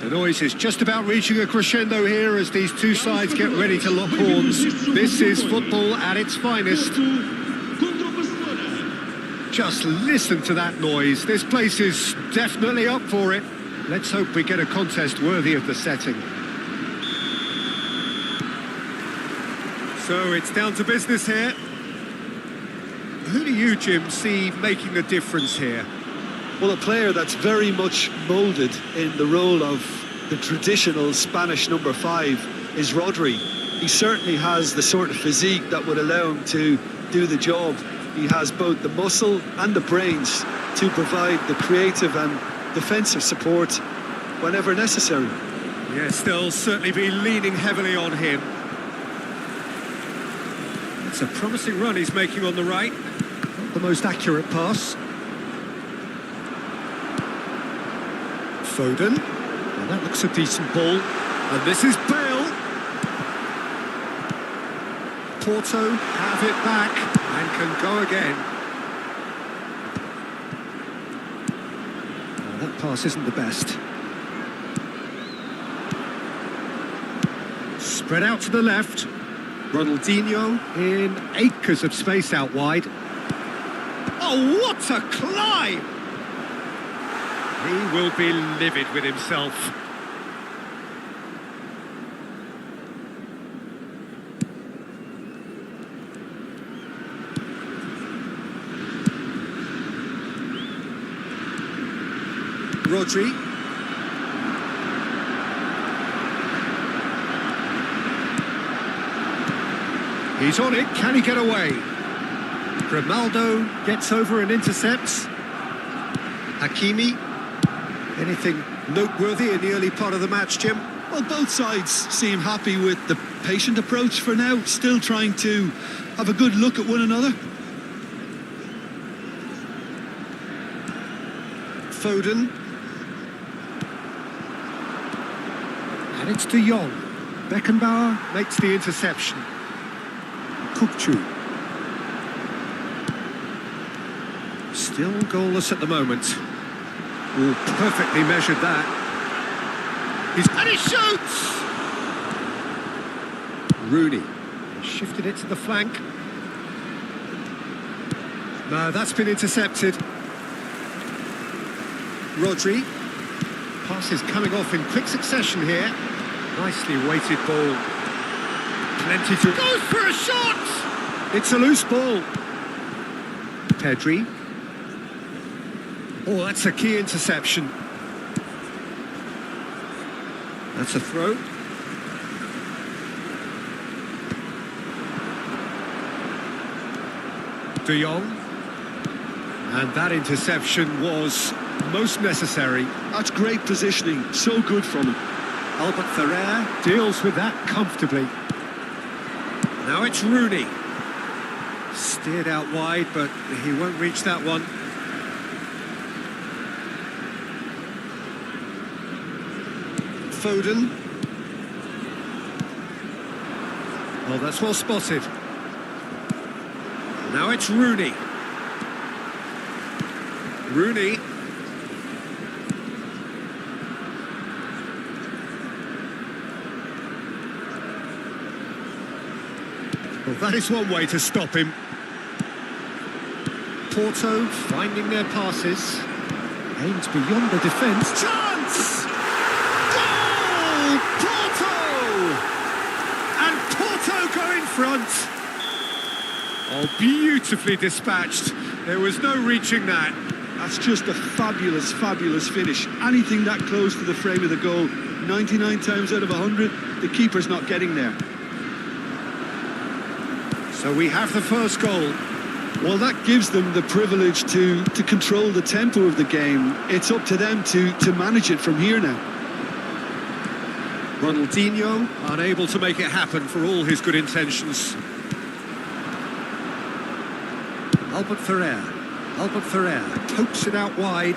The noise is just about reaching a crescendo here as these two sides get ready to lock horns. This is football at its finest. Just listen to that noise. This place is definitely up for it. Let's hope we get a contest worthy of the setting. So it's down to business here. Who do you, Jim, see making the difference here? Well, a player that's very much moulded in the role of the traditional Spanish #5 is Rodri. He certainly has the sort of physique that would allow him to do the job. He has both the muscle and the brains to provide the creative and defensive support whenever necessary. Yes, they'll certainly be leaning heavily on him. It's a promising run he's making on the right. Not the most accurate pass. Foden. Well, that looks a decent ball. And this is Bale. Porto have it back and can go again. Well, that pass isn't the best. Spread out to the left. Ronaldinho in acres of space out wide. Oh, what a climb! He will be livid with himself. Rodri. He's on it, can he get away? Grimaldo gets over and intercepts. Hakimi. Anything noteworthy in the early part of the match, Jim? Well, both sides seem happy with the patient approach for now, still trying to have a good look at one another. Foden. And it's De Jong. Beckenbauer makes the interception. Kukcu. Still goalless at the moment. Oh, perfectly measured that. And he shoots! Rooney shifted it to the flank. No, that's been intercepted. Rodri. Pass is coming off in quick succession here. Nicely weighted ball. Plenty to... Goes for a shot! It's a loose ball. Pedri. Oh, that's a key interception. That's a throw. De Jong. And that interception was most necessary. That's great positioning, so good from him. Albert Ferrer deals with that comfortably. Now it's Rooney. Steered out wide, but he won't reach that one. Foden. Oh, that's well spotted. Now it's Rooney. Rooney. Well, that is one way to stop him. Porto finding their passes. Aims beyond the defence. Chance! Goal! Porto! And Porto go in front. Oh, beautifully dispatched. There was no reaching that. That's just a fabulous, fabulous finish. Anything that close to the frame of the goal, 99 times out of 100, the keeper's not getting there. So we have the first goal. Well, that gives them the privilege to control the tempo of the game. It's up to them to manage it from here now. Ronaldinho unable to make it happen for all his good intentions. Albert Ferrer pokes it out wide.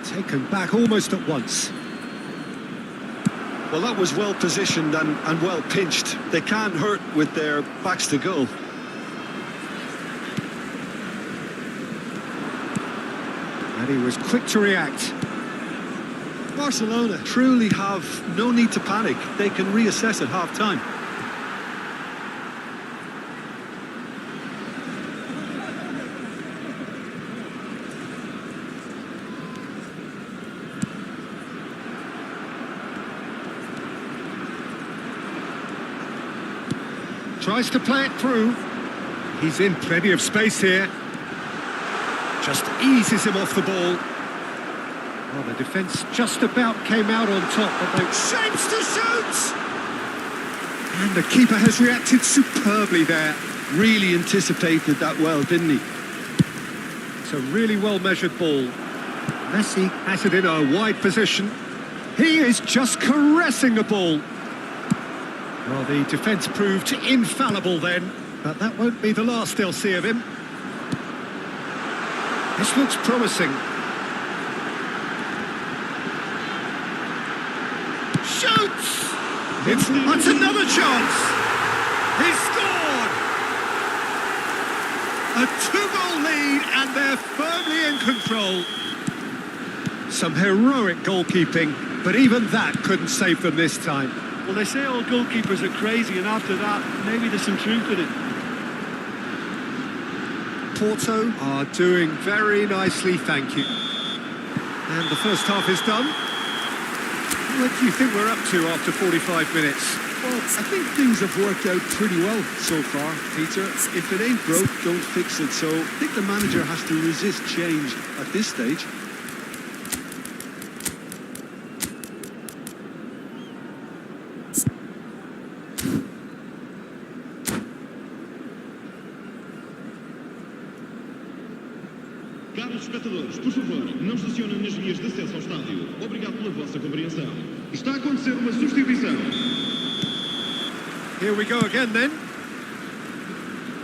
Taken back almost at once. Well, that was well positioned and well pinched. They can't hurt with their backs to goal. And he was quick to react. Barcelona truly have no need to panic. They can reassess at half-time. Tries to play it through. He's in plenty of space here. Just eases him off the ball. Well, the defence just about came out on top, but they... Shapes to shoot! And the keeper has reacted superbly there. Really anticipated that well, didn't he? It's a really well-measured ball. Messi has it in a wide position. He is just caressing the ball. Well, the defence proved infallible then, but that won't be the last they'll see of him. This looks promising. Shoots! That's another chance! He scored! A two-goal lead and they're firmly in control. Some heroic goalkeeping, but even that couldn't save them this time. Well, they say all goalkeepers are crazy, and after that, maybe there's some truth in it. Porto are doing very nicely, thank you. And the first half is done. What do you think we're up to after 45 minutes? Well, I think things have worked out pretty well so far, Peter. If it ain't broke, don't fix it. So I think the manager has to resist change at this stage. Caros espectadores, por favor, não estacionem nas vias de acesso ao estádio. Obrigado pela vossa compreensão. Está a acontecer uma substituição. Here we go again then.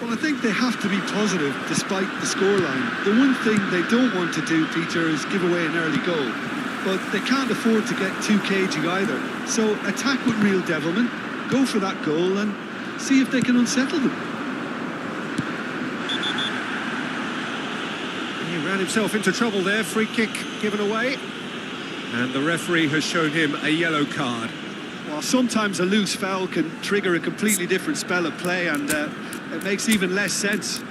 Well, I think they have to be positive despite the scoreline. The one thing they don't want to do, Peter, is give away an early goal. But they can't afford to get too cagey either. So attack with real devilment, go for that goal and see if they can unsettle them. He ran himself into trouble there, free kick given away. And the referee has shown him a yellow card. Well, sometimes a loose foul can trigger a completely different spell of play, and it makes even less sense.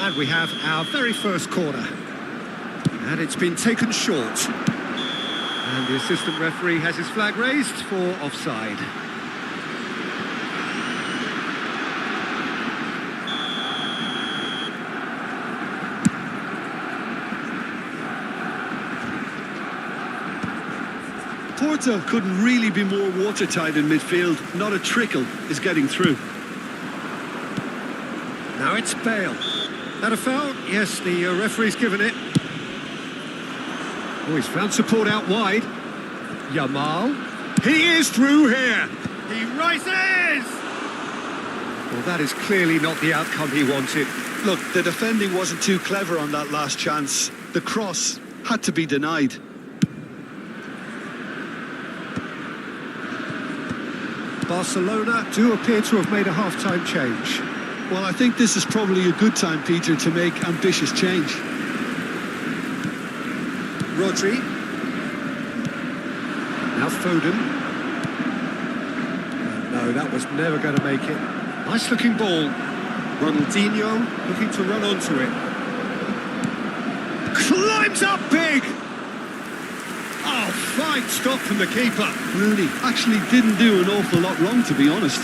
And we have our very first corner. And it's been taken short. And the assistant referee has his flag raised for offside. Porto couldn't really be more watertight in midfield. Not a trickle is getting through. Now it's Bale. That a foul? Yes, the referee's given it. Oh, he's found support out wide. Yamal. He is through here. He rises! Well, that is clearly not the outcome he wanted. Look, the defending wasn't too clever on that last chance. The cross had to be denied. Barcelona do appear to have made a half-time change. Well, I think this is probably a good time, Peter, to make ambitious change. Rodri. Now Foden. No, that was never going to make it. Nice looking ball. Ronaldinho looking to run onto it. Climbs up big! Oh, fine stop from the keeper. Rooney actually didn't do an awful lot wrong, to be honest.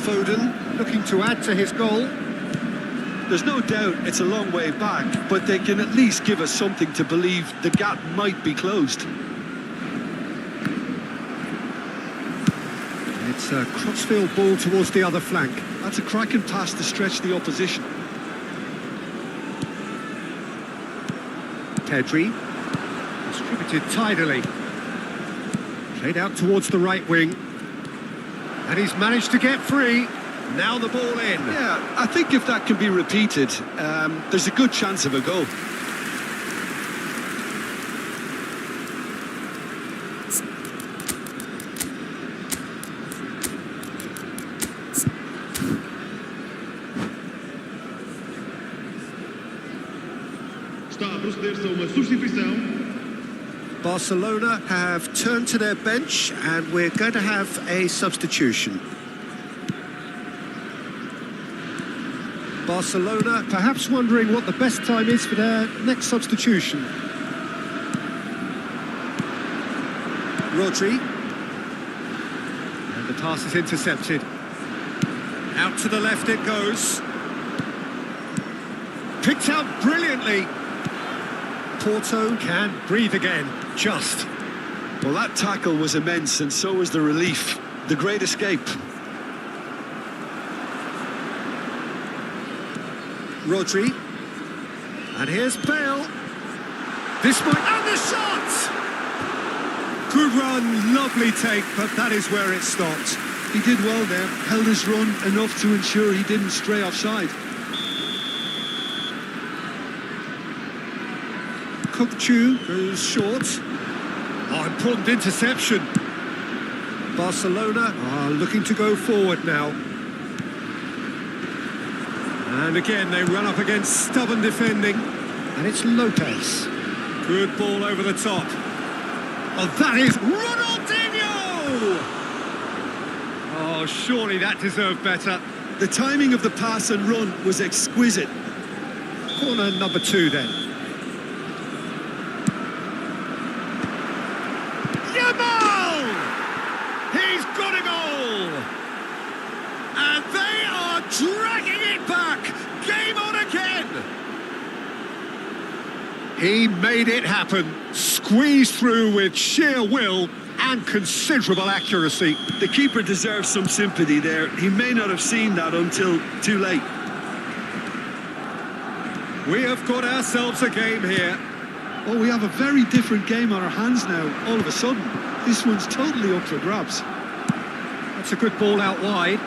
Foden looking to add to his goal. There's no doubt it's a long way back, but they can at least give us something to believe the gap might be closed. It's a crossfield ball towards the other flank. That's a cracking pass to stretch the opposition. Pedri, distributed tidily. Played out towards the right wing. And he's managed to get free. Now the ball in. Yeah, I think if that can be repeated, there's a good chance of a goal. Está a proceder-se a uma substituição. Barcelona have turned to their bench and we're going to have a substitution. Barcelona perhaps wondering what the best time is for their next substitution. Rodri. And the pass is intercepted. Out to the left it goes. Picked out brilliantly. Porto can breathe again, just. Well, that tackle was immense, and so was the relief. The great escape. Rodri. And here's Bale. This might... And the shot! Good run, lovely take, but that is where it stopped. He did well there, held his run enough to ensure he didn't stray offside. Cookchu goes short. Oh, important interception. Barcelona are looking to go forward now. And again, they run up against stubborn defending. And it's Lopez. Good ball over the top. Oh, that is Ronaldinho! Oh, surely that deserved better. The timing of the pass and run was exquisite. Corner number 2 then. Yamal! He's got a goal! And they are dragging it back! Game on again! He made it happen. Squeezed through with sheer will and considerable accuracy. The keeper deserves some sympathy there. He may not have seen that until too late. We have got ourselves a game here. Oh, we have a very different game on our hands now, all of a sudden. This one's totally up for grabs. That's a good ball out wide.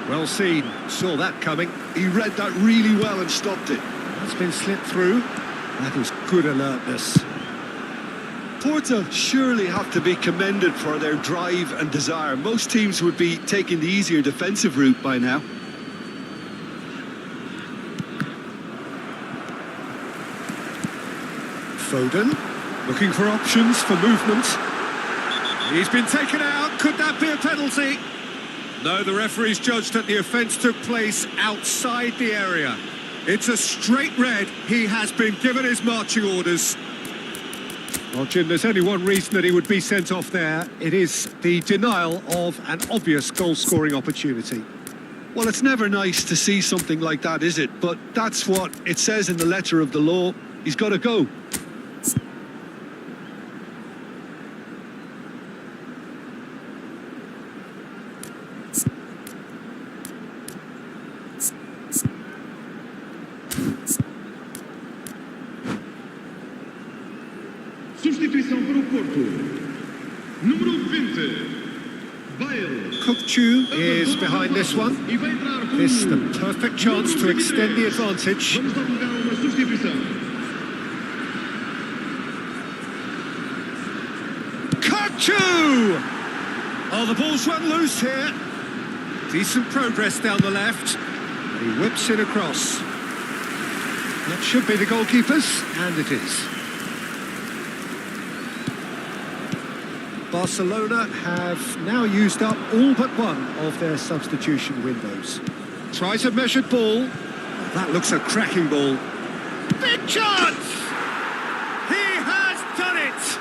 Well seen. Saw that coming. He read that really well and stopped it. That's been slipped through. That was good alertness. Porto surely have to be commended for their drive and desire. Most teams would be taking the easier defensive route by now. Foden, looking for options for movement. He's been taken out. Could that be a penalty? No, the referee's judged that the offence took place outside the area. It's a straight red. He has been given his marching orders. Well, Jim, there's only one reason that he would be sent off there. It is the denial of an obvious goal-scoring opportunity. Well, it's never nice to see something like that, is it? But that's what it says in the letter of the law. He's got to go. Substituição para o Porto. Número 20. Bale. Cookchu is behind this one. This is the perfect chance to extend the advantage. Vamos dar uma substituição. Cookchu! Oh, the ball's run loose here. Decent progress down the left. He whips it across. That should be the goalkeeper's, and it is. Barcelona have now used up all but one of their substitution windows. Tries a measured ball. That looks a cracking ball. Big chance! He has done it!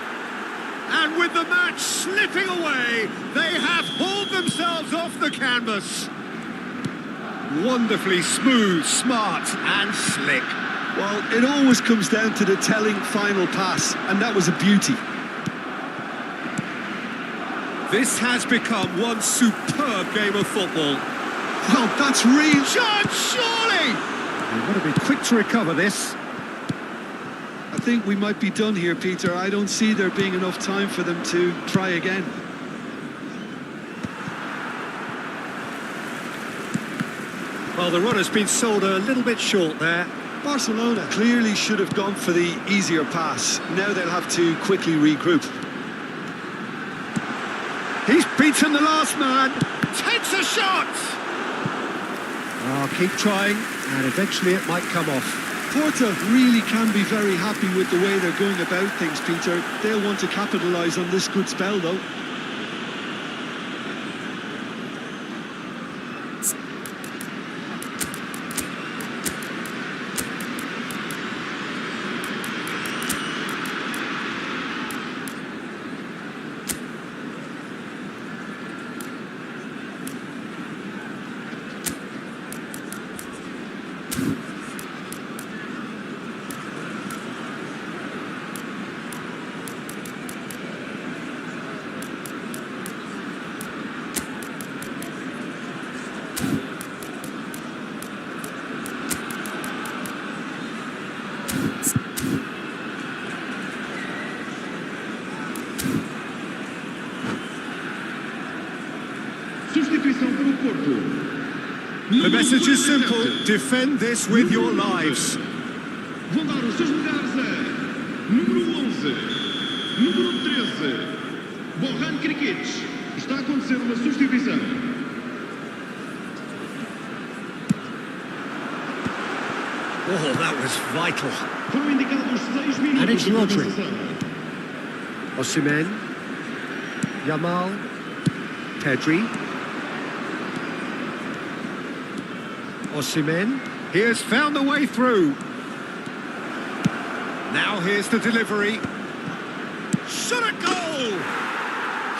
And with the match slipping away, they have hauled themselves off the canvas. Wonderfully smooth, smart and slick. Well, it always comes down to the telling final pass, and that was a beauty. This has become one superb game of football. Well, that's real. Shot, surely! They've got to be quick to recover this. I think we might be done here, Peter. I don't see there being enough time for them to try again. Well, the run has been sold a little bit short there. Barcelona clearly should have gone for the easier pass. Now they'll have to quickly regroup. He's beaten the last man. Takes a shot. Oh, keep trying, and eventually it might come off. Porto really can be very happy with the way they're going about things, Peter. They'll want to capitalise on this good spell, though. The message is simple. Defend this with your lives. Vão dar os seus lugares a número 11, número 13, Borjan Krikic. Está a acontecer uma substituição. Oh, that was vital. Foram indicados 6 And minutos it's de Rodri. compensação. Osimhen. Yamal. Pedri. Osimhen. He has found the way through. Now here's the delivery. Shot a goal!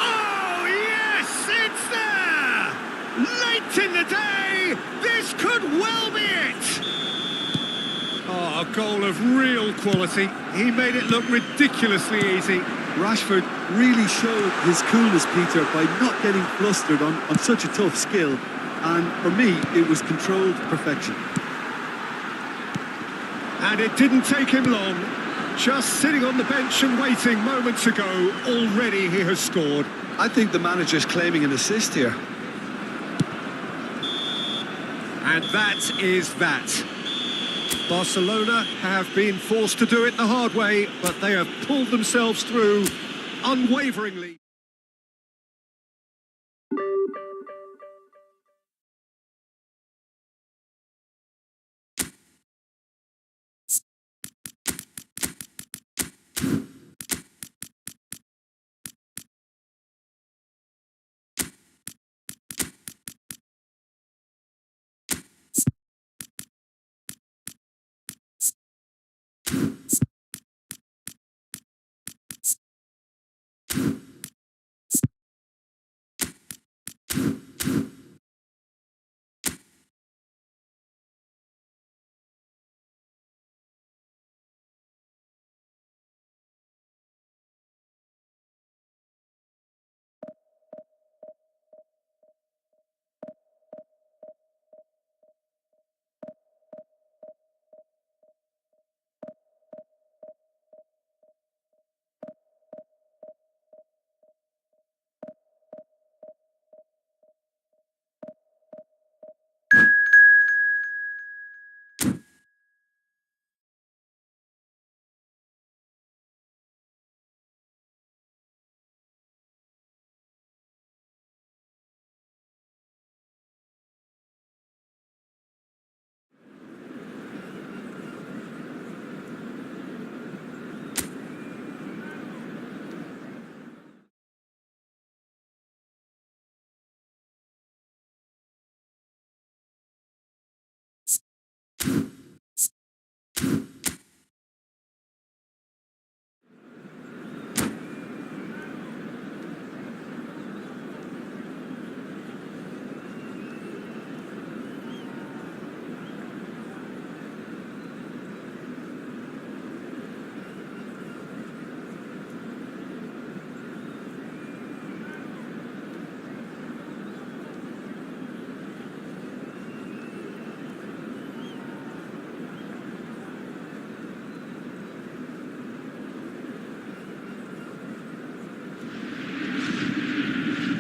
Oh, yes, it's there! Late in the day, this could well be it! Oh, a goal of real quality. He made it look ridiculously easy. Rashford really showed his coolness, Peter, by not getting flustered on such a tough skill. And for me, it was controlled perfection. And it didn't take him long. Just sitting on the bench and waiting moments ago, already he has scored. I think the manager's claiming an assist here. And that is that. Barcelona have been forced to do it the hard way, but they have pulled themselves through unwaveringly.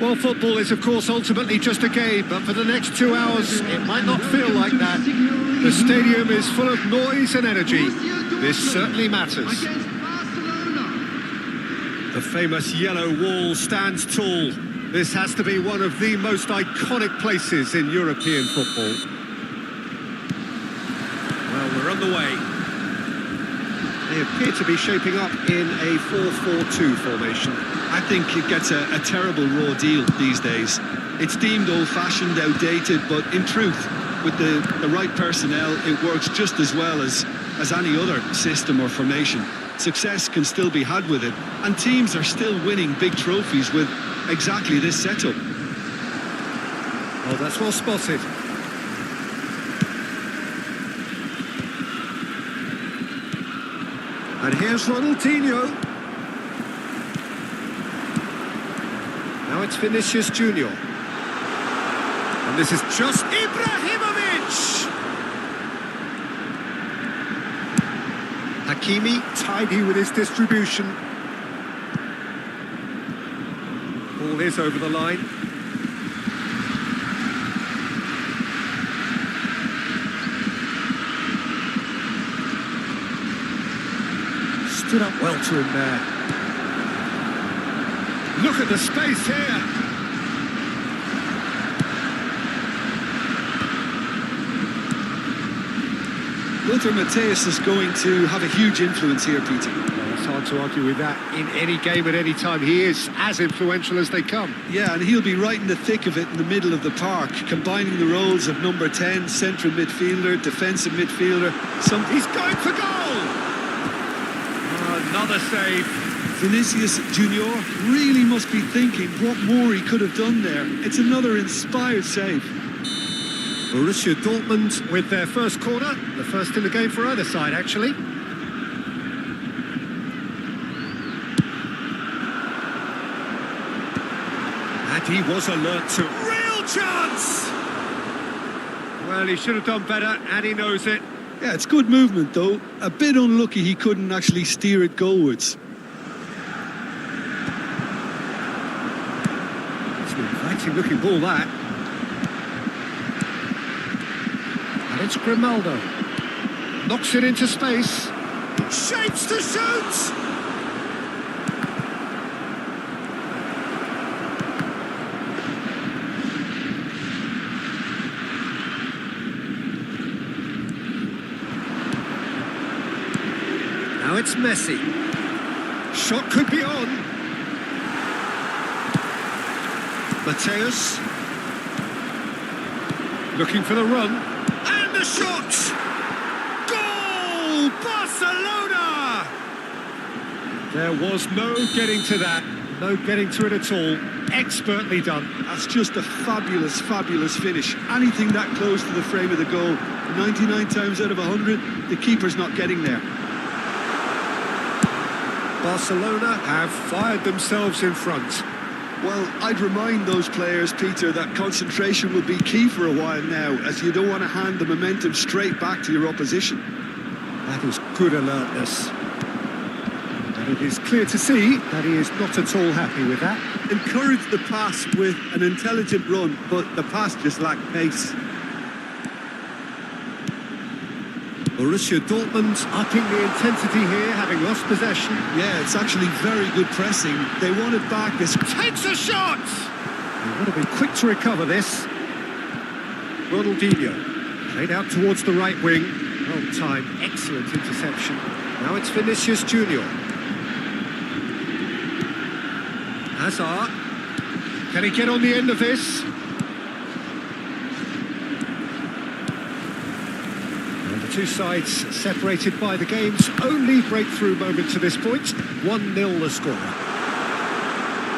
Well, football is, of course, ultimately just a game, but for the next 2 hours, it might not feel like that. The stadium is full of noise and energy. This certainly matters. The famous yellow wall stands tall. This has to be one of the most iconic places in European football. Well, we're on the way. They appear to be shaping up in a 4-4-2 formation. I think it gets a terrible raw deal these days. It's deemed old-fashioned, outdated, but in truth, with the right personnel, it works just as well as any other system or formation. Success can still be had with it, and teams are still winning big trophies with exactly this setup. Oh, that's well spotted. And here's Ronaldinho. Now it's Vinicius Junior. And this is just Ibrahimovic. Hakimi, tidy with his distribution. Ball is over the line. Stood up well to him there. Look at the space here. Lothar Matthäus is going to have a huge influence here, Peter. Well, it's hard to argue with that in any game at any time. He is as influential as they come. Yeah, and he'll be right in the thick of it in the middle of the park, combining the roles of number 10, central midfielder, defensive midfielder. He's going for goal! Oh, another save. Vinicius Junior really must be thinking what more he could have done there. It's another inspired save. Borussia Dortmund with their first corner, the first in the game for either side, actually. And he was alert to real chance! Well, he should have done better, and he knows it. Yeah, it's good movement, though. A bit unlucky he couldn't actually steer it goalwards. It's an inviting-looking ball, that. It's Grimaldo. Knocks it into space. Shapes to shoot! Now it's Messi. Shot could be on. Matthäus. Looking for the run. The shot! Goal! Barcelona! There was no getting to that. No getting to it at all. Expertly done. That's just a fabulous, fabulous finish. Anything that close to the frame of the goal, 99 times out of 100, the keeper's not getting there. Barcelona have fired themselves in front. Well, I'd remind those players, Peter, that concentration will be key for a while now, as you don't want to hand the momentum straight back to your opposition. That is good alertness. And it is clear to see that he is not at all happy with that. Encourage the pass with an intelligent run, but the pass just lacked pace. Borussia Dortmund upping the intensity here, having lost possession. Yeah, it's actually very good pressing. They want it back. This takes a shot! They want to be quick to recover this. Ronaldinho played out towards the right wing. Well timed, excellent interception. Now it's Vinicius Junior. Hazard. Can he get on the end of this? Two sides separated by the game's only breakthrough moment to this point. 1-0 the score.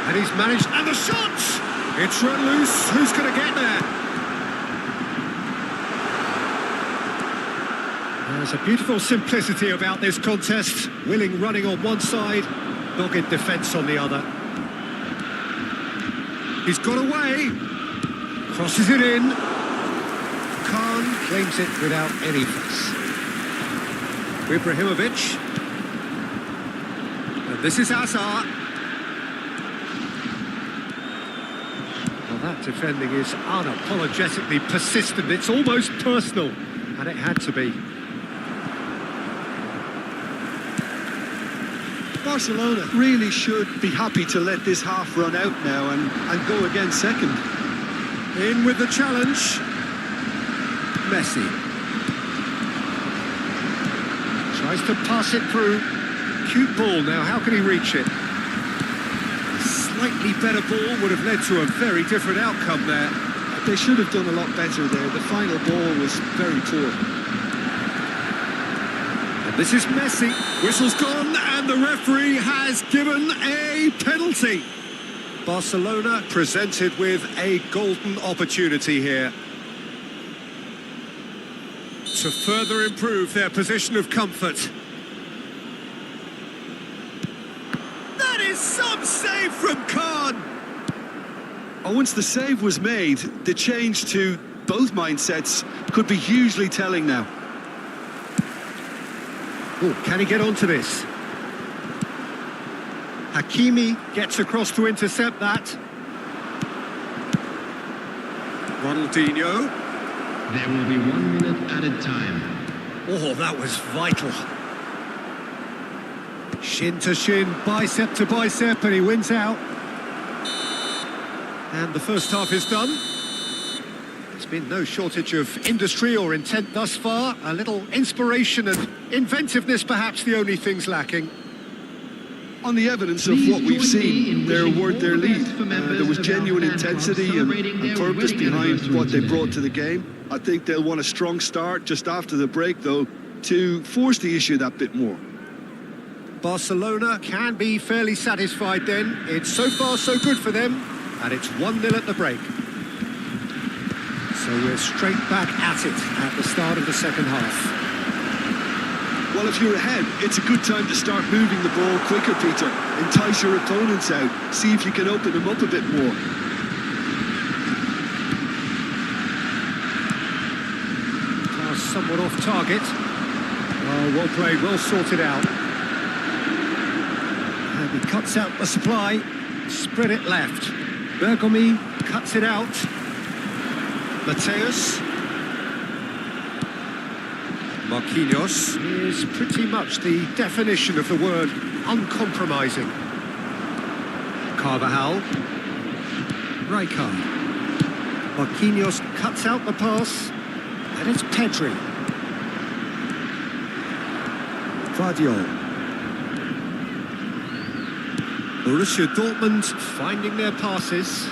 And he's managed, and the shot! It's run loose. Who's going to get there? There's a beautiful simplicity about this contest. Willing running on one side, dogged defence on the other. He's got away. Crosses it in. Khan claims it without any fuss. Ibrahimovic. And this is Hazard. Well, that defending is unapologetically persistent. It's almost personal, and it had to be. Barcelona really should be happy to let this half run out now and go again second. In with the challenge. Messi tries to pass it through. Cute ball now, how can he reach it? A slightly better ball would have led to a very different outcome there. They should have done a lot better there. The final ball was very poor. And this is Messi. Whistle's gone and the referee has given a penalty. Barcelona presented with a golden opportunity here to further improve their position of comfort. That is some save from Khan! Once the save was made, the change to both mindsets could be hugely telling now. Oh, can he get onto this? Hakimi gets across to intercept that. Ronaldinho. There will be 1 minute added time. Oh, that was vital. Shin to shin, bicep to bicep, and he wins out. And the first half is done. There's been no shortage of industry or intent thus far. A little inspiration and inventiveness, perhaps the only things lacking. On the evidence of what we've seen, they're worth their lead. There was genuine intensity and purpose behind what they brought to the game. I think they'll want a strong start just after the break, though, to force the issue that bit more. Barcelona can be fairly satisfied then. It's so far so good for them, and it's 1-0 at the break. So we're straight back at it at the start of the second half. Well, if you're ahead, it's a good time to start moving the ball quicker, Peter. Entice your opponents out. See if you can open them up a bit more. Pass somewhat off target. Oh, well played, well sorted out. And he cuts out the supply. Spread it left. Bergomi cuts it out. Mateus. Marquinhos is pretty much the definition of the word uncompromising. Carvajal. Rijkaard. Marquinhos cuts out the pass. And it's Pedri. Guardiola. Borussia Dortmund finding their passes.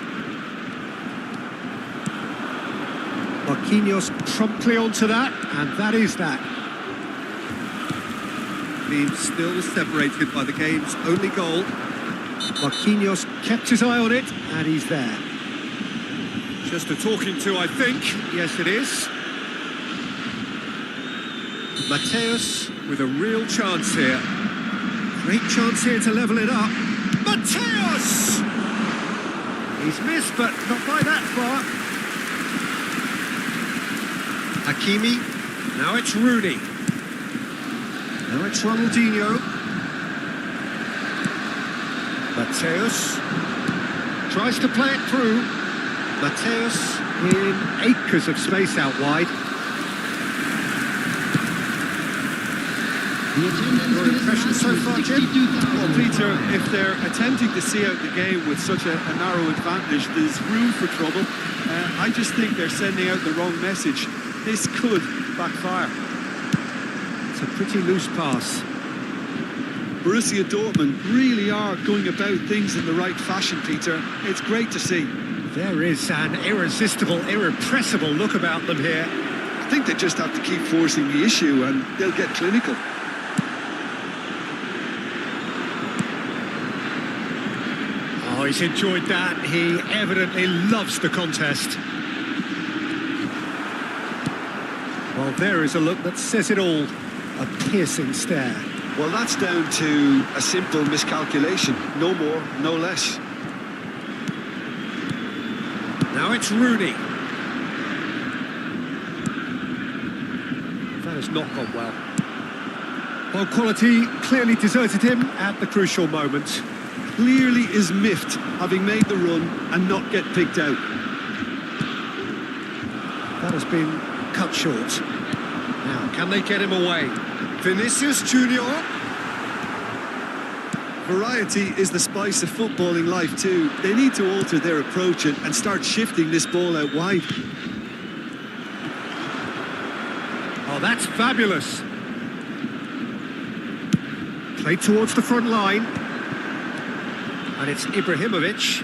Marquinhos promptly onto that, and that is that. Being still separated by the game's only goal. Marquinhos kept his eye on it, and he's there. Just a talking to, I think. Yes, it is. Mateus with a real chance here. Great chance here to level it up. Mateus! He's missed, but not by that far. Hakimi, now it's Rooney. Now it's Ronaldinho. Mateus tries to play it through. Mateus in acres of space out wide. Your impression so far, Jim? Well, Peter, if they're attempting to see out the game with such a narrow advantage, there's room for trouble. I just think they're sending out the wrong message. This could backfire. It's a pretty loose pass. Borussia Dortmund really are going about things in the right fashion, Peter. It's great to see. There is an irresistible, irrepressible look about them here. I think they just have to keep forcing the issue and they'll get clinical. Oh, he's enjoyed that. He evidently loves the contest. Well, there is a look that says it all. A piercing stare. Well, that's down to a simple miscalculation. No more, no less. Now it's Rooney. That has not gone well. Well, quality clearly deserted him at the crucial moment. Clearly is miffed, having made the run and not get picked out. That has been cut short. Now, can they get him away? Vinicius Junior. Variety is the spice of footballing life too. They need to alter their approach and start shifting this ball out wide. Oh, that's fabulous. Played towards the front line. And it's Ibrahimovic.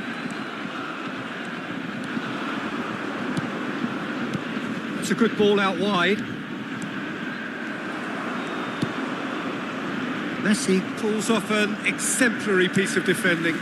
That's a good ball out wide. Messi pulls off an exemplary piece of defending.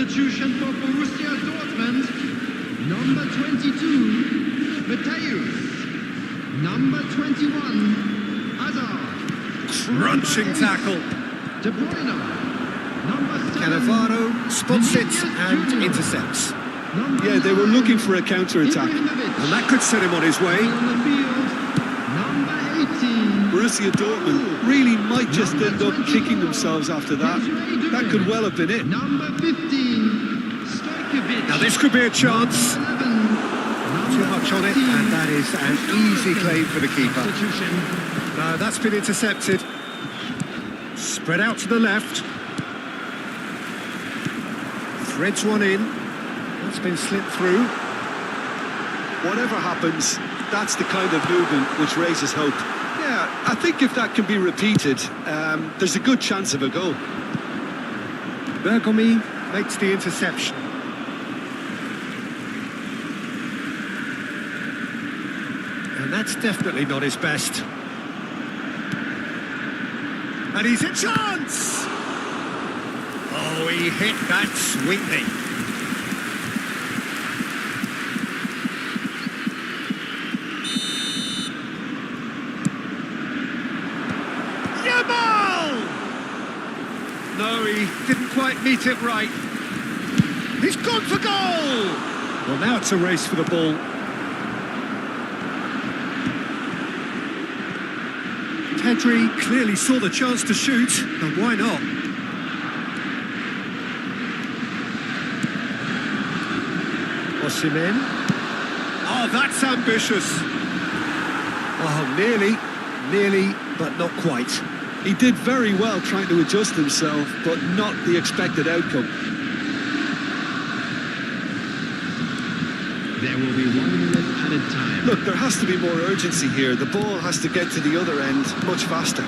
Substitution for Borussia Dortmund. Number 22, Matthäus. Number 21, Hazard. Crunching tackle. De Bruyne. Number 7, Cannavaro spots it and intercepts. Yeah, they were looking for a counter-attack. And that could set him on his way. On the field, number 18. Borussia Dortmund really might just end up kicking themselves after that. That could well have been it. Number 15, Stojkovic. Now this could be a chance. 11, Too much on it, and that is an easy claim for the keeper. substitution. No, that's been intercepted. Spread out to the left. Threads one in. That's been slipped through. Whatever happens, that's the kind of movement which raises hope. Yeah, I think if that can be repeated, there's a good chance of a goal. Bergomi makes the interception. And that's definitely not his best. And he's a chance! Oh, he hit that sweetly. No, he didn't quite meet it right. He's gone for goal! Well, now it's a race for the ball. Pedri clearly saw the chance to shoot, and why not? Osimhen. Oh, that's ambitious. Oh, nearly, but not quite. He did very well trying to adjust himself, but not the expected outcome. There will be 1 minute added time. Look, there has to be more urgency here. The ball has to get to the other end much faster.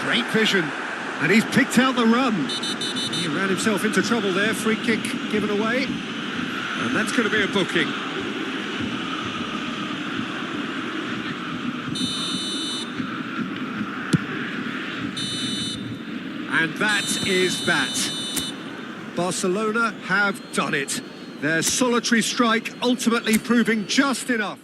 Great vision, and he's picked out the run. He ran himself into trouble there, free kick given away, and that's going to be a booking. And that is that. Barcelona have done it. Their solitary strike ultimately proving just enough.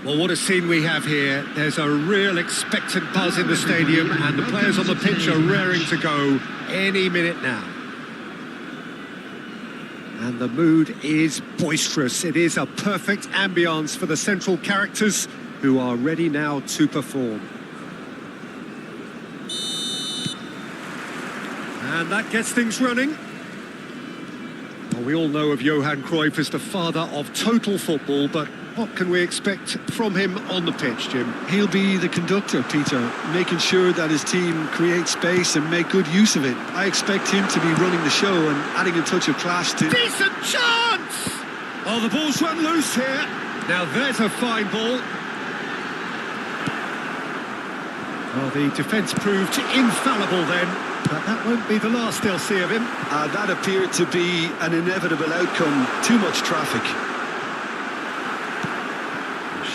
Well, what a scene we have here. There's a real expectant buzz in the stadium, and the players on the pitch are raring to go any minute now. And the mood is boisterous. It is a perfect ambience for the central characters who are ready now to perform. And that gets things running. Well, we all know of Johan Cruyff as the father of total football, but what can we expect from him on the pitch, Jim? He'll be the conductor, Peter, making sure that his team create space and make good use of it. I expect him to be running the show and adding a touch of class to... Decent chance! Oh, the ball's run loose here. Now there's a fine ball. Well, the defence proved infallible then, but that won't be the last they'll see of him. That appeared to be an inevitable outcome. Too much traffic.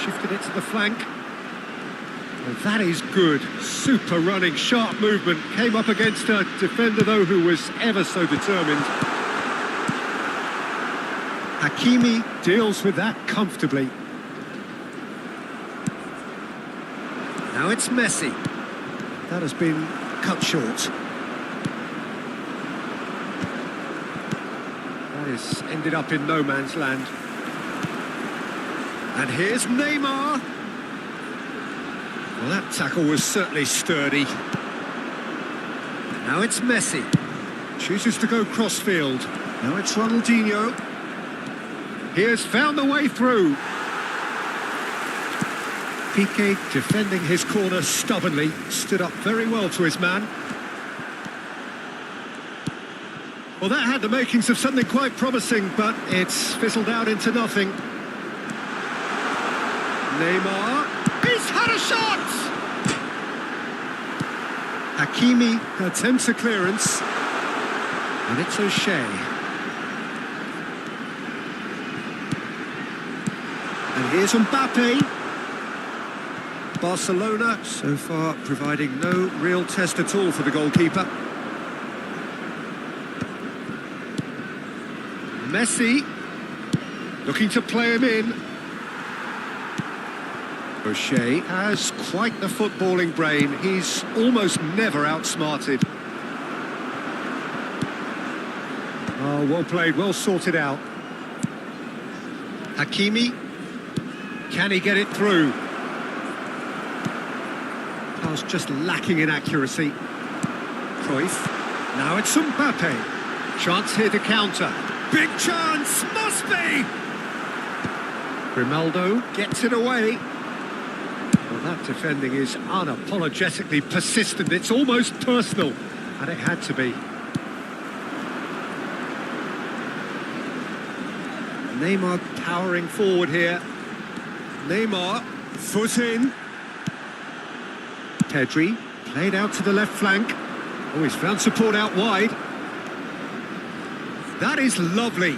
Shifted it to the flank. Well, that is good. Super running, sharp movement. Came up against a defender, though, who was ever so determined. Hakimi deals with that comfortably. Now it's Messi. That has been cut short. That is ended up in no man's land. And here's Neymar. Well, that tackle was certainly sturdy. Now it's Messi. Chooses to go crossfield. Now it's Ronaldinho. He has found the way through. Piqué defending his corner stubbornly. Stood up very well to his man. Well, that had the makings of something quite promising, but it's fizzled out into nothing. Neymar, he's had a shot! Hakimi attempts a clearance, and it's O'Shea. And here's Mbappe. Barcelona so far providing no real test at all for the goalkeeper. Messi looking to play him in. O'Shea has quite the footballing brain. He's almost never outsmarted. Oh, well played, well sorted out. Hakimi, can he get it through? Pass just lacking in accuracy. Cruyff, now it's Mbappe. Chance here to counter. Big chance, must be! Grimaldo gets it away. Well, that defending is unapologetically persistent. It's almost personal, and it had to be. Neymar powering forward here. Neymar, foot in. Pedri, played out to the left flank. Oh, he's found support out wide. That is lovely.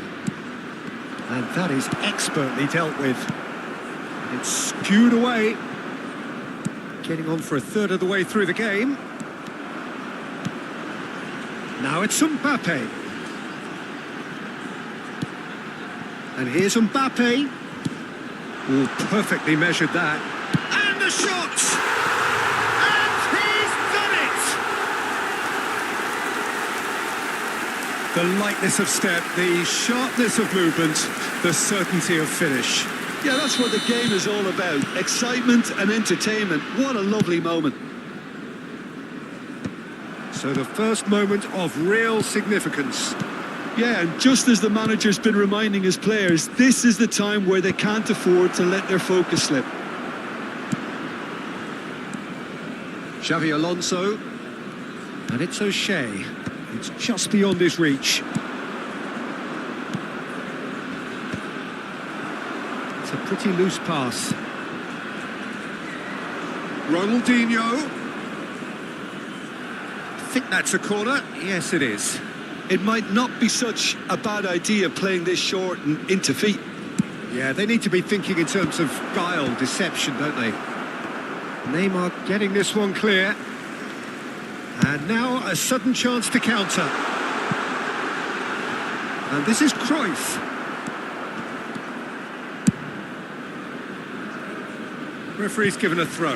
And that is expertly dealt with. It's skewed away. Getting on for a third of the way through the game. Now it's Mbappe. And here's Mbappe. Oh, perfectly measured that. And the shot! And he's done it! The lightness of step, the sharpness of movement, the certainty of finish. Yeah, that's what the game is all about. Excitement and entertainment. What a lovely moment. So the first moment of real significance. Yeah, and just as the manager's been reminding his players, this is the time where they can't afford to let their focus slip. Xavi Alonso. And it's O'Shea. It's just beyond his reach. It's a pretty loose pass. Ronaldinho. I think that's a corner. Yes, it is. It might not be such a bad idea playing this short and into feet. Yeah, they need to be thinking in terms of guile, deception, don't they? Neymar getting this one clear. And now a sudden chance to counter. And this is Cruyff. Referee's given a throw.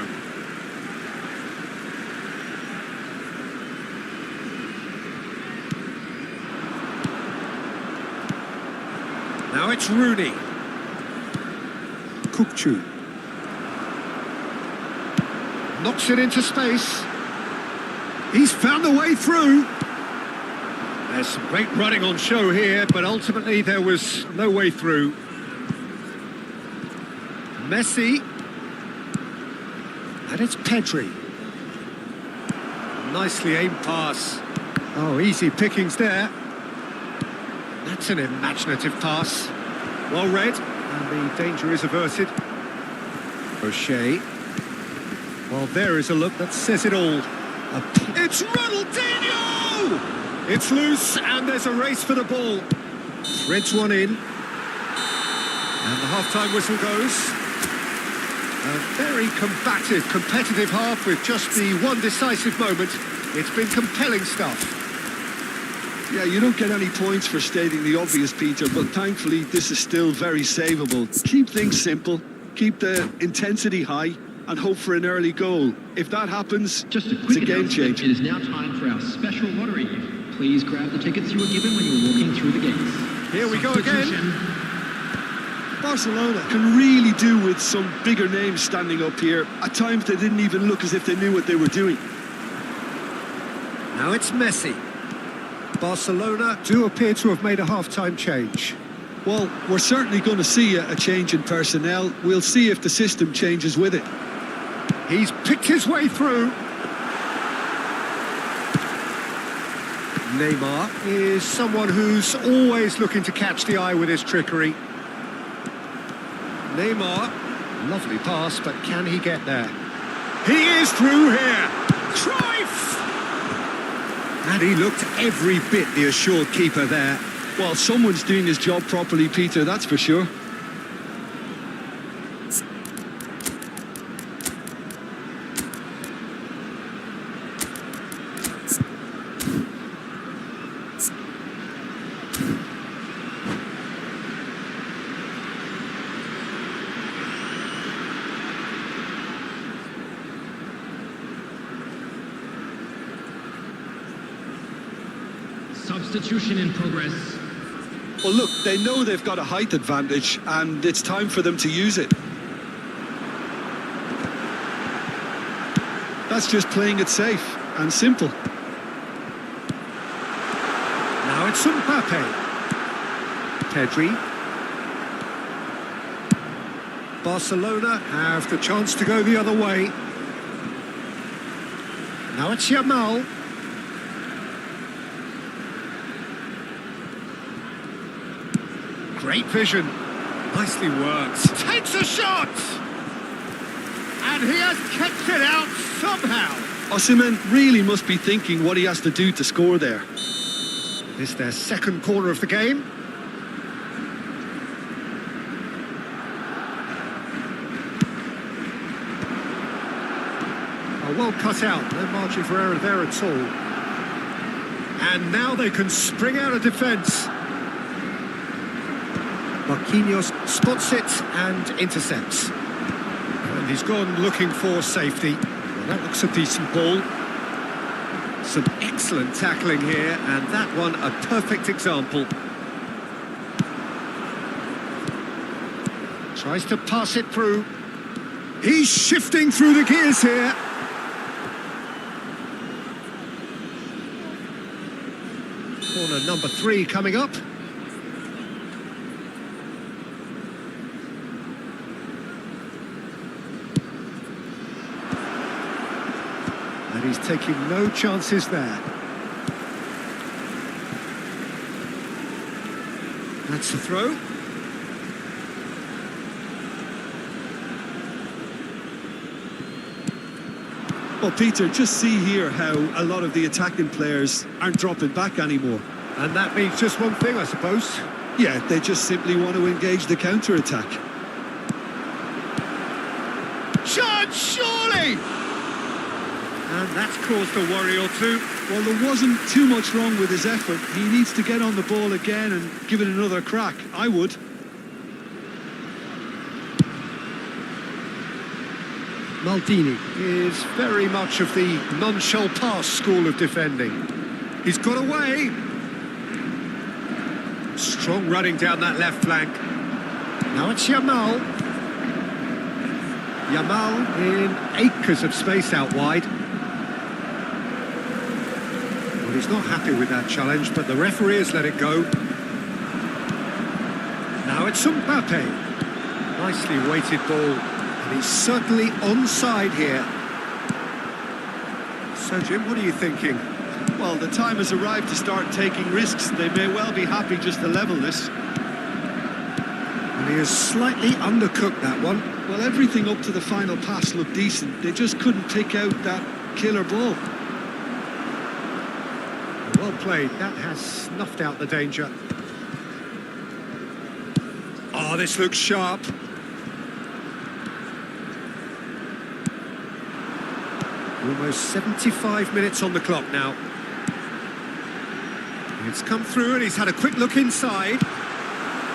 Now it's Rooney. Kukcu. Knocks it into space. He's found the way through. There's some great running on show here, but ultimately there was no way through. Messi. And it's Pedri. Nicely aimed pass. Oh, easy pickings there. That's an imaginative pass. Well read, and the danger is averted. O'Shea. Well, there is a look that says it all. It's Ronaldinho! It's loose, and there's a race for the ball. Threads one in. And the half-time whistle goes. A very combative, competitive half with just the one decisive moment. It's been compelling stuff. Yeah, you don't get any points for stating the obvious, Peter, but thankfully this is still very savable. Keep things simple, keep the intensity high, and hope for an early goal. If that happens, just a it's quick a game announcement. changer. It is now time for our special lottery. Please grab the tickets you were given when you were walking through the gates. Here we go again. Barcelona can really do with some bigger names standing up here. At times they didn't even look as if they knew what they were doing. Now it's Messi. Barcelona do appear to have made a half-time change. Well, we're certainly going to see a change in personnel. We'll see if the system changes with it. He's picked his way through. Neymar is someone who's always looking to catch the eye with his trickery. Neymar, lovely pass, but can he get there? He is through here. Cruyff! And he looked every bit the assured keeper there. Well, someone's doing his job properly, Peter, that's for sure. Substitution in progress. Well, look, they know they've got a height advantage, and it's time for them to use it. That's just playing it safe and simple. Now it's Mbappe. Pedri. Barcelona have the chance to go the other way. Now it's Yamal. Great vision. Nicely worked. Takes a shot! And he has kept it out somehow. Osimhen really must be thinking what he has to do to score there. This is their second corner of the game. Oh, well cut out. No margin for error there at all. And now they can spring out of defence. Marquinhos spots it and intercepts. And he's gone looking for safety. Well, that looks a decent ball. Some excellent tackling here, and that one a perfect example. Tries to pass it through. He's shifting through the gears here. Corner number 3 coming up. And he's taking no chances there. That's the throw. Well, Peter, just see here how a lot of the attacking players aren't dropping back anymore. And that means just one thing, I suppose. Yeah, they just simply want to engage the counter-attack. Shot, surely! And that's caused a worry or two. Well, there wasn't too much wrong with his effort. He needs to get on the ball again and give it another crack. I would. Maldini is very much of the none-shall-pass school of defending. He's got away. Strong running down that left flank. Now it's Yamal. Yamal in acres of space out wide. Well, he's not happy with that challenge, but the referee has let it go. Now it's Mbappe. Nicely weighted ball. And he's certainly onside here. So, Jim, what are you thinking? Well, the time has arrived to start taking risks. They may well be happy just to level this. And he has slightly undercooked that one. Well, everything up to the final pass looked decent. They just couldn't pick out that killer ball. Well played. That has snuffed out the danger. Oh, this looks sharp. Almost 75 minutes on the clock now. It's come through and he's had a quick look inside.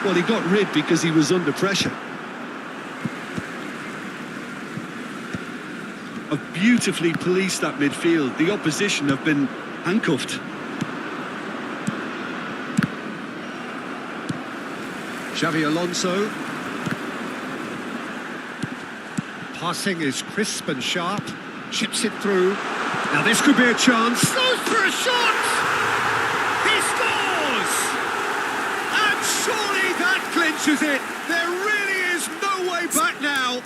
Well, he got rid because he was under pressure. Have beautifully policed that midfield. The opposition have been handcuffed. Xavi Alonso. Passing is crisp and sharp. Chips it through. Now this could be a chance. Goes for a shot! He scores! And surely that clinches it. There really is no way back now.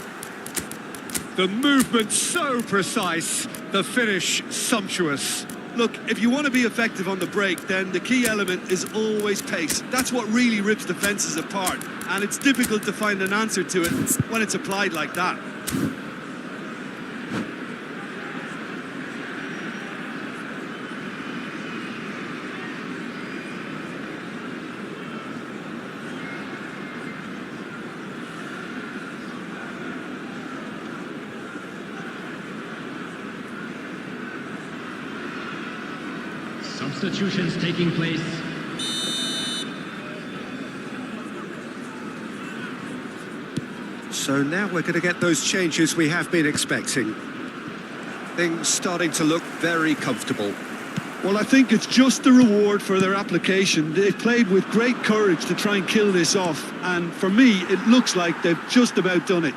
The movement so precise. The finish sumptuous. Look, if you want to be effective on the break, then the key element is always pace. That's what really rips defences apart. And it's difficult to find an answer to it when it's applied like that. Substitutions taking place. So now we're going to get those changes we have been expecting. Things starting to look very comfortable. Well, I think it's just the reward for their application. They've played with great courage to try and kill this off. And for me, it looks like they've just about done it.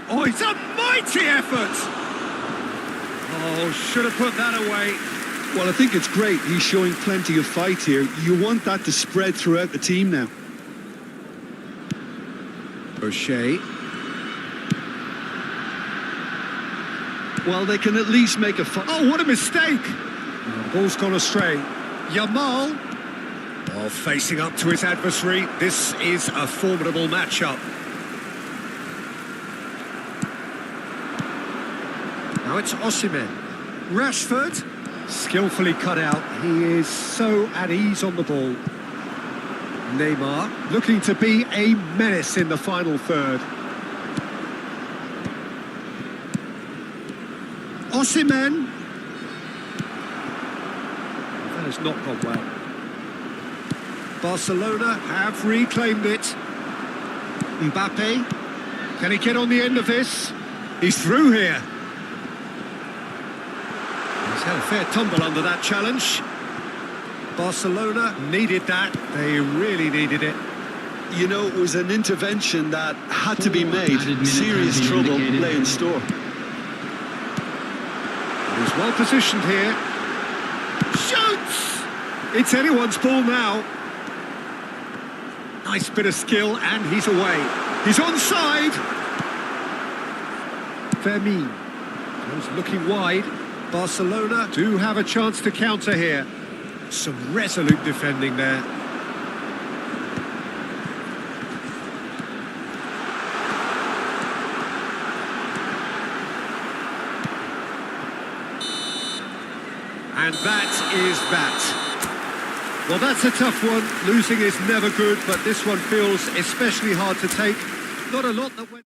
Oh, it's a mighty effort! Oh, should have put that away. Well, I think it's great. He's showing plenty of fight here. You want that to spread throughout the team now. O'Shea. Well, they can at least make a fight. Oh, what a mistake! Oh, ball's gone astray. Yamal. Oh, facing up to his adversary. This is a formidable matchup. Now it's Osimhen. Rashford. Skillfully cut out. He is so at ease on the ball. Neymar looking to be a menace in the final third. Osimhen. That has not gone well. Barcelona have reclaimed it. Mbappe. Can he get on the end of this? He's through here. He's had a fair tumble under that challenge. Barcelona needed that. They really needed it. You know, it was an intervention that had to be made. Serious trouble lay in store. He's well positioned here. Shoots! It's anyone's ball now. Nice bit of skill, and he's away. He's onside. Fermin. He's looking wide. Barcelona do have a chance to counter here. Some resolute defending there. And that is that. Well, that's a tough one. Losing is never good, but this one feels especially hard to take. Not a lot that went...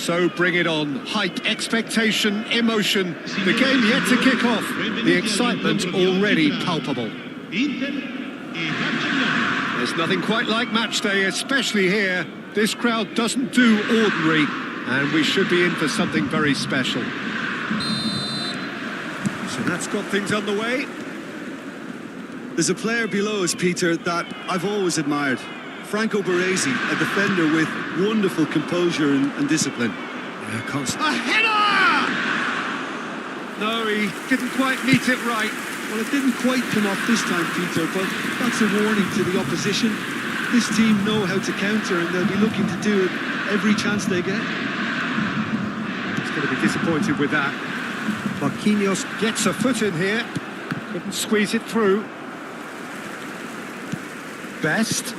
So bring it on. Hype, expectation, emotion. The game yet to kick off. The excitement already palpable. There's nothing quite like match day, especially here. This crowd doesn't do ordinary, and we should be in for something very special. So that's got things underway. There's a player below us, Peter, that I've always admired. Franco Baresi, a defender with wonderful composure and discipline. A header! No, he didn't quite meet it right. Well, it didn't quite come off this time, Peter, but that's a warning to the opposition. This team know how to counter, and they'll be looking to do it every chance they get. He's going to be disappointed with that. Marquinhos gets a foot in here. Couldn't squeeze it through. Best.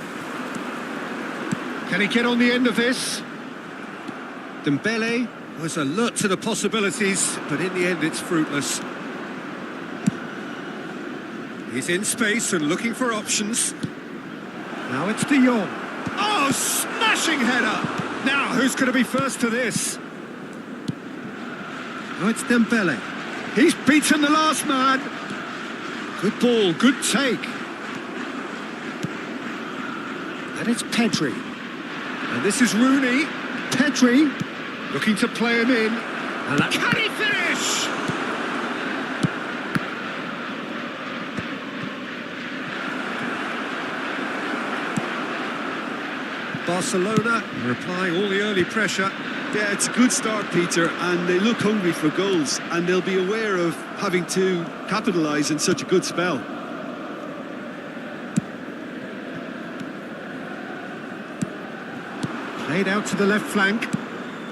Can he get on the end of this? Dembele was alert to the possibilities, but in the end it's fruitless. He's in space and looking for options. Now it's De Jong. Oh, smashing header! Now, who's going to be first to this? Now it's Dembele. He's beaten the last man. Good ball, good take. And it's Pedri. And this is Rooney. Pedri looking to play him in. And that... Can he finish? Barcelona are applying all the early pressure. Yeah, it's a good start, Peter, and they look hungry for goals, and they'll be aware of having to capitalise in such a good spell. Played out to the left flank,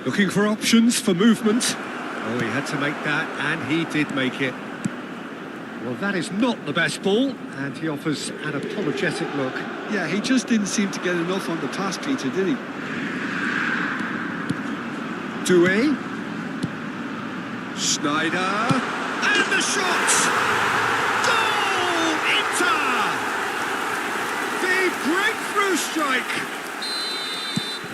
looking for options for movement. Oh, he had to make that, and he did make it. Well, that is not the best ball, and he offers an apologetic look. Yeah, he just didn't seem to get enough on the pass, Peter, did he? Doué. Schneider. And the shot! Goal! Inter! The breakthrough strike!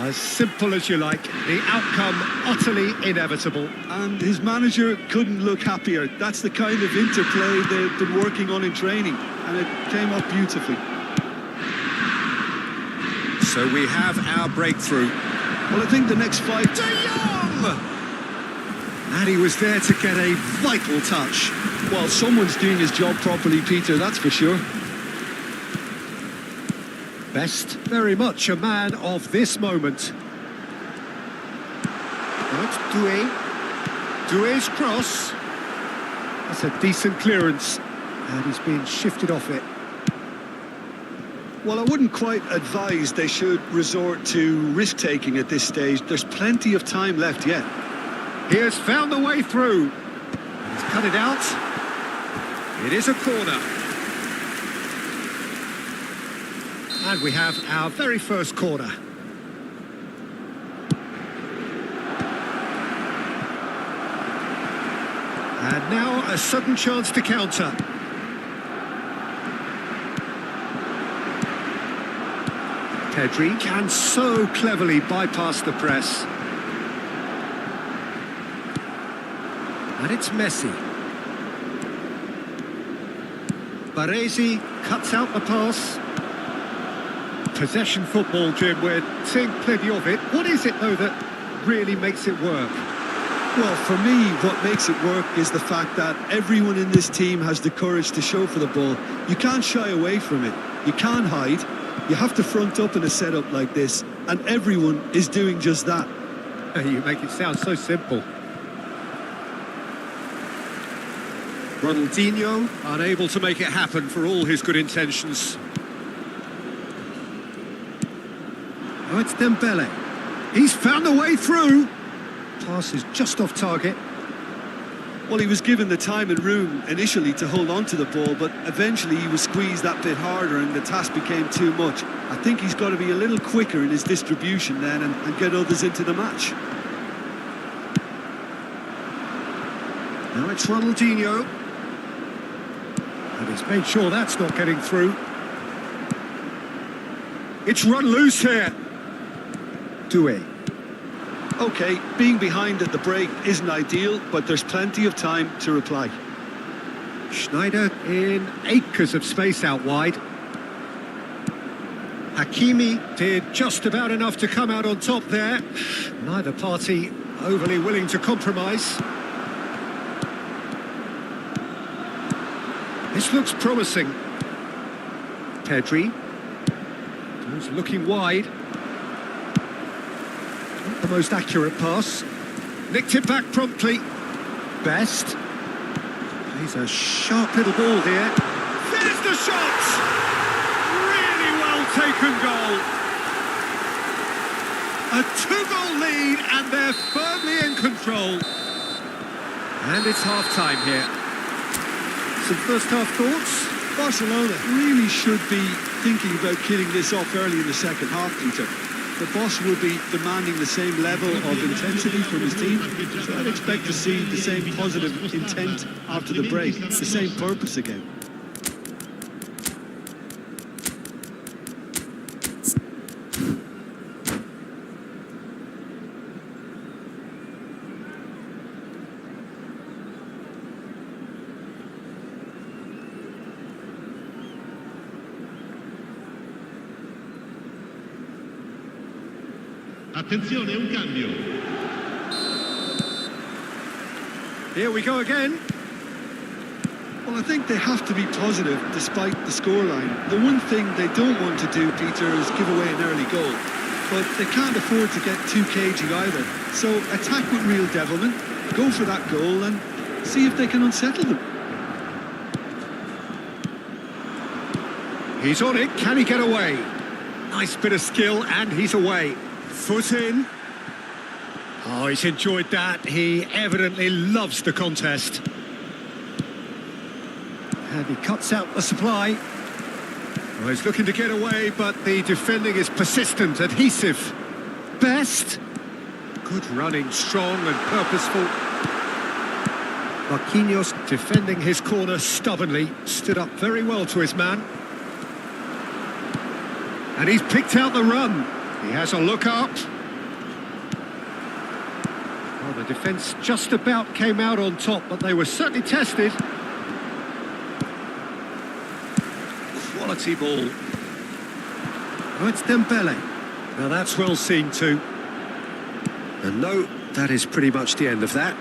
As simple as you like, the outcome utterly inevitable. And his manager couldn't look happier. That's the kind of interplay they've been working on in training, and it came up beautifully. So we have our breakthrough. Well, I think the next fight... De Jong! And he was there to get a vital touch. Well, someone's doing his job properly, Peter, that's for sure. Best, very much a man of this moment. Now it's Doué. Doué's cross. That's a decent clearance. And he's being shifted off it. Well, I wouldn't quite advise they should resort to risk-taking at this stage. There's plenty of time left yet. He has found the way through. He's cut it out. It is a corner. And we have our very first corner. And now a sudden chance to counter. Pedri can so cleverly bypass the press. And it's Messi. Baresi cuts out the pass. Possession football, Jim, we're seeing plenty of it. What is it, though, that really makes it work? Well, for me, what makes it work is the fact that everyone in this team has the courage to show for the ball. You can't shy away from it. You can't hide. You have to front up in a setup like this, and everyone is doing just that. You make it sound so simple. Ronaldinho unable to make it happen for all his good intentions. Oh, it's Dembele. He's found a way through. Pass is just off target. Well, he was given the time and room initially to hold on to the ball, but eventually he was squeezed that bit harder and the task became too much. I think he's got to be a little quicker in his distribution then and get others into the match. Now it's Ronaldinho. And he's made sure that's not getting through. It's run loose here. Doué. Okay, being behind at the break isn't ideal, but there's plenty of time to reply. Schneider in acres of space out wide. Hakimi did just about enough to come out on top there. Neither party overly willing to compromise. This looks promising. Pedri. Who's looking wide. Not the most accurate pass. Nicked it back promptly. Best. He's a sharp little ball here. There's the shot! Really well taken goal. A 2-goal lead and they're firmly in control. And it's half-time here. Some first-half thoughts? Barcelona really should be thinking about killing this off early in the second half, Peter. The boss will be demanding the same level of intensity from his team, so I'd expect to see the same positive intent after the break, the same purpose again. Attenzione, un cambio. Here we go again. Well, I think they have to be positive despite the scoreline. The one thing they don't want to do, Peter, is give away an early goal. But they can't afford to get too cagey either. So attack with real devilment, go for that goal and see if they can unsettle them. He's on it, can he get away? Nice bit of skill and he's away. Foot in. Oh, he's enjoyed that. He evidently loves the contest. And he cuts out the supply. Well, he's looking to get away, but the defending is persistent, adhesive. Best. Good running, strong and purposeful. Marquinhos defending his corner stubbornly. Stood up very well to his man. And he's picked out the run. He has a look up. Well, the defence just about came out on top, but they were certainly tested. Quality ball. Oh, it's Dembele. Now that's well seen too. And no, that is pretty much the end of that.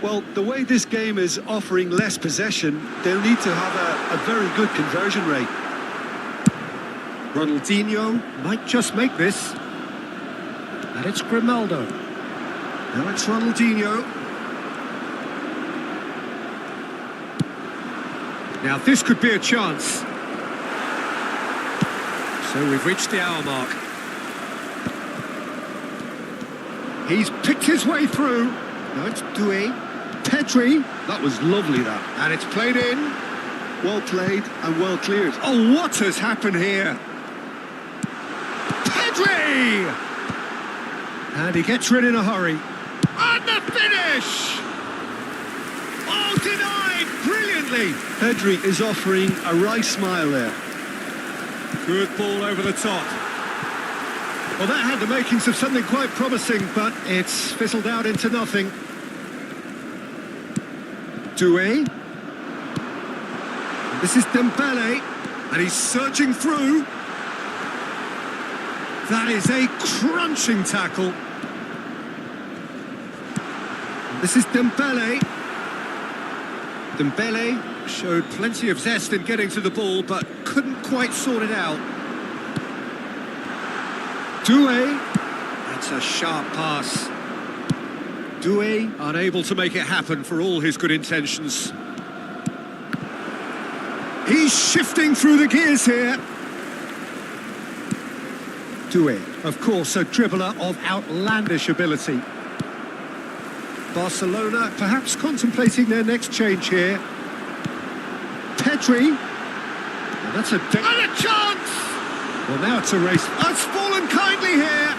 Well, the way this game is offering less possession, they'll need to have a very good conversion rate. Ronaldinho might just make this. And it's Grimaldo. Now it's Ronaldinho. Now this could be a chance. So we've reached the hour mark. He's picked his way through. Now it's Doué. Pedri. That was lovely, that. And it's played in. Well played and well cleared. Oh, what has happened here? Pedri! And he gets rid in a hurry. And the finish! Oh, denied brilliantly. Pedri is offering a right smile there. Good ball over the top. Well, that had the makings of something quite promising, but it's fizzled out into nothing. Doué. This is Dembele, and he's surging through. That is a crunching tackle. This is Dembele. Dembele showed plenty of zest in getting to the ball, but couldn't quite sort it out. Doué. That's a sharp pass. Doué unable to make it happen for all his good intentions. He's shifting through the gears here. Doué, of course, a dribbler of outlandish ability. Barcelona perhaps contemplating their next change here. Pedri. Well, that's a chance! Well, now it's a race. Oh, it's fallen kindly here.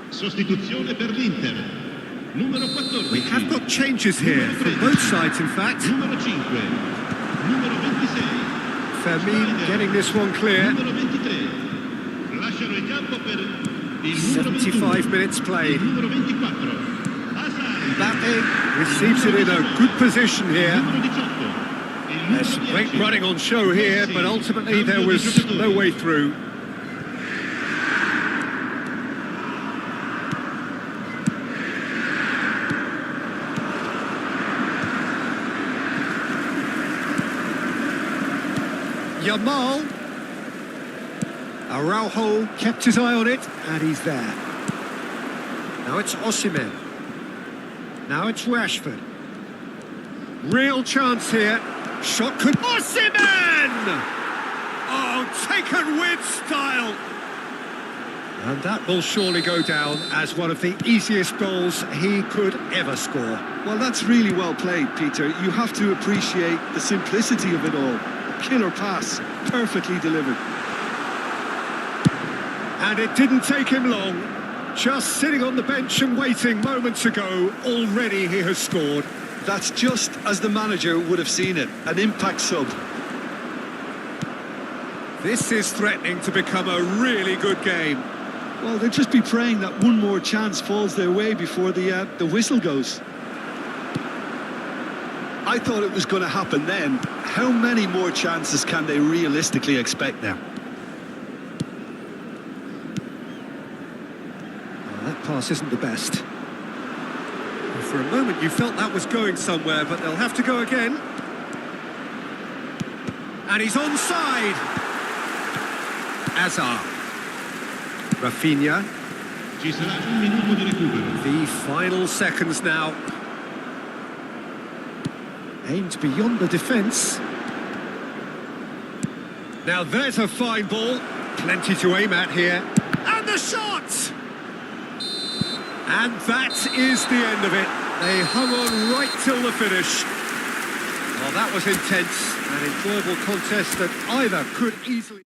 Sostituzione per l'Inter. Numero 14. We have got changes here from both sides, in fact. Numero 5. Numero 26. Fermin getting this one clear. Numero 23. Lasciano il campo per il numero 75 21. minutes played. Il numero 24. Mbappe receives it in a good position here. Numero 18. Il numero There's 10. great running on show here, but ultimately there was no way through. Yamal. Araujo kept his eye on it, and he's there. Now it's Osimhen. Now it's Rashford. Real chance here. Shot could... Osimhen! Oh, taken with style. And that will surely go down as one of the easiest goals he could ever score. Well, that's really well played, Peter. You have to appreciate the simplicity of it all. Killer pass, perfectly delivered. And it didn't take him long. Just sitting on the bench and waiting moments ago, already he has scored. That's just as the manager would have seen it, an impact sub. This is threatening to become a really good game. Well, they'll just be praying that one more chance falls their way before the whistle goes. I thought it was going to happen then. How many more chances can they realistically expect now? Well, that pass isn't the best. For a moment you felt that was going somewhere, but they'll have to go again. And he's onside. Azar. Rafinha. Ci sarà un minuto di recupero. The final seconds now. Aimed beyond the defence. Now there's a fine ball. Plenty to aim at here. And the shot! And that is the end of it. They hung on right till the finish. Well, that was intense. An enjoyable contest that either could easily...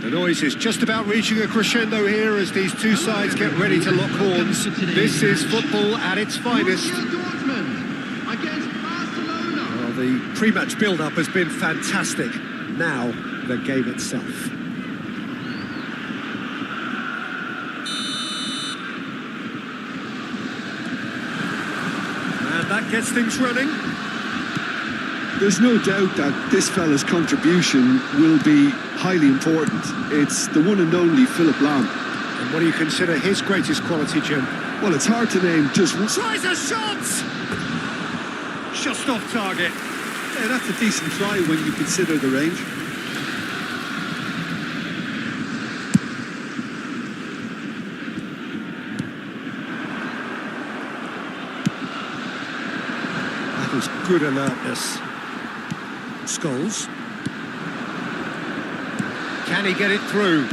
The noise is just about reaching a crescendo here as these two sides get ready to lock horns. This is football at its finest. Dortmund against Barcelona. Well, the pre-match build-up has been fantastic. Now, the game itself. And that gets things running. There's no doubt that this fella's contribution will be highly important. It's the one and only Philip Lahm. And what do you consider his greatest quality, Jim? Well, it's hard to name just one. Tries a shot! Just off target. Yeah, that's a decent try when you consider the range. Offers good alertness. Scholes. Can he get it through?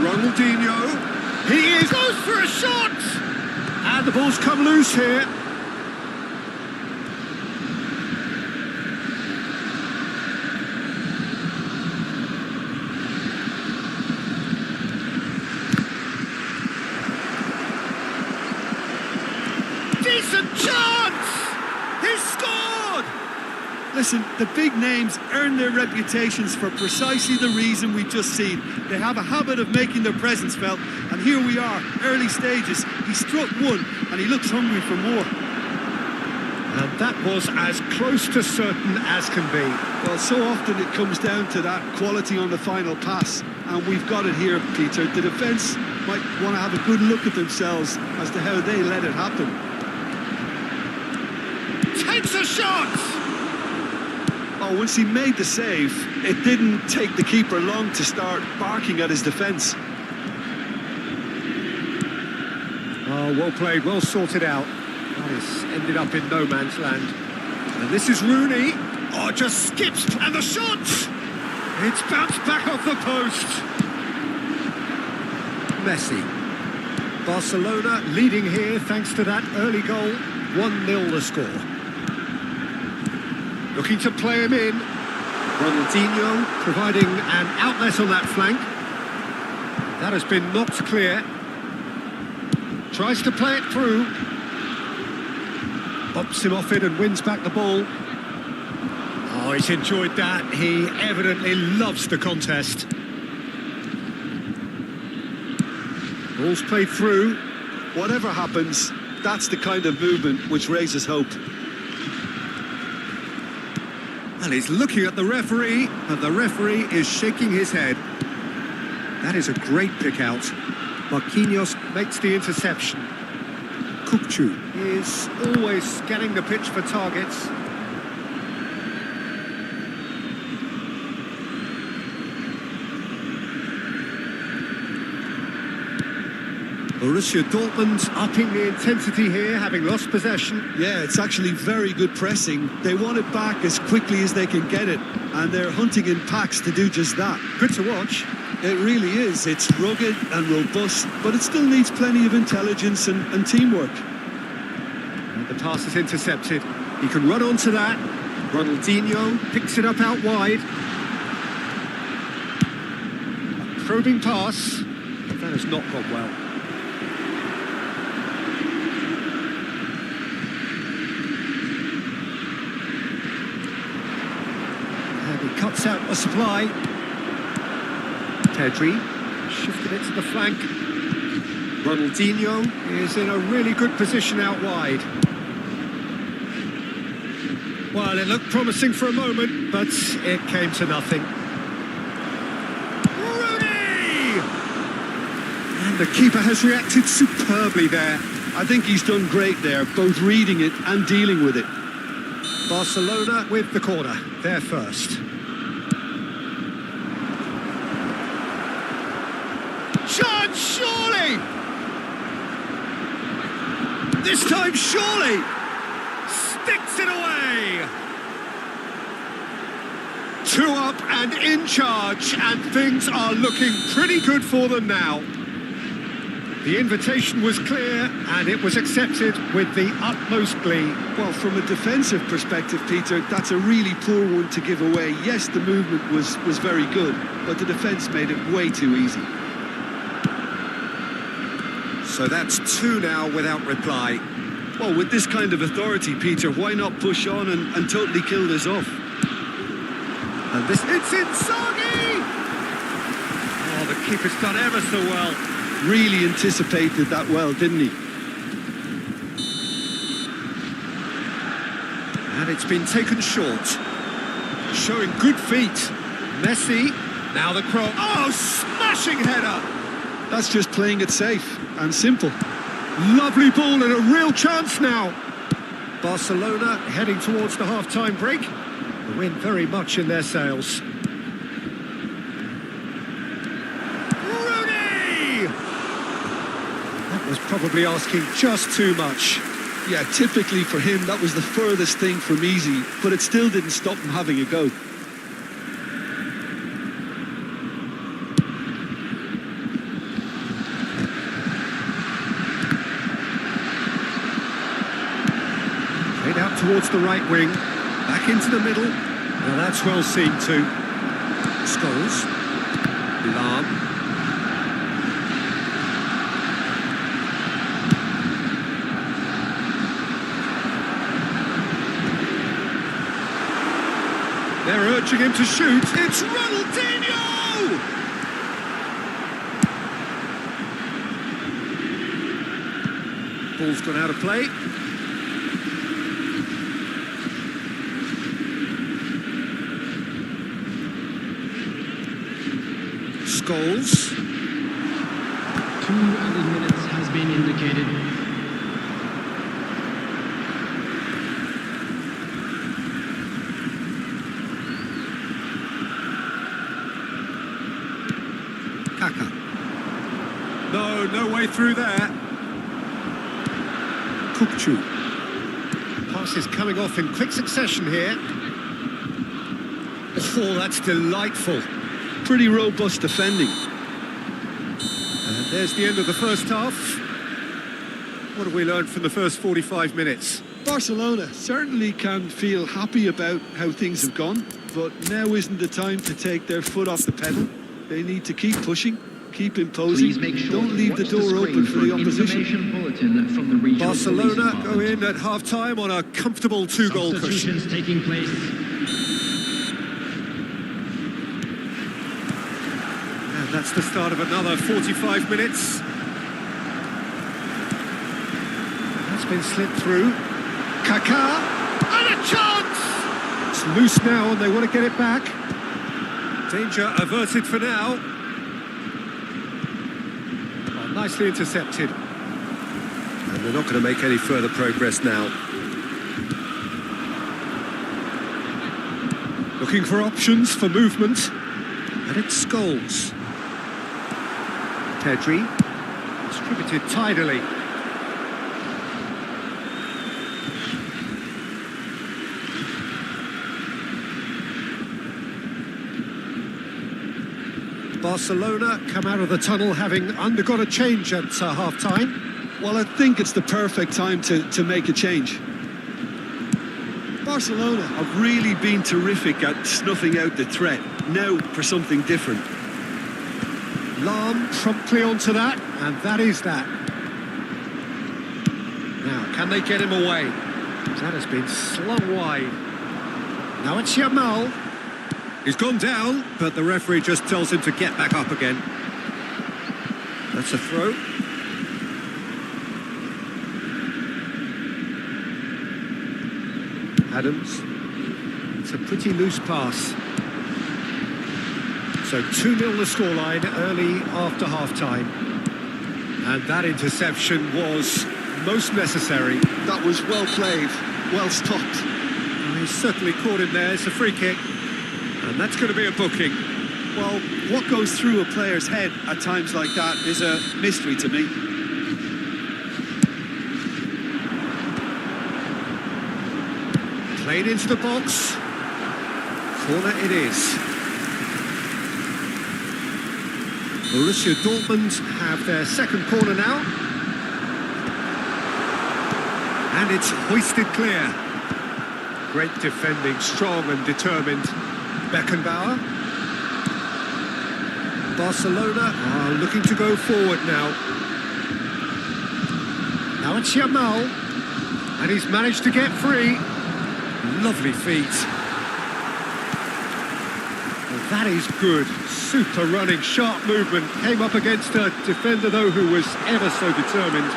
Ronaldinho. He is. Goes for a shot! And the ball's come loose here. Decent chance! He scored! Listen, the big names earn their reputations for precisely the reason we've just seen. They have a habit of making their presence felt, and here we are, early stages. He struck one, and he looks hungry for more. And that was as close to certain as can be. Well, so often it comes down to that quality on the final pass, and we've got it here, Peter. The defence might want to have a good look at themselves as to how they let it happen. Takes a shot! Oh, once he made the save, it didn't take the keeper long to start barking at his defence. Oh, well played, well sorted out. That has ended up in no man's land. And this is Rooney. Oh, just skips, and the shot! It's bounced back off the post. Messi. Barcelona leading here thanks to that early goal. 1-0 the score. Looking to play him in. Ronaldinho providing an outlet on that flank. That has been knocked clear. Tries to play it through. Bops him off it and wins back the ball. Oh, he's enjoyed that. He evidently loves the contest. Ball's played through. Whatever happens, that's the kind of movement which raises hope. And he's looking at the referee, and the referee is shaking his head. That is a great pick out. Marquinhos makes the interception. Kukcu is always scanning the pitch for targets. Borussia Dortmund upping the intensity here, having lost possession. Yeah, it's actually very good pressing. They want it back as quickly as they can get it, and they're hunting in packs to do just that. Good to watch. It really is. It's rugged and robust, but it still needs plenty of intelligence and teamwork. And the pass is intercepted. He can run onto that. Ronaldinho picks it up out wide. A probing pass, but that has not gone well. And he cuts out a supply. Pedri shifted it to the flank. Ronaldinho is in a really good position out wide. Well, it looked promising for a moment, but it came to nothing. Rooney! And the keeper has reacted superbly there. I think he's done great there, both reading it and dealing with it. Barcelona with the corner, they're first. Chance, surely! This time, surely! Sticks it away! 2 up and in charge, and things are looking pretty good for them now. The invitation was clear, and it was accepted with the utmost glee. Well, from a defensive perspective, Peter, that's a really poor one to give away. Yes, the movement was very good, but the defence made it way too easy. So that's 2 now without reply. Well, with this kind of authority, Peter, why not push on and totally kill this off? And this, it's Inzaghi! Oh, the keeper's done ever so well. Really anticipated that well, didn't he? And it's been taken short. Showing good feet. Messi, now the cross. Oh, smashing header! That's just playing it safe and simple. Lovely ball and a real chance now. Barcelona heading towards the half-time break. The wind very much in their sails. Rooney! That was probably asking just too much. Yeah, typically for him, that was the furthest thing from easy, but it still didn't stop him having a go. Played out towards the right wing, back into the middle. Now that's well seen too. Scholes, Lam. They're urging him to shoot. It's Ronaldinho! Ball's gone out of play. Scholes. 2 added minutes has been indicated. No way through there. Kukcu. Passes coming off in quick succession here. Oh, that's delightful. Pretty robust defending. And there's the end of the first half. What have we learned from the first 45 minutes? Barcelona certainly can feel happy about how things have gone, but now isn't the time to take their foot off the pedal. They need to keep pushing. Keep imposing. Sure don't leave the door open for the opposition. From the Barcelona go in at half-time on a comfortable 2-goal cushion. Taking place. And that's the start of another 45 minutes. That's been slipped through. Kaká, and a chance! It's loose now and they want to get it back. Danger averted for now. Nicely intercepted. And they're not going to make any further progress now. Looking for options for movement. And it's Scholes. Pedri. Distributed tidily. Barcelona come out of the tunnel having undergone a change at half-time. Well, I think it's the perfect time to make a change. Barcelona have really been terrific at snuffing out the threat. Now for something different. Lam promptly onto that, and that is that. Now, can they get him away? That has been slung wide. Now it's Yamal. He's gone down, but the referee just tells him to get back up again. That's a throw. Adams. It's a pretty loose pass. So 2-0 the scoreline early after half-time. And that interception was most necessary. That was well played, well stopped. Oh, he's certainly caught him there. It's a free kick. And that's going to be a booking. Well, what goes through a player's head at times like that is a mystery to me. Played into the box. Corner it is. Borussia Dortmund have their second corner now. And it's hoisted clear. Great defending, strong and determined. Beckenbauer. Barcelona are looking to go forward now. Now it's Yamal. And he's managed to get free. Lovely feet. Well, that is good. Super running, sharp movement. Came up against a defender, though, who was ever so determined.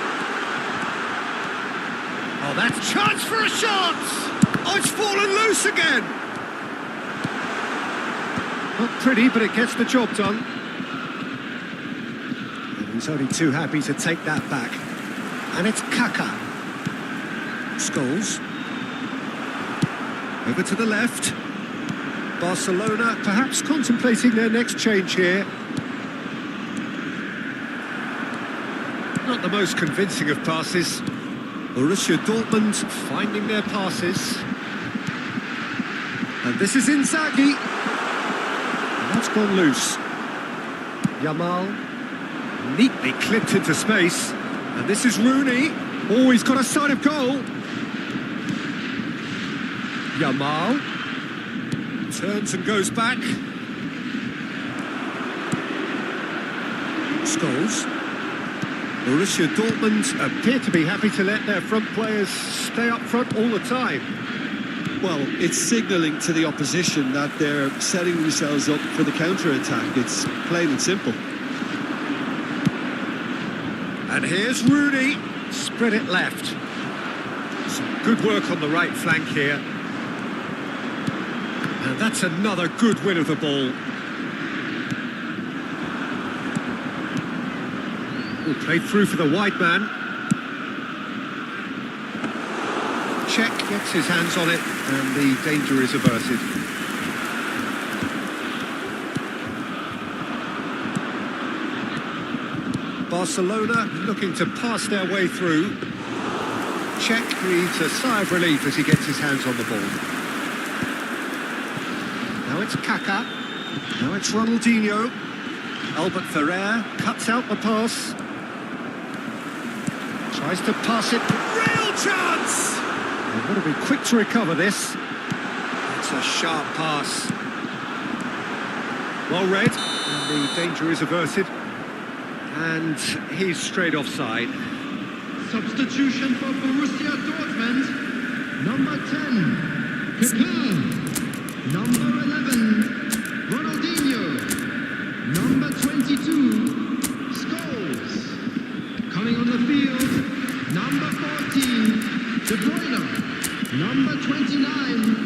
Oh, that's a chance for a shot! Oh, it's fallen loose again! Not pretty, but it gets the job done. And he's only too happy to take that back. And it's Kaká. Scholes. Over to the left. Barcelona perhaps contemplating their next change here. Not the most convincing of passes. Borussia Dortmund finding their passes. And this is Inzaghi. And that's gone loose. Yamal neatly clipped into space. And this is Rooney. Oh, he's got a sight of goal. Yamal turns and goes back. Scholes. Borussia Dortmund appear to be happy to let their front players stay up front all the time. Well, it's signalling to the opposition that they're setting themselves up for the counter-attack. It's plain and simple. And here's Rooney, spread it left. Some good work on the right flank here. And that's another good win of the ball. Played through for the wide man. Czech gets his hands on it and the danger is averted. Barcelona looking to pass their way through. Czech breathes a sigh of relief as he gets his hands on the ball. Now it's Kaká. Now it's Ronaldinho. Albert Ferrer cuts out the pass. Tries to pass it. Real chance! They've got to be quick to recover this. It's a sharp pass. Well read. And the danger is averted. And he's straight offside. Substitution for Borussia Dortmund. Number 10, Kaká. Number 11, Ronaldinho. Number 22, Scholes. Coming on the field, number 14, De Bruyne. Number 29,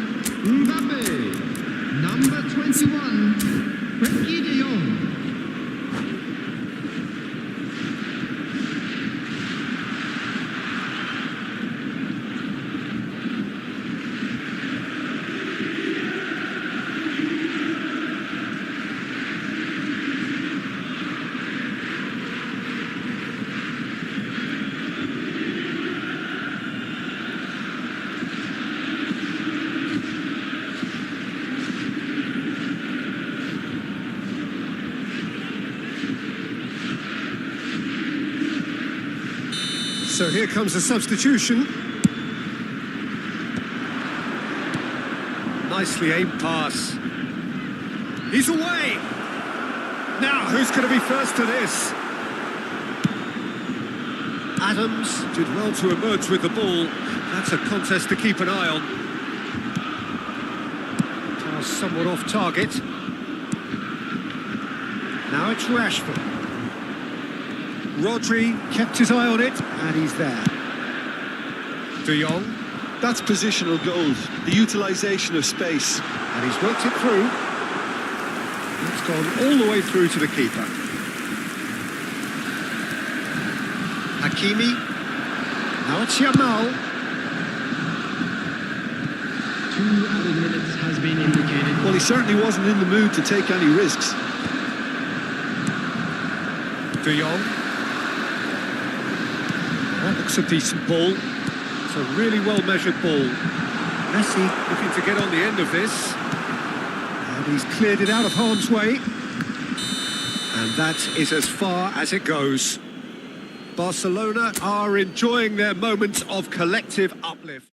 Mbappe. Number 21, Frenkie de Jong. So here comes a substitution. Nicely aimed pass. He's away. Now, who's going to be first to this? Adams did well to emerge with the ball. That's a contest to keep an eye on. Pass somewhat off target. Now it's Rashford. Rodri kept his eye on it, and he's there. De Jong. That's positional goals, the utilisation of space. And he's worked it through. It's gone all the way through to the keeper. Hakimi. Now it's Yamal. 2 added minutes has been indicated. Well, he certainly wasn't in the mood to take any risks. De Jong. That looks a decent ball. It's a really well-measured ball. Messi looking to get on the end of this. And he's cleared it out of harm's way. And that is as far as it goes. Barcelona are enjoying their moment of collective uplift.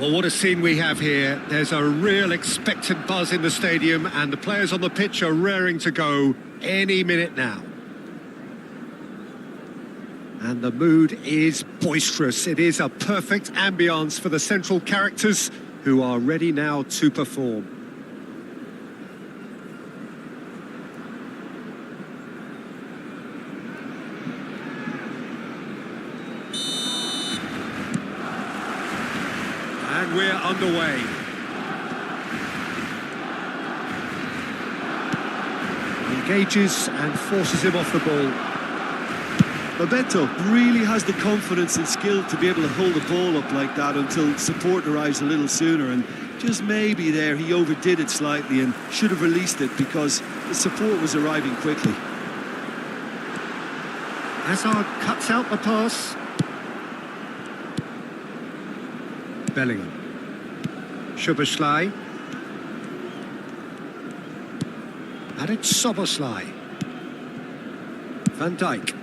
Well, what a scene we have here. There's a real expectant buzz in the stadium, and the players on the pitch are raring to go any minute now. And the mood is boisterous. It is a perfect ambience for the central characters who are ready now to perform. And we're underway. Engages and forces him off the ball. Bebeto really has the confidence and skill to be able to hold the ball up like that until support arrives a little sooner, and just maybe there he overdid it slightly and should have released it because the support was arriving quickly. Hazard cuts out the pass. Bellingham. Szoboszlai. And it's Szoboszlai. Van Dijk.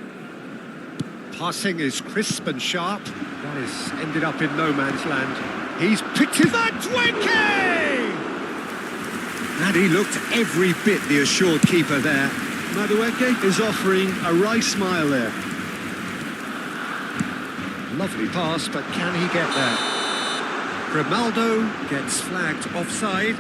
Passing is crisp and sharp. That is ended up in no man's land. He's picked his... Madueke! And he looked every bit the assured keeper there. Madueke is offering a wry smile there. Lovely pass, but can he get there? Grimaldo gets flagged offside.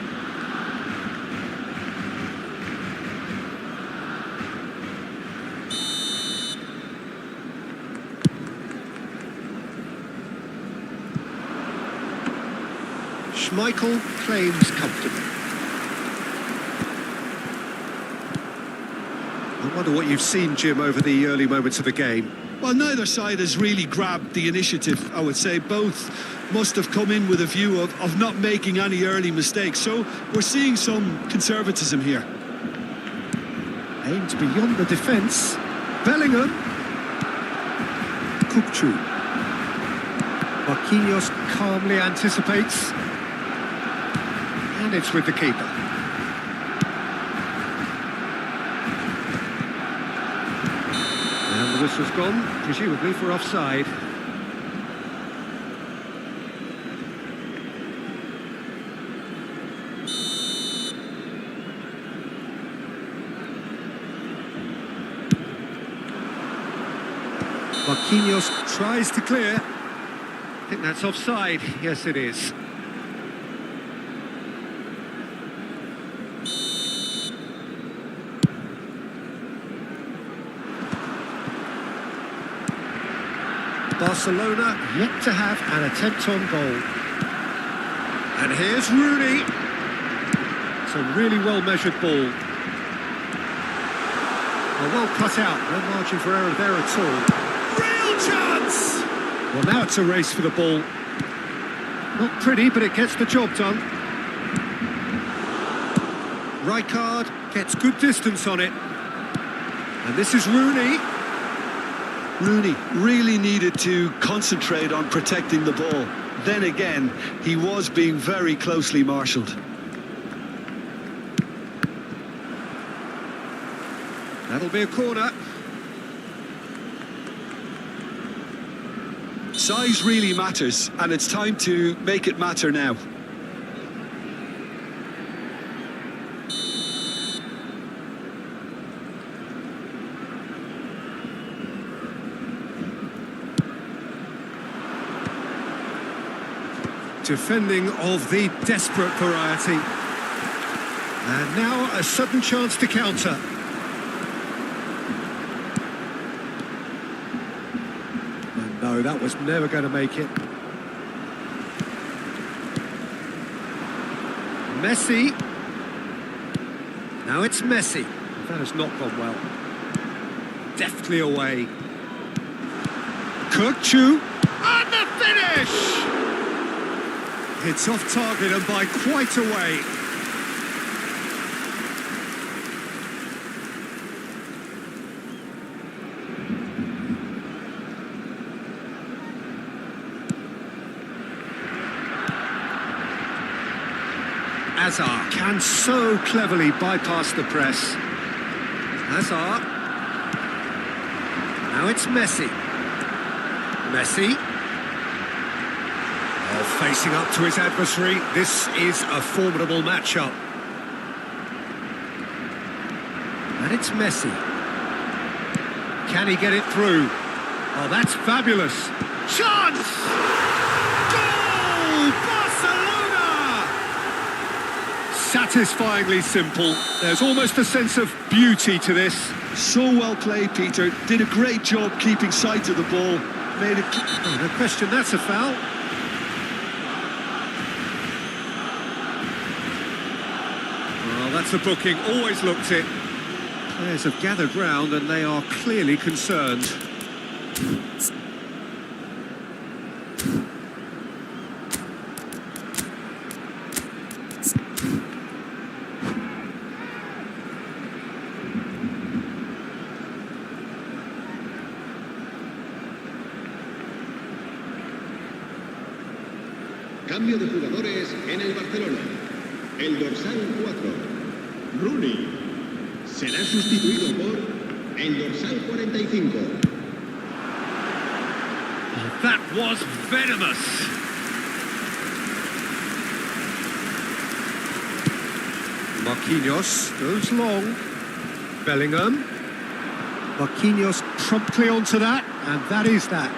Schmeichel claims comfortably. I wonder what you've seen, Jim, over the early moments of the game. Well, neither side has really grabbed the initiative, I would say. Both must have come in with a view of not making any early mistakes. So we're seeing some conservatism here. Aimed beyond the defence. Bellingham. Kupchu. Marquinhos calmly anticipates. And it's with the keeper. And the whistle's gone, presumably for offside. Marquinhos tries to clear. I think that's offside. Yes, it is. Barcelona yet to have an attempt on goal. And here's Rooney. It's a really well-measured ball. Well cut out, no margin for error there at all. Real chance! Well, now it's a race for the ball. Not pretty, but it gets the job done. Rijkaard gets good distance on it. And this is Rooney. Rooney really needed to concentrate on protecting the ball. Then again, he was being very closely marshalled. That'll be a corner. Size really matters, and it's time to make it matter now. Defending of the desperate variety. And now a sudden chance to counter. And no, that was never going to make it. Messi. Now it's Messi. That has not gone well. Deftly away. Kupchu. And the finish! It's off target and by quite a way. Hazard can so cleverly bypass the press. Hazard. Now it's Messi. Messi. Well, facing up to his adversary, this is a formidable matchup. And it's Messi. Can he get it through? Oh, that's fabulous. Chance! Goal! Barcelona! Satisfyingly simple. There's almost a sense of beauty to this. So well played, Peter. Did a great job keeping sight of the ball. Made it... Oh, no question, that's a foul. Well, that's a booking. Always looked it. Players have gathered round and they are clearly concerned. Cambio de jugadores en el Barcelona. El dorsal 4, Rooney, será sustituido por el dorsal 45. Oh, that was venomous. Marquinhos goes long. Bellingham. Marquinhos promptly onto that, and that is that.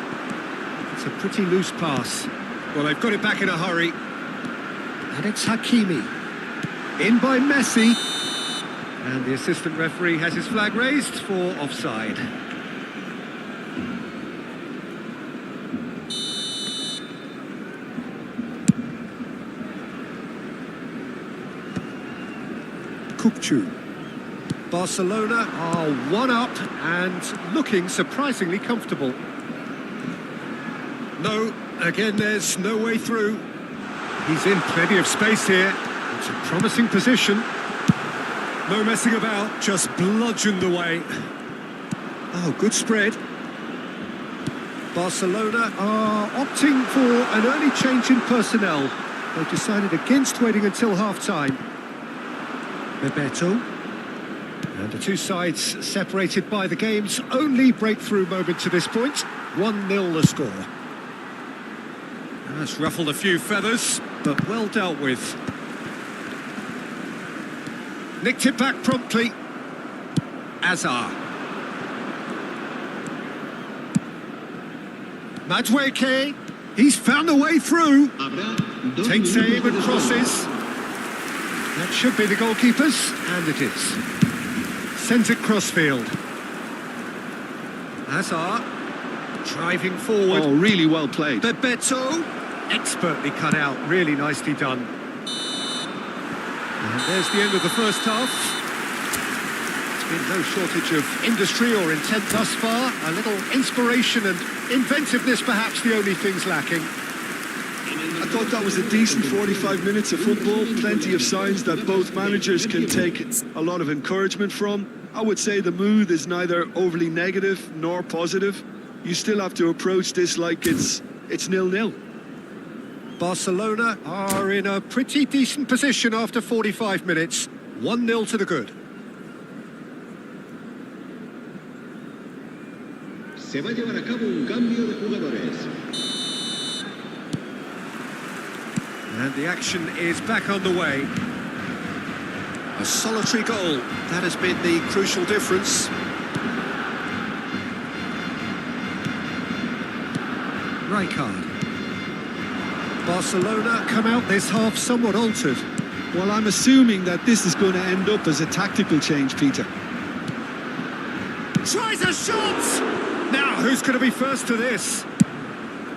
It's a pretty loose pass. Well, they've got it back in a hurry. And it's Hakimi. In by Messi. And the assistant referee has his flag raised for offside. Kukçu. Barcelona are one up and looking surprisingly comfortable. No, again there's no way through. He's in plenty of space here. It's a promising position. No messing about, just bludgeoned away. Oh, good spread. Barcelona are opting for an early change in personnel. They've decided against waiting until half-time. Bebeto. And the two sides separated by the game's only breakthrough moment to this point. 1-0 the score. That's ruffled a few feathers, but well dealt with. Nicked it back promptly. Azar. Madueke. He's found a way through. Takes aim and crosses. That should be the goalkeeper's, and it is. Sends it crossfield. Azar. Driving forward. Oh, really well played. Bebeto. Expertly cut out. Really nicely done. And there's the end of the first half. There's been no shortage of industry or intent thus far. A little inspiration and inventiveness, perhaps the only things lacking. I thought that was a decent 45 minutes of football. Plenty of signs that both managers can take a lot of encouragement from. I would say the mood is neither overly negative nor positive. You still have to approach this like it's 0-0. Barcelona are in a pretty decent position after 45 minutes. 1-0 to the good. Se va a llevar a cabo un cambio de jugadores. And the action is back underway. A solitary goal. That has been the crucial difference. Rijkaard. Barcelona come out this half somewhat altered. Well, I'm assuming that this is going to end up as a tactical change, Peter. Tries a shot! Now, who's going to be first to this?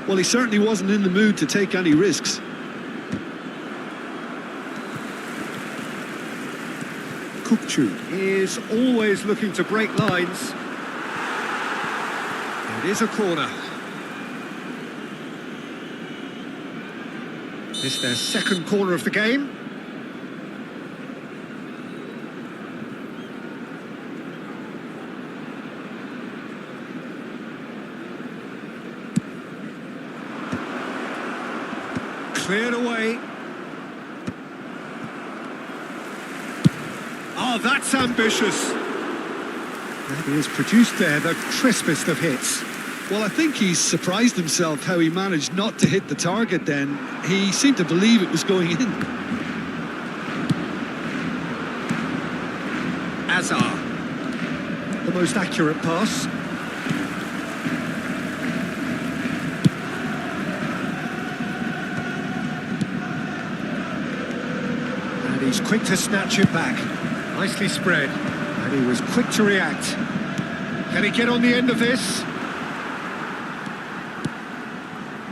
Well, he certainly wasn't in the mood to take any risks. Kukçu is always looking to break lines. It is a corner. It's their second corner of the game. Cleared away. Oh, that's ambitious. And he has produced there the crispest of hits. Well, I think he's surprised himself how he managed not to hit the target then. He seemed to believe it was going in. Azar. The most accurate pass. And he's quick to snatch it back. Nicely spread. And he was quick to react. Can he get on the end of this?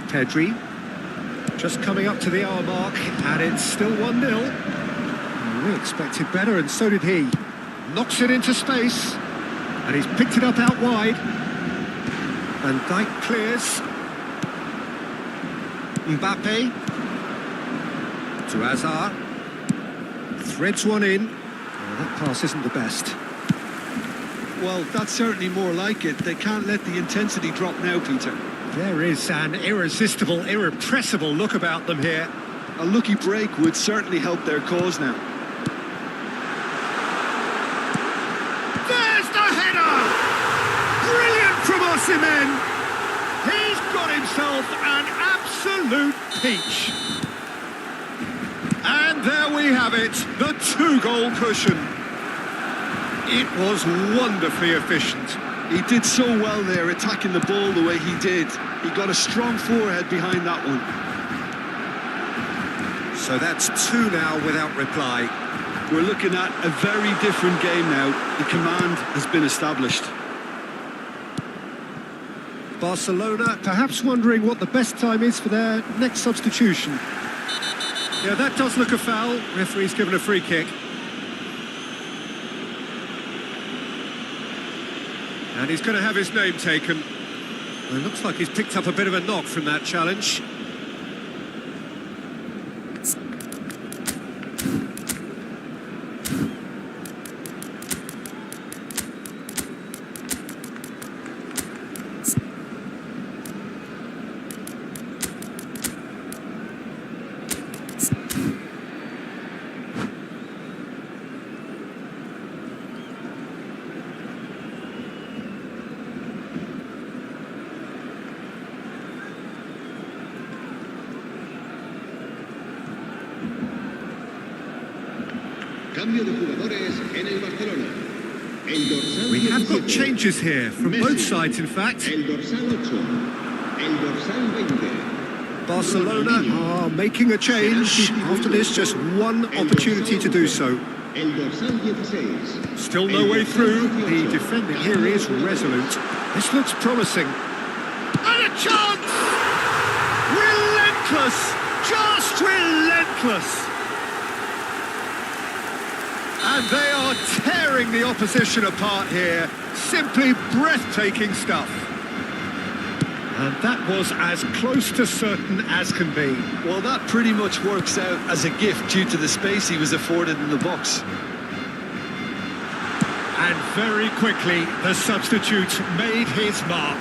Pedri. Just coming up to the hour mark, and it's still 1-0. We expected better, and so did he. Knocks it into space, and he's picked it up out wide. And Dijk clears. Mbappe to Azar. Threads one in. Oh, that pass isn't the best. Well, that's certainly more like it. They can't let the intensity drop now, Peter. There is an irresistible, irrepressible look about them here. A lucky break would certainly help their cause now. There's the header! Brilliant from Osimhen! He's got himself an absolute peach. And there we have it, the 2-goal cushion. It was wonderfully efficient. He did so well there, attacking the ball the way he did. He got a strong forehead behind that one. So that's 2 now without reply. We're looking at a very different game now. The command has been established. Barcelona perhaps wondering what the best time is for their next substitution. Yeah, that does look a foul. Referee's given a free kick. And he's going to have his name taken. Well, it looks like he's picked up a bit of a knock from that challenge. Cambio de jugadores en el Barcelona. El dorsal We have got 17. changes here, from Messi. both sides in fact. El dorsal 8. El dorsal 20. Barcelona are making a change. After this, just one opportunity to do so. El dorsal 16. Still no way through. The defending here is resolute. This looks promising. And a chance! Relentless! Just relentless! And they are tearing the opposition apart here. Simply breathtaking stuff. And that was as close to certain as can be. Well, that pretty much works out as a gift due to the space he was afforded in the box. And very quickly, the substitute made his mark.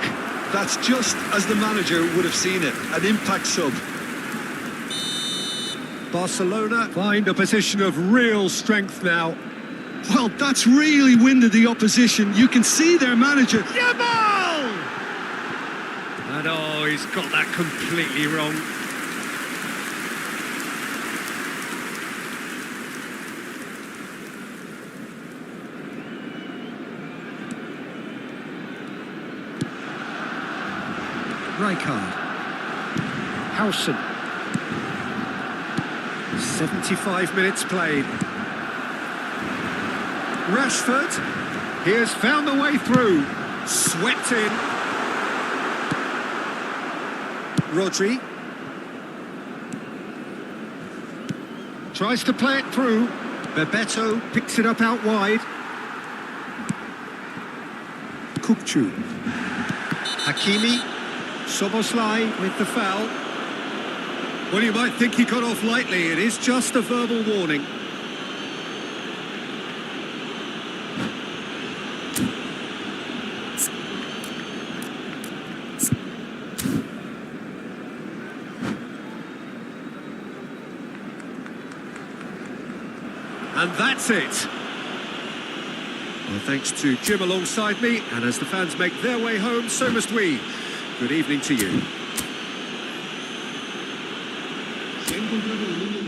That's just as the manager would have seen it, an impact sub. Barcelona find a position of real strength now. Well, that's really winded the opposition. You can see their manager. Jamal! And oh, he's got that completely wrong. Rijkaard. Howson. 75 minutes played. Rashford. He has found a way through. Swept in. Rodri. Tries to play it through. Bebeto picks it up out wide. Kupchu. Hakimi. Soboslai with the foul. Well, you might think he got off lightly. It is just a verbal warning. And that's it. Well, thanks to Jim alongside me, and as the fans make their way home, so must we. Good evening to you. Se encontraba un mundo.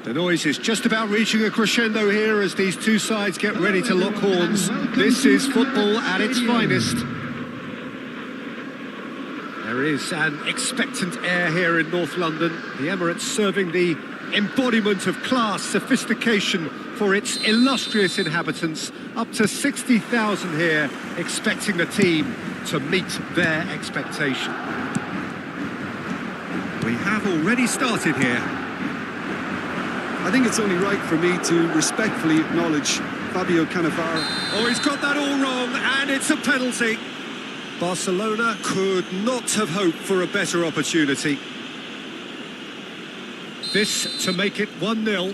The noise is just about reaching a crescendo here as these two sides get ready to lock horns. This is football at its finest. There is an expectant air here in North London. The Emirates serving the embodiment of class, sophistication for its illustrious inhabitants. Up to 60,000 here, expecting the team to meet their expectation. We have already started here. I think it's only right for me to respectfully acknowledge Fabio Cannavaro. Oh, he's got that all wrong, and it's a penalty. Barcelona could not have hoped for a better opportunity. This to make it 1-0.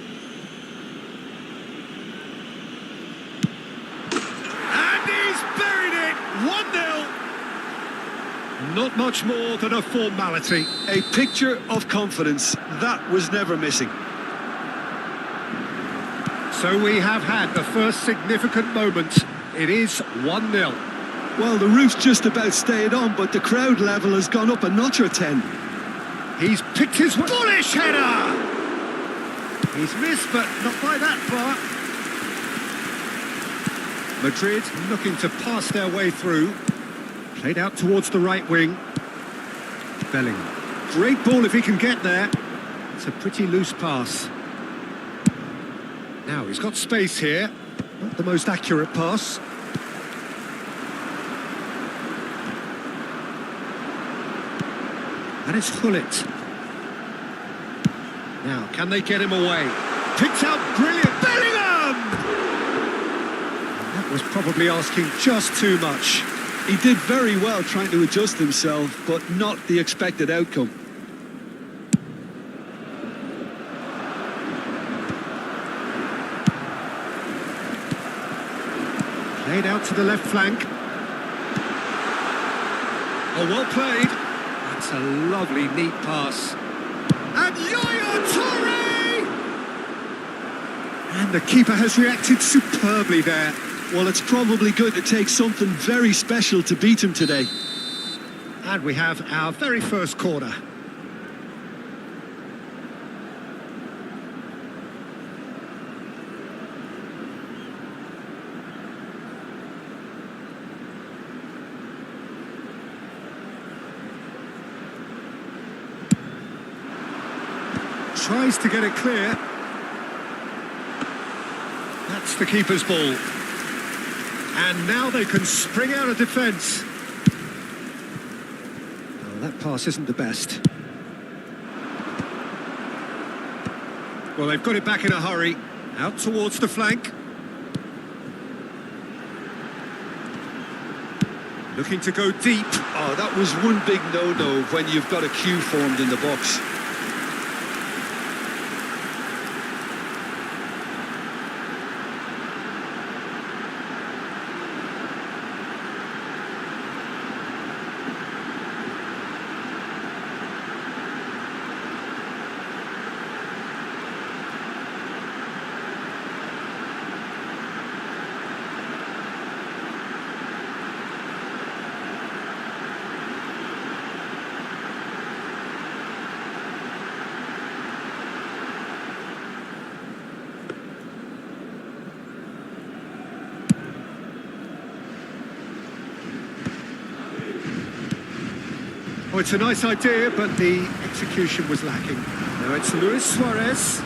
And he's buried it! 1-0. Not much more than a formality. A picture of confidence. That was never missing. So we have had the first significant moment. It is 1-0. Well, the roof's just about stayed on, but the crowd level has gone up a notch or 10. He's picked his bullish header! He's missed, but not by that far. Madrid looking to pass their way through. Played out towards the right wing. Bellingham. Great ball if he can get there. It's a pretty loose pass. Now he's got space here. Not the most accurate pass. And it's Hullet. Now, can they get him away? Picked out brilliant. Bellingham! That was probably asking just too much. He did very well trying to adjust himself, but not the expected outcome. Played out to the left flank. Oh, well played. That's a lovely, neat pass. And Yaya Toure! And the keeper has reacted superbly there. Well, it's probably going to take something very special to beat him today. And we have our very first corner. Tries to get it clear. That's the keeper's ball. And now they can spring out of defence. Oh, that pass isn't the best. Well, they've got it back in a hurry. Out towards the flank. Looking to go deep. Oh, that was one big no-no when you've got a queue formed in the box. Oh, it's a nice idea, but the execution was lacking. Now it's Luis Suarez.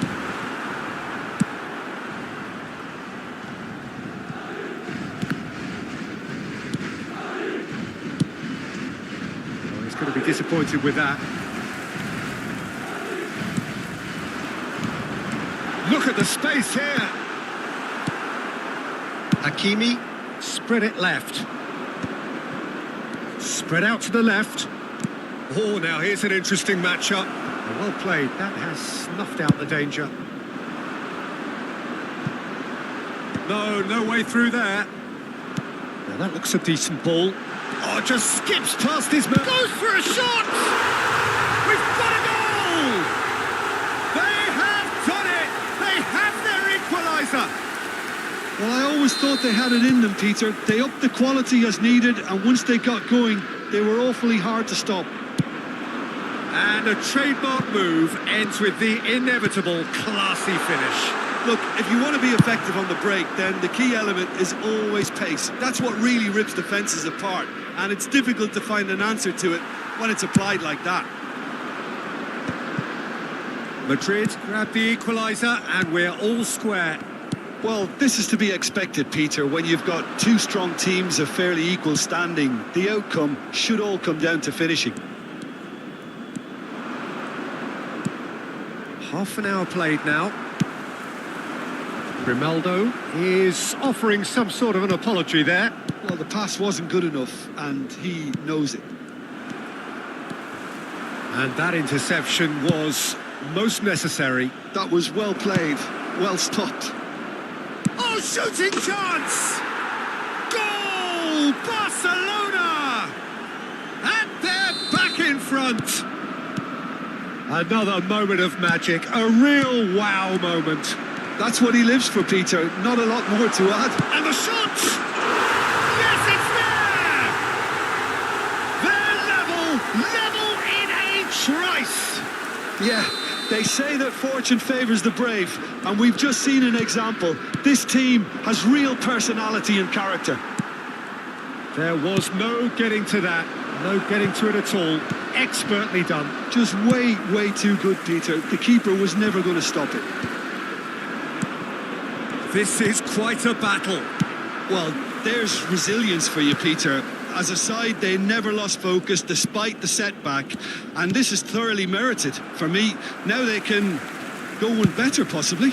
Oh, he's going to be disappointed with that. Look at the space here. Hakimi, spread it left. Spread out to the left. Oh, now here's an interesting matchup. Well played. That has snuffed out the danger. No way through there. Now that looks a decent ball. Oh, just skips past his man. Goes for a shot! We've got a goal! They have done it! They have their equaliser! Well, I always thought they had it in them, Peter. They upped the quality as needed, and once they got going, they were awfully hard to stop. And a trademark move ends with the inevitable classy finish. Look, if you want to be effective on the break, then the key element is always pace. That's what really rips defences apart, and it's difficult to find an answer to it when it's applied like that. Madrid grab the equaliser, and we're all square. Well, this is to be expected, Peter, when you've got two strong teams of fairly equal standing. The outcome should all come down to finishing. Half an hour played now. Grimaldo is offering some sort of an apology there. Well, the pass wasn't good enough, and he knows it. And that interception was most necessary. That was well played, well stopped. Oh, shooting chance! Goal! Barcelona! And they're back in front. Another moment of magic, a real wow moment. That's what he lives for, Peter. Not a lot more to add. And the shot! Yes, it's there! They're level in a trice. Yeah, they say that fortune favours the brave, and we've just seen an example. This team has real personality and character. There was no getting to that, no getting to it at all. Expertly done. Just way, way too good, Peter. The keeper was never going to stop it. This is quite a battle. Well, there's resilience for you, Peter. As a side, they never lost focus despite the setback, and this is thoroughly merited. For me, now they can go one better, possibly.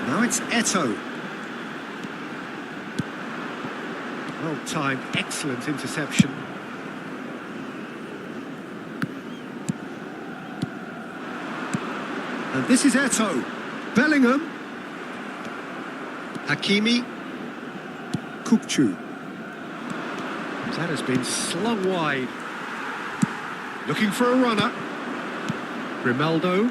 Now it's Eto'o. Well timed, excellent interception. And this is Eto'o. Bellingham. Hakimi. Kukçu. That has been slung wide. Looking for a runner. Grimaldo.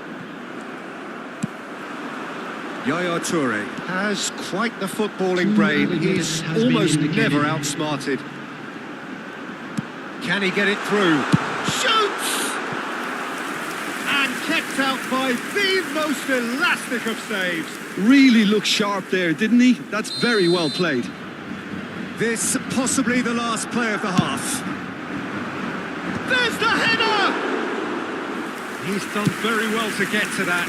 Yaya Toure has quite the footballing brain. He's almost never outsmarted. Can he get it through? Shoots! And kept out by the most elastic of saves. Really looked sharp there, didn't he? That's very well played. This possibly the last play of the half. There's the header! He's done very well to get to that.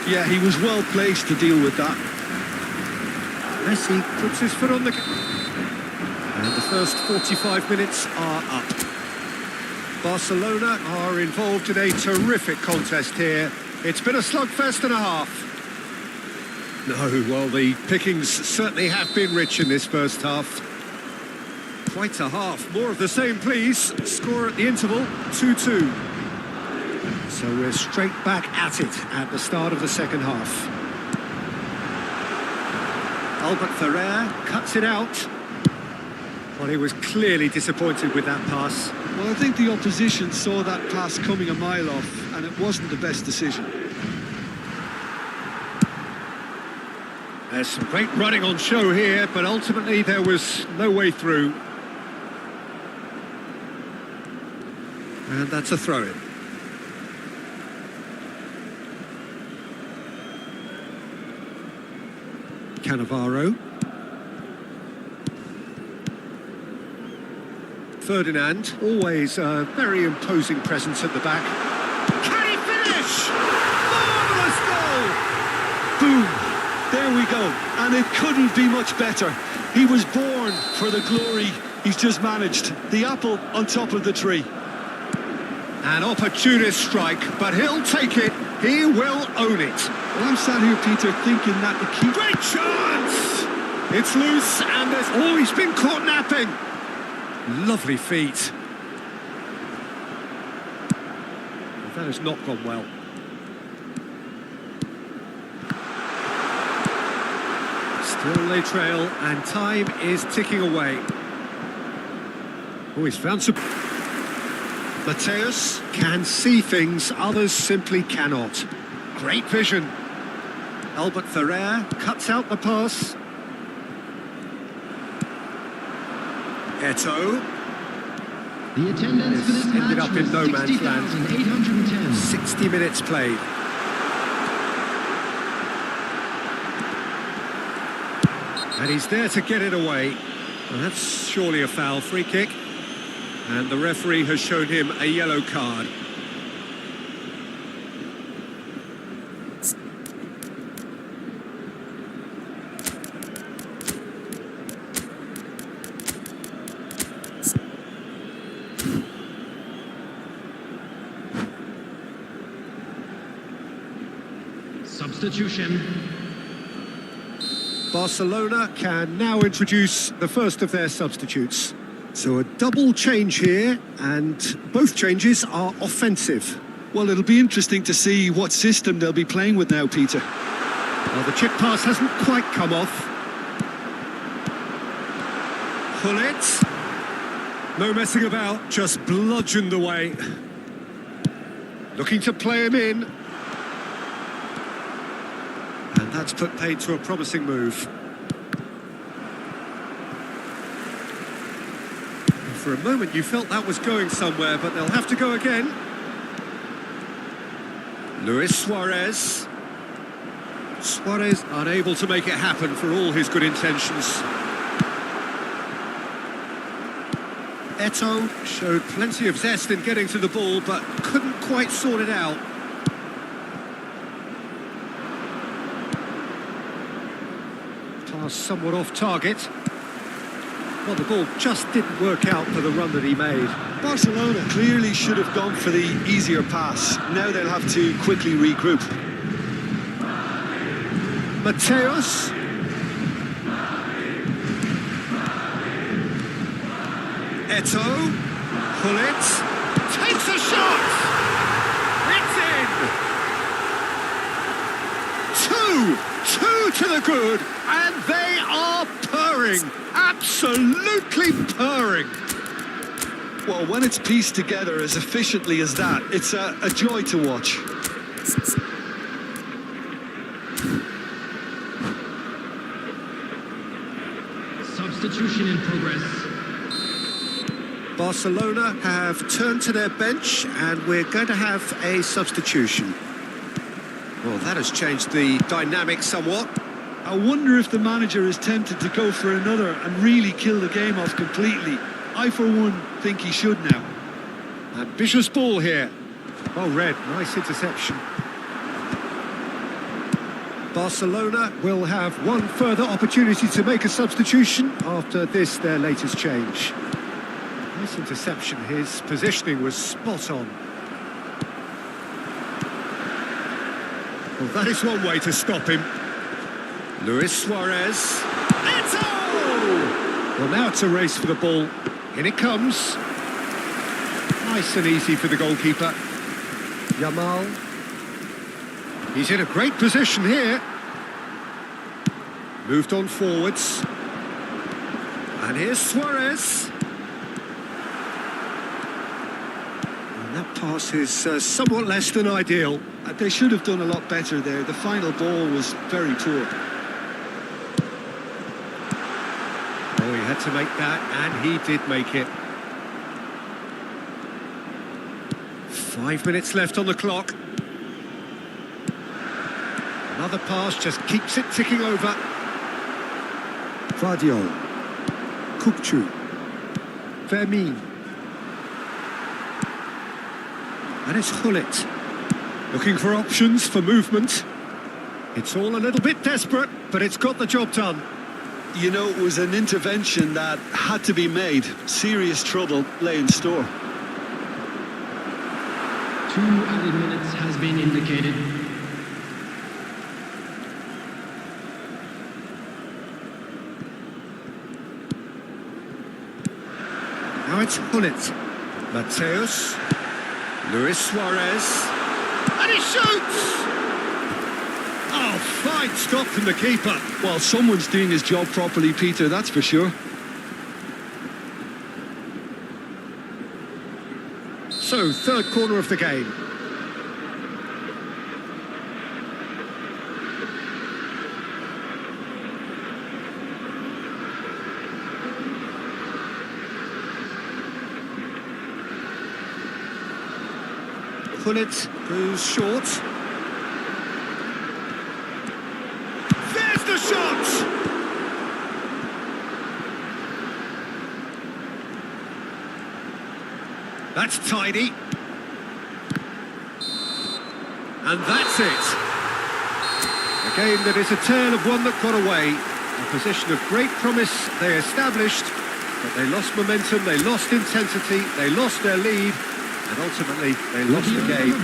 Yeah, he was well placed to deal with that. Messi puts his foot on the... And the first 45 minutes are up. Barcelona are involved in a terrific contest here. It's been a slugfest and a half. No, well, the pickings certainly have been rich in this first half. Quite a half. More of the same, please. Score at the interval, 2-2. So we're straight back at it at the start of the second half. Albert Ferrer cuts it out. Well, he was clearly disappointed with that pass. Well, I think the opposition saw that pass coming a mile off, and it wasn't the best decision. There's some great running on show here, but ultimately there was no way through. And that's a throw-in. Cannavaro. Ferdinand, always a very imposing presence at the back. Can he finish? Marvellous goal! Boom! There we go. And it couldn't be much better. He was born for the glory he's just managed. The apple on top of the tree. An opportunist strike, but he'll take it. He will own it. Well, I'm sat here, Peter, thinking that the keeper... Great chance! It's loose, and there's... Oh, he's been caught napping. Lovely feet. That has not gone well. Still they trail, and time is ticking away. Oh, he's found some... Mateus can see things others simply cannot. Great vision. Albert Ferrer cuts out the pass. Eto'o. The attendance for this ended match up in no was man's land. 60,810. 60 minutes played. And he's there to get it away. Well, that's surely a foul. Free kick. And the referee has shown him a yellow card. Substitution. Barcelona can now introduce the first of their substitutes. So a double change here, and both changes are offensive. Well, it'll be interesting to see what system they'll be playing with now, Peter. Well, the chip pass hasn't quite come off. Pull it. No messing about, just bludgeoned away. Looking to play him in. And that's put paid to a promising move. For a moment you felt that was going somewhere, but they'll have to go again. Luis Suarez. Suarez unable to make it happen for all his good intentions. Eto'o showed plenty of zest in getting to the ball, but couldn't quite sort it out. Pass somewhat off target. Well, the ball just didn't work out for the run that he made. Barcelona clearly should have gone for the easier pass. Now they'll have to quickly regroup. Mateus. Eto'o. Pull it. Takes a shot. It's in. Two to the good, and they are purring. Absolutely purring. Well, when it's pieced together as efficiently as that, it's a joy to watch. Substitution in progress. Barcelona have turned to their bench, and we're going to have a substitution. Well, that has changed the dynamic somewhat. I wonder if the manager is tempted to go for another and really kill the game off completely. I, for one, think he should now. Ambitious ball here. Well read, nice interception. Barcelona will have one further opportunity to make a substitution after this, their latest change. Nice interception, his positioning was spot on. Well, that is one way to stop him. Luis Suarez. Eto'o! Well, now it's a race for the ball. In it comes. Nice and easy for the goalkeeper. Yamal. He's in a great position here. Moved on forwards. And here's Suarez. And that pass is somewhat less than ideal. They should have done a lot better there. The final ball was very poor. Oh, he had to make that, and he did make it. 5 minutes left on the clock. Another pass just keeps it ticking over. Vadio. Kukcu. Vermin. And it's Hullet. Looking for options for movement. It's all a little bit desperate, but it's got the job done. You know, it was an intervention that had to be made. Serious trouble lay in store. 2 added minutes has been indicated. Now it's Hullet. Mateus. Luis Suarez. And he shoots! Oh, fine stop from the keeper. Well, someone's doing his job properly, Peter, that's for sure. So, third corner of the game. Hullet goes short. There's the shot! That's tidy. And that's it. A game that is a tale of one that got away. A position of great promise they established, but they lost momentum, they lost intensity, they lost their lead, and ultimately they lost the game.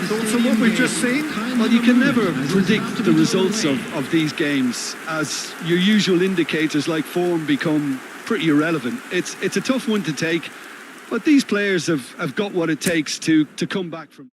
Thoughts on what we've just seen? Well, you can never predict the results of these games, as your usual indicators like form become pretty irrelevant. It's a tough one to take, But these players have got what it takes to come back from.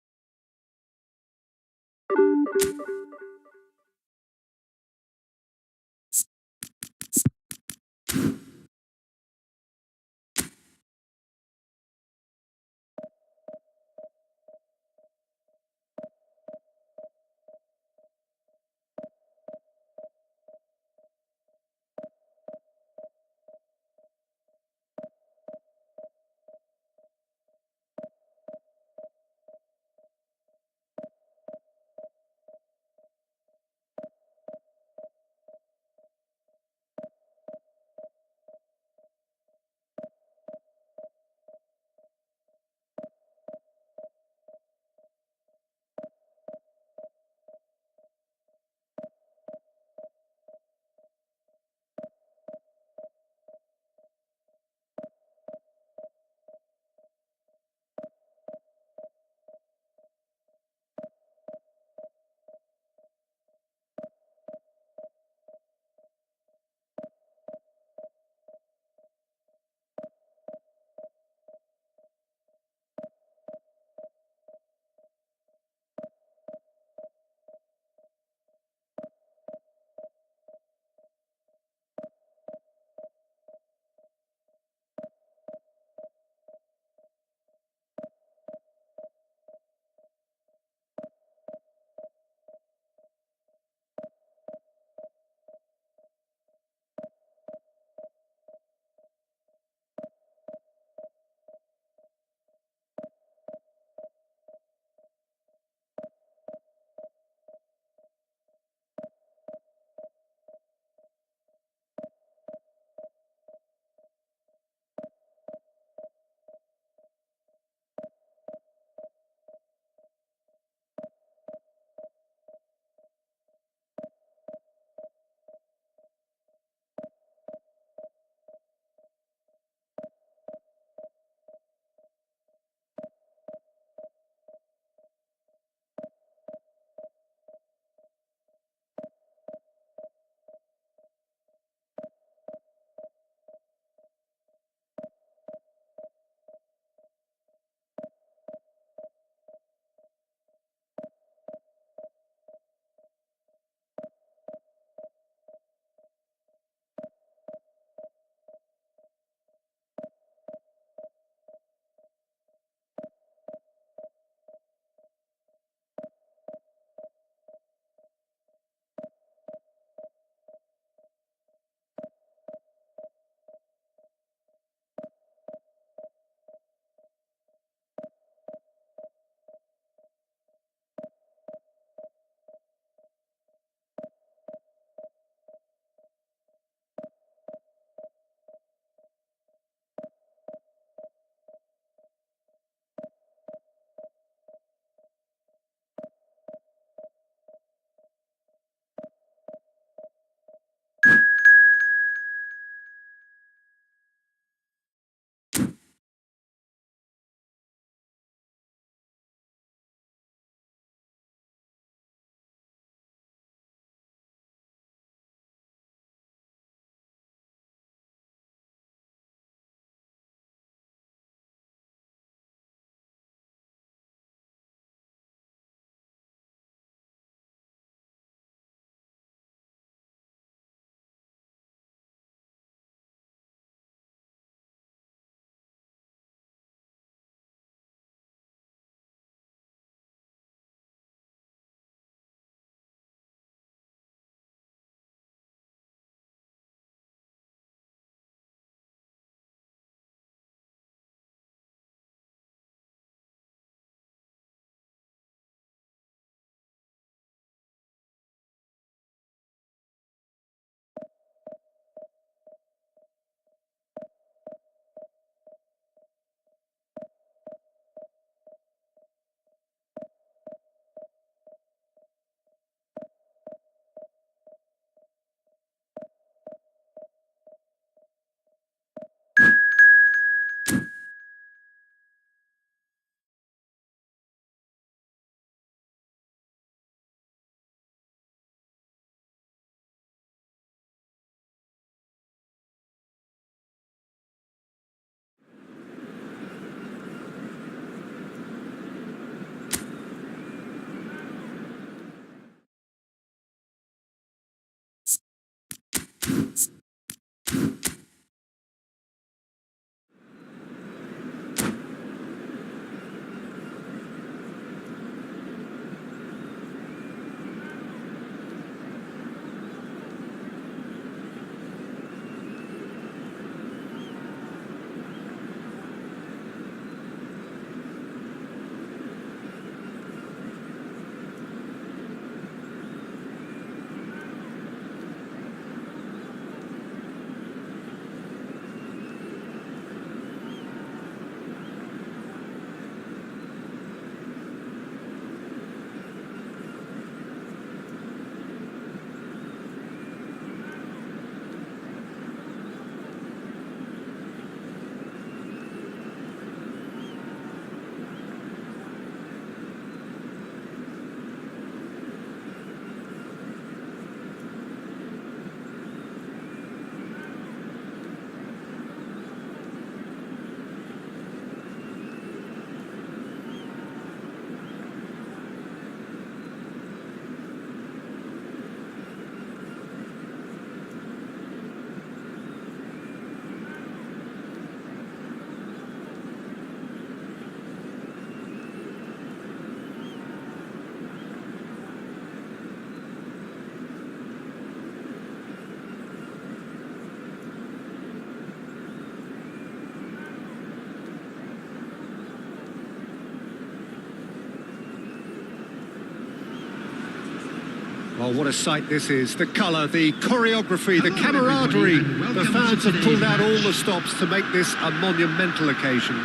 Oh, what a sight this is. The colour, the choreography, the camaraderie. The fans have pulled out all the stops to make this a monumental occasion.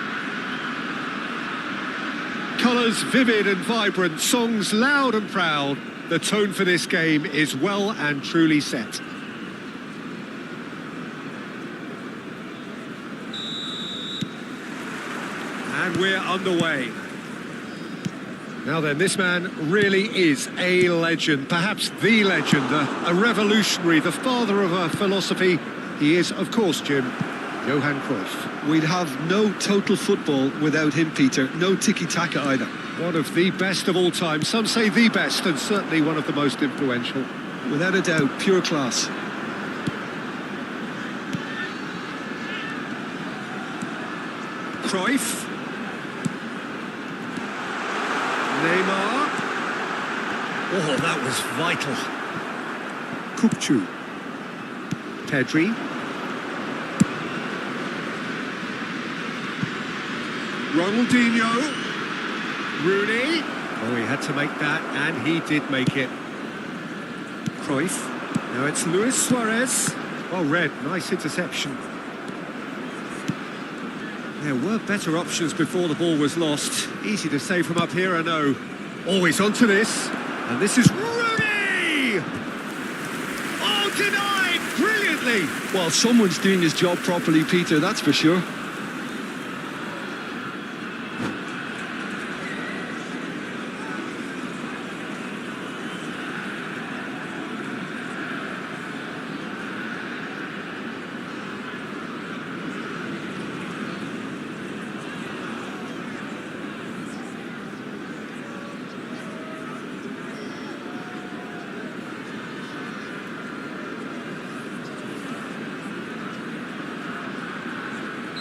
Colours vivid and vibrant, songs loud and proud. The tone for this game is well and truly set. And we're underway. Now then, this man really is a legend, perhaps the legend, a revolutionary, the father of a philosophy. He is, of course, Jim, Johan Cruyff. We'd have no total football without him, Peter. No tiki-taka either. One of the best of all time. Some say the best, and certainly one of the most influential. Without a doubt, pure class. Cruyff. Neymar. Oh, that was vital. Kupchu. Pedri. Ronaldinho. Rooney. Oh, he had to make that, and he did make it. Cruyff. Now it's Luis Suarez. Well read, nice interception. There were better options before the ball was lost. Easy to say from up here, I know. Always onto this. And this is Rooney! Oh, denied! Brilliantly! Well, someone's doing his job properly, Peter, that's for sure.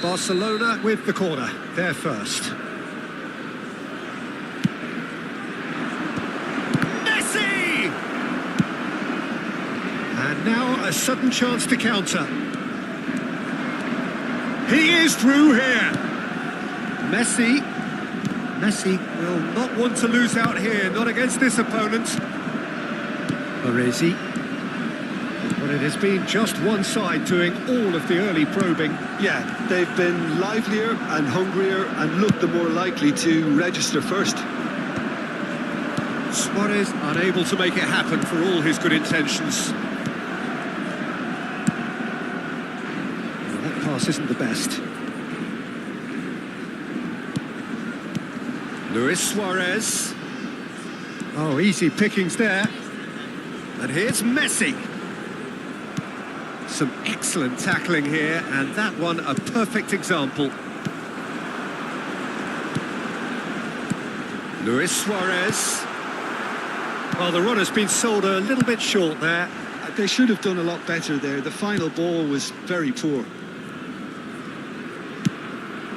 Barcelona with the corner, they're first. Messi! And now a sudden chance to counter. He is through here. Messi will not want to lose out here, not against this opponent. Baresi. But it has been just one side doing all of the early probing. Yeah, they've been livelier and hungrier and looked the more likely to register first. Suarez unable to make it happen for all his good intentions. Well, that pass isn't the best. Luis Suarez. Oh, easy pickings there. And here's Messi. Some excellent tackling here, and that one a perfect example. Luis Suarez. Well, the run has been sold a little bit short there. They should have done a lot better there. The final ball was very poor.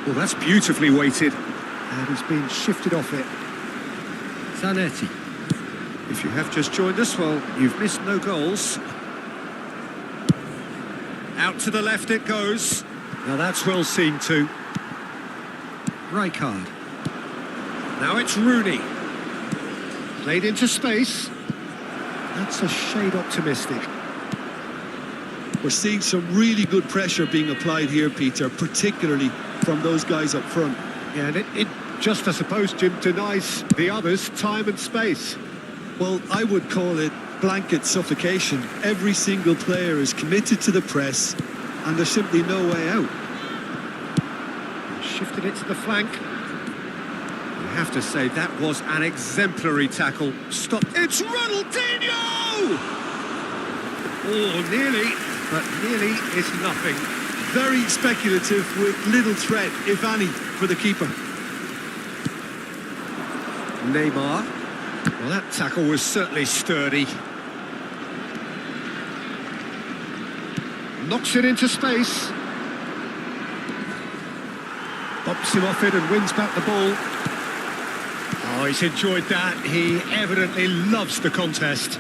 Well, that's beautifully weighted. And he's been shifted off it. Zanetti. If you have just joined us, well, you've missed no goals. Out to the left it goes. Now that's well seen too. Rijkaard. Now it's Rooney. Played into space. That's a shade optimistic. We're seeing some really good pressure being applied here, Peter, particularly from those guys up front. Yeah, and it just, I suppose, Jim, denies the others time and space. Well, I would call it blanket suffocation. Every single player is committed to the press, and there's simply no way out. Shifted it to the flank. You have to say that was an exemplary tackle. Stop. It's Ronaldinho! Oh, nearly, but nearly is nothing. Very speculative with little threat, if any, for the keeper. Neymar. Well, that tackle was certainly sturdy. Knocks it into space. Bops him off it and wins back the ball. Oh, he's enjoyed that. He evidently loves the contest.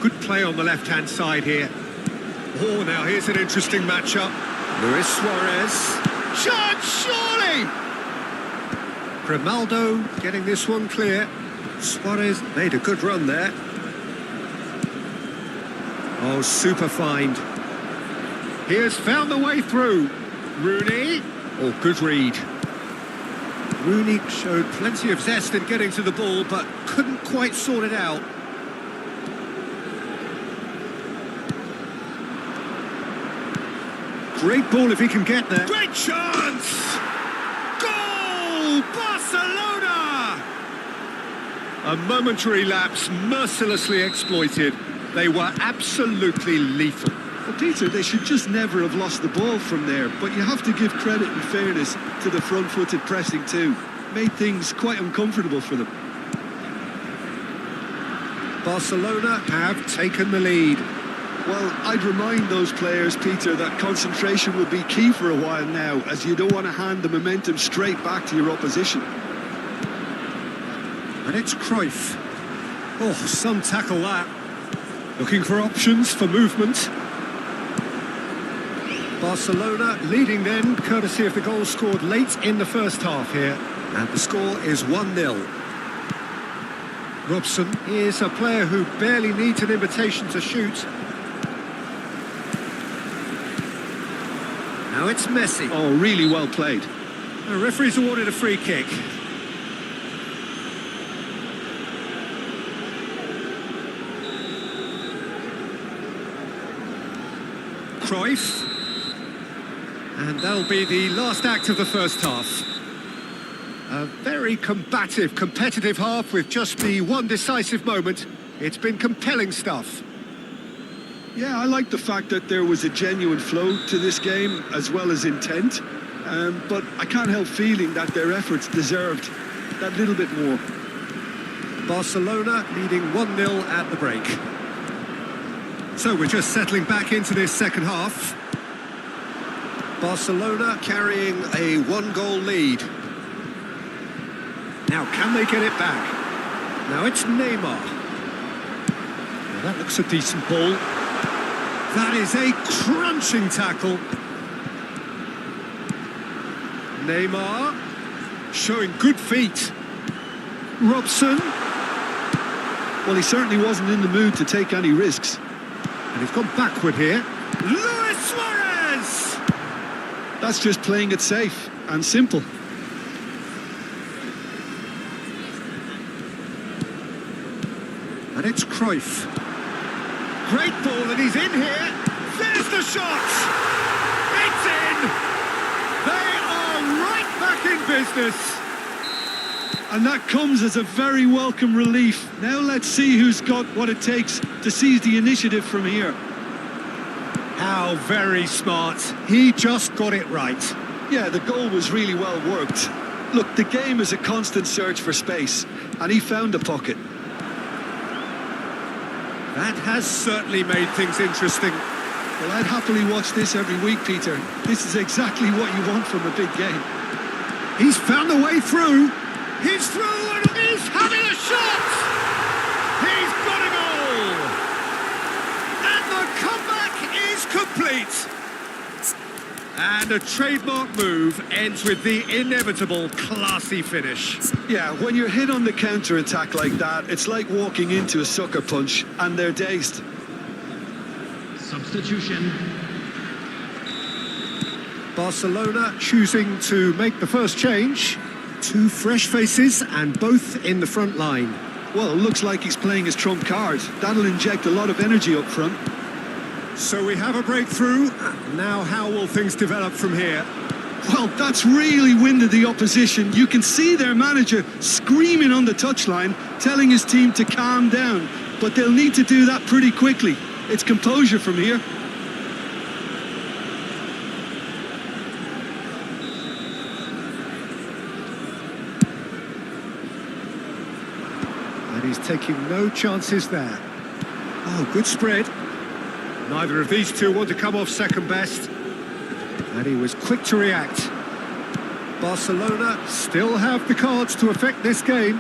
Good play on the left-hand side here. Oh, now here's an interesting matchup. Luis Suarez. Chance, surely! Grimaldo getting this one clear. Suarez made a good run there. Oh, super find. He has found the way through. Rooney. Oh, good read. Rooney showed plenty of zest in getting to the ball, but couldn't quite sort it out. Great ball if he can get there. Great chance! Goal! Barcelona! A momentary lapse mercilessly exploited. They were absolutely lethal. Well, Peter, they should just never have lost the ball from there, but you have to give credit and fairness to the front-footed pressing too. Made things quite uncomfortable for them. Barcelona have taken the lead. Well, I'd remind those players, Peter, that concentration will be key for a while now, as you don't want to hand the momentum straight back to your opposition. And it's Cruyff. Oh, some tackle that. Looking for options for movement. Barcelona leading then, courtesy of the goal scored late in the first half here. And the score is 1-0. Robson is a player who barely needs an invitation to shoot. Now it's Messi. Oh, really well played. The referee's awarded a free kick. Cruyff. And that'll be the last act of the first half. A very combative, competitive half with just the one decisive moment. It's been compelling stuff. Yeah, I like the fact that there was a genuine flow to this game, as well as intent. But I can't help feeling that their efforts deserved that little bit more. Barcelona leading 1-0 at the break. So we're just settling back into this second half. Barcelona carrying a one-goal lead. Now, can they get it back? Now it's Neymar. Now that looks a decent ball. That is a crunching tackle. Neymar showing good feet. Robson. Well, he certainly wasn't in the mood to take any risks. And he's gone backward here. Luis Suarez! That's just playing it safe and simple. And it's Cruyff. Great ball, and he's in here. There's the shot! It's in! They are right back in business. And that comes as a very welcome relief. Now let's see who's got what it takes to seize the initiative from here. How very smart. He just got it right. Yeah, the goal was really well worked. Look, the game is a constant search for space, and he found a pocket. That has certainly made things interesting. Well, I'd happily watch this every week, Peter. This is exactly what you want from a big game. He's found a way through. He's through and he's having a shot! He's got a goal! And the comeback is complete! And a trademark move ends with the inevitable classy finish. Yeah, when you're hit on the counter-attack like that, it's like walking into a sucker punch, and they're dazed. Substitution. Barcelona choosing to make the first change. Two fresh faces and both in the front line. Well, it looks like he's playing his trump card. That'll inject a lot of energy up front. So we have a breakthrough. Now how will things develop from here? Well, that's really winded the opposition. You can see their manager screaming on the touchline, telling his team to calm down. But they'll need to do that pretty quickly. It's composure from here. And he's taking no chances there. Oh, good spread. Neither of these two want to come off second best. And he was quick to react. Barcelona still have the cards to affect this game.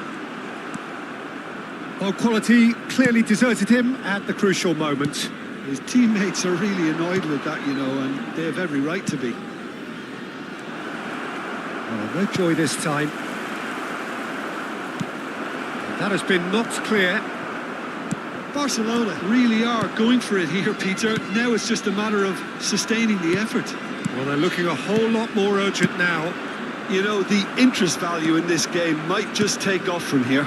Well, quality clearly deserted him at the crucial moment. His teammates are really annoyed with that, you know, and they have every right to be. Oh, no joy this time. That has been knocked clear. Barcelona really are going for it here, Peter. Now it's just a matter of sustaining the effort. Well, they're looking a whole lot more urgent now. You know, the interest value in this game might just take off from here.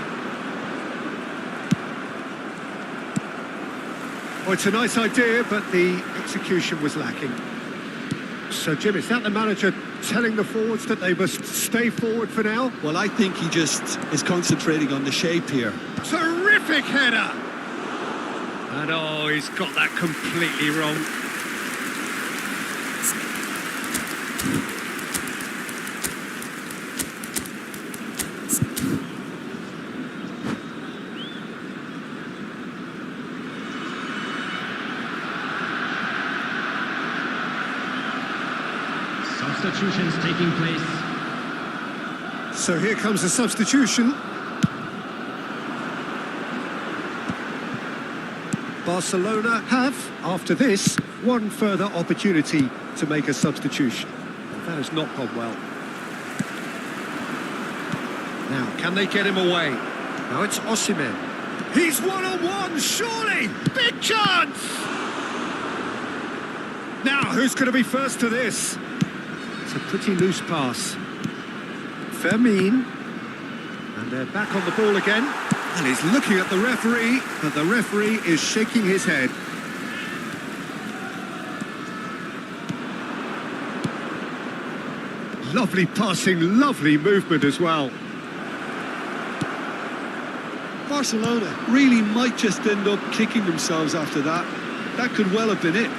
Well, it's a nice idea, but the execution was lacking. So, Jim, is that the manager telling the forwards that they must stay forward for now? Well, I think he just is concentrating on the shape here. Terrific header! And oh, he's got that completely wrong. Substitutions taking place. So here comes a substitution. Barcelona have, after this, one further opportunity to make a substitution. That has not gone well. Now, can they get him away? Now it's Osimhen. He's one-on-one, surely! Big chance! Now, who's going to be first to this? It's a pretty loose pass. Fermin. And they're back on the ball again. And he's looking at the referee, but the referee is shaking his head. Lovely passing, lovely movement as well. Barcelona really might just end up kicking themselves after that. That could well have been it.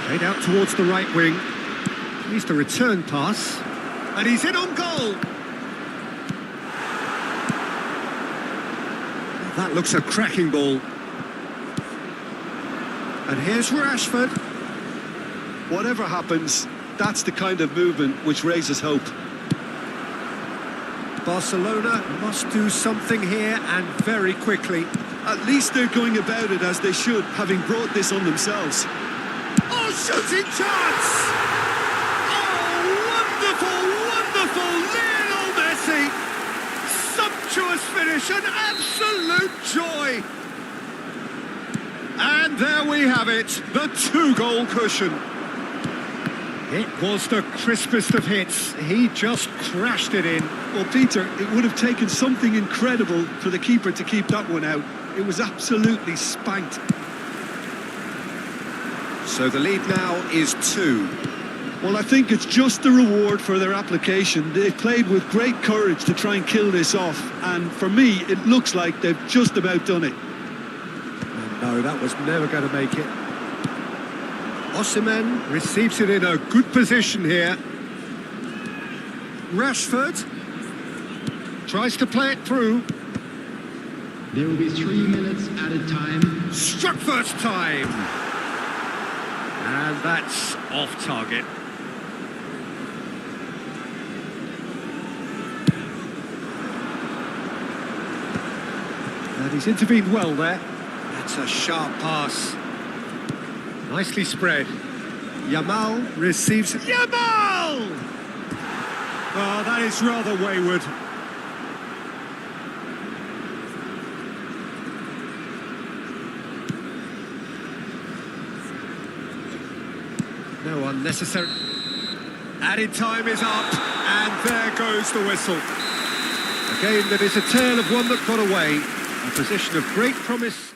Played out towards the right wing. Needs the return pass. And he's in on goal. That looks a cracking ball. And here's Rashford. Whatever happens, that's the kind of movement which raises hope. Barcelona must do something here, and very quickly. At least they're going about it as they should, having brought this on themselves. Oh, shooting chance! Oh, wonderful, wonderful! Lionel Messi! Sumptuous finish, an absolute joy! And there we have it, the two-goal cushion. It was the crispest of hits. He just crashed it in. Well, Peter, it would have taken something incredible for the keeper to keep that one out. It was absolutely spanked. So the lead now is 2. Well, I think it's just the reward for their application. They played with great courage to try and kill this off. And for me, it looks like they've just about done it. No, that was never going to make it. Osimhen receives it in a good position here. Rashford tries to play it through. There will be 3 minutes added time. Struck first time. And that's off target. And he's intervened well there. That's a sharp pass. Nicely spread. Yamal receives... Yamal! Oh, that is rather wayward. No unnecessary... Added time is up, and there goes the whistle. A game that is a tale of one that got away. A position of great promise...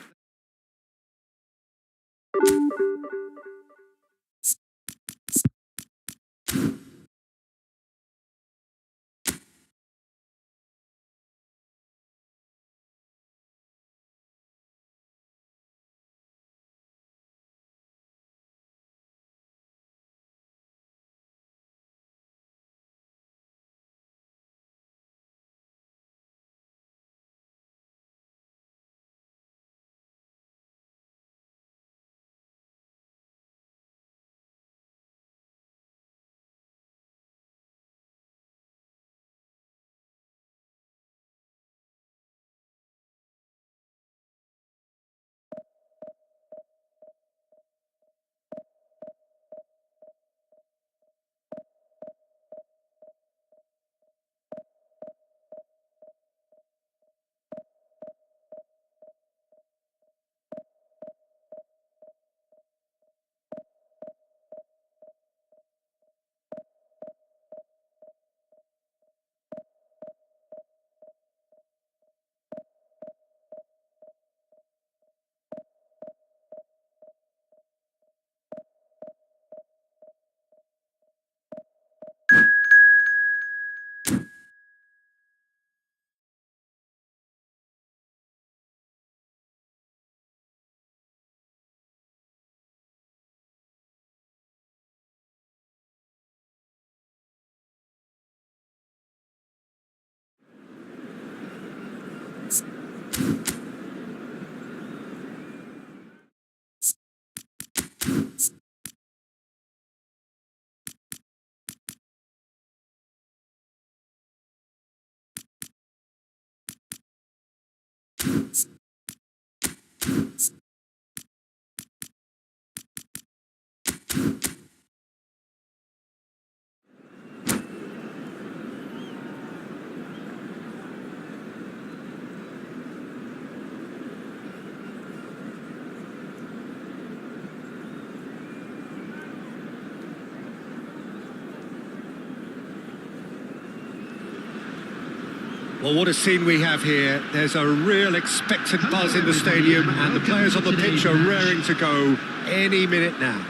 Well, what a scene we have here. There's a real expectant buzz in the stadium, and the players on the pitch are raring to go any minute now.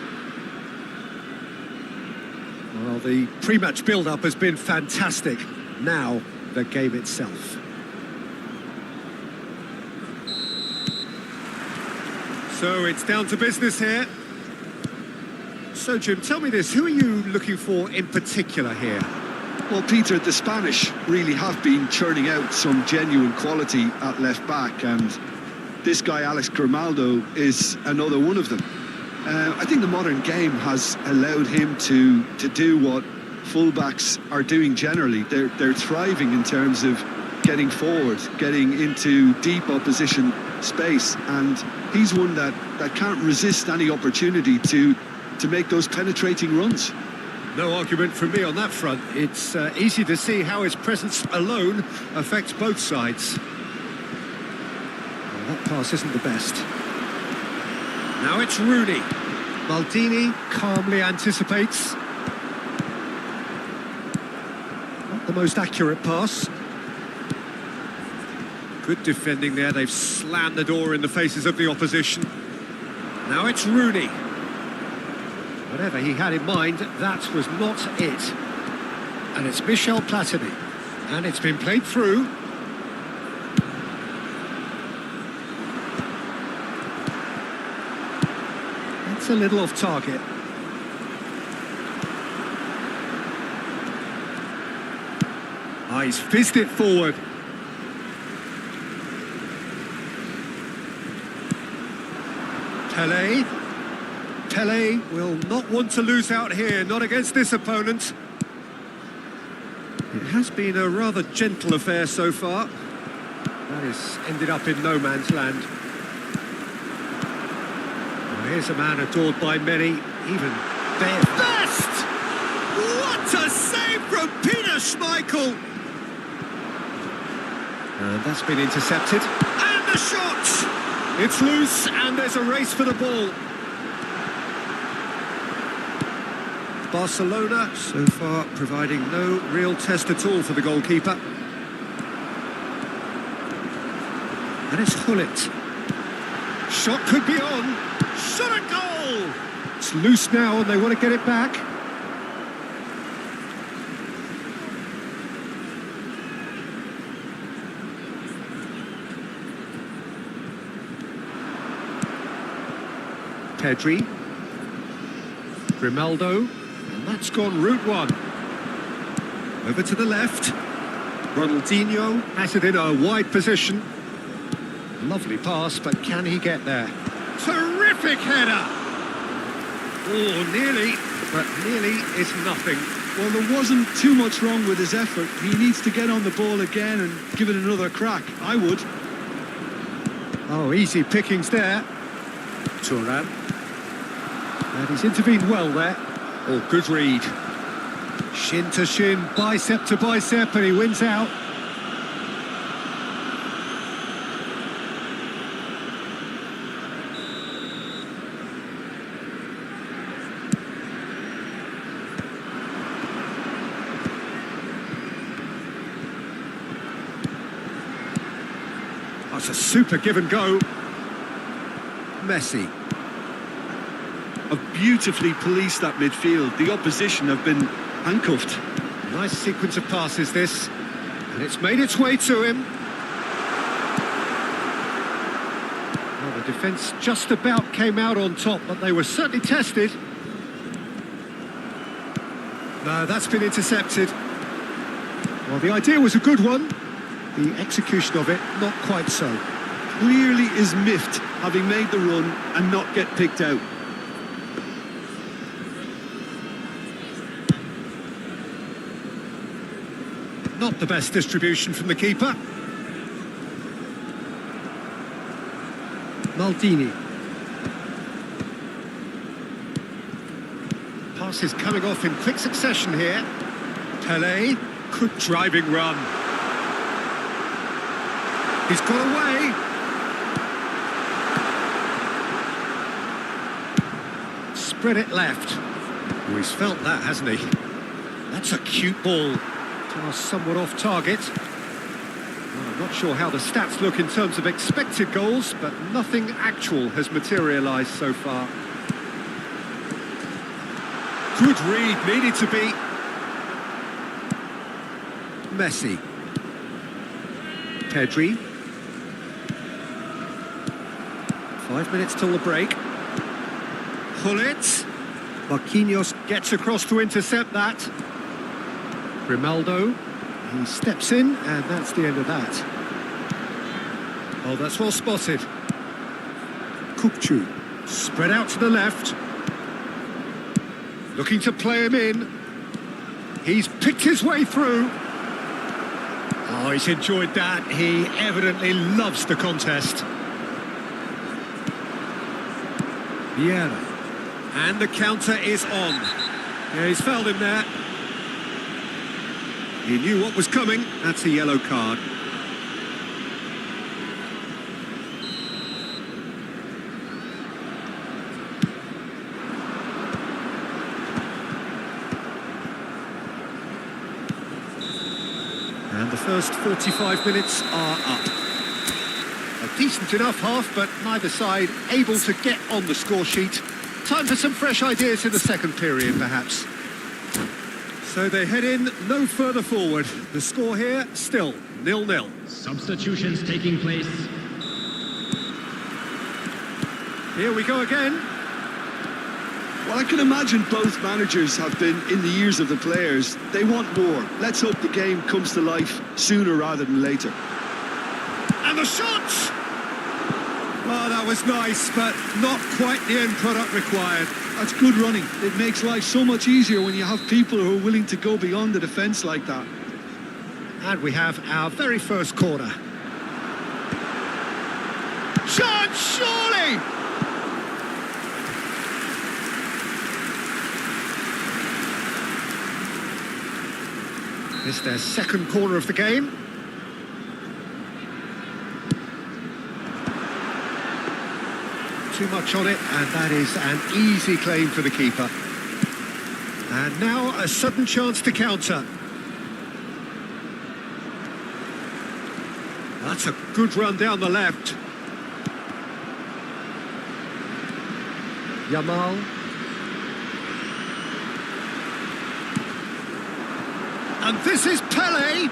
Well, the pre-match build-up has been fantastic. Now, the game itself. So it's down to business here. So, Jim, tell me this, who are you looking for in particular here? Well, Peter, the Spanish really have been churning out some genuine quality at left-back, and this guy, Alex Grimaldo, is another one of them. I think the modern game has allowed him to do what fullbacks are doing generally. They're thriving in terms of getting forward, getting into deep opposition space, and he's one that can't resist any opportunity to make those penetrating runs. No argument from me on that front. It's easy to see how his presence alone affects both sides. Well, that pass isn't the best. Now it's Rooney. Maldini calmly anticipates. Not the most accurate pass. Good defending there. They've slammed the door in the faces of the opposition. Now it's Rooney. Whatever he had in mind, that was not it. And it's Michel Platini. And it's been played through. It's a little off target. Ah, he's fizzed it forward. Pele will not want to lose out here, not against this opponent. It has been a rather gentle affair so far. That has ended up in no man's land. Well, here's a man adored by many, even their best! What a save from Peter Schmeichel! And that's been intercepted. And the shot! It's loose, and there's a race for the ball. Barcelona, so far, providing no real test at all for the goalkeeper. And it's Gullit. Shot could be on. Shot a goal! It's loose now, and they want to get it back. Pedri. Grimaldo. And that's gone route one. Over to the left. Ronaldinho has it in a wide position. Lovely pass, but can he get there? Terrific header! Oh, nearly, but nearly is nothing. Well, there wasn't too much wrong with his effort. He needs to get on the ball again and give it another crack. I would. Oh, easy pickings there. Turan. And he's intervened well there. Oh, good read. Shin to shin, bicep to bicep, and he wins out. That's a super give and go. Messi. Have beautifully policed that midfield. The opposition have been handcuffed. Nice sequence of passes this, and it's made its way to him. Well, the defence just about came out on top, but they were certainly tested. No, that's been intercepted. Well, the idea was a good one. The execution of it, not quite so. clearly is miffed having made the run and not get picked out. Not the best distribution from the keeper. Maldini. Passes coming off in quick succession here. Pelé, good driving run. He's got away. Spread it left. Oh, he's felt that, hasn't he? That's a cute ball. Somewhat off target. Well, I'm not sure how the stats look in terms of expected goals, but nothing actual has materialised so far. Good read, needed to be. Messi. Pedri. 5 minutes till the break. Hullet. Marquinhos gets across to intercept that. Grimaldo. He steps in, and that's the end of that. Oh, that's well spotted. Kukçu. Spread out to the left. Looking to play him in. He's picked his way through. Oh, he's enjoyed that. He evidently loves the contest. Vieira. And the counter is on. Yeah, he's fouled him there. He knew what was coming. That's a yellow card. And the first 45 minutes are up. A decent enough half, but neither side able to get on the score sheet. Time for some fresh ideas in the second period, perhaps. So they head in no further forward. The score here, still 0-0. Substitutions taking place. Here we go again. Well, I can imagine both managers have been in the ears of the players. They want more. Let's hope the game comes to life sooner rather than later. And the shot! Oh, that was nice, but not quite the end product required. That's good running. It makes life so much easier when you have people who are willing to go beyond the defence like that. And we have our very first corner. Shot, surely! It's their second corner of the game. Too much on it, and that is an easy claim for the keeper. And now a sudden chance to counter. That's a good run down the left. Yamal. And this is Pelé.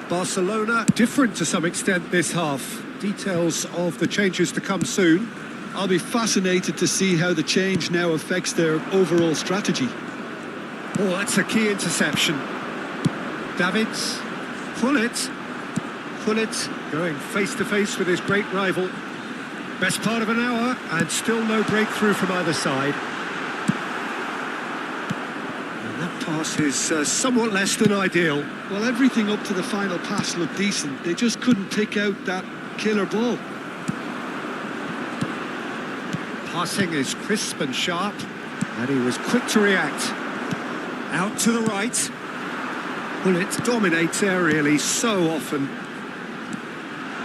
Barcelona different to some extent this half. Details of the changes to come soon. I'll be fascinated to see how the change now affects their overall strategy. Oh, that's a key interception. Davids. Hullet going face-to-face with his great rival. Best part of an hour, and still no breakthrough from either side. And that pass is somewhat less than ideal. Well, everything up to the final pass looked decent. They just couldn't pick out that killer ball. Passing is crisp and sharp, and he was quick to react. Out to the right. Hullet dominates aerially so often.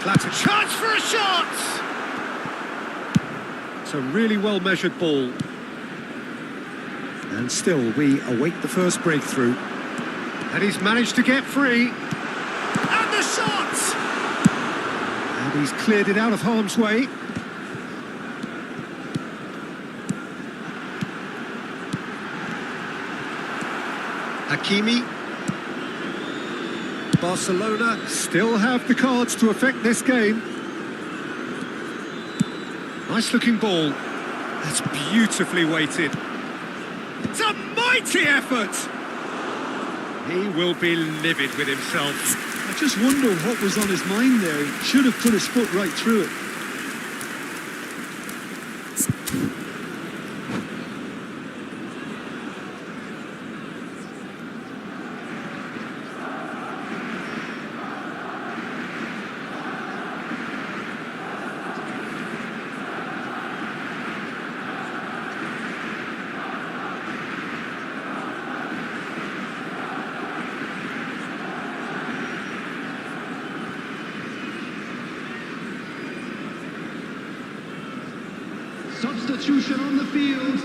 Platter chance for a shot! It's a really well-measured ball. And still, we await the first breakthrough. And he's managed to get free. And the shot! And he's cleared it out of harm's way. Hakimi. Barcelona still have the cards to affect this game. Nice looking ball. That's beautifully weighted. It's a mighty effort. He will be livid with himself. I just wonder what was on his mind there. He should have put his foot right through it. Substitution on the field.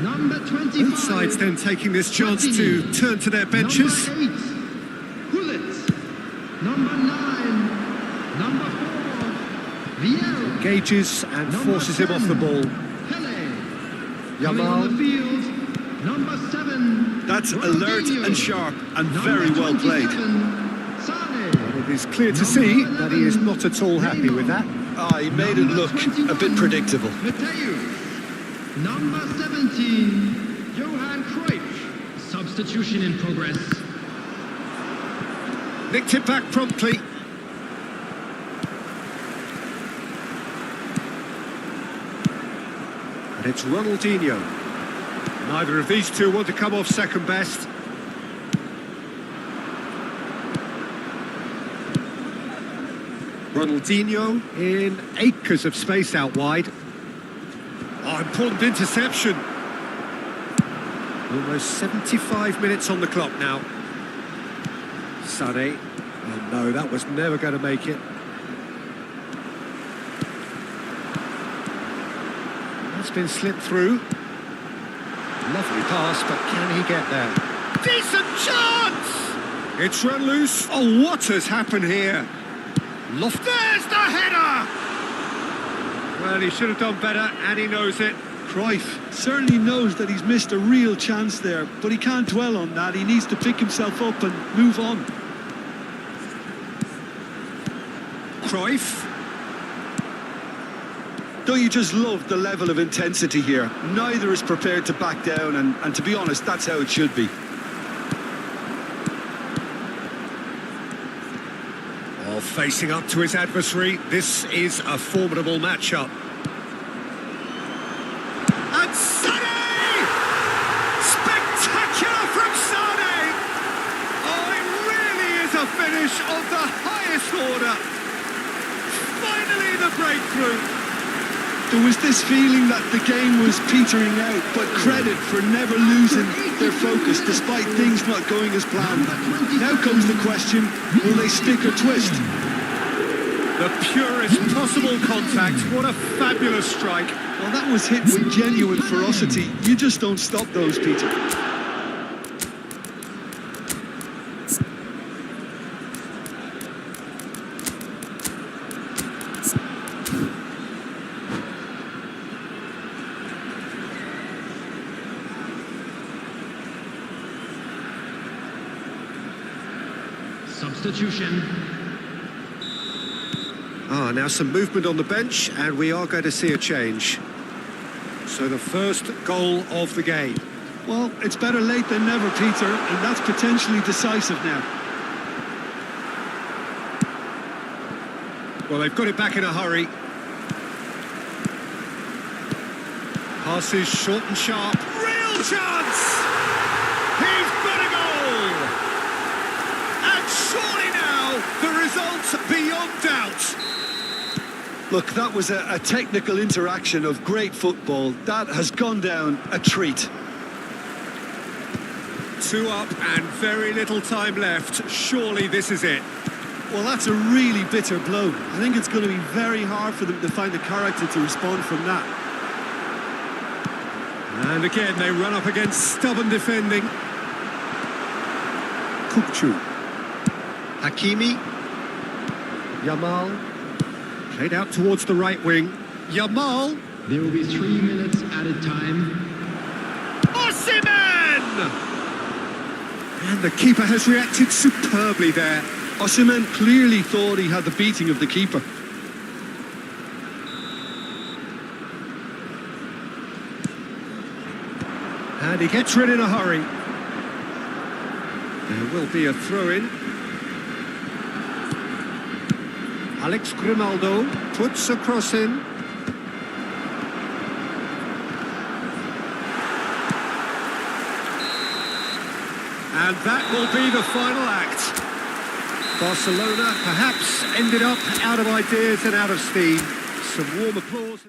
Number 25. Both sides then taking this chance to turn to their benches. Number 8, Hullet. Number 9, number 4, Vieira. Engages and Number forces him off the 10, ball. Pele. Yamal. Coming on the field. Number 7. That's alert Ronaldinho. and sharp and Number very well played. 27, Sane. It is clear to see that he is not at all happy with that. Ah, he made it look a bit predictable. Mateu. Number 17, Johan Cruyff. Substitution in progress. Nicked it back promptly. And it's Ronaldinho. Neither of these two want to come off second best. Ronaldinho in acres of space out wide. Oh, important interception. Almost 75 minutes on the clock now. Sané. Oh no, that was never going to make it. That's been slipped through. Lovely pass, but can he get there? Decent chance! It's run loose. Oh, what has happened here? There's the header! Well, he should have done better, and he knows it. Cruyff certainly knows that he's missed a real chance there, but he can't dwell on that. He needs to pick himself up and move on. Cruyff. Don't you just love the level of intensity here? Neither is prepared to back down, and to be honest, that's how it should be. Oh, facing up to his adversary, this is a formidable matchup. And Sané! Spectacular from Sané! Oh, it really is a finish of the highest order. Finally the breakthrough. There was this feeling that the game was petering out, but credit for never losing their focus despite things not going as planned. Now comes the question, will they stick or twist? The purest possible contact. What a fabulous strike. Well, that was hit with genuine ferocity. You just don't stop those, Peter. Substitution. Now some movement on the bench, and we are going to see a change. So the first goal of the game. Well, it's better late than never, Peter, and that's potentially decisive now. Well, they've got it back in a hurry. Passes short and sharp. Real chance! He's got a goal! And surely now, the result's beyond doubt. Look, that was a technical interaction of great football. That has gone down a treat. 2 up and very little time left. Surely this is it. Well, that's a really bitter blow. I think it's going to be very hard for them to find the character to respond from that. And again, they run up against stubborn defending. Kukçu. Hakimi. Yamal. Played out towards the right wing. Yamal. There will be 3 minutes added time. Osimhen! And the keeper has reacted superbly there. Osimhen clearly thought he had the beating of the keeper. And he gets rid in a hurry. There will be a throw-in. Alex Grimaldo puts a cross in. And that will be the final act. Barcelona perhaps ended up out of ideas and out of steam. Some warm applause.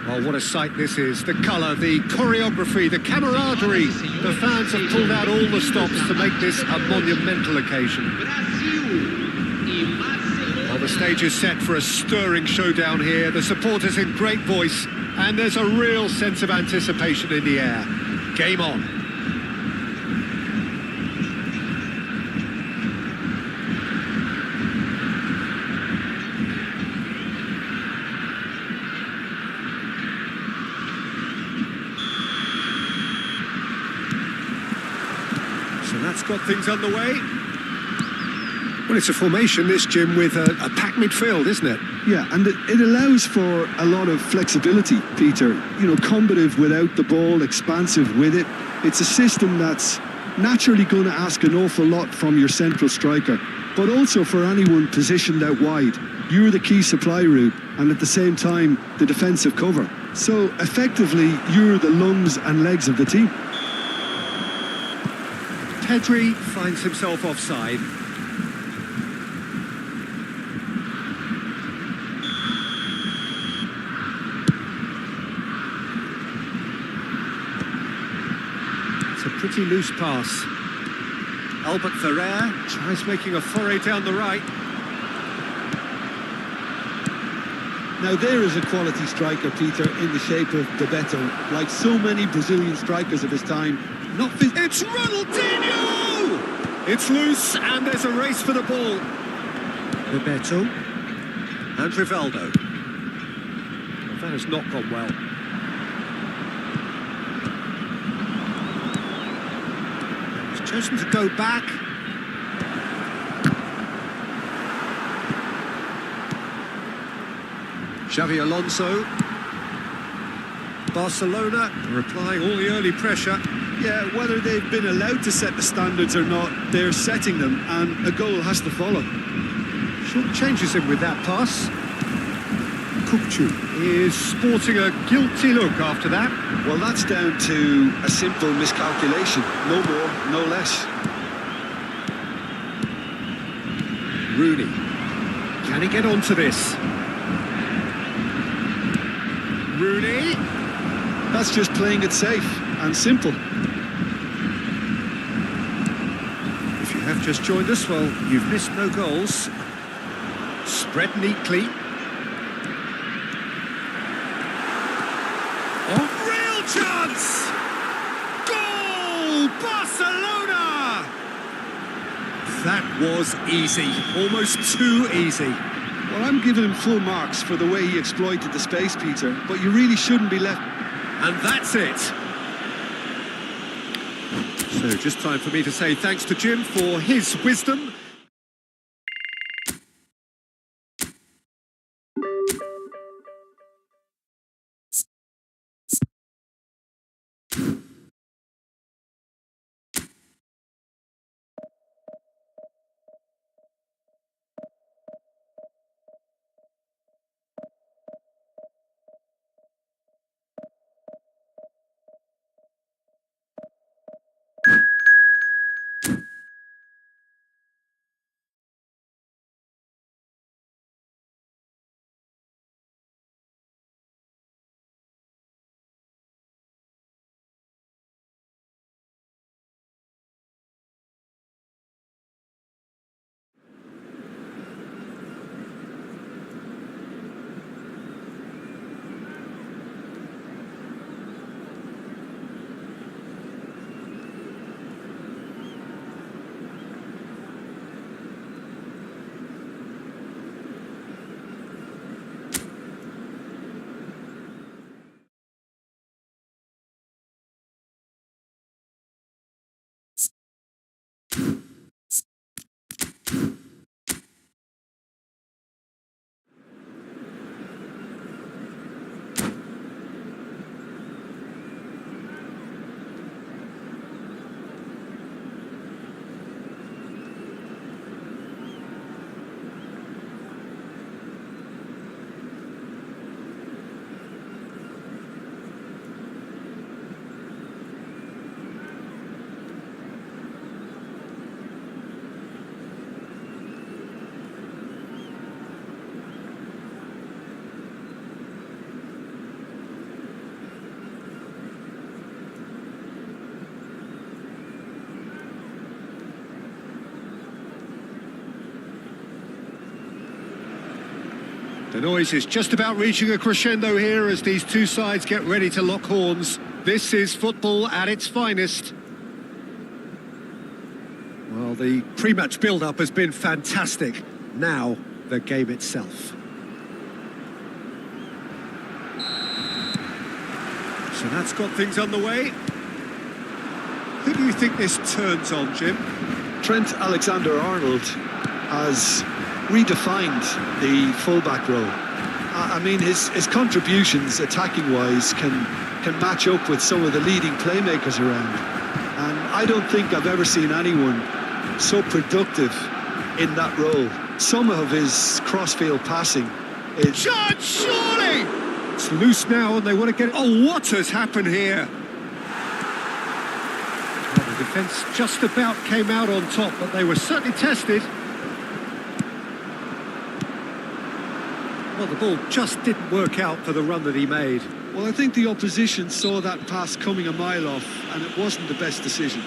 Well, what a sight this is. The colour, the choreography, the camaraderie. The fans have pulled out all the stops to make this a monumental occasion. Well, the stage is set for a stirring showdown here. The supporters in great voice, and there's a real sense of anticipation in the air. Game on. So that's got things underway. Well, it's a formation, this, Jim, with a packed midfield, isn't it? Yeah, and it allows for a lot of flexibility, Peter. You know, combative without the ball, expansive with it. It's a system that's naturally going to ask an awful lot from your central striker, but also for anyone positioned out wide. You're the key supply route, and at the same time, the defensive cover. So, effectively, you're the lungs and legs of the team. Pedri finds himself offside. It's a pretty loose pass. Albert Ferrer tries making a foray down the right. Now there is a quality striker, Peter, in the shape of Bebeto. Like so many Brazilian strikers of his time, not fit. It's Ronaldinho! It's loose, and there's a race for the ball. Bebeto and Rivaldo. Well, that has not gone well. He's chosen to go back. Xavi Alonso. Barcelona are applying all the early pressure. Yeah, whether they've been allowed to set the standards or not, they're setting them, and a goal has to follow. Short changes him with that pass. Kukcu is sporting a guilty look after that. Well, that's down to a simple miscalculation. No more, no less. Rooney. Can he get onto this? Rooney. That's just playing it safe and simple. If you have just joined us, well, you've missed no goals. Spread neatly. Oh, real chance! Goal! Barcelona! That was easy. Almost too easy. Well, I'm giving him full marks for the way he exploited the space, Peter, but you really shouldn't be left. And that's it. So just time for me to say thanks to Jim for his wisdom. The noise is just about reaching a crescendo here as these two sides get ready to lock horns. This is football at its finest. Well, the pre-match build-up has been fantastic. Now, the game itself. So that's got things underway. Who do you think this turns on, Jim? Trent Alexander-Arnold has redefined the fullback role. I mean, his contributions, attacking-wise, can match up with some of the leading playmakers around. And I don't think I've ever seen anyone so productive in that role. Some of his cross-field passing is... Shot, surely! It's loose now and they want to get it... Oh, what has happened here? Well, the defence just about came out on top, but they were certainly tested. Well, the ball just didn't work out for the run that he made. Well, I think the opposition saw that pass coming a mile off, and it wasn't the best decision.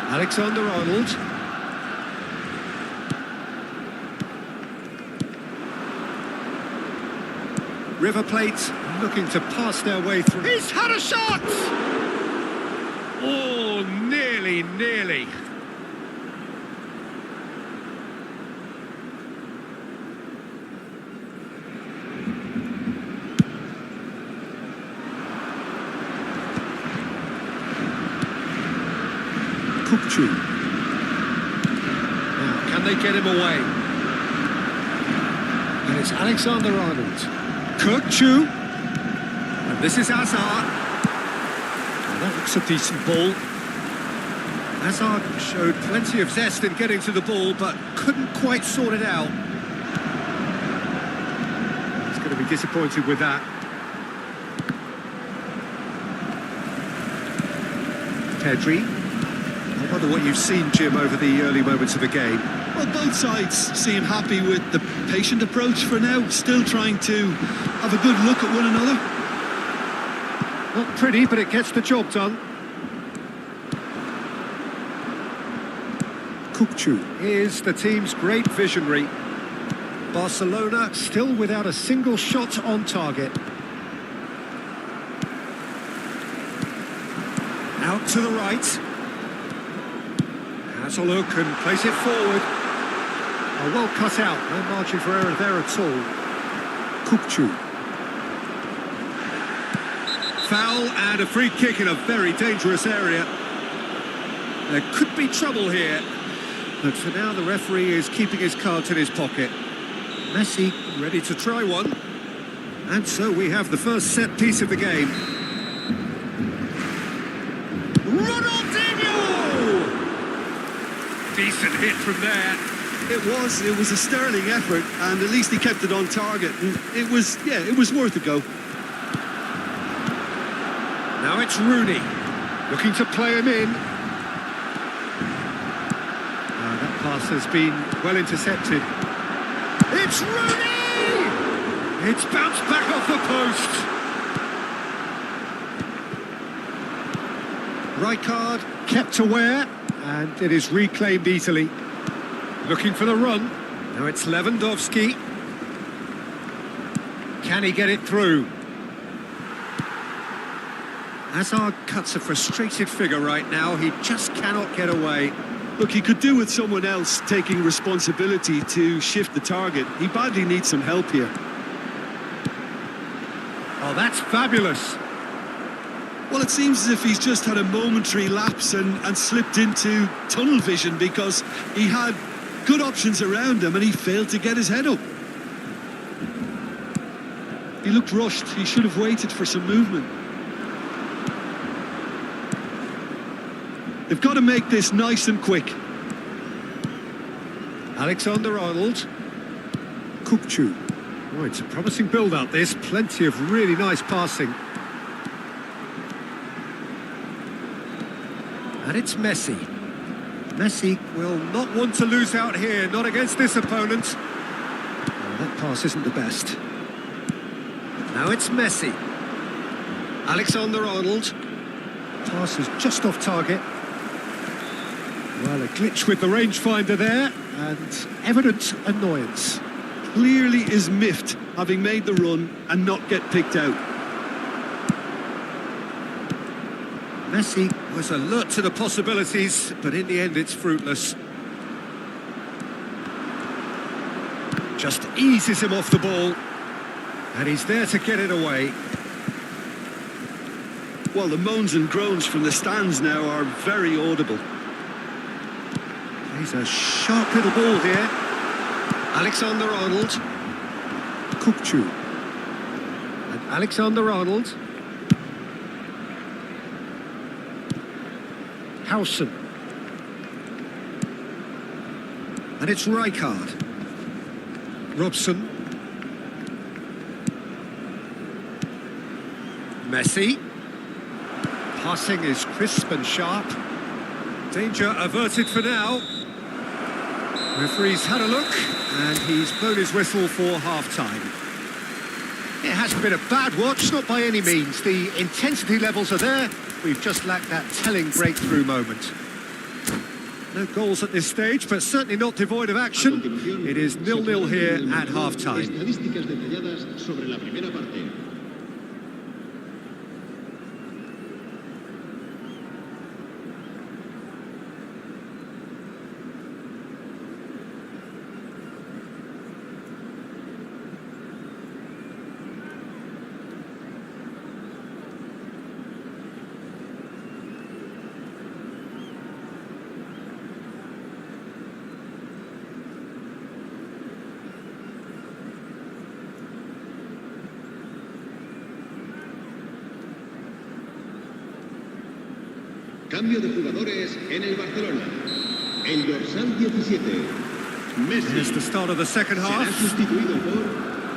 Alexander-Arnold. River Plate looking to pass their way through. He's had a shot! Oh, nearly. Now, can they get him away? And it's Alexander-Arnold. Kukçu. And this is Hazard. Well, that looks a decent ball. Hazard showed plenty of zest in getting to the ball, but couldn't quite sort it out. He's going to be disappointed with that. Pedri. I wonder what you've seen, Jim, over the early moments of the game. Well, both sides seem happy with the patient approach for now, still trying to have a good look at one another. Not pretty, but it gets the job done. Kukçu is the team's great visionary. Barcelona still without a single shot on target. Out to the right. Has a look and place it forward. Oh, well cut out, no margin for error there at all. Kukçu. Foul and a free kick in a very dangerous area. There could be trouble here, but for now the referee is keeping his cards in his pocket. Messi ready to try one. And so we have the first set piece of the game. Decent hit from there. It was a sterling effort, and at least he kept it on target. And it was worth a go. Now it's Rooney, looking to play him in. That pass has been well intercepted. It's Rooney! It's bounced back off the post. Rijkaard kept aware. And it is reclaimed easily. Looking for the run. Now it's Lewandowski. Can he get it through? Hazard cuts a frustrated figure right now. He just cannot get away. Look, he could do with someone else taking responsibility to shift the target. He badly needs some help here. Oh, that's fabulous. Well, it seems as if he's just had a momentary lapse and slipped into tunnel vision because he had good options around him and he failed to get his head up. He looked rushed. He should have waited for some movement. They've got to make this nice and quick. Alexander-Arnold. Kukçu. Oh, it's a promising build-up, this. Plenty of really nice passing. And it's Messi. Messi will not want to lose out here, not against this opponent. That pass isn't the best. Now it's Messi. Alexander-Arnold. Pass is just off target. Well, a glitch with the rangefinder there, and evident annoyance. Clearly is miffed, having made the run and not get picked out. Messi was alert to the possibilities, but in the end it's fruitless. Just eases him off the ball, and he's there to get it away. Well, the moans and groans from the stands now are very audible. He's a sharp little ball here. Alexander-Arnold. Kukçu. And Alexander-Arnold. Howson. And it's Rijkaard. Robson. Messi. Passing is crisp and sharp. Danger averted for now. Referee's had a look, and he's blown his whistle for half-time. It hasn't been a bad watch, not by any means. The intensity levels are there. We've just lacked that telling breakthrough moment. No goals at this stage, but certainly not devoid of action. It is 0-0 here at half-time. Estadísticas detalladas sobre la primera parte. Cambio de jugadores en el Barcelona. El dorsal 17, Messi. Here's the start of the second Será half. sustituido por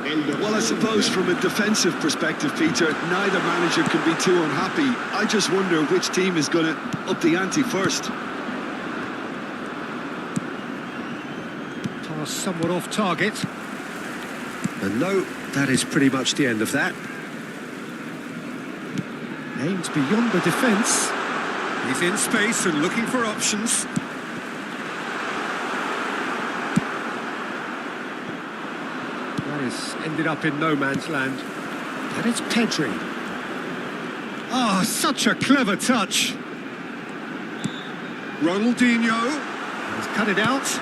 el dorsal. Well, I suppose from a defensive perspective, Peter, neither manager can be too unhappy. I just wonder which team is going to up the ante first. Pass somewhat off target. And no, that is pretty much the end of that. Aimed beyond the defence. He's in space and looking for options. That is ended up in no man's land. And it's Pedri. Oh, such a clever touch. Ronaldinho has cut it out.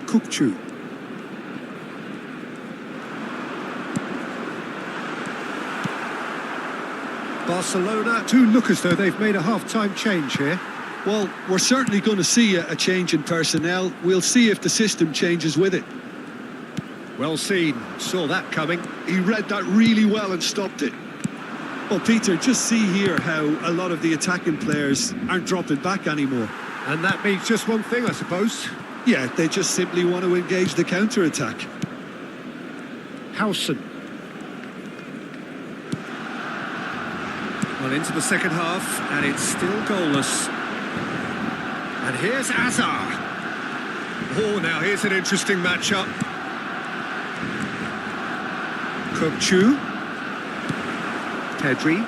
Kukçu. Barcelona do look as though they've made a half-time change here. Well, we're certainly going to see a change in personnel. We'll see if the system changes with it. Well seen, saw that coming. He read that really well and stopped it. Well, Peter, just see here how a lot of the attacking players aren't dropping back anymore. And that means just one thing, I suppose. Yeah, they just simply want to engage the counter-attack. Howson. Well, into the second half, and it's still goalless. And here's Azar. Oh, now here's an interesting matchup. Kukçu. Pedri.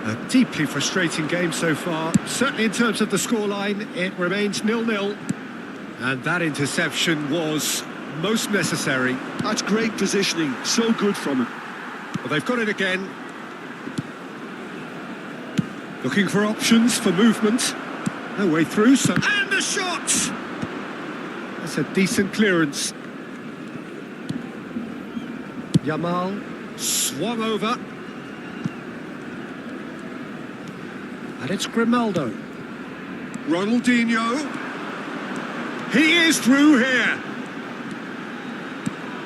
A deeply frustrating game so far. Certainly in terms of the scoreline, it remains 0-0. And that interception was most necessary. That's great positioning, so good from him. Well, they've got it again. Looking for options for movement. No way through, so... And the shot! That's a decent clearance. Yamal swung over. And it's Grimaldo. Ronaldinho. He is through here.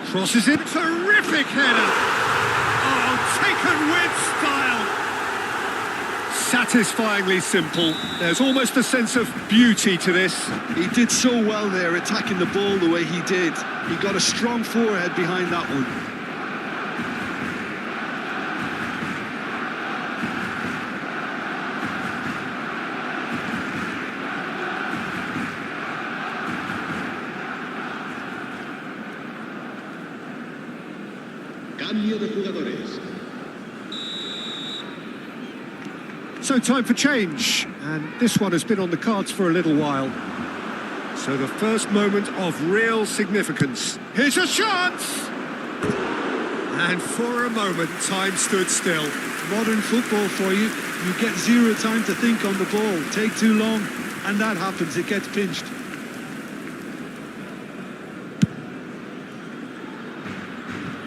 Crosses it. Terrific header. Oh, taken with style. Satisfyingly simple. There's almost a sense of beauty to this. He did so well there, attacking the ball the way he did. He got a strong forehead behind that one. Cambio de jugadores. So time for change, and this one has been on the cards for a little while. So the first moment of real significance. Here's a chance! And for a moment, time stood still. Modern football for you. You get zero time to think on the ball. Take too long, and that happens. It gets pinched.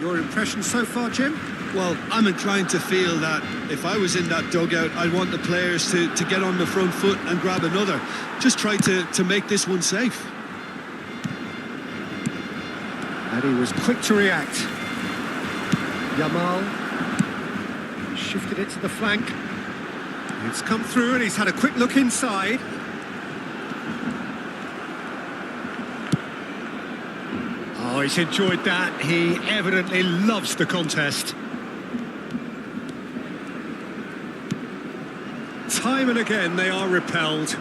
Your impression so far, Jim? Well, I'm inclined to feel that if I was in that dugout, I'd want the players to get on the front foot and grab another. Just try to make this one safe. And he was quick to react. Yamal shifted it to the flank. It's come through and he's had a quick look inside. Oh, he's enjoyed that. He evidently loves the contest. Time and again they are repelled.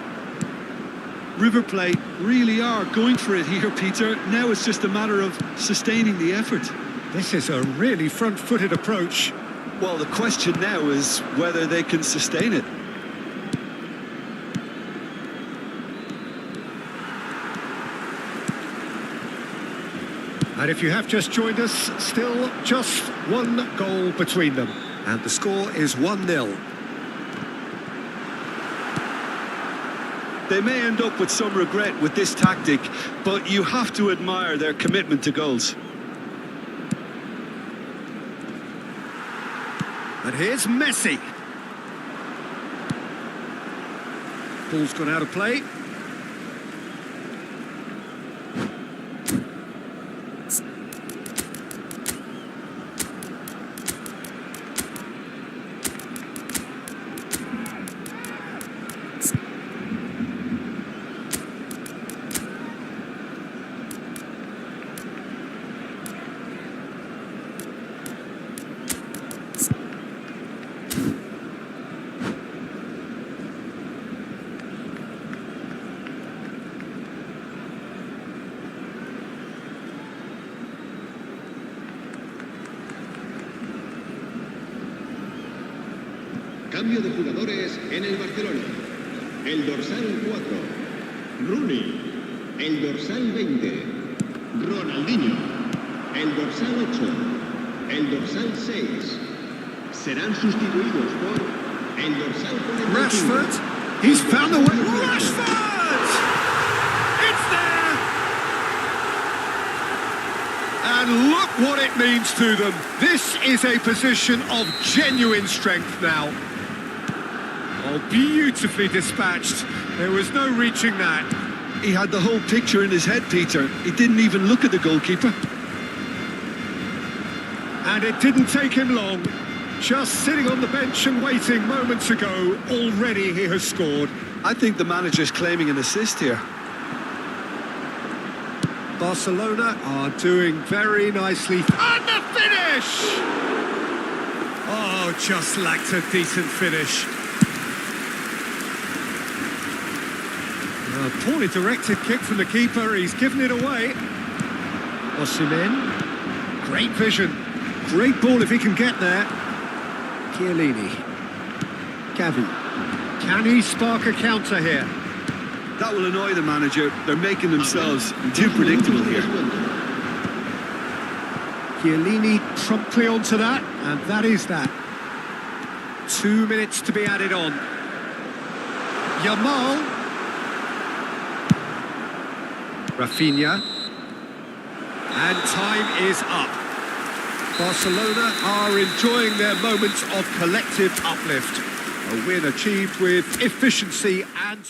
River Plate really are going for it here, Peter. Now it's just a matter of sustaining the effort. This is a really front-footed approach. Well, the question now is whether they can sustain it. And if you have just joined us, still just one goal between them. And the score is 1-0. They may end up with some regret with this tactic, but you have to admire their commitment to goals. And here's Messi. Ball's gone out of play. Cambio de jugadores en el Barcelona. El dorsal 4, Rooney. El dorsal 20, Ronaldinho. El dorsal 8, el dorsal 6. Serán sustituidos por el dorsal 45. Rashford, he's found the way. Rashford! It's there! And look what it means to them. This is a position of genuine strength now. Oh, beautifully dispatched. There was no reaching that. He had the whole picture in his head, Peter. He didn't even look at the goalkeeper. And it didn't take him long. Just sitting on the bench and waiting moments ago, already he has scored. I think the manager's claiming an assist here. Barcelona are doing very nicely. And the finish! Oh, just lacked a decent finish. A poorly directed kick from the keeper, he's given it away. Osimhen, great vision, great ball if he can get there. Chiellini, Gavi, can he spark a counter here? That will annoy the manager. They're making themselves too predictable here. Chiellini promptly onto that, and that is that. 2 minutes to be added on. Yamal. Rafinha. And time is up. Barcelona are enjoying their moments of collective uplift. A win achieved with efficiency and...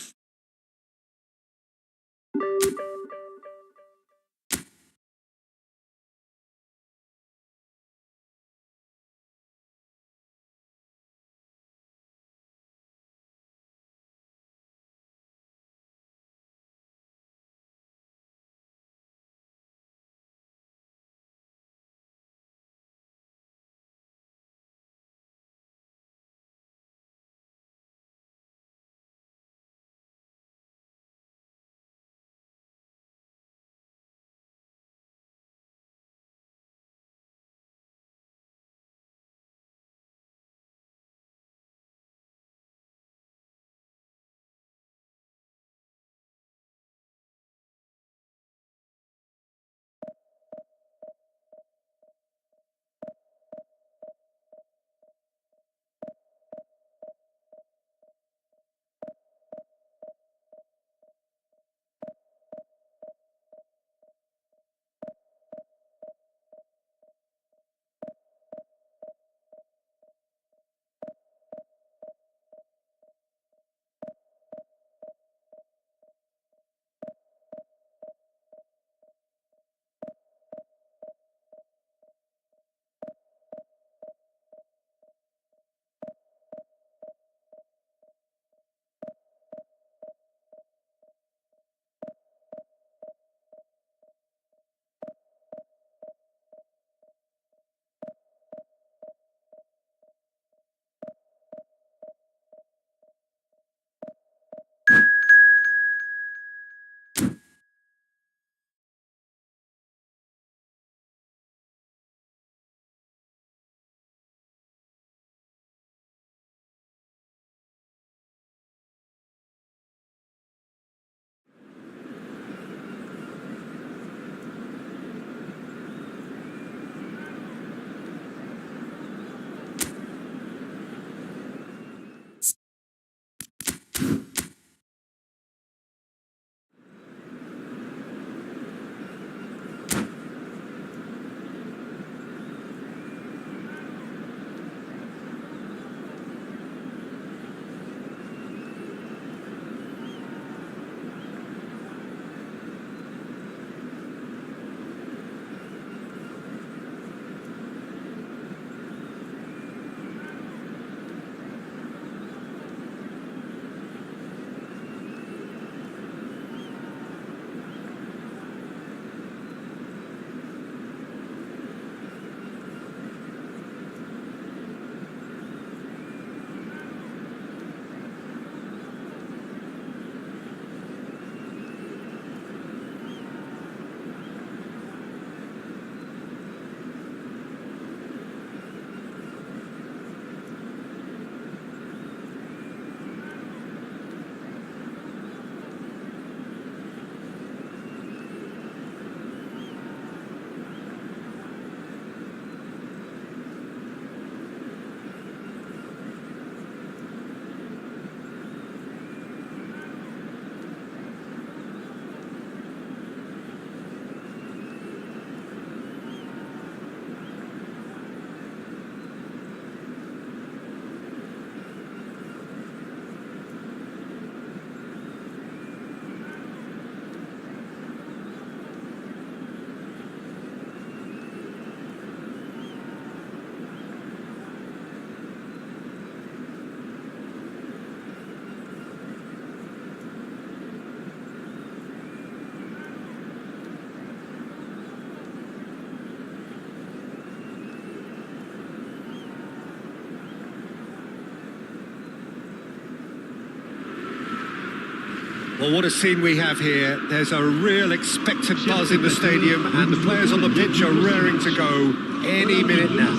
Well, what a scene we have here. There's a real expectant buzz in the stadium, and the players on the pitch are raring to go any minute now.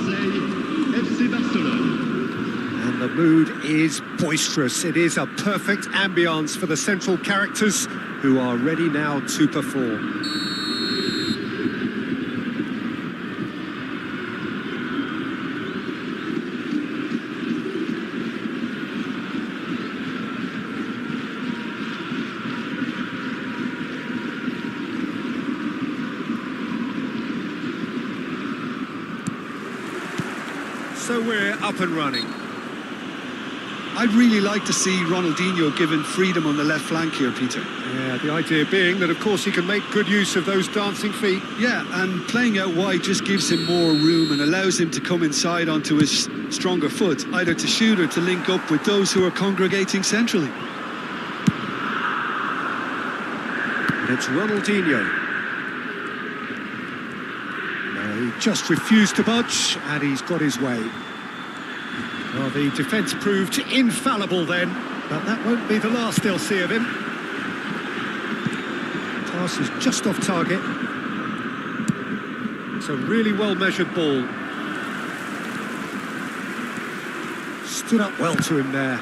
And the mood is boisterous. It is a perfect ambience for the central characters who are ready now to perform. So we're up and running. I'd really like to see Ronaldinho given freedom on the left flank here, Peter. Yeah, the idea being that, of course, he can make good use of those dancing feet. Yeah, and playing out wide just gives him more room and allows him to come inside onto his stronger foot, either to shoot or to link up with those who are congregating centrally. It's Ronaldinho. He just refused to budge, and he's got his way. Well, the defence proved infallible then, but that won't be the last they'll see of him. Pass is just off target. It's a really well-measured ball. Stood up well to him there.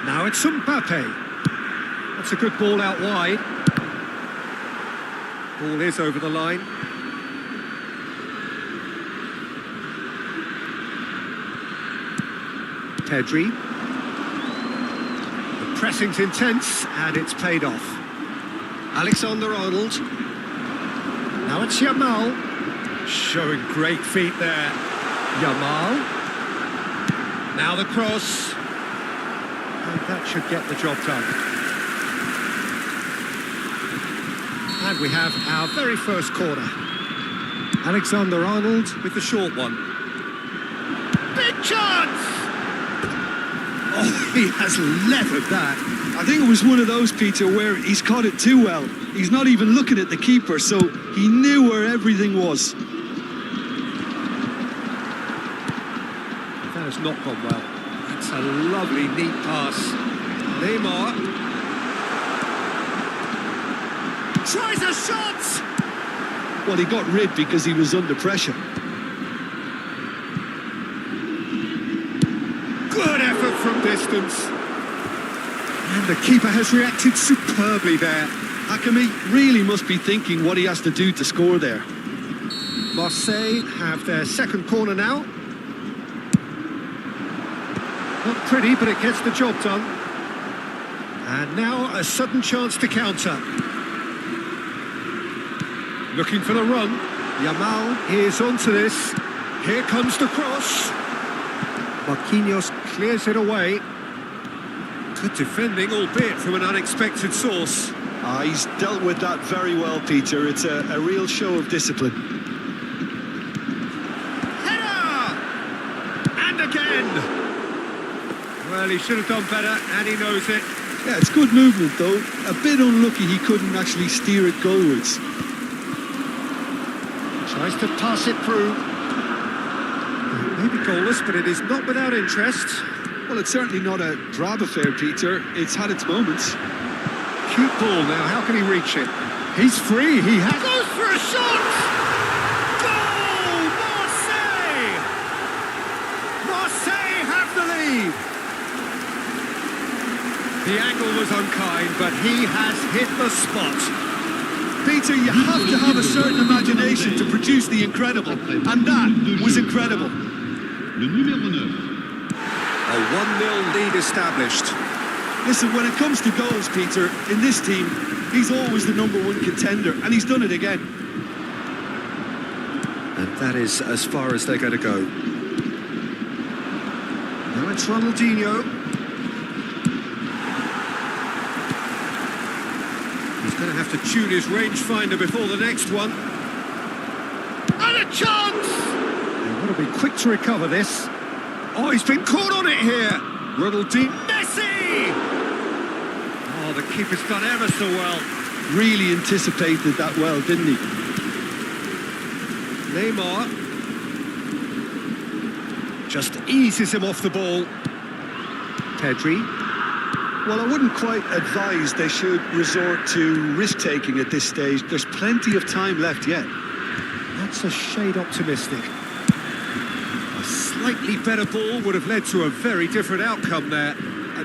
Now it's Mbappe. That's a good ball out wide. Ball is over the line. Pedri. The pressing's intense and it's paid off. Alexander-Arnold. Now it's Yamal. Showing great feet there. Yamal. Now the cross. And that should get the job done. And we have our very first corner. Alexander-Arnold with the short one. Big chance! Oh, he has levered that. I think it was one of those, Peter, where he's caught it too well. He's not even looking at the keeper, so he knew where everything was. That has not gone well. That's a lovely, neat pass. Neymar. Tries a shot! Well, he got rid because he was under pressure. Good effort from distance. And the keeper has reacted superbly there. Hakimi really must be thinking what he has to do to score there. Marseille have their second corner now. Not pretty, but it gets the job done. And now a sudden chance to counter. Looking for the run. Yamal is onto this. Here comes the cross. Marquinhos clears it away. Good defending, albeit from an unexpected source. He's dealt with that very well, Peter. It's a real show of discipline. Header! And again! Well, he should have done better, and he knows it. Yeah, it's good movement, though. A bit unlucky he couldn't actually steer it goalwards. Tries to pass it through. Maybe goalless, but it is not without interest. Well, it's certainly not a drab affair, Peter. It's had its moments. Cute ball now, how can he reach it? He's free, he has... Goes for a shot! Goal! Marseille! Marseille have the lead! The angle was unkind, but he has hit the spot. Peter, you have to have a certain imagination to produce the incredible, and that was incredible. Le numéro 9. A 1-0 lead established. Listen, when it comes to goals, Peter, in this team, he's always the #1 contender, and he's done it again. And that is as far as they're going to go. Now it's Ronaldinho. He's going to have to tune his rangefinder before the next one. And a chance! They've got to be quick to recover this. Oh, he's been caught on it here. Ronaldinho. Messi! Oh, the keeper's done ever so well. Really anticipated that well, didn't he? Neymar. Just eases him off the ball. Pedri. Well, I wouldn't quite advise they should resort to risk-taking at this stage. There's plenty of time left yet. That's a shade optimistic. A slightly better ball would have led to a very different outcome there.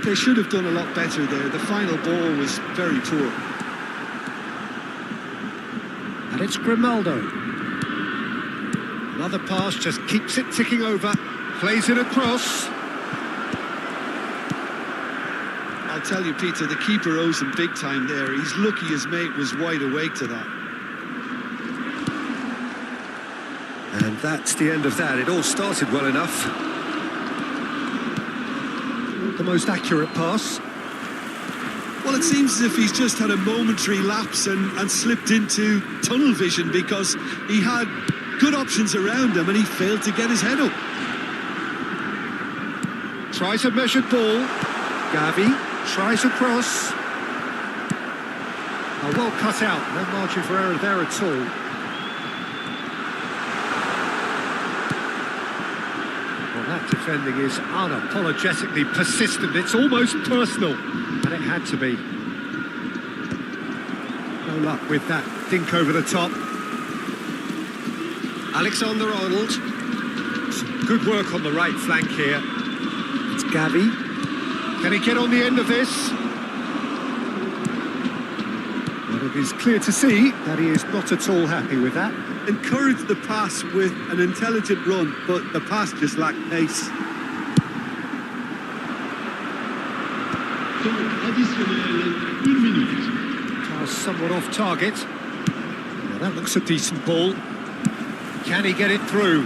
They should have done a lot better there. The final ball was very poor. And it's Grimaldo. Another pass just keeps it ticking over. Plays it across. I'll tell you, Peter, the keeper owes him big time there. He's lucky his mate was wide awake to that. And that's the end of that. It all started well enough. Not the most accurate pass. Well, it seems as if he's just had a momentary lapse and slipped into tunnel vision, because he had good options around him and he failed to get his head up. Tries a measured ball. Gavi tries across. Oh, well cut out. No margin for error there at all. Well, that defending is unapologetically persistent. It's almost personal. And it had to be. No luck with that dink over the top. Alexander-Arnold. Some good work on the right flank here. It's Gavi. Can he get on the end of this? Well, it is clear to see that he is not at all happy with that. Encouraged the pass with an intelligent run, but the pass just lacked pace. Pass somewhat off target. Well, that looks a decent ball. Can he get it through?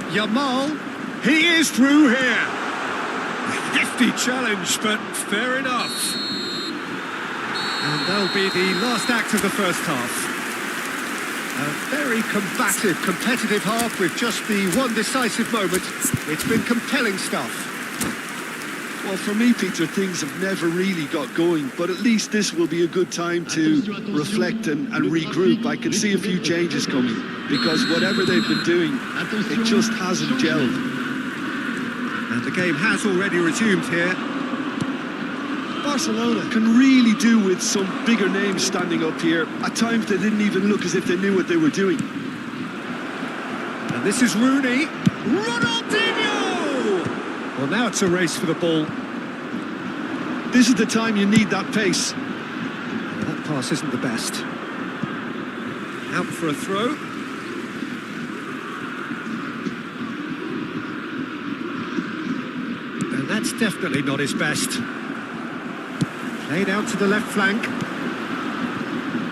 Yamal, he is through here. Hefty challenge, but fair enough. And that'll be the last act of the first half. A very combative, competitive half with just the one decisive moment. It's been compelling stuff. Well, for me, Peter, things have never really got going, but at least this will be a good time to reflect and regroup. I can see a few changes coming, because whatever they've been doing, it just hasn't gelled. And the game has already resumed here. Barcelona can really do with some bigger names standing up here. At times they didn't even look as if they knew what they were doing. And this is Rooney. Ronaldinho! Well, now it's a race for the ball. This is the time you need that pace. Well, that pass isn't the best. Out for a throw. And that's definitely not his best. Played out to the left flank.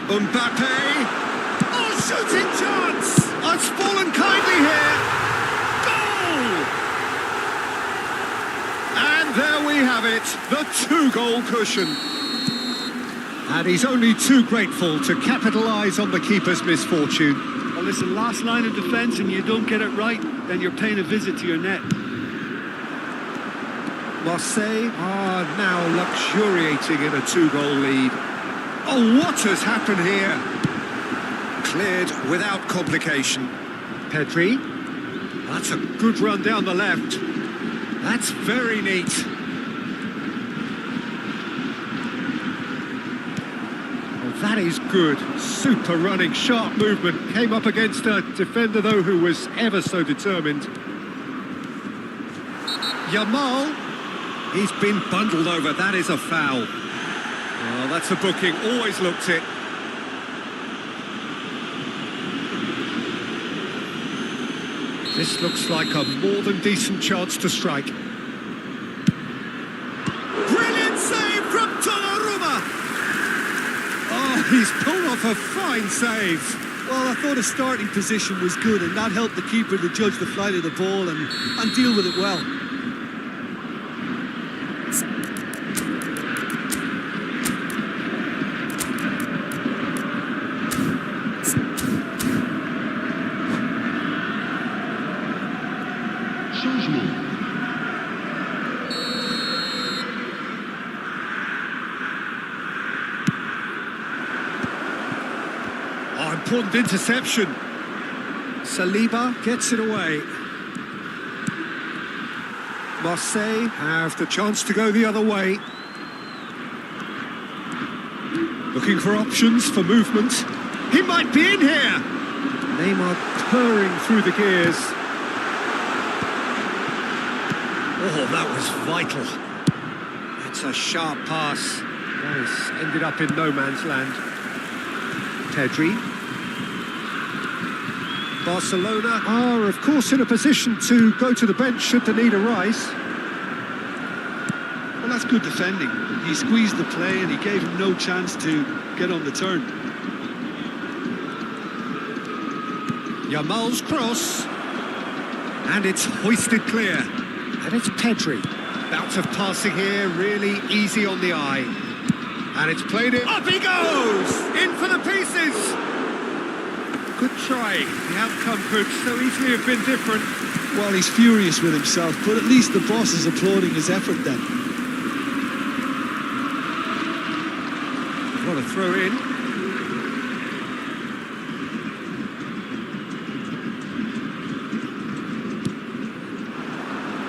Mbappe! Oh, shooting chance! Oh, it's fallen kindly here. Goal! And there we have it, the two-goal cushion. And he's only too grateful to capitalise on the keeper's misfortune. Well, listen, last line of defence and you don't get it right, then you're paying a visit to your net. Marseille are now luxuriating in a two-goal lead. Oh, what has happened here? Cleared without complication. Pedri. That's a good run down the left. That's very neat. Oh, that is good. Super running, sharp movement. Came up against a defender, though, who was ever so determined. Yamal. He's been bundled over. That is a foul. Oh, that's a booking. Always looked it. This looks like a more than decent chance to strike. Brilliant save from Donnarumma. Oh, he's pulled off a fine save. Well, I thought his starting position was good, and that helped the keeper to judge the flight of the ball and deal with it well. Oh, important interception. Saliba gets it away. Marseille have the chance to go the other way. Looking for options for movement. He might be in here. Neymar purring through the gears. Oh, that was vital. It's a sharp pass. Nice. Ended up in no man's land. Pedri. Barcelona are, of course, in a position to go to the bench should the need arise. Well, that's good defending. He squeezed the play and he gave him no chance to get on the turn. Yamal's cross. And it's hoisted clear. And it's Pedri. Bout of passing here, really easy on the eye. And it's played in. Up he goes! In for the pieces! Good try. The outcome could so easily have been different. Well, he's furious with himself, but at least the boss is applauding his effort then. What a throw in.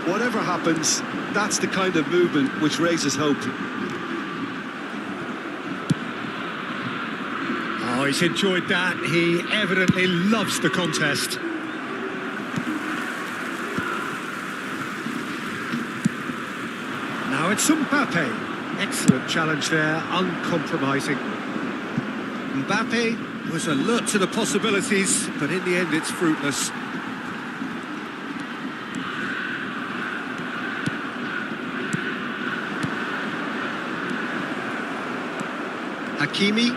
Whatever happens, that's the kind of movement which raises hope. Oh, he's enjoyed that. He evidently loves the contest. Now it's Mbappe. Excellent challenge there, uncompromising. Mbappe was alert to the possibilities, but in the end it's fruitless. Hakimi.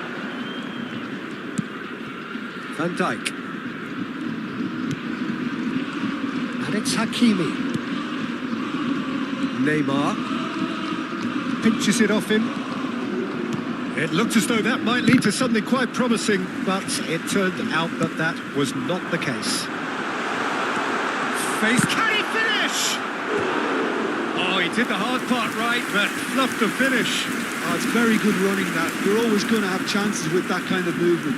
Van Dijk. And it's Hakimi. Neymar. Pinches it off him. It looked as though that might lead to something quite promising, but it turned out that that was not the case. Face, can he finish? Oh, he did the hard part right, but fluffed the finish. Oh, it's very good running that. You're always going to have chances with that kind of movement.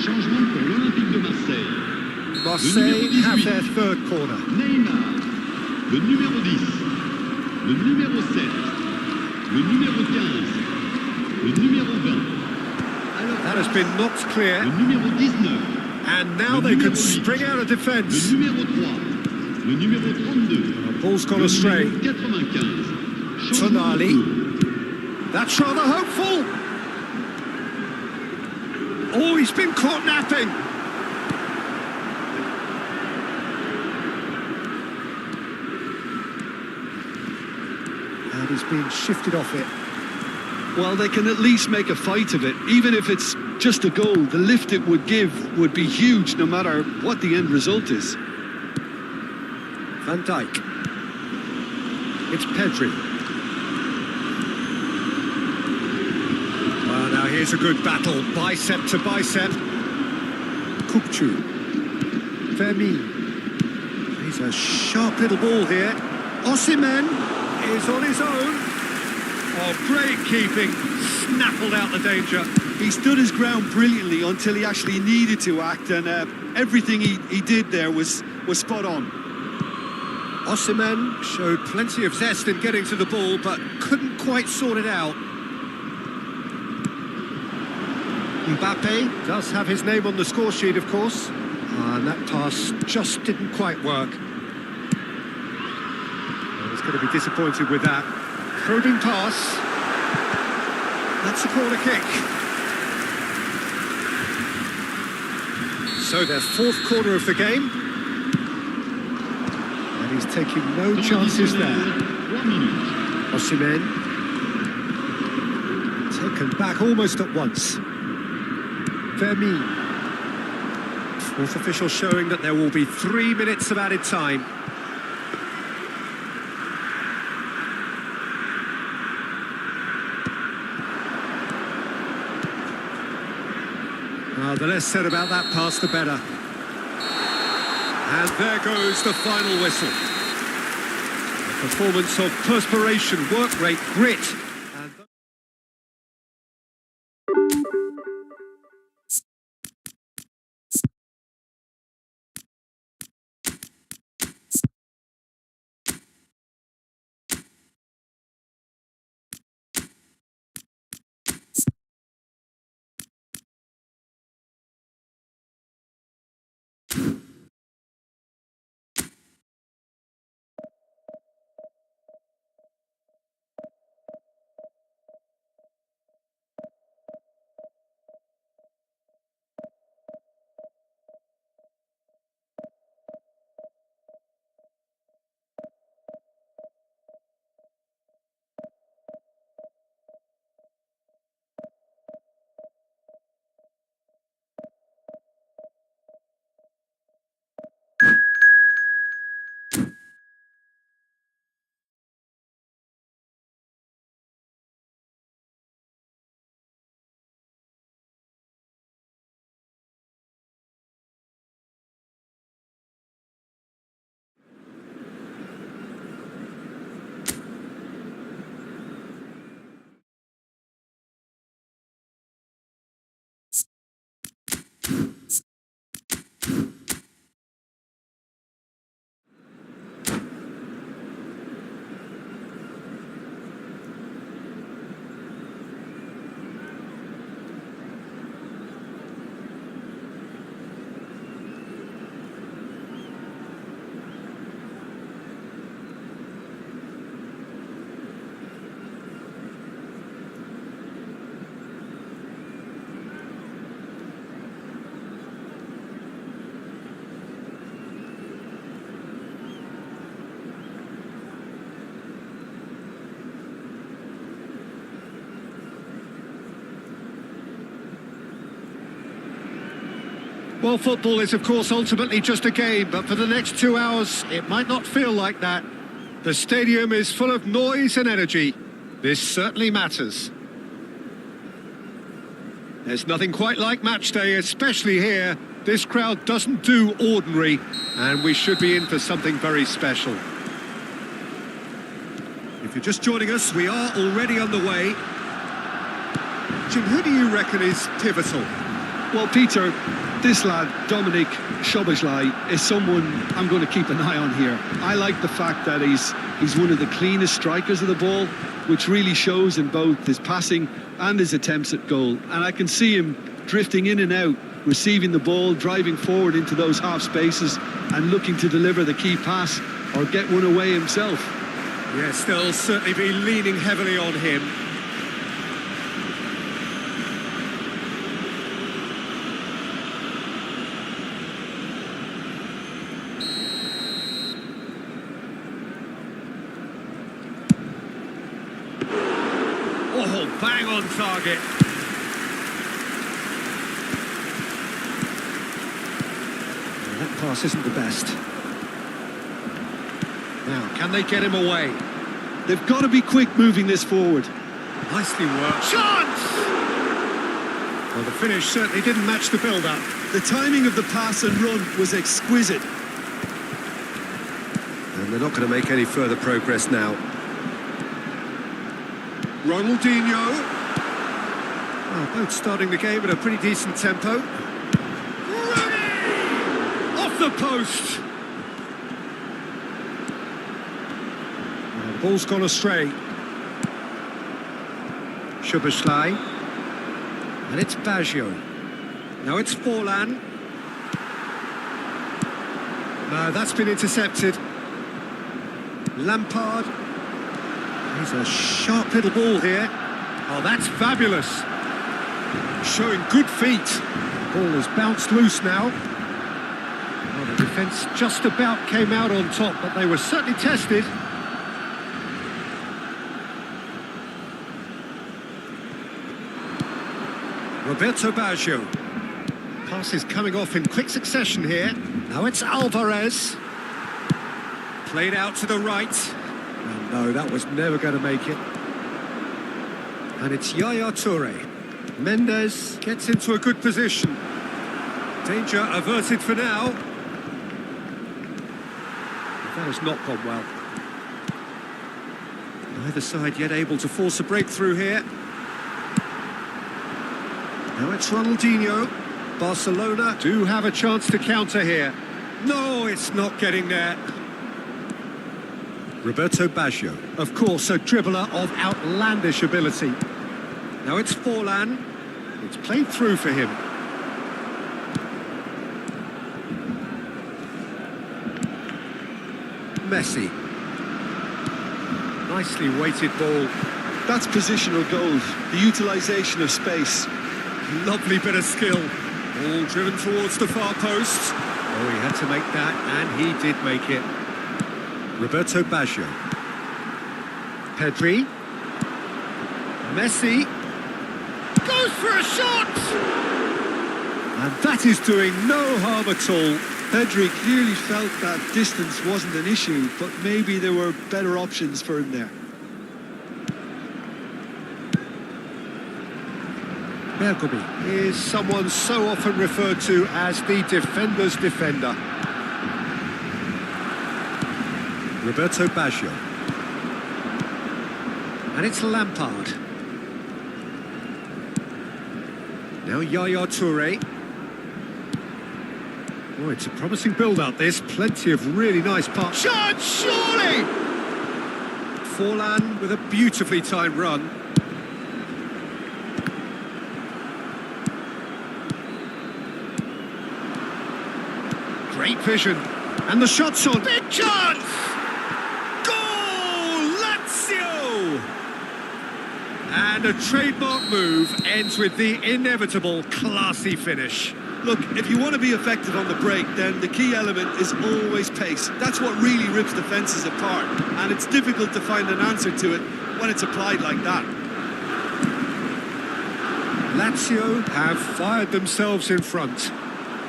Changement pour l'Olympique de Marseille. Marseille have their third corner. Neymar, le numéro 10, le numéro 7, le numéro 15, le numéro 20. That has been knocked clear, Le numéro 19, and now they can spring out of le defence. numéro 3, le numéro 32, Ball's gone le astray. numéro 95. Tonali. That's rather hopeful. Oh, he's been caught napping. And he's been shifted off it. Well, they can at least make a fight of it. Even if it's just a goal, the lift it would give would be huge no matter what the end result is. Van Dijk. It's Pedri. Well, now here's a good battle, bicep to bicep. Kukçu. Fermi. He's a sharp little ball here. Osimhen is on his own. Oh, great keeping. Snaffled out the danger. He stood his ground brilliantly until he actually needed to act, and everything he did there was spot on. Osimhen showed plenty of zest in getting to the ball, but couldn't quite sort it out. Mbappe does have his name on the score sheet, of course. And that pass just didn't quite work. Well, he's going to be disappointed with that. Probing pass. That's a corner kick. So their fourth corner of the game. And he's taking no chances there. Osimhen. Taken back almost at once. Fermi. Fourth official showing that there will be 3 minutes of added time. Well, the less said about that pass, the better. And there goes the final whistle. A performance of perspiration, work rate, grit. And well, football is, of course, ultimately just a game, but for the next 2 hours, it might not feel like that. The stadium is full of noise and energy. This certainly matters. There's nothing quite like match day, especially here. This crowd doesn't do ordinary, and we should be in for something very special. If you're just joining us, we are already on the way. Jim, who do you reckon is pivotal? Well, Peter, this lad, Dominic Szoboszlai, is someone I'm going to keep an eye on here. I like the fact that he's one of the cleanest strikers of the ball, which really shows in both his passing and his attempts at goal. And I can see him drifting in and out, receiving the ball, driving forward into those half spaces and looking to deliver the key pass or get one away himself. Yes, they'll certainly be leaning heavily on him. Oh, bang on target. That pass isn't the best. Now, can they get him away? They've got to be quick moving this forward. Nicely worked. Chance! Well, the finish certainly didn't match the build-up. The timing of the pass and run was exquisite. And they're not going to make any further progress now. Ronaldinho. Well, both starting the game at a pretty decent tempo. Rooney! Off the post! The ball's gone astray. Szoboszlai. And it's Baggio. Now it's Forlan. No, that's been intercepted. Lampard. He's a sharp little ball here. Oh, that's fabulous. Showing good feet. Ball has bounced loose now. Well, the defence just about came out on top, but they were certainly tested. Roberto Baggio. Pass is coming off in quick succession here. Now it's Alvarez. Played out to the right. And no, that was never going to make it. And it's Yaya Toure. Mendes gets into a good position. Danger averted for now. That has not gone well. Neither side yet able to force a breakthrough here. Now it's Ronaldinho. Barcelona do have a chance to counter here. No, it's not getting there. Roberto Baggio, of course, a dribbler of outlandish ability. Now it's Forlan. It's played through for him. Messi. Nicely weighted ball. That's positional goals, the utilisation of space. Lovely bit of skill. All driven towards the far post. Oh, he had to make that, and he did make it. Roberto Baggio. Pedri. Messi. Goes for a shot! And that is doing no harm at all. Pedri clearly felt that distance wasn't an issue, but maybe there were better options for him there. Bergomi is someone so often referred to as the defender's defender. Roberto Baggio. And it's Lampard. Now Yaya Toure. Oh, it's a promising build-up, this. Plenty of really nice parts. Shot, surely! Forlan with a beautifully timed run. Great vision. And the shot's on. Big chance! Goal! Lazio! And a trademark move ends with the inevitable classy finish. Look, if you want to be effective on the break, then the key element is always pace. That's what really rips defences apart, and it's difficult to find an answer to it when it's applied like that. Lazio have fired themselves in front.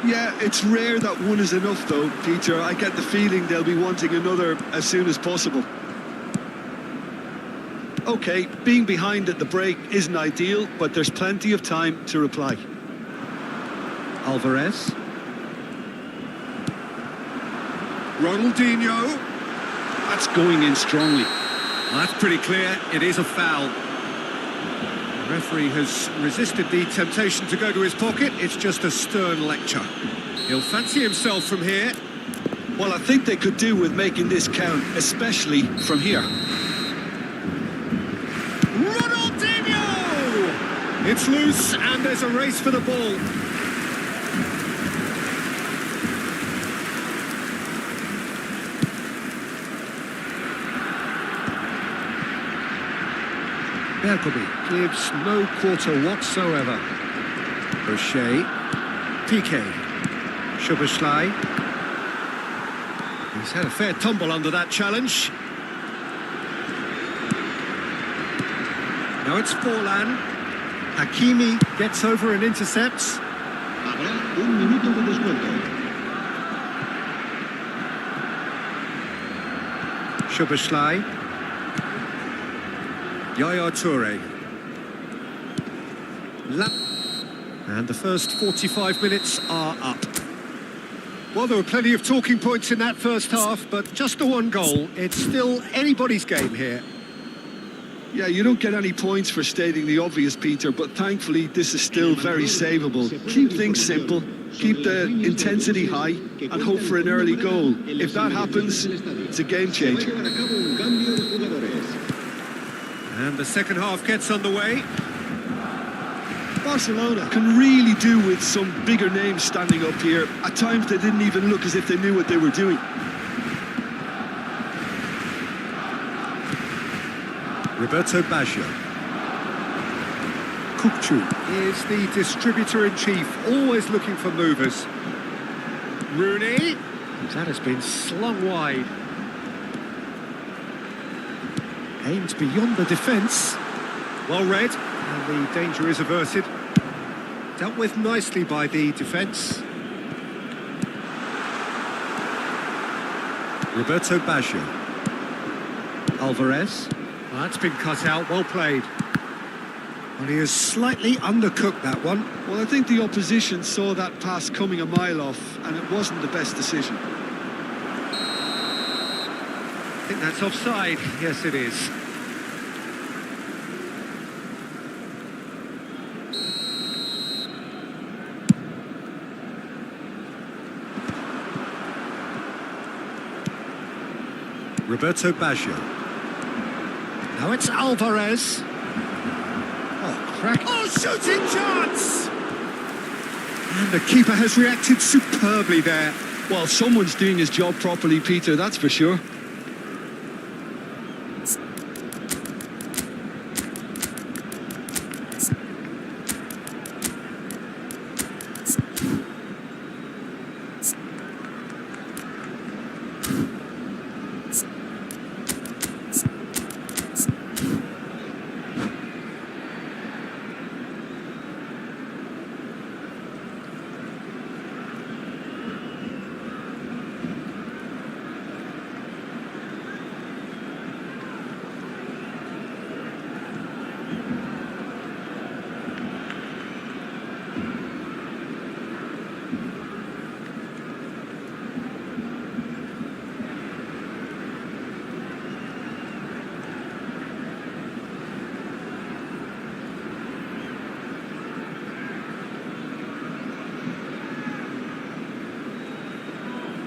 Yeah, it's rare that one is enough though, Peter. I get the feeling they'll be wanting another as soon as possible. Okay, being behind at the break isn't ideal, but there's plenty of time to reply. Alvarez. Ronaldinho. That's going in strongly. Well, that's pretty clear. It is a foul. The referee has resisted the temptation to go to his pocket. It's just a stern lecture. He'll fancy himself from here. Well, I think they could do with making this count, especially from here. Ronaldinho! It's loose and there's a race for the ball. Bergomi gives no quarter whatsoever. O'Shea. Piqué. Szoboszlai. He's had a fair tumble under that challenge. Now it's Forlan. Hakimi gets over and intercepts. Habrá un minuto de descuento. Szoboszlai. Yaya Toure. And the first 45 minutes are up. Well, there were plenty of talking points in that first half, but just the one goal. It's still anybody's game here. Yeah, you don't get any points for stating the obvious, Peter, but thankfully this is still very savable. Keep things simple, keep the intensity high, and hope for an early goal. If that happens, it's a game changer. And the second half gets underway. Barcelona can really do with some bigger names standing up here. At times they didn't even look as if they knew what they were doing. Roberto Baggio. Kukçu is the distributor-in-chief, always looking for movers. Rooney. That has been slung wide. Aimed beyond the defence. Well read, and the danger is averted. Dealt with nicely by the defence. Roberto Baggio. Alvarez. Well, that's been cut out, well played. Well, he has slightly undercooked that one. Well, I think the opposition saw that pass coming a mile off, and it wasn't the best decision. I think that's offside. Yes, it is. Roberto Baggio. Now it's Alvarez. Oh, crack. Oh, shooting chance! And the keeper has reacted superbly there. Well, someone's doing his job properly, Peter, that's for sure.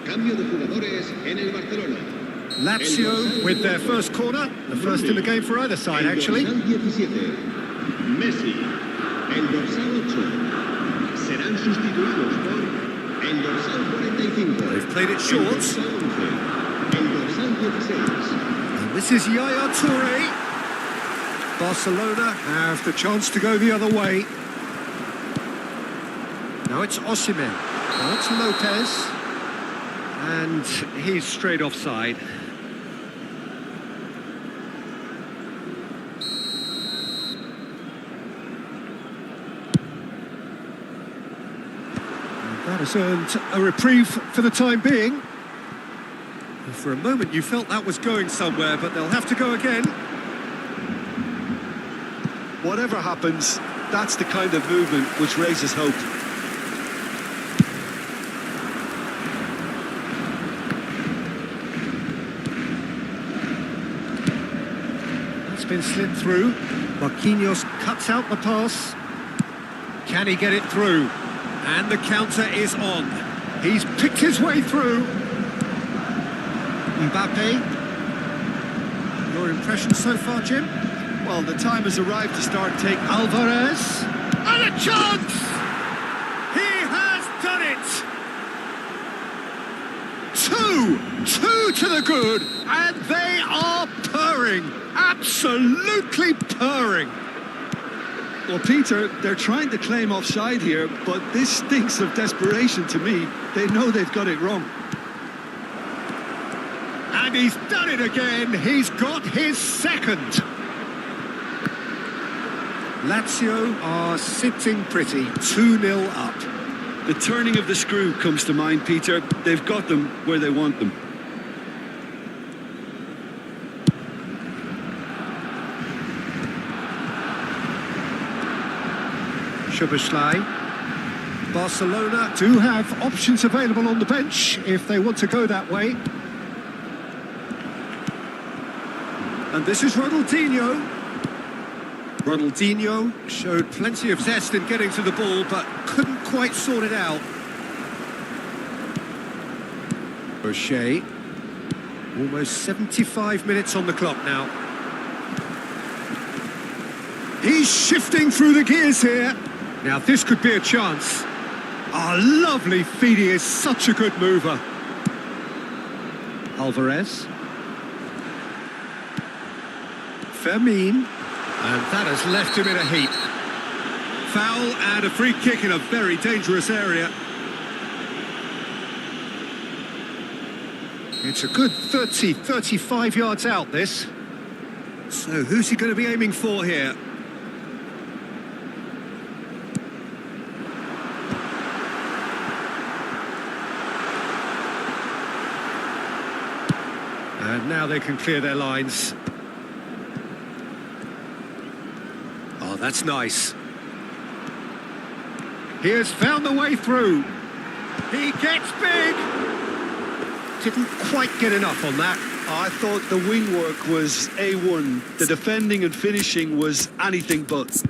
Cambio de jugadores en el Barcelona. Lazio with their first corner, the first in the game for either side, actually. El dorsal 17, Messi. El dorsal 8. Serán sustituidos por el dorsal 45. They've played it El short. dorsal 11. El dorsal 16. And this is Yaya Toure. Barcelona have the chance to go the other way. Now it's Osimhen. Now it's Lopez. And he's straight offside. And that has earned a reprieve for the time being. And for a moment you felt that was going somewhere, but they'll have to go again. Whatever happens, that's the kind of movement which raises hope. Been slipped through. Marquinhos cuts out the pass. Can he get it through? And the counter is on. He's picked his way through. Mbappe. Your impression so far, Jim? Well, the time has arrived to start taking... Alvarez. And a chance! He has done it! Two to the good, and they are purring. Absolutely purring. Well, Peter, they're trying to claim offside here, but this stinks of desperation to me. They know they've got it wrong. And he's done it again. He's got his second. Lazio are sitting pretty, 2-0 up. The turning of the screw comes to mind, Peter. They've got them where they want them. Szoboszlai. Barcelona do have options available on the bench if they want to go that way. And this is Ronaldinho. Ronaldinho showed plenty of zest in getting to the ball, but couldn't quite sort it out. O'Shea. Almost 75 minutes on the clock now. He's shifting through the gears here. Now this could be a chance. Oh, lovely feed, he is such a good mover. Alvarez. Fermin. And that has left him in a heap. Foul and a free kick in a very dangerous area. It's a good 30, 35 yards out, this. So who's he going to be aiming for here? And now they can clear their lines. Oh, Oh, that's nice. He has found the way through. He gets big. Didn't quite get enough on that. I thought the wing work was A1. The defending and finishing was anything but.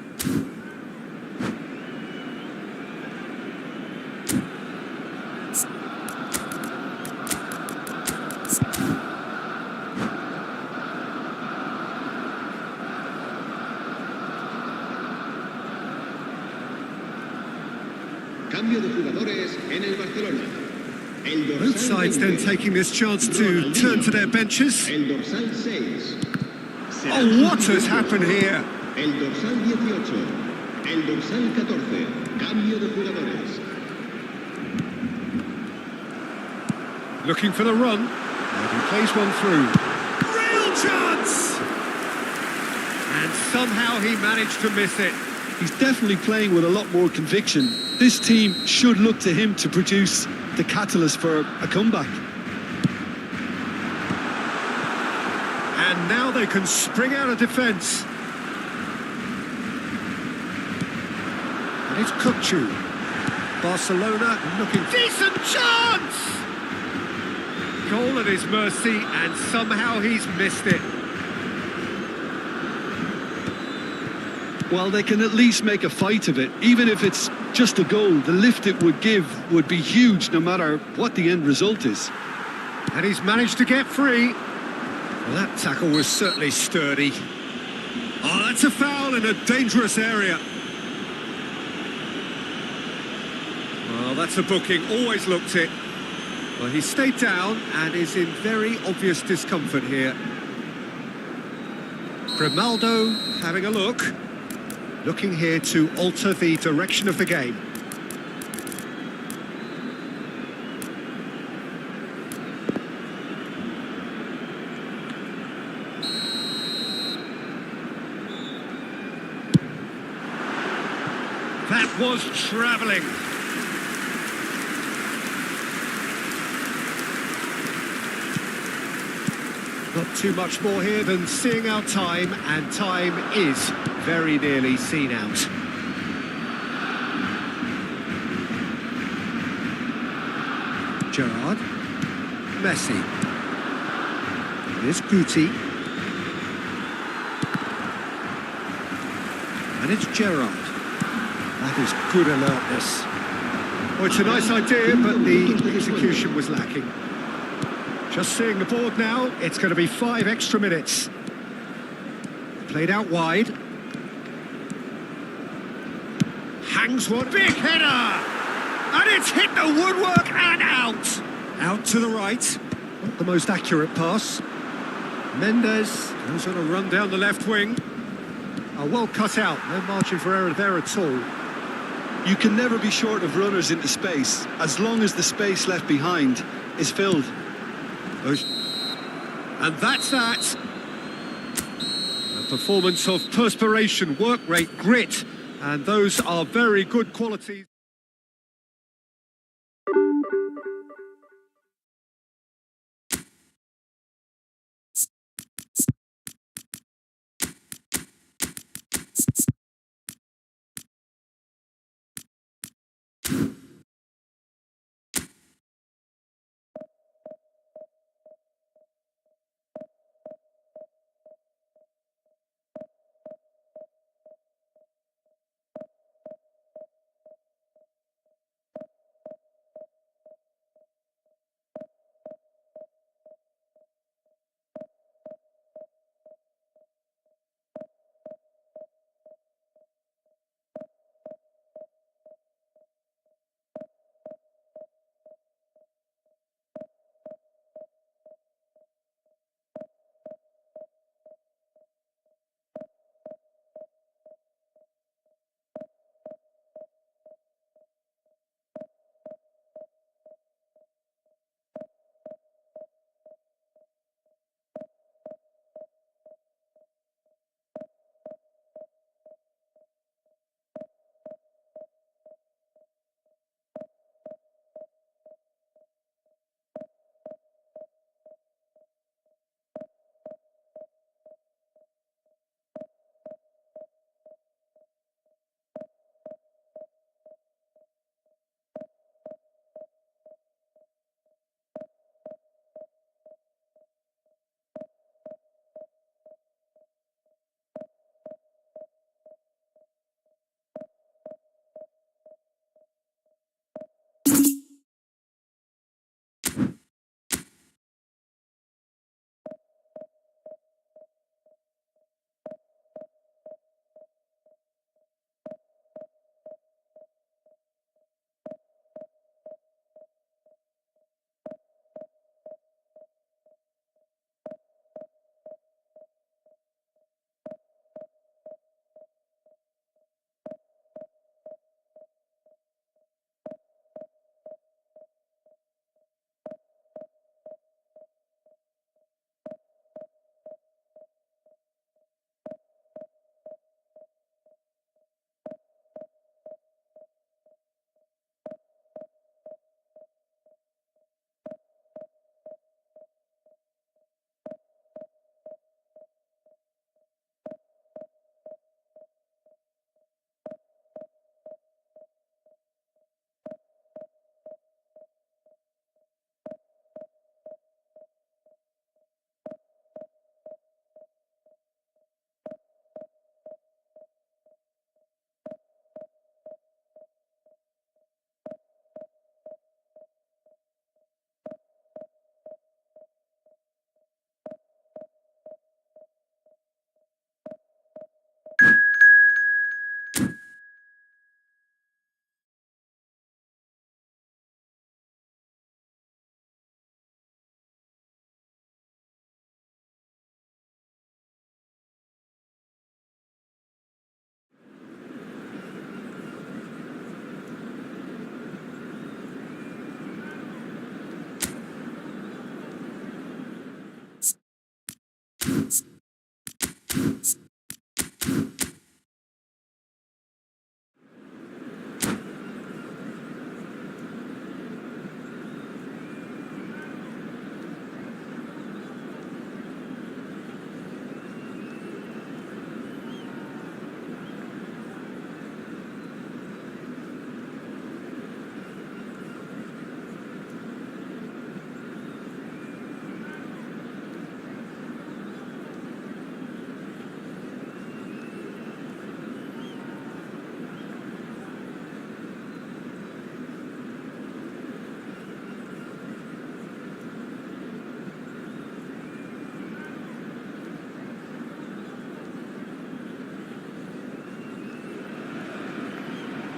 Cambio de jugadores en el Barcelona. Both sides then taking this chance to turn to their benches. El dorsal 6. Oh, what has happened here? El dorsal 18. El dorsal 14. Cambio de jugadores. Looking for the run. And he plays one through. Real chance! And somehow he managed to miss it. He's definitely playing with a lot more conviction. This team should look to him to produce the catalyst for a comeback. And now they can spring out of defence. And it's Kukcu. Barcelona looking... Decent chance! Goal at his mercy, and somehow he's missed it. Well, they can at least make a fight of it. Even if it's just a goal, the lift it would give would be huge no matter what the end result is. And he's managed to get free. Well, that tackle was certainly sturdy. Oh, that's a foul in a dangerous area. Well, that's a booking. Always looked it. Well, he stayed down and is in very obvious discomfort here. Grimaldo having a look. Looking here to alter the direction of the game. That was travelling. Not too much more here than seeing our time, and time is very nearly seen out. Gerrard, Messi. Here's Guti. And it's Gerrard. That is good alertness. Well, it's a nice idea, but the execution was lacking. Just seeing the board now, it's going to be 5 extra minutes. Played out wide. Hangs one, big header! And it's hit the woodwork and out! Out to the right. Not the most accurate pass. Mendes goes on a run down the left wing. Well cut out, no margin for error there at all. You can never be short of runners into space, as long as the space left behind is filled. And that's that. A performance of perspiration, work rate, grit, and those are very good qualities.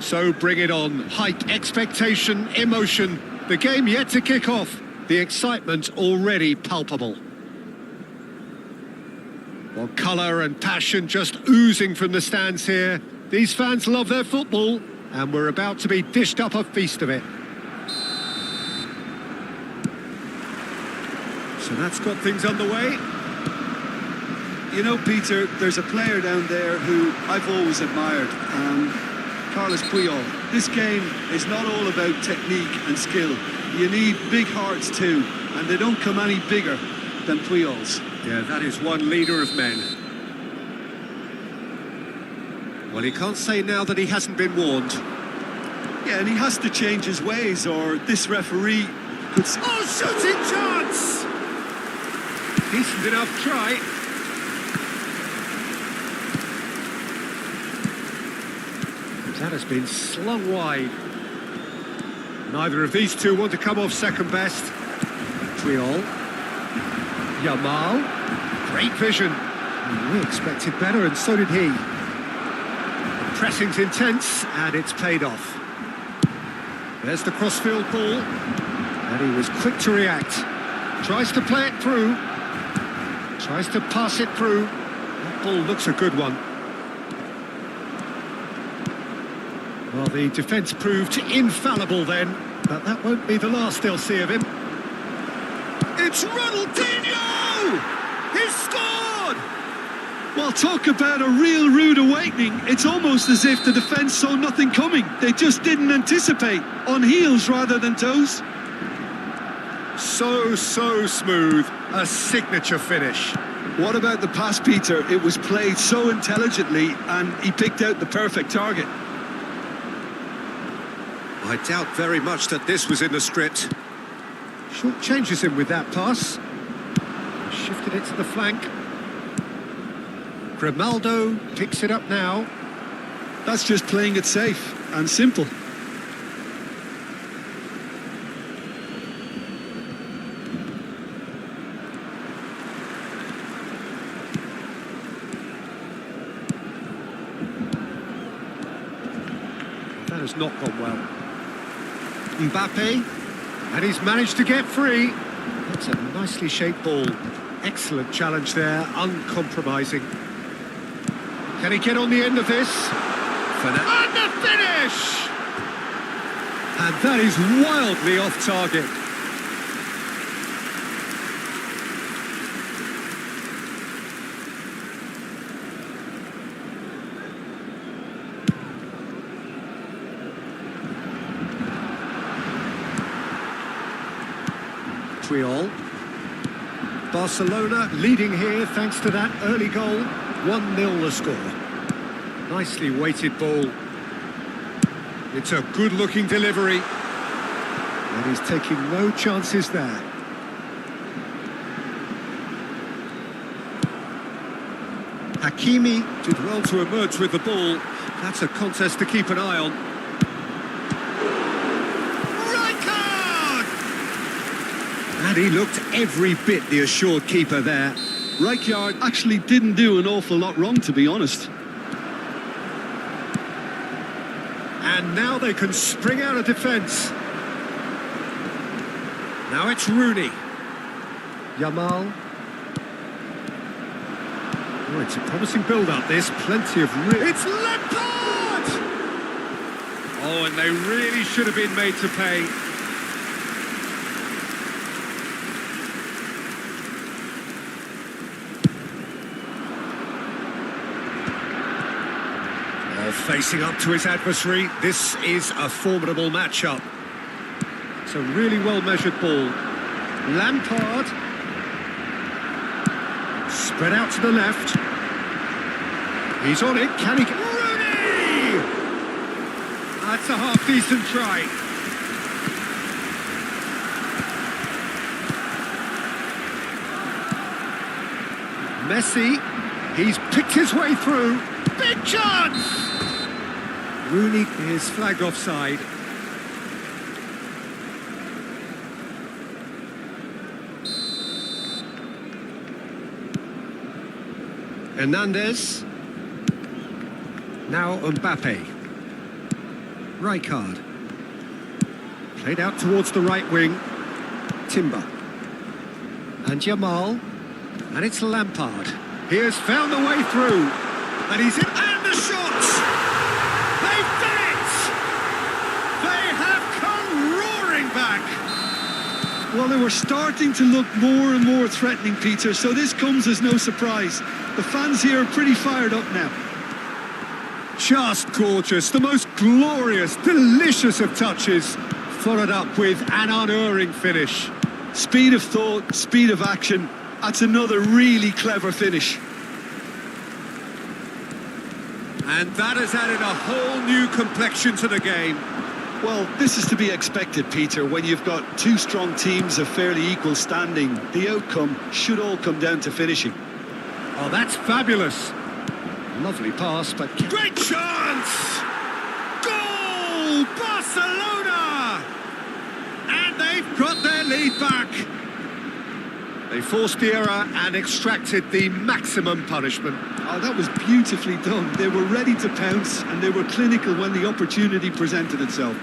So bring it on. Hype, expectation, emotion. The game yet to kick off. The excitement already palpable. Well, colour and passion just oozing from the stands here. These fans love their football, and we're about to be dished up a feast of it. So that's got things underway. You know, Peter, there's a player down there who I've always admired, Carlos Puyol. This game is not all about technique and skill. You need big hearts too, and they don't come any bigger than Puyol's. Yeah, that is one leader of men. Well, he can't say now that he hasn't been warned. Yeah, and he has to change his ways, or this referee could... Oh, shooting chance! Decent enough try. That has been slung wide. Neither of these two want to come off second best. Puyol. Yamal. Great vision. We expected better, and so did he. The pressing's intense, and it's paid off. There's the crossfield ball. And he was quick to react. Tries to play it through. Tries to pass it through. That ball looks a good one. Well, the defence proved infallible then, but that won't be the last they'll see of him. It's Ronaldinho! He's scored! Well, talk about a real rude awakening. It's almost as if the defence saw nothing coming. They just didn't anticipate. On heels rather than toes. So smooth. A signature finish. What about the pass, Peter? It was played so intelligently, and he picked out the perfect target. I doubt very much that this was in the script. Short changes him with that pass. Shifted it to the flank. Grimaldo picks it up now. That's just playing it safe and simple. That has not gone well. Mbappe, and he's managed to get free. That's a nicely shaped ball. Excellent challenge there, uncompromising. Can he get on the end of this? And the finish! And that is wildly off target. Puyol. Barcelona leading here thanks to that early goal. 1-0 the score. Nicely weighted ball. It's a good-looking delivery. And he's taking no chances there. Hakimi did well to emerge with the ball. That's a contest to keep an eye on. And he looked every bit the assured keeper there. Rijkaard actually didn't do an awful lot wrong, to be honest. And now they can spring out of defence. Now it's Rooney. Yamal. Oh, it's a promising build-up, this. Plenty of... It's Lampard! Oh, and they really should have been made to pay. Facing up to his adversary, this is a formidable matchup. It's a really well-measured ball. Lampard. Spread out to the left. He's on it, can he... Rooney! That's a half-decent try. Messi, he's picked his way through. Big chance! Rooney is flagged offside. Hernandez. Now Mbappe. Rijkaard. Played out towards the right wing. Timber. And Jamal. And it's Lampard. He has found the way through. And he's in. And the shot! They've done it! They have come roaring back! Well, they were starting to look more and more threatening, Peter, so this comes as no surprise. The fans here are pretty fired up now. Just gorgeous. The most glorious, delicious of touches. Followed up with an unerring finish. Speed of thought, speed of action. That's another really clever finish. And that has added a whole new complexion to the game. Well, this is to be expected, Peter, when you've got two strong teams of fairly equal standing. The outcome should all come down to finishing. Oh, that's fabulous. Lovely pass, but... Great chance! Goal! Barcelona! And they've got their lead back. They forced the error and extracted the maximum punishment. Oh, that was beautifully done. They were ready to pounce and they were clinical when the opportunity presented itself.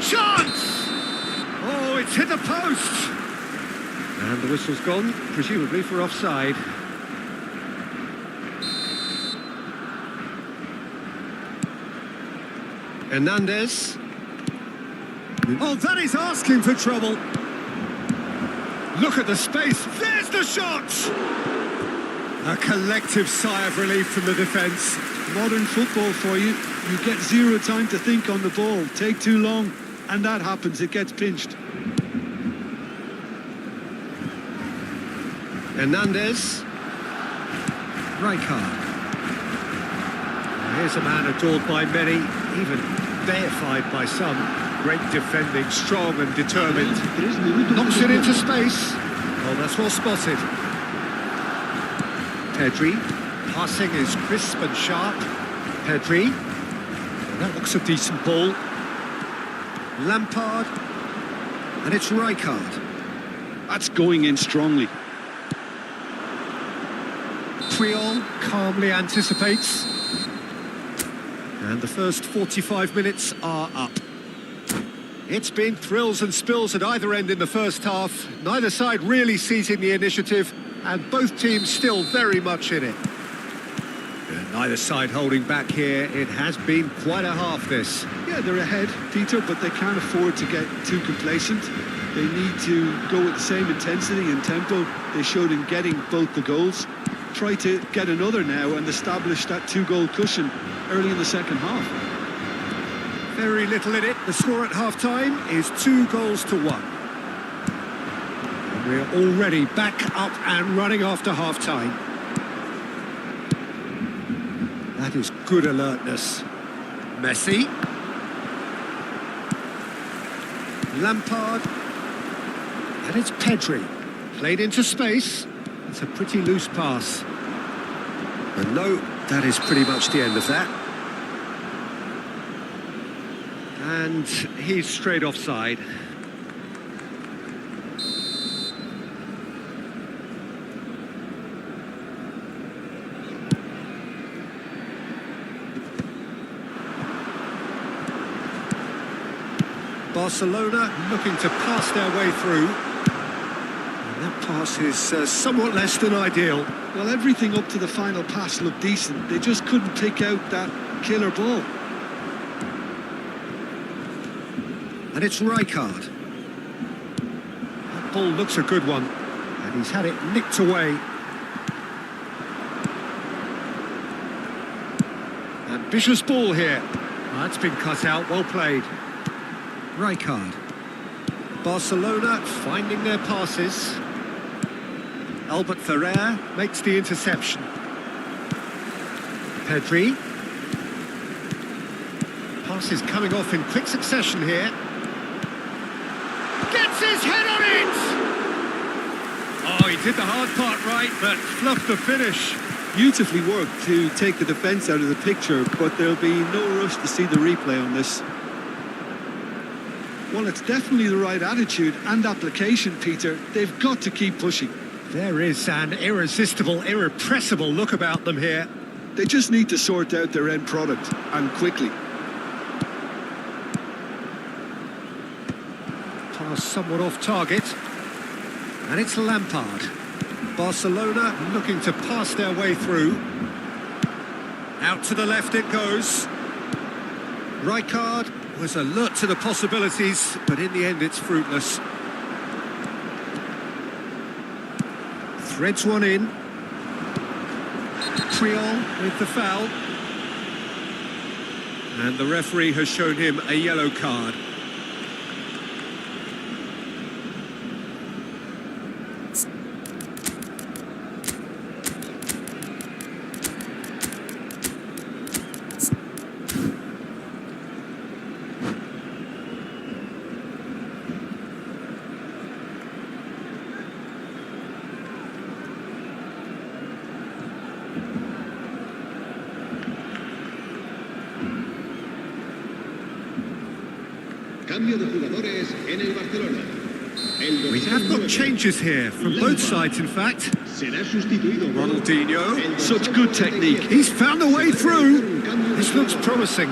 Chance! Oh, it's hit the post! And the whistle's gone, presumably for offside. Hernandez. Oh, that is asking for trouble. Look at the space. There's the shot! A collective sigh of relief from the defence. Modern football for you. You get zero time to think on the ball. Take too long, and that happens. It gets pinched. Hernandez. Rijkaard. Here's a man adored by many, even deified by some. Great defending, strong and determined. Knocks it into space. Oh, that's well spotted. Pedri. Passing is crisp and sharp. Pedri. That looks a decent ball. Lampard. And it's Rijkaard. That's going in strongly. Triol calmly anticipates. And the first 45 minutes are up. It's been thrills and spills at either end in the first half. Neither side really seizing the initiative, and both teams still very much in it. And neither side holding back here. It has been quite a half, this. Yeah, they're ahead, Peter, but they can't afford to get too complacent. They need to go with the same intensity and tempo they showed in getting both the goals. Try to get another now and establish that two-goal cushion early in the second half. Very little in it. The score at half-time is 2-1. And we're already back up and running after half-time. That is good alertness. Messi. Lampard. And it's Pedri. Played into space. It's a pretty loose pass. And no, that is pretty much the end of that. And he's straight offside. Barcelona looking to pass their way through. And that pass is somewhat less than ideal. Well, everything up to the final pass looked decent. They just couldn't pick out that killer ball. And it's Rijkaard. That ball looks a good one. And he's had it nicked away. Ambitious ball here. That's been cut out, well played. Rijkaard. Barcelona finding their passes. Albert Ferrer makes the interception. Pedri. Passes coming off in quick succession here. Gets his head on it! Oh, he did the hard part right, but fluffed the finish. Beautifully worked to take the defence out of the picture, but there'll be no rush to see the replay on this. Well, it's definitely the right attitude and application, Peter. They've got to keep pushing. There is an irresistible, irrepressible look about them here. They just need to sort out their end product, and quickly. Pass somewhat off target. And it's Lampard. Barcelona looking to pass their way through. Out to the left it goes. Rijkaard was alert to the possibilities, but in the end it's fruitless. Threads one in. Creole with the foul. And the referee has shown him a yellow card. Cambio de jugadores en el Barcelona. El We have got changes here from both sides, in fact. será sustituido por Ronaldinho. Such good technique. He's found a way through. This looks promising.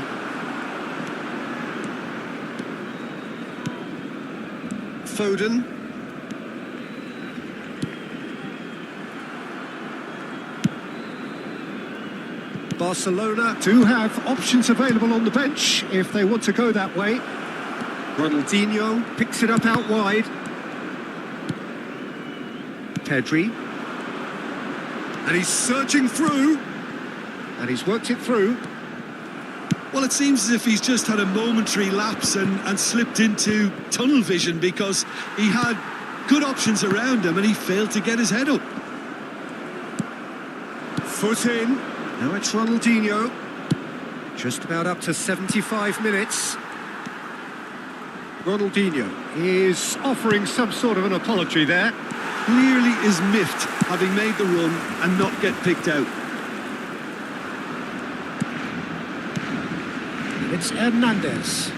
Foden. Barcelona do have options available on the bench if they want to go that way. Ronaldinho picks it up out wide. Pedri. And he's surging through. And he's worked it through. Well, it seems as if he's just had a momentary lapse and slipped into tunnel vision because he had good options around him and he failed to get his head up. Foot in. Now it's Ronaldinho. Just about up to 75 minutes. Ronaldinho is offering some sort of an apology there. Clearly is miffed having made the run and not get picked out. It's Hernandez.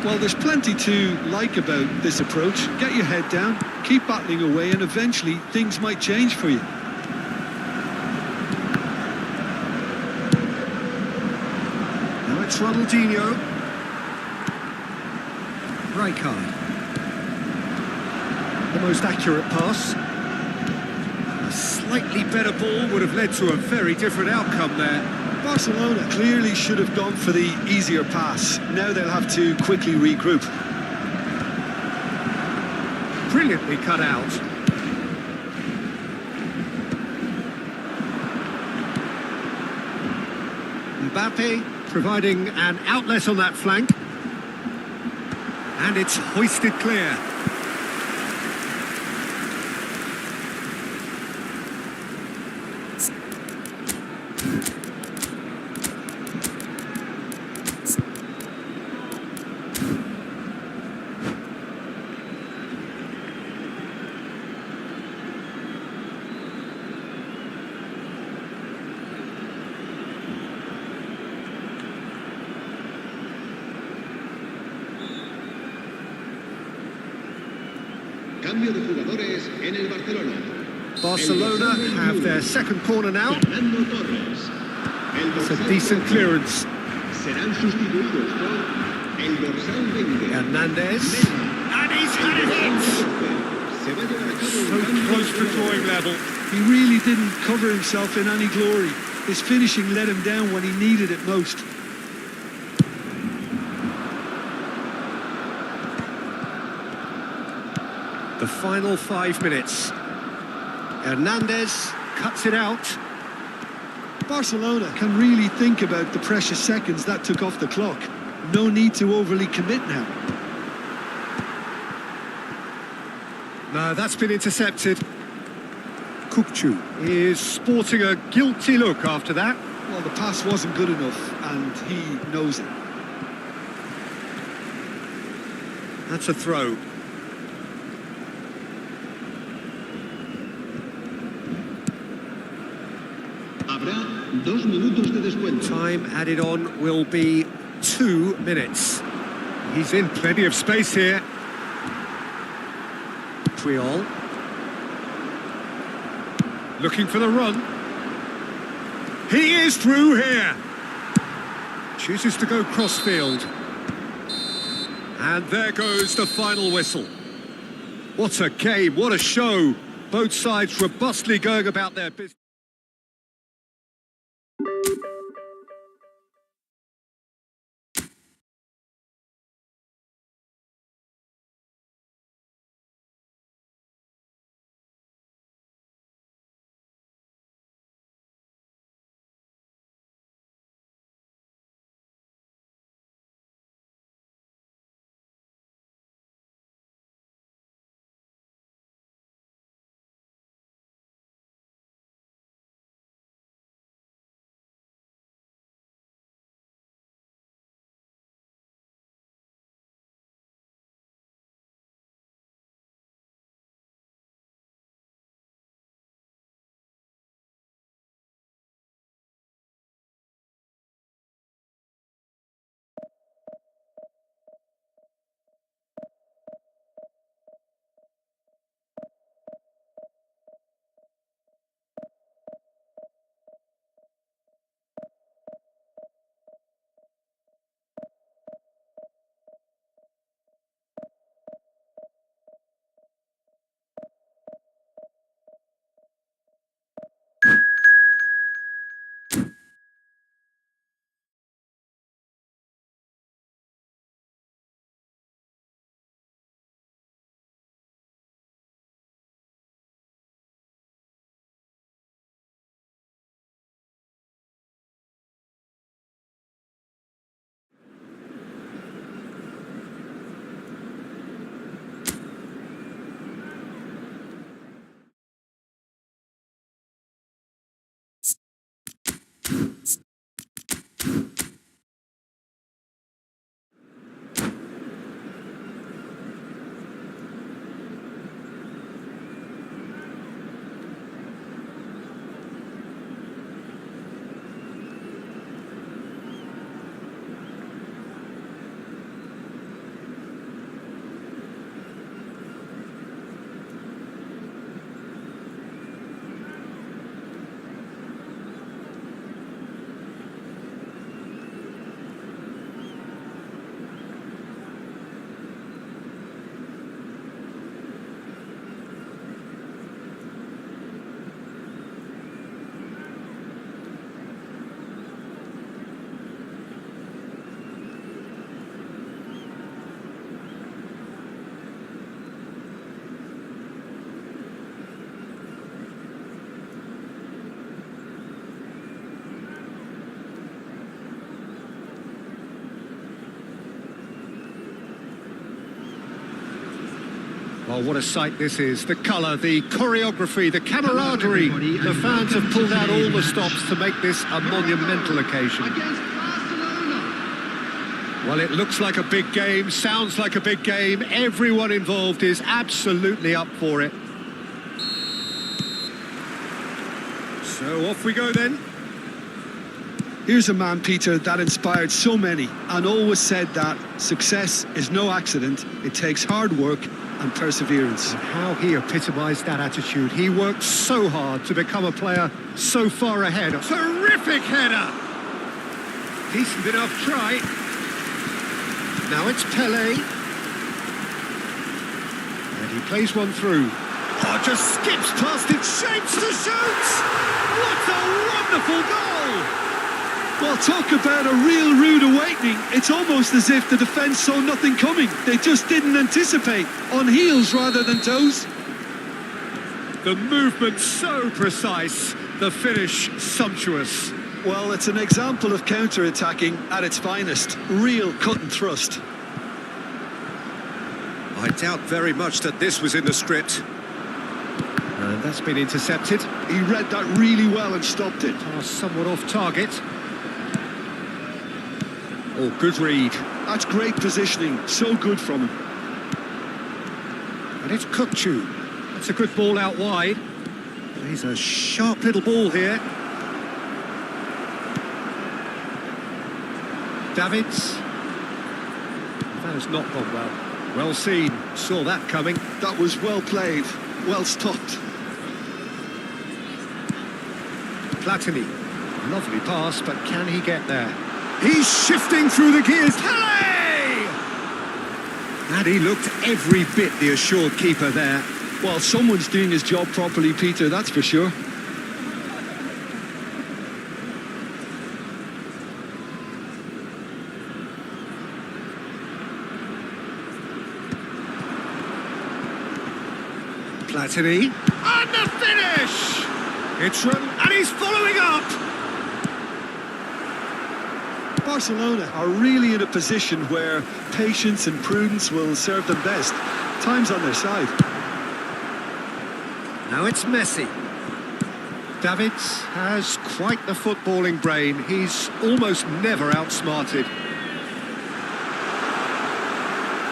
Well, there's plenty to like about this approach. Get your head down, keep battling away, and eventually things might change for you. Now it's Ronaldinho. Rijkaard. The most accurate pass. A slightly better ball would have led to a very different outcome there. Barcelona clearly should have gone for the easier pass. Now they'll have to quickly regroup. Brilliantly cut out. Mbappe providing an outlet on that flank. And it's hoisted clear. Cambio de jugadores en el Barcelona. Barcelona have their second corner now. Fernando Torres. El It's a dorsal decent 4 clearance. serán sustituidos por el dorsal 20. Hernandez. And he's had it hit. Se va a llevar a cabo So un cambio close to de drawing level. He really didn't cover himself in any glory. His finishing let him down when he needed it most. The final 5 minutes. Hernandez cuts it out. Barcelona can really think about the precious seconds that took off the clock. No need to overly commit now. No, that's been intercepted. Kukçu is sporting a guilty look after that. Well, the pass wasn't good enough, and he knows it. That's a throw. Habrá 2 minutos de descuento. Time added on will be 2 minutes. He's in plenty of space here. Creole. Looking for the run. He is through here. Chooses to go crossfield. And there goes the final whistle. What a game, what a show. Both sides robustly going about their business. Oh, what a sight this is. The colour, the choreography, the camaraderie. The fans have pulled out all the stops to make this a monumental occasion. Well, it looks like a big game, sounds like a big game. Everyone involved is absolutely up for it. So off we go then. Here's a man, Peter, that inspired so many and always said that success is no accident. It takes hard work and perseverance. And how he epitomised that attitude. He worked so hard to become a player so far ahead. A terrific header! Decent enough try. Now it's Pele. And he plays one through. Oh, just skips past it, shapes to shoot! What a wonderful goal! Well, talk about a real rude awakening. It's almost as if the defence saw nothing coming. They just didn't anticipate. On heels rather than toes. The movement so precise, the finish sumptuous. Well, it's an example of counter-attacking at its finest. Real cut and thrust. I doubt very much that this was in the script. And that's been intercepted. He read that really well and stopped it. Pass somewhat off target. Oh, good read. That's great positioning. So good from him. And it's Kukcu. That's a good ball out wide. He's a sharp little ball here. Davids. That has not gone well. Well seen. Saw that coming. That was well played. Well stopped. Platini. Lovely pass, but can he get there? He's shifting through the gears. Pele! And he looked every bit the assured keeper there. Well, someone's doing his job properly, Peter, that's for sure. Platini, and the finish! It's run, and he's following up! Barcelona are really in a position where patience and prudence will serve them best. Time's on their side. Now it's Messi. Davids has quite the footballing brain. He's almost never outsmarted.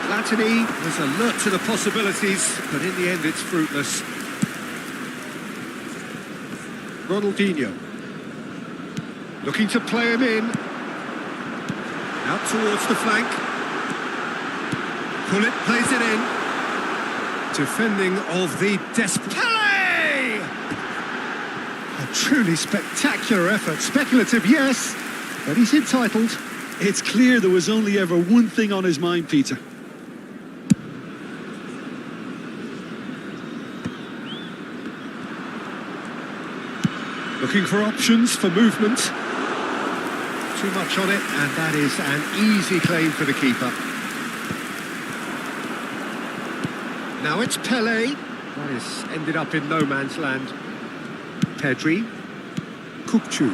Platini is alert to the possibilities, but in the end it's fruitless. Ronaldinho. Looking to play him in. Out towards the flank. Pullet plays it in. Defending of the Pele! A truly spectacular effort. Speculative, yes, but he's entitled. It's clear there was only ever one thing on his mind, Peter. Looking for options for movement. Too much on it, and that is an easy claim for the keeper. Now it's Pele. That has ended up in no man's land. Pedri. Kukçu.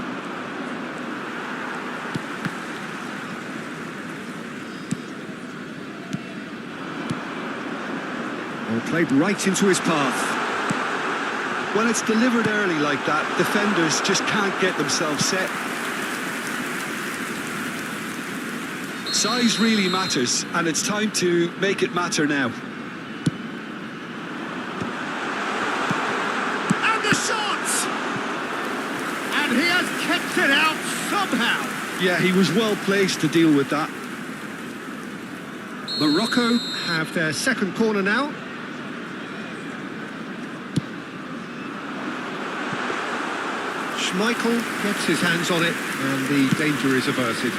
Well, played right into his path. When it's delivered early like that, defenders just can't get themselves set. Size really matters, and it's time to make it matter now. And the shot! And he has kept it out somehow. Yeah, he was well placed to deal with that. Morocco have their second corner now. Schmeichel gets his hands on it, and the danger is averted.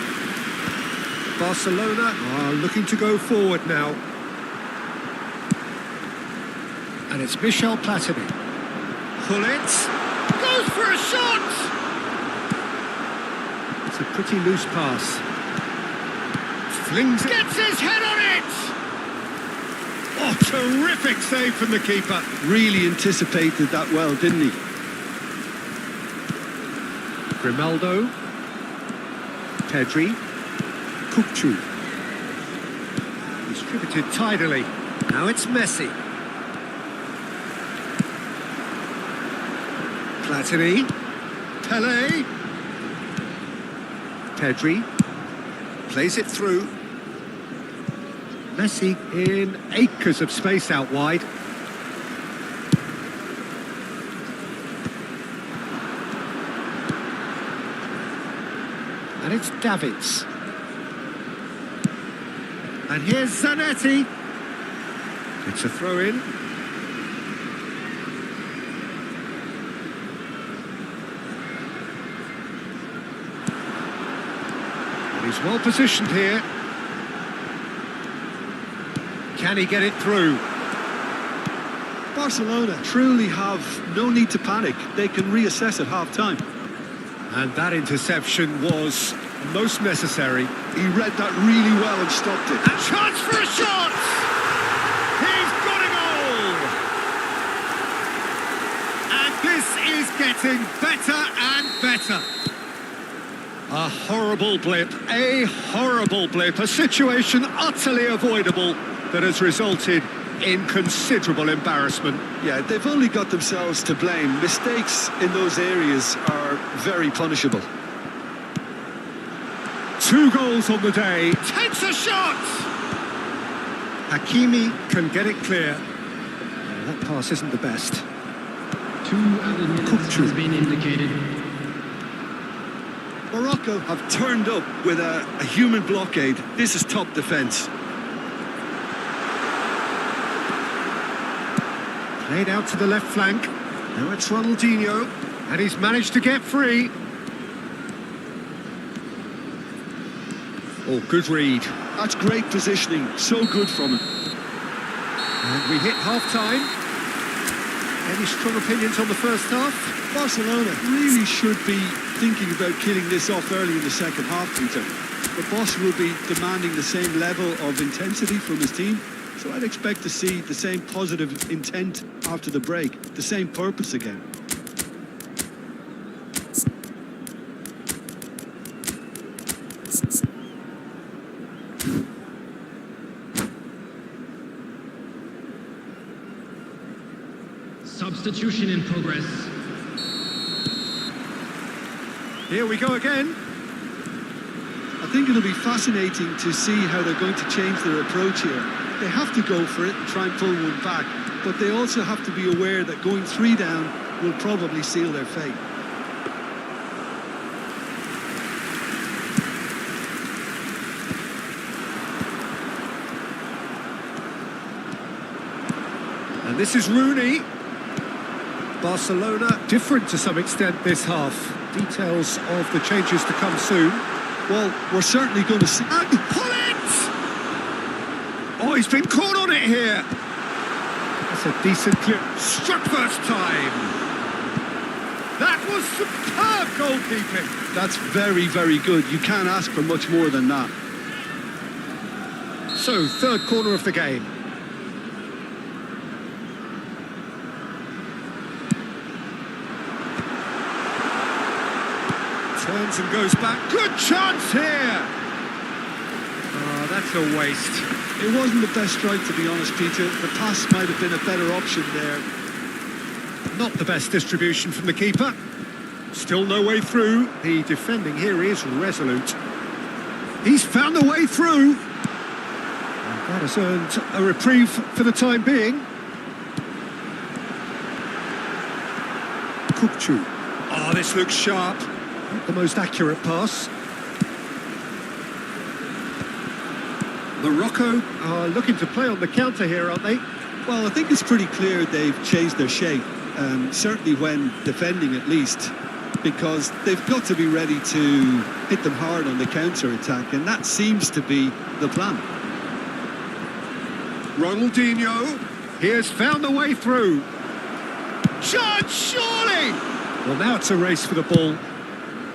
Barcelona are looking to go forward now. And it's Michel Platini. Pullet goes for a shot! It's a pretty loose pass. Flings it. Gets his head on it! Oh, terrific save from the keeper. Really anticipated that well, didn't he? Grimaldo. Pedri. Kukçu. Distributed tidily. Now it's Messi. Platini. Pele. Pedri. Plays it through. Messi in acres of space out wide. And it's Davids. And here's Zanetti. It's a throw-in. He's well positioned here. Can he get it through? Barcelona truly have no need to panic. They can reassess at half-time. And that interception was most necessary. He read that really well and stopped it. A chance for a shot! He's got it all! And this is getting better and better. A horrible blip, a situation utterly avoidable that has resulted in considerable embarrassment. Yeah, they've only got themselves to blame. Mistakes in those areas are very punishable. 2 goals on the day. Takes a shot! Hakimi can get it clear. That pass isn't the best. 2 added minutes has been indicated. Morocco have turned up with a human blockade. This is top defence. Played out to the left flank. Now it's Ronaldinho. And he's managed to get free. Oh, good read. That's great positioning, so good from him. And we hit half-time. Any strong opinions on the first half? Barcelona really should be thinking about killing this off early in the second half, Peter. The boss will be demanding the same level of intensity from his team, so I'd expect to see the same positive intent after the break, the same purpose again. Substitution in progress. Here we go again. I think it'll be fascinating to see how they're going to change their approach here. They have to go for it and try and pull one back, but they also have to be aware that going 3 down will probably seal their fate. And this is Rooney. Barcelona different to some extent this half. Details of the changes to come soon. Well, we're certainly going to see... And pull it! Oh, he's been caught on it here. That's a decent clear. Struck first time. That was superb goalkeeping. That's very, very good. You can't ask for much more than that. So, third corner of the game. Turns and goes back. Good chance here! Oh, that's a waste. It wasn't the best strike, to be honest, Peter. The pass might have been a better option there. Not the best distribution from the keeper. Still no way through. The defending here is resolute. He's found a way through. And that has earned a reprieve for the time being. Kukcu. Oh, this looks sharp. Not the most accurate pass. Morocco are looking to play on the counter here, aren't they? Well, I think it's pretty clear they've changed their shape, certainly when defending at least, because they've got to be ready to hit them hard on the counter-attack, and that seems to be the plan. Ronaldinho, he has found a way through. Chance, surely! Well, now it's a race for the ball.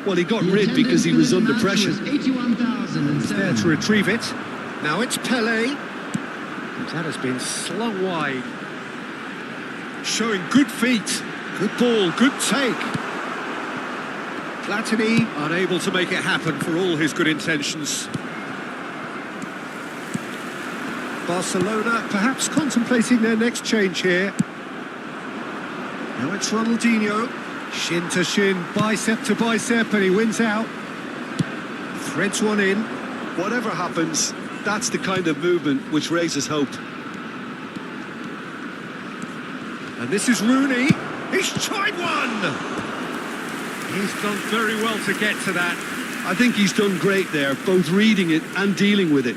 Well, he got rid because he was under pressure. There to retrieve it. Now it's Pelé. And that has been slung wide. Showing good feet. Good ball, good take. Platini unable to make it happen for all his good intentions. Barcelona perhaps contemplating their next change here. Now it's Ronaldinho. Shin to shin, bicep to bicep, and he wins out. Threads one in. Whatever happens, that's the kind of movement which raises hope. And this is Rooney. He's tried one. He's done very well to get to that. I think he's done great there, both reading it and dealing with it.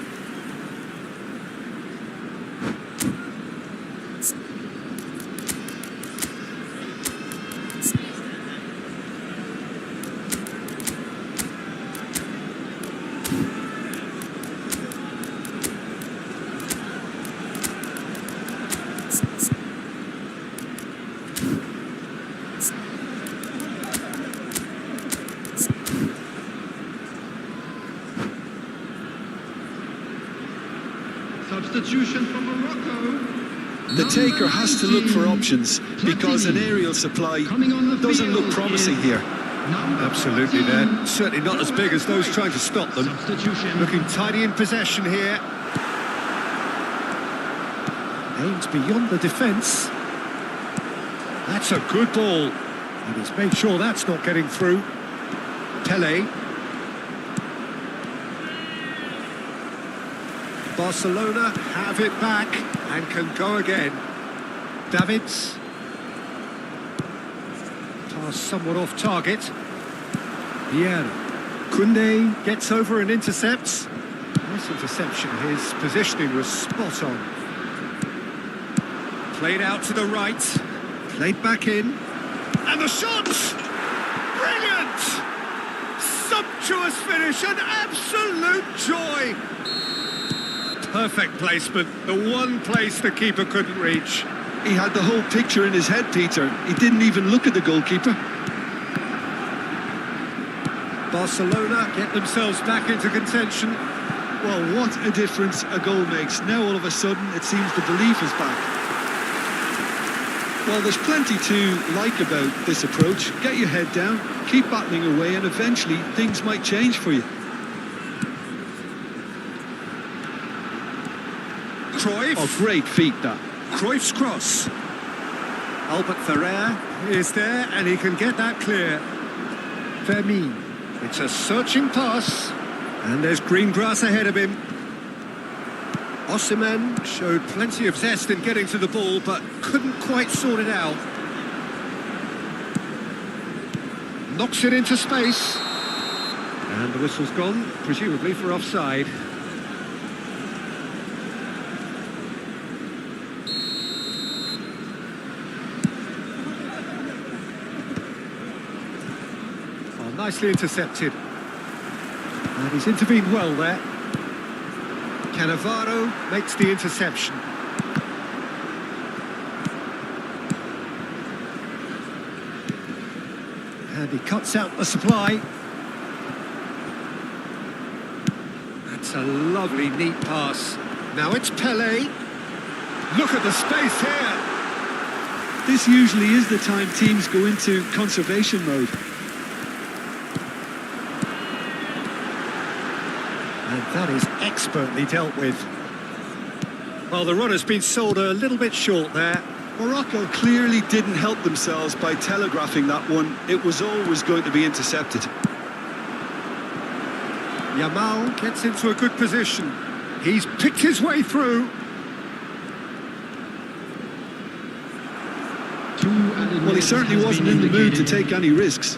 Substitution from Morocco. The taker has to look for options because an aerial supply doesn't look promising here. Absolutely, they're certainly not as big as those trying to stop them. Looking tidy in possession here. Aims beyond the defence. That's a good ball. And he's made sure that's not getting through. Pelé. Barcelona have it back and can go again. Davids. Pass somewhat off target. Vieira. Koundé gets over and intercepts. Nice interception. His positioning was spot on. Played out to the right. Played back in. And the shot! Brilliant! sumptuous finish, an absolute joy. Perfect placement, the one place the keeper couldn't reach. He had the whole picture in his head, Peter. He didn't even look at the goalkeeper. Barcelona get themselves back into contention. Well, what a difference a goal makes. Now all of a sudden it seems the belief is back. Well, there's plenty to like about this approach. Get your head down, keep battling away, and eventually things might change for you. Cruyff. Oh, great feat that. Cruyff's cross. Albert Ferrer is there and he can get that clear. Fermin. It's a searching pass. And there's green grass ahead of him. Osimhen showed plenty of zest in getting to the ball, but couldn't quite sort it out. Knocks it into space. And the whistle's gone, presumably for offside. Oh, nicely intercepted. And he's intervened well there. Cannavaro makes the interception. And he cuts out the supply. That's a lovely, neat pass. Now it's Pelé. Look at the space here. This usually is the time teams go into conservation mode. And that is expertly dealt with. Well, the runner's been sold a little bit short there. Morocco clearly didn't help themselves by telegraphing that one. It was always going to be intercepted. Yamal gets into a good position. He's picked his way through. Well, he certainly wasn't in the mood to take any risks.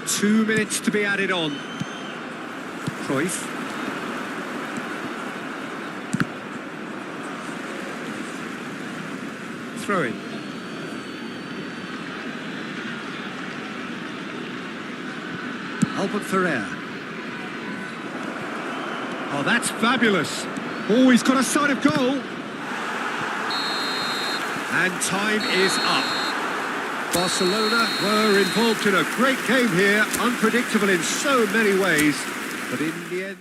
2 minutes to be added on. Cruyff. Throw in. Albert Ferrer. Oh, that's fabulous. Oh, he's got a sight of goal. And time is up. Barcelona were involved in a great game here, unpredictable in so many ways, but in the end...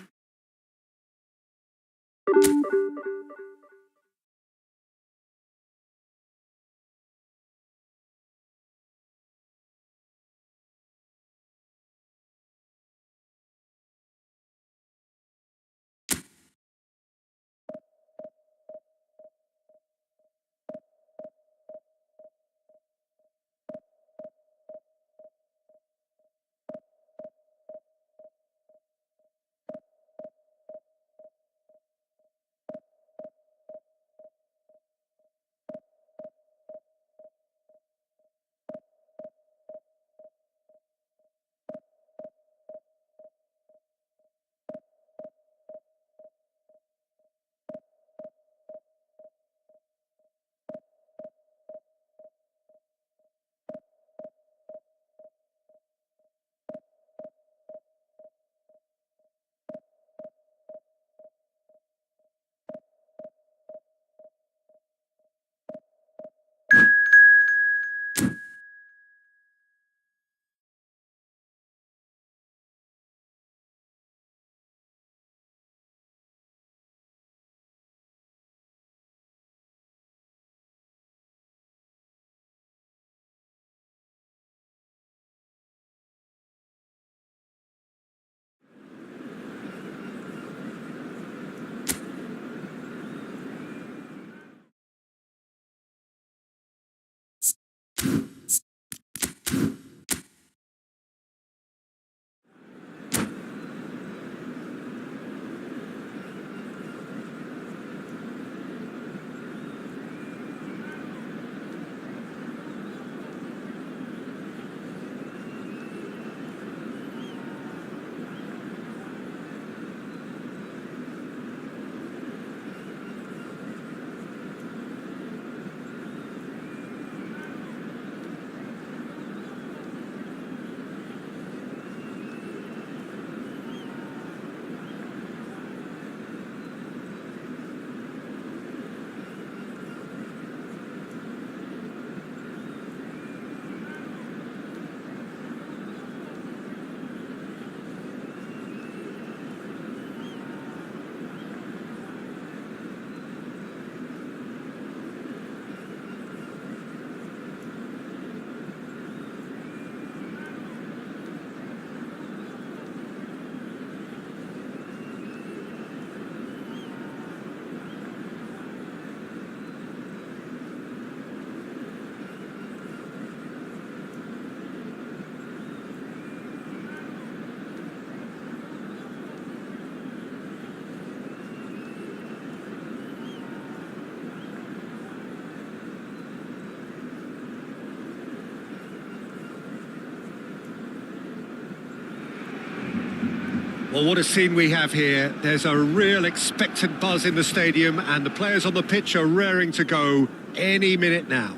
Well, what a scene we have here. There's a real expectant buzz in the stadium, and the players on the pitch are raring to go any minute now.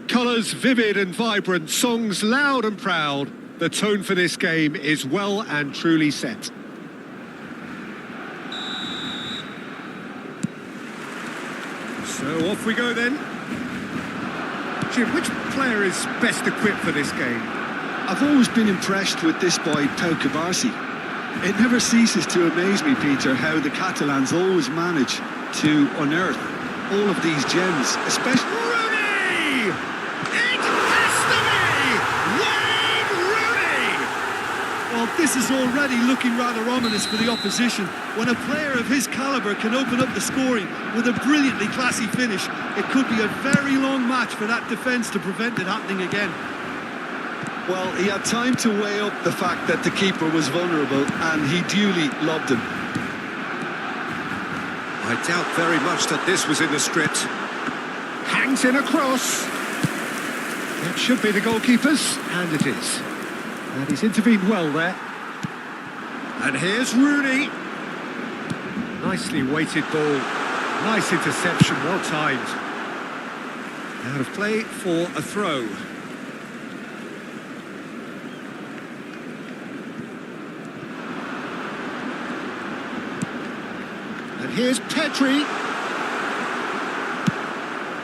Colours vivid and vibrant, songs loud and proud. The tone for this game is well and truly set. So off we go then. Jim, which player is best equipped for this game? I've always been impressed with this boy, Pau Cubarsí. It never ceases to amaze me, Peter, how the Catalans always manage to unearth all of these gems, especially... Rooney! It has to be Wayne Rooney! Well, this is already looking rather ominous for the opposition. When a player of his calibre can open up the scoring with a brilliantly classy finish, it could be a very long match for that defence to prevent it happening again. Well, he had time to weigh up the fact that the keeper was vulnerable, and he duly lobbed him. I doubt very much that this was in the script. Hangs in across. That should be the goalkeeper's, and it is. And he's intervened well there. And here's Rooney. Nicely weighted ball. Nice interception, well timed. Out of play for a throw. And here's Pedri.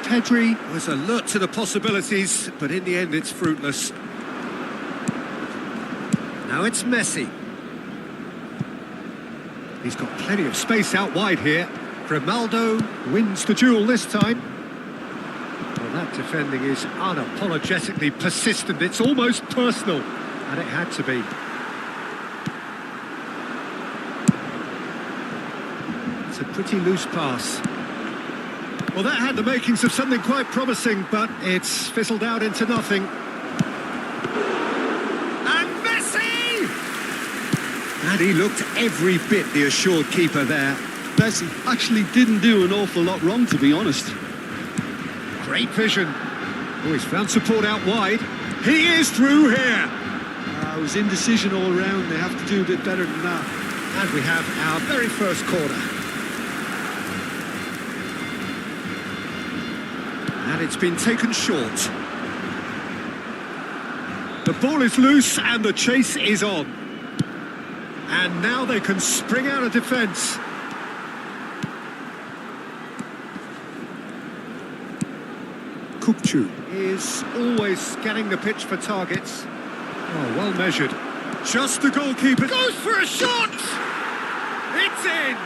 Pedri was alert to the possibilities, but in the end it's fruitless. Now it's Messi. He's got plenty of space out wide here. Grimaldo wins the duel this time. Well, that defending is unapologetically persistent. It's almost personal, and it had to be. It's a pretty loose pass. Well, that had the makings of something quite promising, but it's fizzled out into nothing. And Messi! And he looked every bit the assured keeper there. Messi actually didn't do an awful lot wrong, to be honest. Great vision. Oh, he's found support out wide. He is through here. It was indecision all around. They have to do a bit better than that. And we have our very first corner. And it's been taken short. The ball is loose and the chase is on. And now they can spring out of defence. Kupchu is always scanning the pitch for targets. Oh, well measured. Just the goalkeeper goes for a shot! It's in!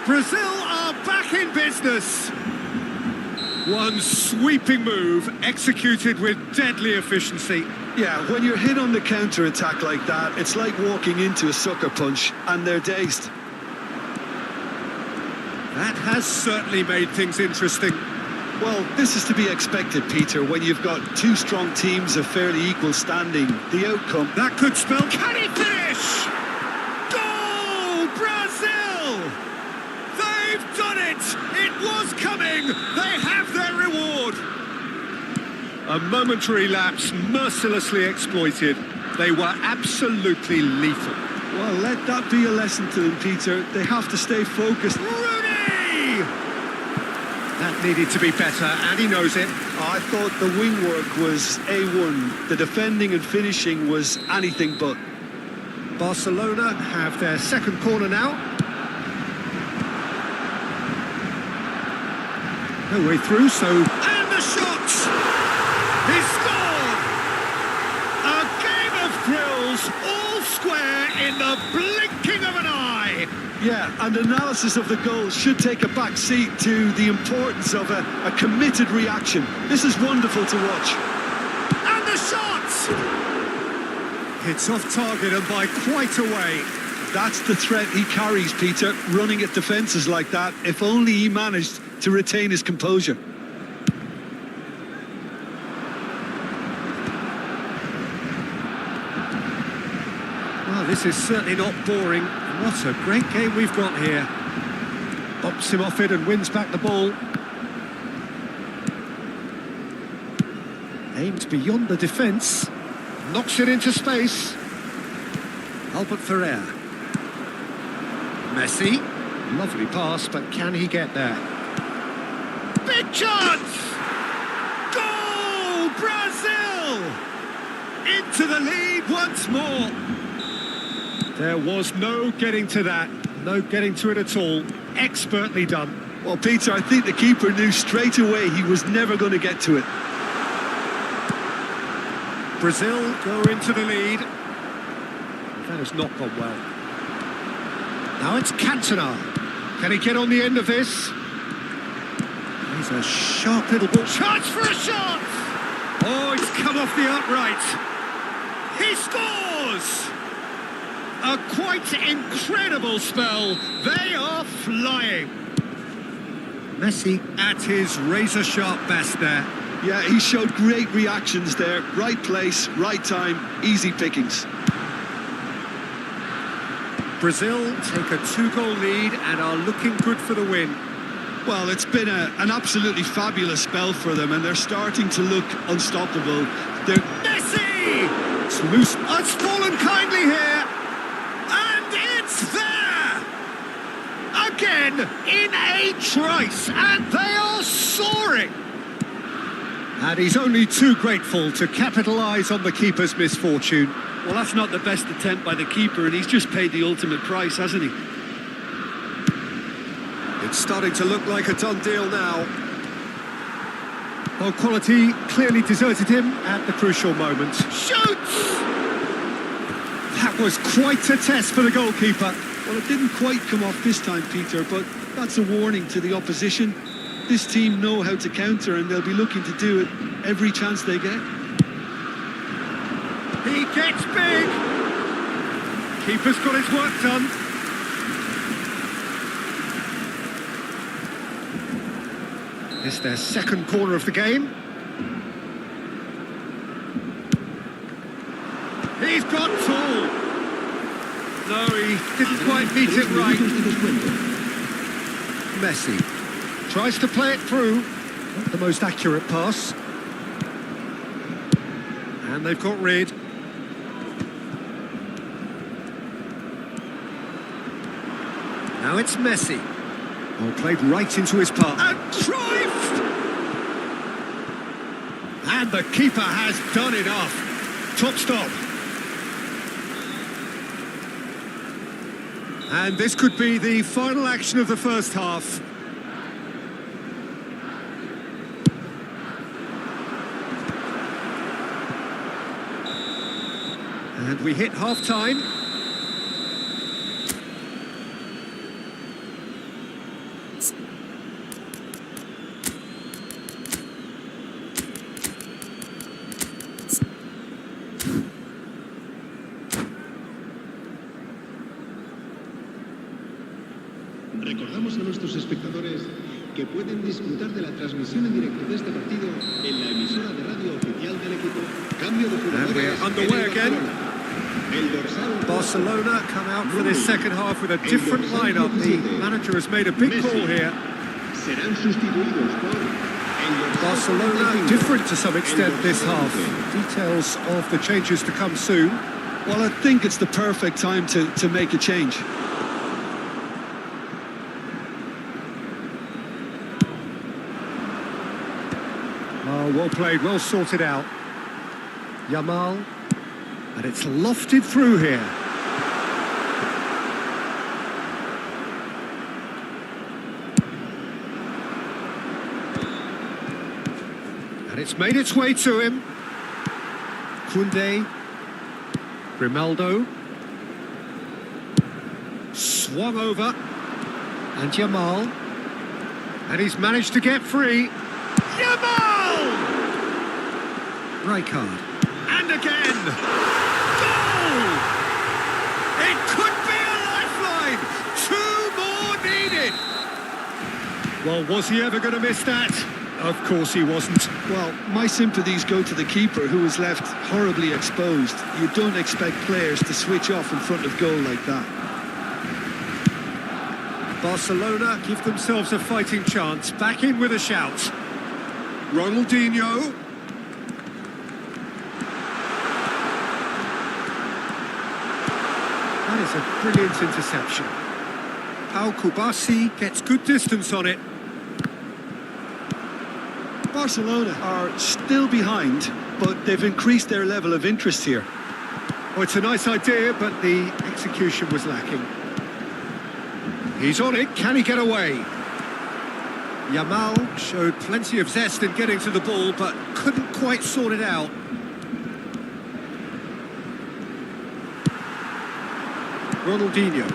Brazil are back in business. One sweeping move executed with deadly efficiency. Yeah, when you're hit on the counter-attack like that, it's like walking into a sucker punch, and they're dazed. That has certainly made things interesting. Well, this is to be expected, Peter, when you've got two strong teams of fairly equal standing. The outcome... That could spell... Can he finish? Goal, Brazil! They've done it! It was coming! They have their reward! A momentary lapse mercilessly exploited. They were absolutely lethal. Well, let that be a lesson to them, Peter. They have to stay focused. Rooney! That needed to be better, and he knows it. I thought the wing work was A1. The defending and finishing was anything but. Barcelona have their second corner now. No way through, so... And the shot! He scored! A game of thrills, all square in the blinking of an eye! Yeah, and analysis of the goal should take a back seat to the importance of a committed reaction. This is wonderful to watch. And the shot! It's off target and by quite a way. That's the threat he carries, Peter, running at defences like that. If only he managed to retain his composure. Well, this is certainly not boring. What a great game we've got here. Bops him off it and wins back the ball. Aims beyond the defence. Knocks it into space. Albert Ferrer. Messi. Lovely pass, but can he get there? Big chance! Goal! Brazil! Into the lead once more. There was no getting to that. No getting to it at all. Expertly done. Well, Peter, I think the keeper knew straight away he was never going to get to it. Brazil go into the lead. That has not gone well. Now it's Cantona. Can he get on the end of this? He's a sharp little ball. Chance for a shot! Oh, it's come off the upright. He scores! A quite incredible spell. They are flying. Messi at his razor-sharp best there. Yeah, he showed great reactions there. Right place, right time, easy pickings. Brazil take a 2-goal lead and are looking good for the win. Well, it's been an absolutely fabulous spell for them, and they're starting to look unstoppable. They're... Messi! It's loose. It's fallen kindly here. And it's there! Again, in a trice, and they are soaring! And he's only too grateful to capitalise on the keeper's misfortune. Well, that's not the best attempt by the keeper, and he's just paid the ultimate price, hasn't he? It's starting to look like a done deal now. Well, quality clearly deserted him at the crucial moment. Shoots! That was quite a test for the goalkeeper. Well, it didn't quite come off this time, Peter, but that's a warning to the opposition. This team know how to counter, and they'll be looking to do it every chance they get. He gets big. Keeper's got his work done. It's their second corner of the game. He's got tall. No, he didn't quite meet it right. Messi tries to play it through. Not the most accurate pass. And they've got rid. Now it's Messi. Oh, played right into his path. And Cruyff! And the keeper has done enough. Top stop. And this could be the final action of the first half. And we hit half-time. Recordamos a nuestros espectadores que pueden disfrutar de la transmisión en directo de este partido en la emisora de radio oficial del equipo. Cambio de jugadores. And we're underway again. Barcelona come out for this second half with a different lineup. The manager has made a big call here. Serán sustituidos por Barcelona different to some extent this half. Details of the changes to come soon. Well, I think it's the perfect time to make a change. Oh, well played, well sorted out. Yamal. And it's lofted through here. And it's made its way to him. Koundé. Grimaldo. Swung over. And Yamal. And he's managed to get free. Yamal! Rijkaard. And again! Goal! It could be a lifeline! 2 more needed! Well, was he ever going to miss that? Of course he wasn't. Well, my sympathies go to the keeper, who was left horribly exposed. You don't expect players to switch off in front of goal like that. Barcelona give themselves a fighting chance. Back in with a shout. Ronaldinho. It's a brilliant interception. Paul Kubasi gets good distance on it. Barcelona are still behind, but they've increased their level of interest here. Oh, it's a nice idea, but the execution was lacking. He's on it, can he get away? Yamal showed plenty of zest in getting to the ball, but couldn't quite sort it out. Ronaldinho.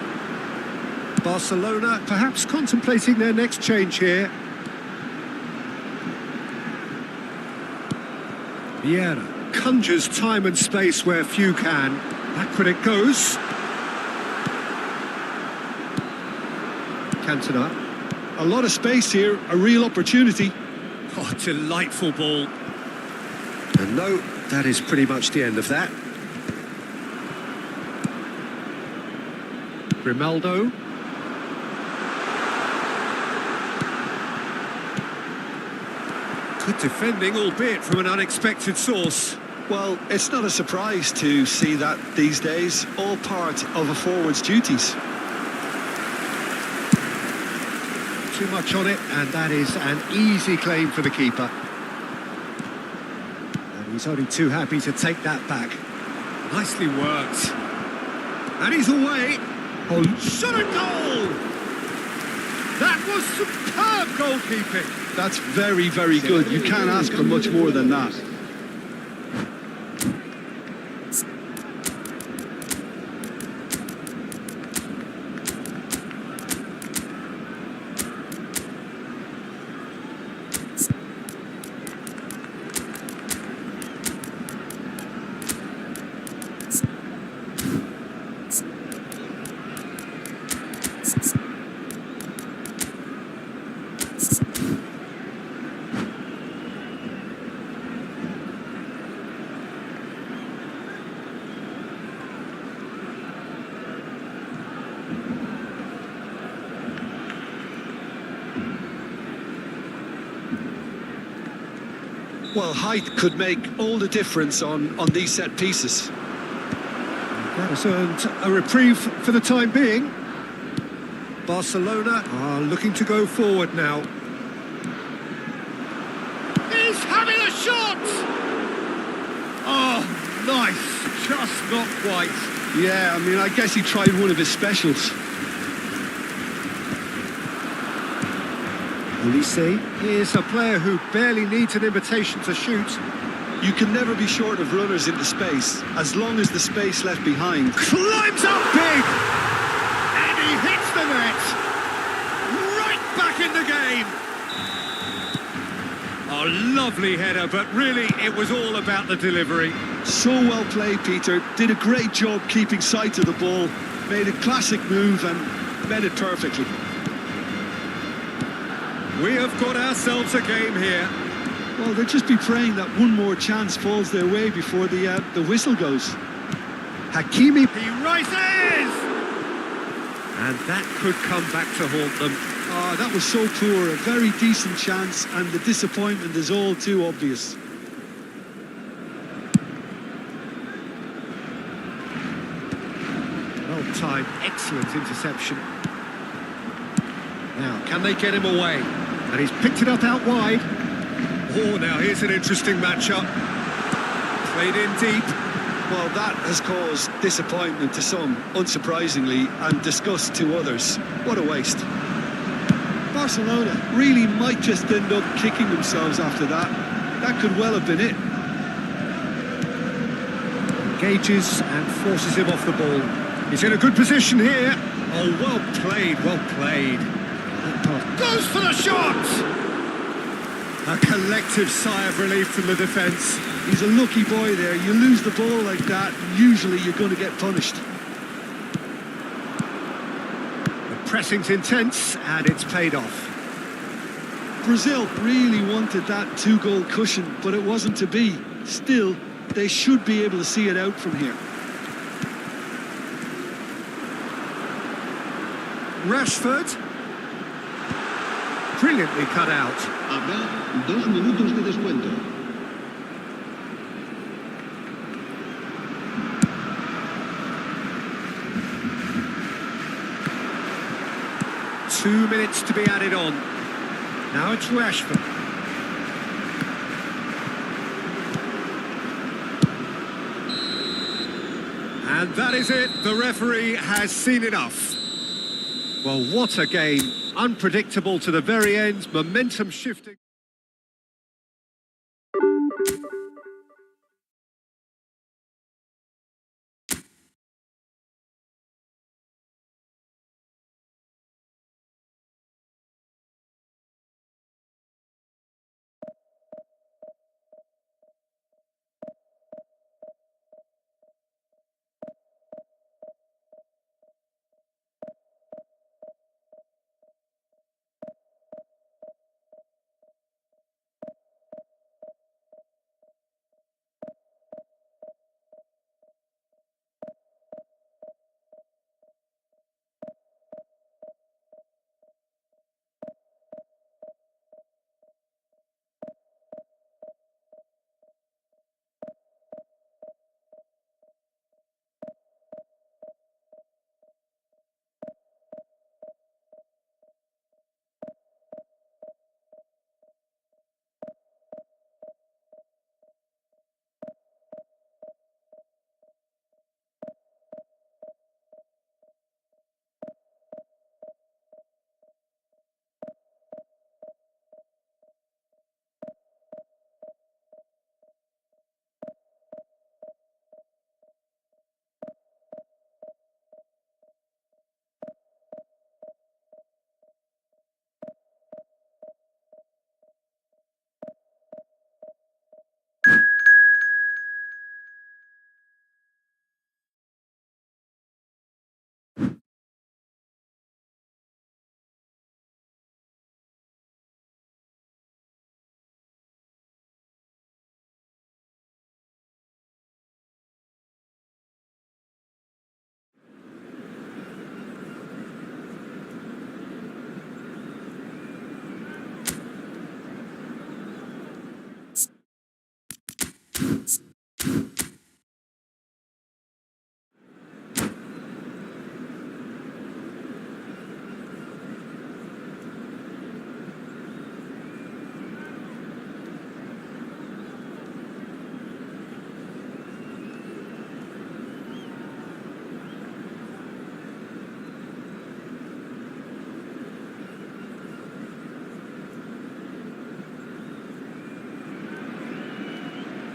Barcelona perhaps contemplating their next change here. Vieira conjures time and space where few can. Backward it goes. Cantona. A lot of space here, a real opportunity. Oh, delightful ball. And no, that is pretty much the end of that. Grimaldo. Good defending, albeit from an unexpected source. Well, it's not a surprise to see that these days, all part of a forward's duties. Too much on it, and that is an easy claim for the keeper. And he's only too happy to take that back. Nicely worked. And he's away. Oh, shot a goal! That was superb goalkeeping. That's very, very good. You can't ask for much more than that. Well, height could make all the difference on these set pieces. That has earned a reprieve for the time being. Barcelona are looking to go forward now. He's having a shot! Oh, nice. Just not quite. Yeah, I mean, I guess he tried one of his specials. Ulisse, here's a player who barely needs an invitation to shoot. You can never be short of runners into space, as long as the space left behind. Climbs up big! And he hits the net! Right back in the game! Oh, lovely header, but really it was all about the delivery. So well played, Peter. Did a great job keeping sight of the ball. Made a classic move and met it perfectly. We have got ourselves a game here. Well, they'll just be praying that one more chance falls their way before the whistle goes. Hakimi, he rises! And that could come back to haunt them. Ah, that was so poor. A very decent chance, and the disappointment is all too obvious. Well timed, excellent interception. Now, can they get him away? And he's picked it up out wide. Oh, now here's an interesting matchup. Played in deep. Well, that has caused disappointment to some, unsurprisingly, and disgust to others. What a waste. Barcelona really might just end up kicking themselves after that. That could well have been it. Engages and forces him off the ball. He's in a good position here. Oh, well played, well played. Goes for the shot! A collective sigh of relief from the defence. He's a lucky boy there. You lose the ball like that, usually you're going to get punished. The pressing's intense, and it's paid off. Brazil really wanted that two-goal cushion, but it wasn't to be. Still, they should be able to see it out from here. Rashford. Brilliantly cut out. Habrá 2 minutos de descuento. 2 minutes to be added on. Now it's Rashford. And that is it. The referee has seen enough. Well, what a game. Unpredictable to the very end. Momentum shifting.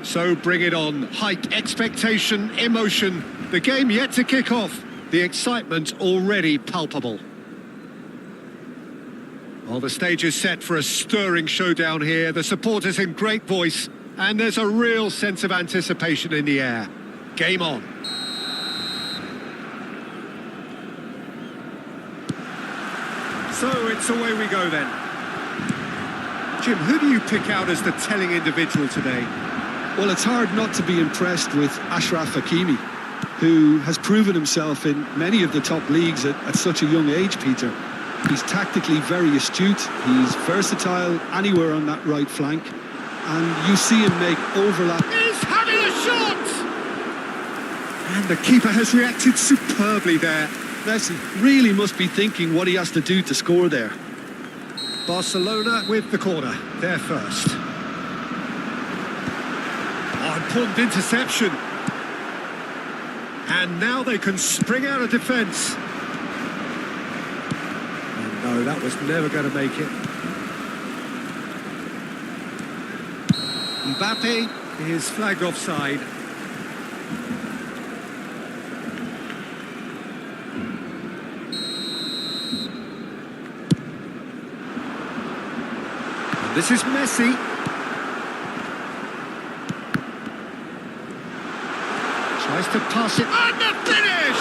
So bring it on. Hike, expectation, emotion. The game yet to kick off. The excitement already palpable. Well, the stage is set for a stirring showdown here. The supporters in great voice. And there's a real sense of anticipation in the air. Game on. So it's away we go then. Jim, who do you pick out as the telling individual today? Well, it's hard not to be impressed with Achraf Hakimi, who has proven himself in many of the top leagues at such a young age, Peter. He's tactically very astute, he's versatile anywhere on that right flank, and you see him make overlap. He's having a shot! And the keeper has reacted superbly there. Messi really must be thinking what he has to do to score there. Barcelona with the corner, they're first. Important interception. And now they can spring out of defence. And no, that was never going to make it. Mbappe is flagged offside. And this is Messi. Tries to pass it, and the finish!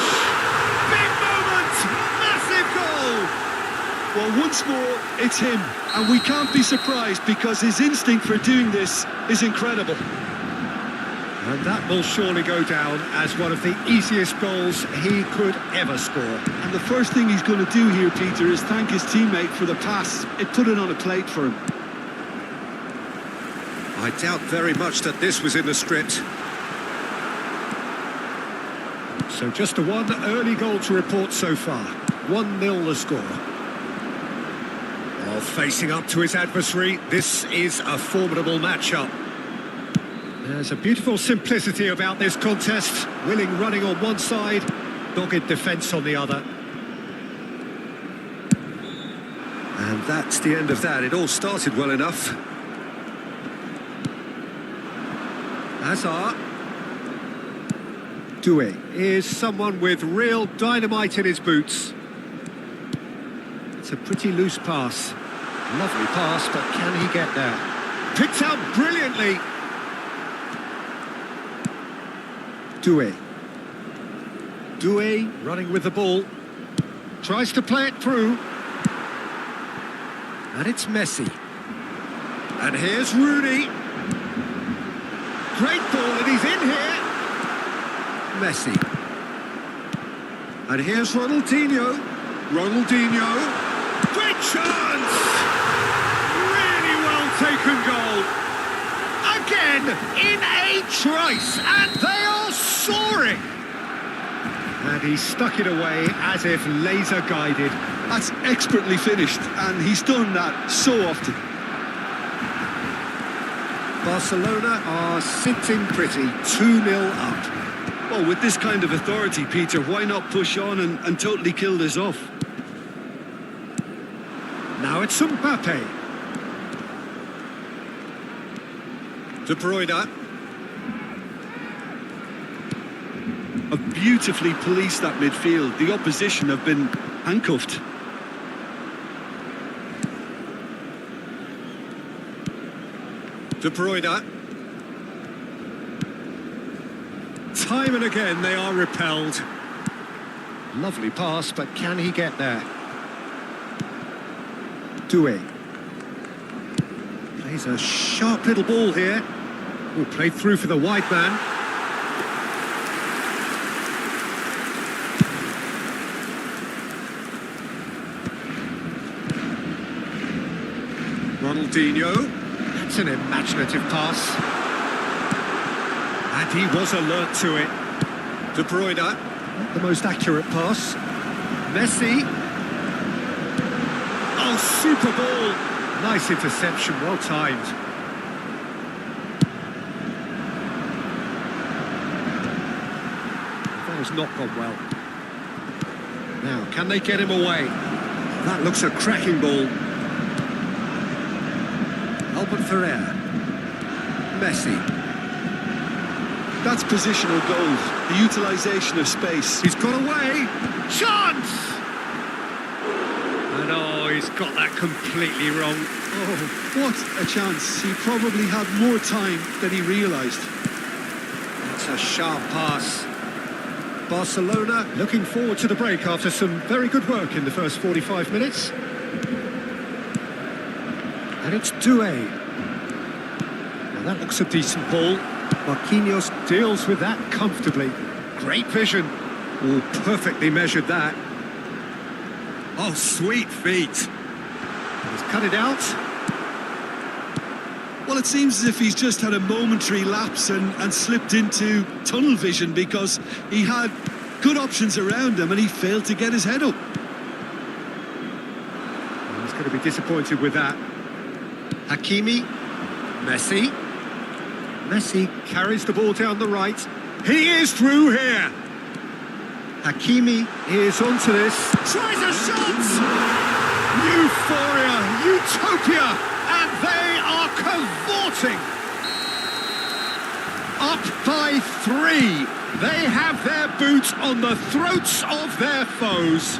Big moment, massive goal! Well, once more, it's him, and we can't be surprised because his instinct for doing this is incredible. And that will surely go down as one of the easiest goals he could ever score. And the first thing he's going to do here, Peter, is thank his teammate for the pass. It put it on a plate for him. I doubt very much that this was in the script. So just the one early goal to report so far. 1-0 the score. While facing up to his adversary, this is a formidable matchup. There's a beautiful simplicity about this contest. Willing running on one side, dogged defence on the other. And that's the end of that. It all started well enough. Hazard. Doué is someone with real dynamite in his boots. It's a pretty loose pass. Lovely pass, but can he get there? Picked out brilliantly. Doué. Doué running with the ball. Tries to play it through. And it's Messi. And here's Rooney. Great ball, and he's in here. Messi. And here's Ronaldinho. Ronaldinho. Great chance! Really well taken goal. Again, in a trice, and they are soaring. And he stuck it away as if laser guided. That's expertly finished, and he's done that so often. Barcelona are sitting pretty, 2-0 up. Well, with this kind of authority, Peter, why not push on and totally kill this off? Now it's Mbappe. De Bruyne. Have beautifully policed that midfield. The opposition have been handcuffed. De Bruyne. Time and again they are repelled. Lovely pass, but can he get there? Doué. Plays a sharp little ball here. Will play through for the wide man. Ronaldinho. That's an imaginative pass. And he was alert to it. De Bruyne. Not the most accurate pass. Messi. Oh, super ball. Nice interception, well timed. That has not gone well. Now, can they get him away? That looks a cracking ball. Albert Ferrer. Messi. That's positional goals, the utilisation of space. He's got away. Chance! And oh, he's got that completely wrong. Oh, what a chance. He probably had more time than he realised. That's a sharp pass. Barcelona looking forward to the break after some very good work in the first 45 minutes. And it's Doué. Now that looks a decent ball. Marquinhos deals with that comfortably. Great vision. Oh, perfectly measured that. Oh, sweet feet. He's cut it out. Well, it seems as if he's just had a momentary lapse and slipped into tunnel vision because he had good options around him and he failed to get his head up. He's going to be disappointed with that. Hakimi. Messi. Messi carries the ball down the right. He is through here. Hakimi is onto this. Tries a shot! Euphoria, utopia, and they are cavorting. Up by 3. They have their boots on the throats of their foes.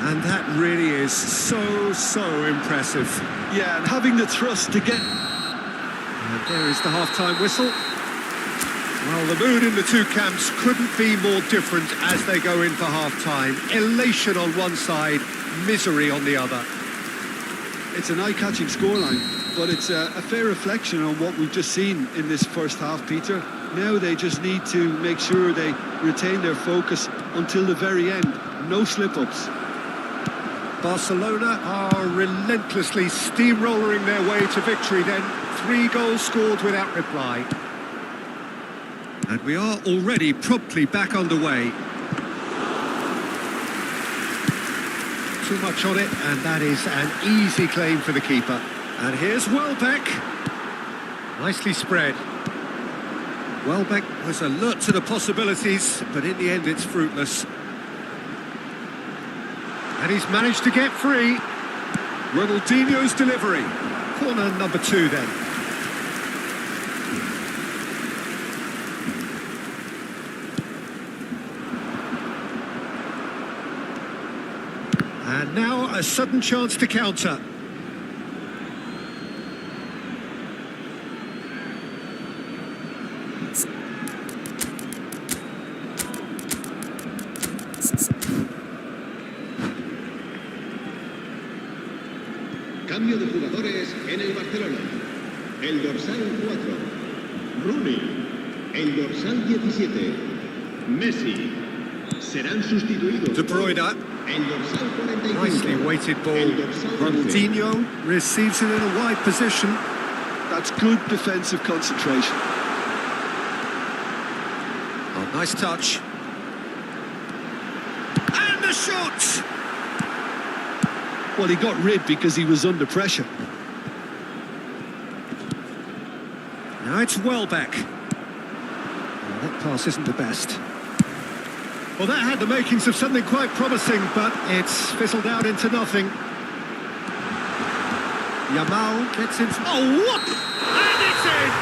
And that really is so impressive. Yeah, and having the thrust to get... And there is the half-time whistle. Well, the mood in the two camps couldn't be more different as they go in for half-time. Elation on one side, misery on the other. It's an eye-catching scoreline, but it's a fair reflection on what we've just seen in this first half, Peter. Now they just need to make sure they retain their focus until the very end. No slip-ups. Barcelona are relentlessly steamrolling their way to victory then. 3 goals scored without reply. And we are already promptly back underway. too much on it, and that is an easy claim for the keeper. And here's Welbeck. Nicely spread. Welbeck was alert to the possibilities, but in the end it's fruitless. And he's managed to get free. Ronaldinho's delivery. Corner number 2 then. And now a sudden chance to counter. Cambio de jugadores en el Barcelona. El dorsal 4, Rooney. El dorsal 17, Messi. Serán sustituidos. De Bruyne. El dorsal 45. Nicely weighted ball. El dorsal 11. Ronaldinho receives it in a wide position. That's good defensive concentration. Oh, nice touch. And the shot! Well, he got rid because he was under pressure. Now it's Welbeck. Oh, that pass isn't the best. Well, that had the makings of something quite promising, but it's fizzled out into nothing. Yamal gets in. Oh, what? And it's in!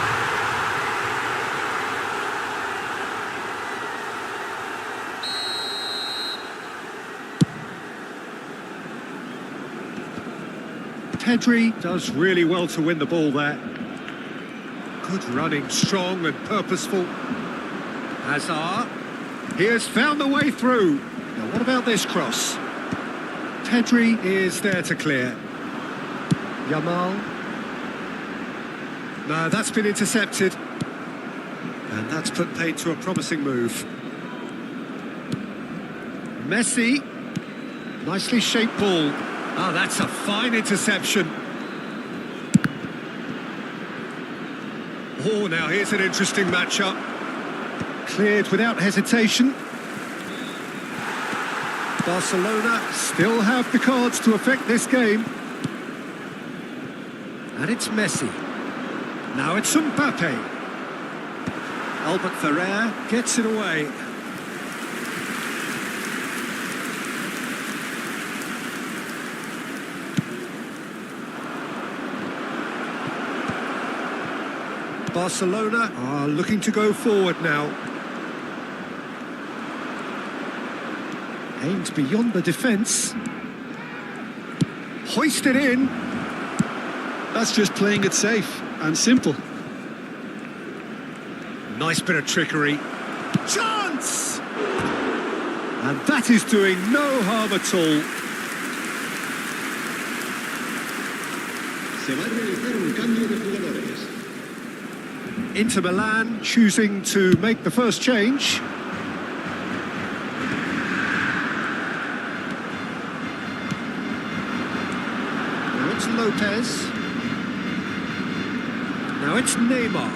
Tedri does really well to win the ball there. Good running, strong and purposeful. Hazard. He has found the way through. Now what about this cross? Tedri is there to clear. Yamal. No, that's been intercepted. And that's put paid to a promising move. Messi. Nicely shaped ball. Oh, that's a fine interception. Oh, now here's an interesting matchup. Cleared without hesitation. Barcelona still have the cards to affect this game. And it's Messi. Now it's Mbappe. Albert Ferrer gets it away. Barcelona are looking to go forward now. Aims beyond the defence. Hoisted in. That's just playing it safe and simple. Nice bit of trickery. Chance! And that is doing no harm at all. Se va a realizar un cambio de jugadores. Inter Milan choosing to make the first change. Now it's Lopez. Now it's Neymar.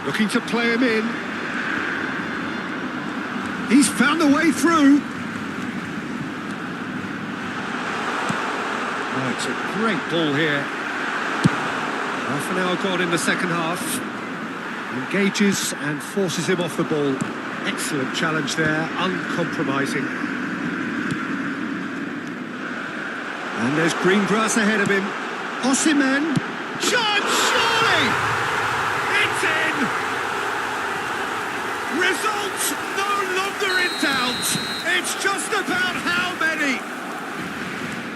Looking to play him in. He's found the way through. Oh, it's a great ball here. Half an hour gone in the second half. Engages and forces him off the ball. Excellent challenge there, uncompromising. And there's green grass ahead of him. Osimhen. Chance, surely! It's in! Results no longer in doubt. It's just about how many.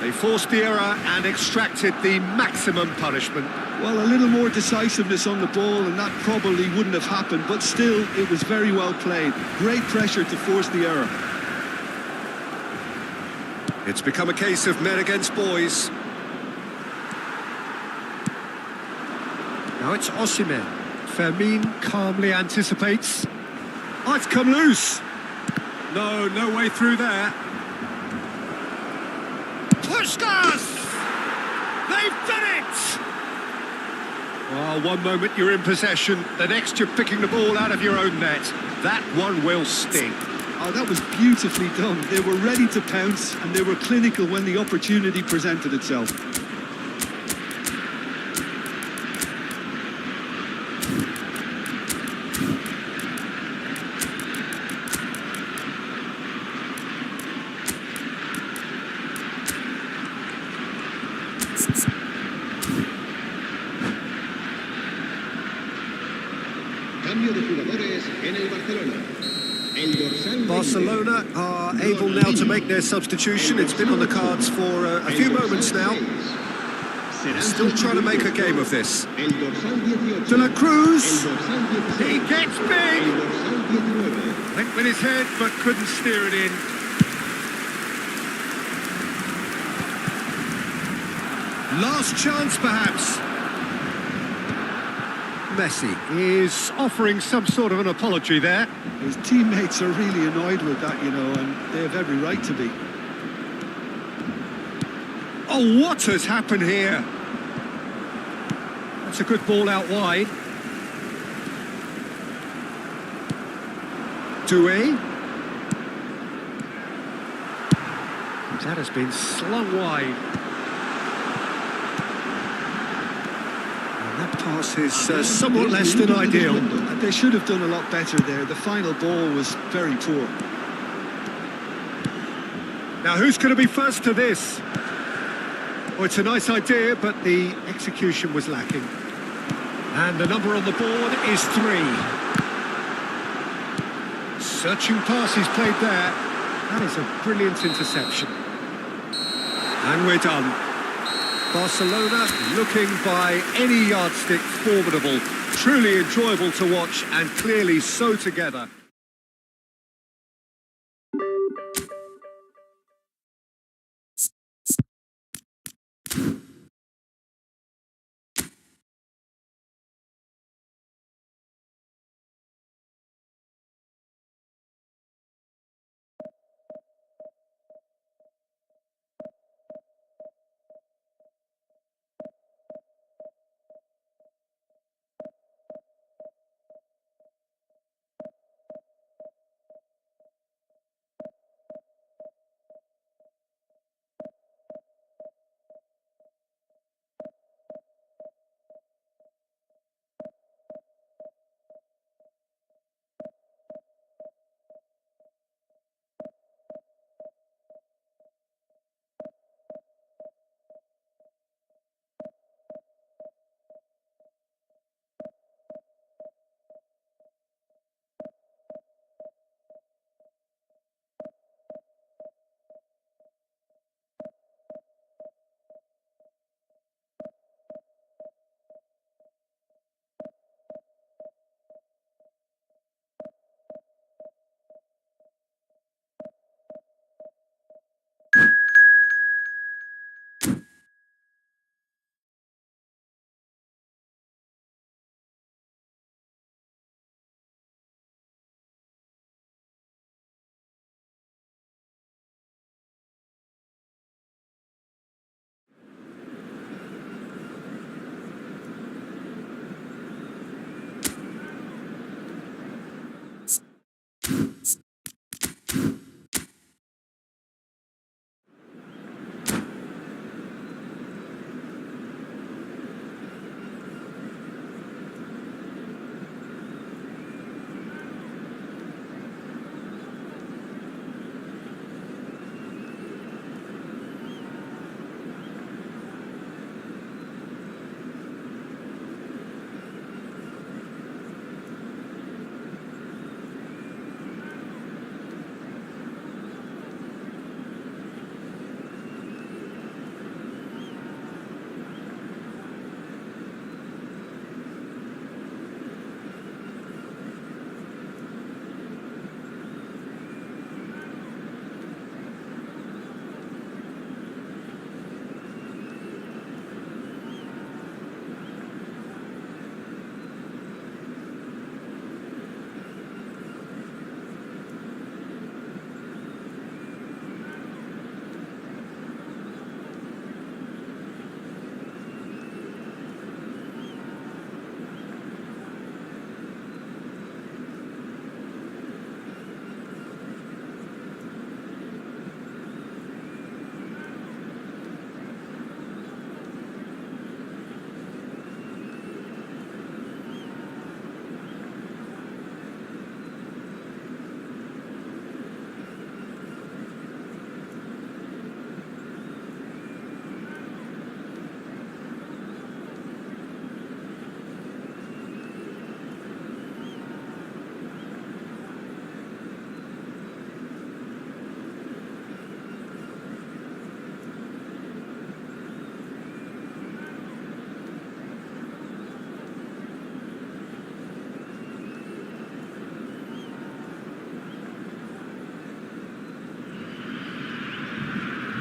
They forced the error and extracted the maximum punishment. Well, a little more decisiveness on the ball and that probably wouldn't have happened, but still, it was very well played. Great pressure to force the error. It's become a case of men against boys. Now it's Osimhen. Fermin calmly anticipates. Oh, it's come loose. No way through there. Pushkas! They've done it! Well, one moment you're in possession, the next you're picking the ball out of your own net. That one will sting. Oh, that was beautifully done. They were ready to pounce and they were clinical when the opportunity presented itself. Cambio de jugadores en el Barcelona. El dorsal 20. Barcelona are able now to make their substitution. It's been on the cards for a few moments now. Still trying to make a game of this. El dorsal 18. De la Cruz. El dorsal 16. He gets big. El dorsal 19. Went with his head, but couldn't steer it in. Last chance, perhaps. Messi is offering some sort of an apology there. His teammates are really annoyed with that, you know, and they have every right to be. Oh, what has happened here? That's a good ball out wide. Doué. That has been slung wide. And that pass is somewhat less than ideal. They should have done a lot better there. The final ball was very poor. Now, who's going to be first to this? Well, it's a nice idea, but the execution was lacking. And the number on the board is 3. Searching pass he's played there. That is a brilliant interception. And we're done. Barcelona looking by any yardstick formidable. Truly enjoyable to watch and clearly so together.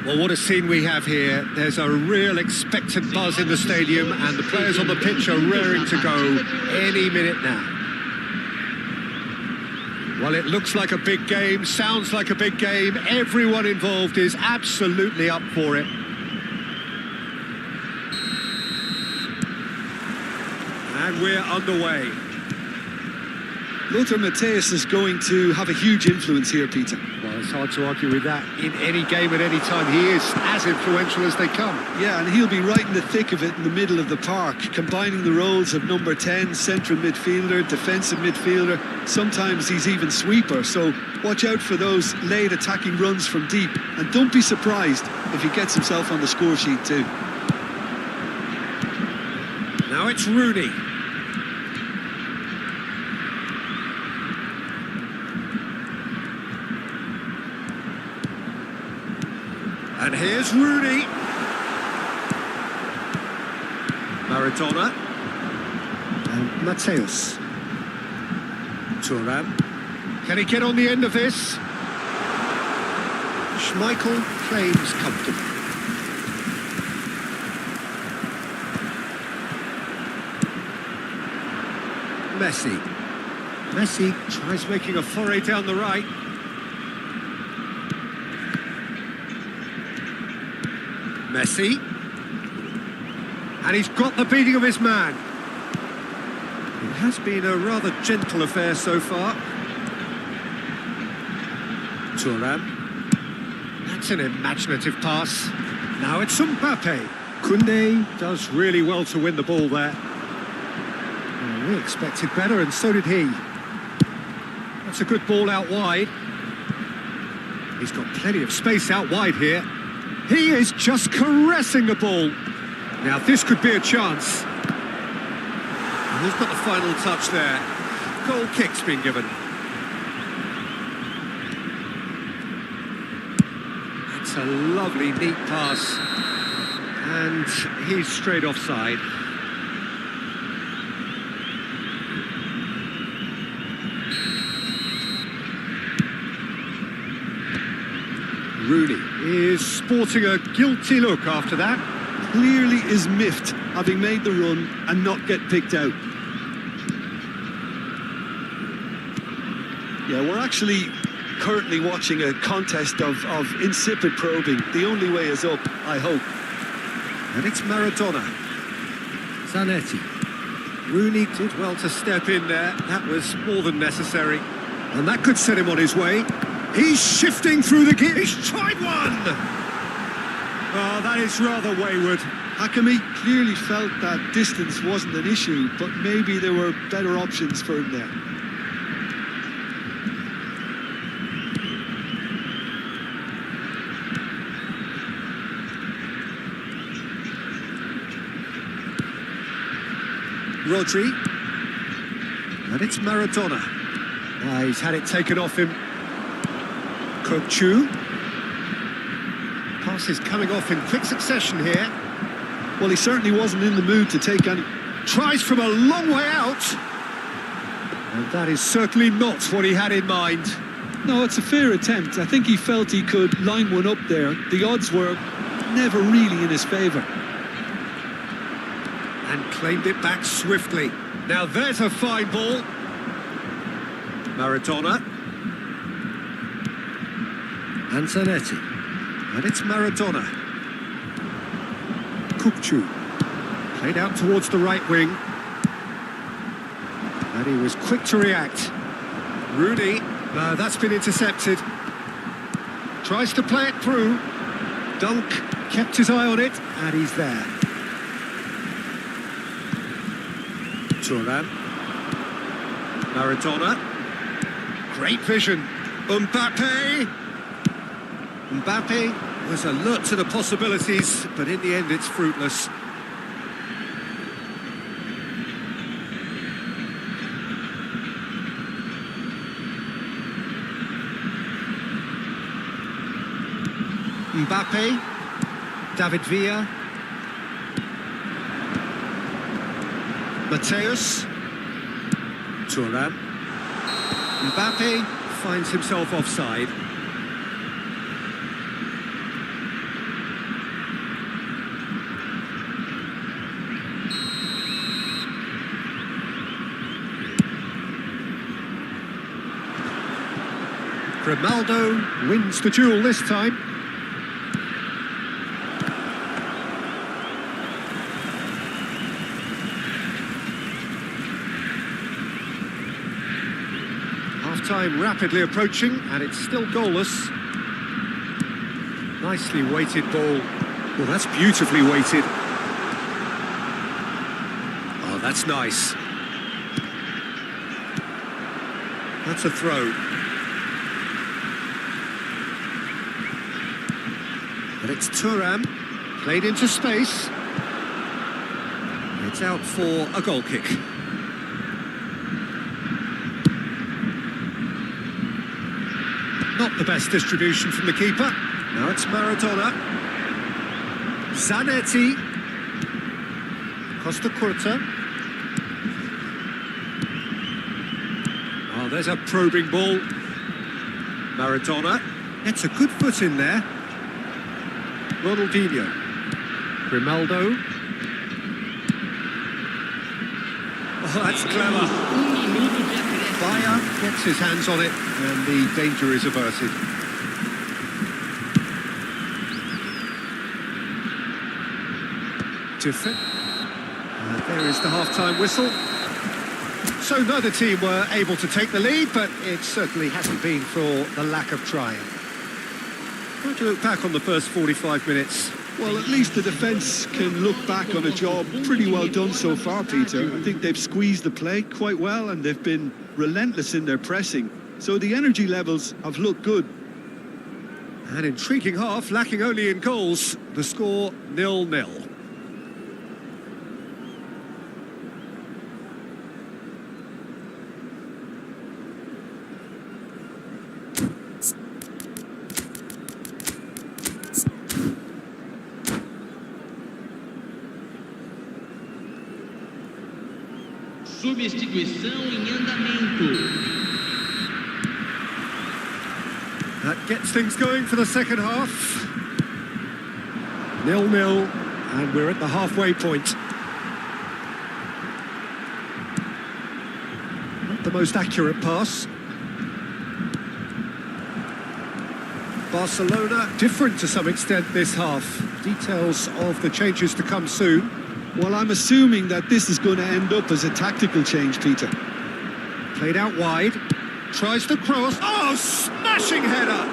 Well, what a scene we have here. There's a real expectant buzz in the stadium, and the players on the pitch are raring to go any minute now. Well, it looks like a big game, sounds like a big game. Everyone involved is absolutely up for it. And we're underway. Lothar Matthäus is going to have a huge influence here, Peter. Well, it's hard to argue with that. In any game at any time, he is as influential as they come. Yeah, and he'll be right in the thick of it in the middle of the park, combining the roles of number 10, central midfielder, defensive midfielder. Sometimes he's even sweeper, so watch out for those late attacking runs from deep. And don't be surprised if he gets himself on the score sheet too. Now it's Rooney. And here's Rooney. Maradona. And Matthäus. Thuram. Can he get on the end of this? Schmeichel claims comfortable. Messi tries making a foray down the right. Messi. And he's got the beating of his man. It has been a rather gentle affair so far. Thuram. That's an imaginative pass. Now it's Mbappe. Koundé does really well to win the ball there. Well, we expected better, and so did he. That's a good ball out wide. He's got plenty of space out wide here. He is just caressing the ball. Now this could be a chance. And who's got the final touch there? Goal kick's been given. That's a lovely, neat pass. And he's straight offside. Rooney is sporting a guilty look after that. Clearly is miffed, having made the run and not get picked out. Yeah, we're actually currently watching a contest of insipid probing. The only way is up, I hope. And it's Maradona. Zanetti. Rooney did well to step in there. That was more than necessary. And that could set him on his way. He's shifting through the gear. He's tried one! Oh, that is rather wayward. Hakimi clearly felt that distance wasn't an issue, but maybe there were better options for him there. Rodri. And it's Maradona. He's had it taken off him. Thanksua. Passes coming off in quick succession here. Well, he certainly wasn't in the mood to take any... Tries from a long way out. And that is certainly not what he had in mind. No, it's a fair attempt. I think he felt he could line one up there. The odds were never really in his favour. And claimed it back swiftly. Now there's a fine ball. Maradona. And Zanetti. And it's Maradona. Thanksua. Played out towards the right wing. And he was quick to react. Rooney. That's been intercepted. Tries to play it through. Dunk. Kept his eye on it. And he's there. Thuram. Maradona. Great vision. Mbappe. Mbappe was alert to the possibilities, but in the end it's fruitless. Mbappe. David Villa. Matthäus. Thuram. Mbappe finds himself offside. Grimaldo wins the duel this time. Half-time rapidly approaching, and it's still goalless. Nicely weighted ball. Well, that's beautifully weighted. Oh, that's nice. That's a throw. And it's Thuram, played into space. It's out for a goal kick. Not the best distribution from the keeper. Now it's Maradona. Zanetti. Costa Curta. Oh, there's a probing ball. Maradona. It's a good foot in there. Ronaldinho. Grimaldo. Oh, that's clever. Bayer gets his hands on it, and the danger is averted. There is the half-time whistle. So neither team were able to take the lead, but it certainly hasn't been for the lack of trying. How do you look back on the first 45 minutes? Well, at least the defence can look back on a job pretty well done so far, Peter. I think they've squeezed the play quite well, and they've been relentless in their pressing. So the energy levels have looked good. An intriguing half, lacking only in goals. The score 0-0. Substituição em andamento. That gets things going for the second half. 0-0, and we're at the halfway point. Not the most accurate pass. Barcelona different to some extent this half. Details of the changes to come soon. Well, I'm assuming that this is going to end up as a tactical change, Peter. Played out wide. Tries the cross. Oh, smashing header!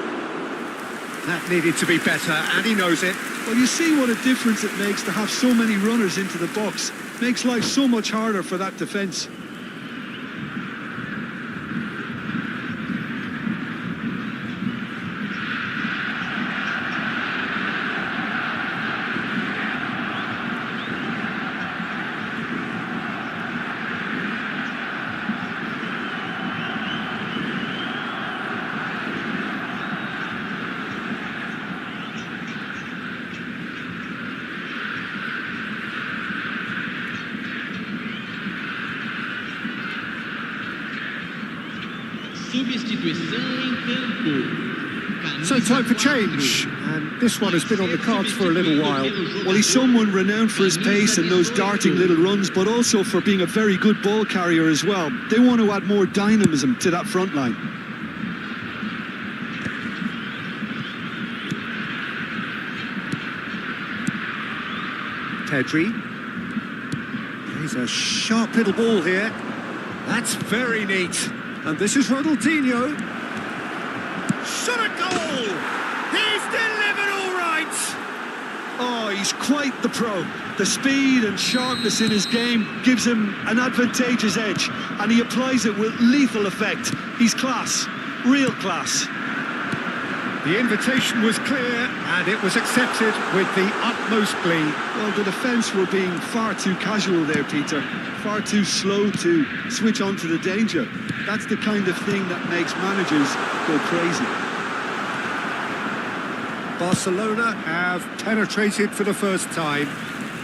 That needed to be better, and he knows it. Well, you see what a difference it makes to have so many runners into the box. Makes life so much harder for that defence. Substituição em campo. So time for change, and this one has been on the cards for a little while. Well, he's someone renowned for his pace and those darting little runs, but also for being a very good ball carrier as well. They want to add more dynamism to that front line. Pedri. He's a sharp little ball here. That's very neat. And this is Ronaldinho. Shot a goal! He's delivered all right! Oh, he's quite the pro. The speed and sharpness in his game gives him an advantageous edge, and he applies it with lethal effect. He's class, real class. The invitation was clear, and it was accepted with the utmost glee. Well, the defence were being far too casual there, Peter. Far too slow to switch on to the danger. That's the kind of thing that makes managers go crazy. Barcelona have penetrated for the first time.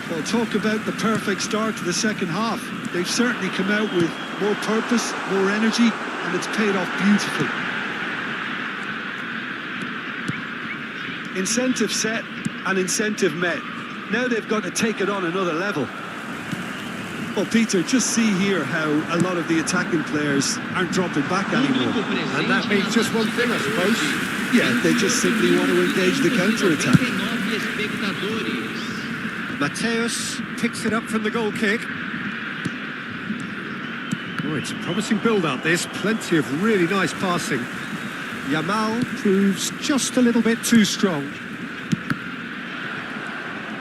Well, talk about the perfect start to the second half. They've certainly come out with more purpose, more energy, and it's paid off beautifully. Incentive set and incentive met. Now they've got to take it on another level. Well, Peter, just see here how a lot of the attacking players aren't dropping back anymore. And that means just one thing, I suppose. Yeah, they just simply want to engage the counter-attack. Mateus picks it up from the goal kick. Oh, it's a promising build-up, this. Plenty of really nice passing. Yamal proves just a little bit too strong.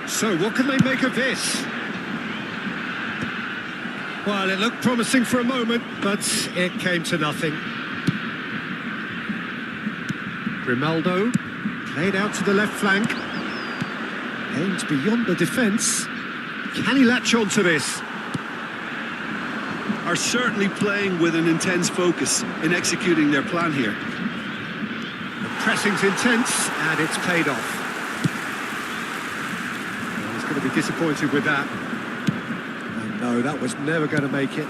So, what can they make of this? Well, it looked promising for a moment, but it came to nothing. Grimaldo played out to the left flank. Aimed beyond the defence. Can he latch on to this? Are certainly playing with an intense focus in executing their plan here. The pressing's intense, and it's paid off. Well, he's going to be disappointed with that. And no, that was never going to make it.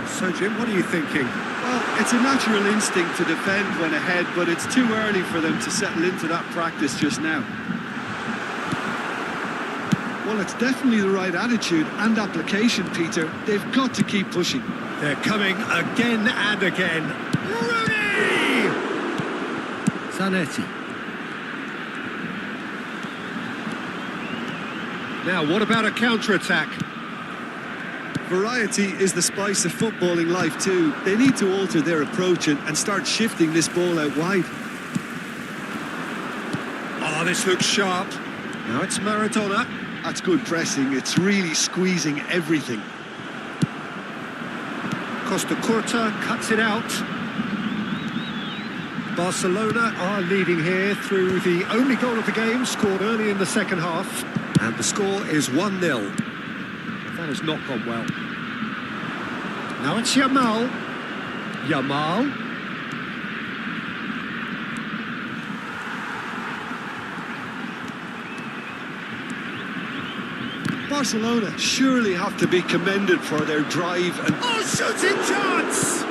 So, Jim, what are you thinking? Well, it's a natural instinct to defend when ahead, but it's too early for them to settle into that practice just now. Well, it's definitely the right attitude and application, Peter. They've got to keep pushing. They're coming again and again. Rooney! Zanetti. Now, what about a counter-attack? Variety is the spice of footballing life too. They need to alter their approach and start shifting this ball out wide. Oh, this looks sharp. Now it's Maradona. That's good pressing. It's really squeezing everything. Costa Curta cuts it out. Barcelona are leading here through the only goal of the game, scored early in the second half. And the score is 1-0. That has not gone well. Now it's Yamal. Yamal. Barcelona surely have to be commended for their drive and... Oh, shooting chance!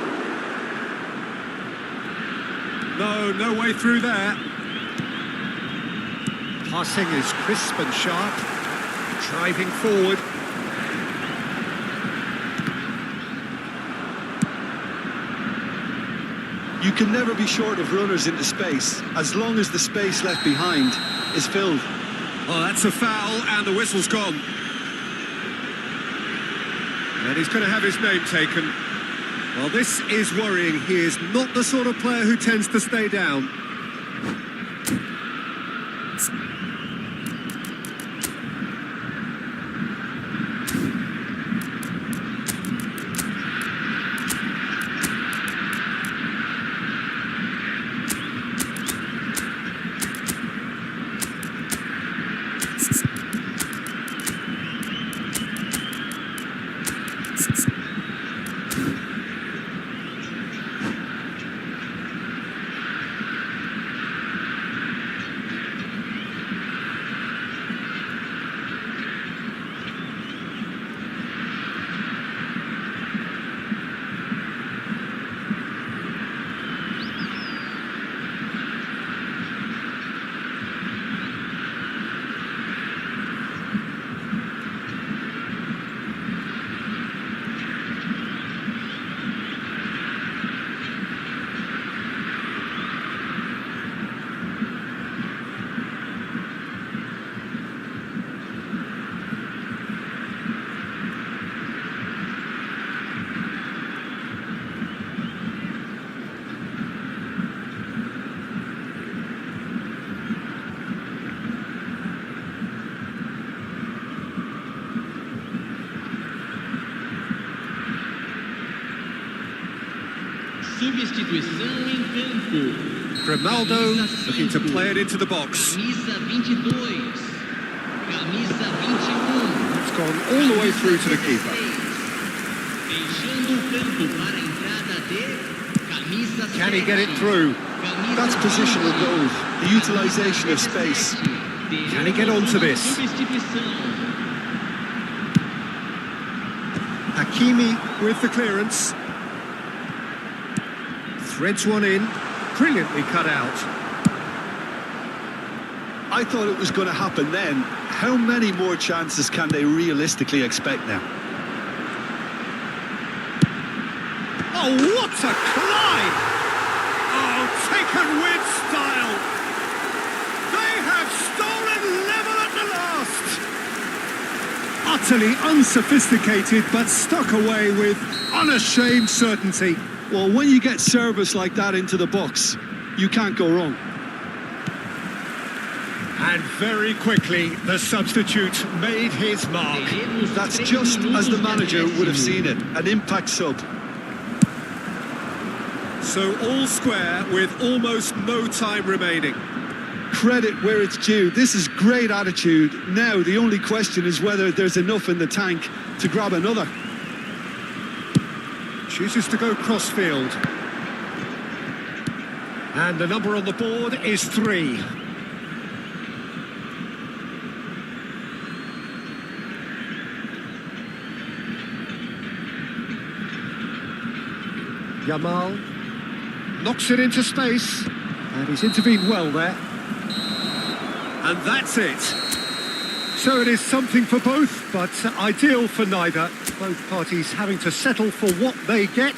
No way through there. Passing is crisp and sharp. Driving forward. You can never be short of runners into space, as long as the space left behind is filled. Oh, that's a foul, and the whistle's gone. And he's going to have his name taken. Well, this is worrying. He is not the sort of player who tends to stay down. Substituição em campo. Grimaldo looking to play it into the box. Camisa 22. Camisa 21. It's gone all the way through to the keeper. Deixando o campo para a entrada de camisa 7. Can he get it through? That's positional goal, the utilisation of space. Can he get onto this? Hakimi with the clearance. Threads one in, brilliantly cut out. I thought it was going to happen then. How many more chances can they realistically expect now? Oh, what a climb! Oh, taken with style. They have stolen level at the last. Utterly unsophisticated, but stuck away with unashamed certainty. Well, when you get service like that into the box, you can't go wrong. And very quickly, the substitute made his mark. That's just as the manager would have seen it, an impact sub. So all square with almost no time remaining. Credit where it's due. This is great attitude. Now, the only question is whether there's enough in the tank to grab another. Chooses to go crossfield. And the number on the board is 3. Yamal knocks it into space, and he's intervened well there. And that's it. So it is something for both, but ideal for neither. Both parties having to settle for what they get.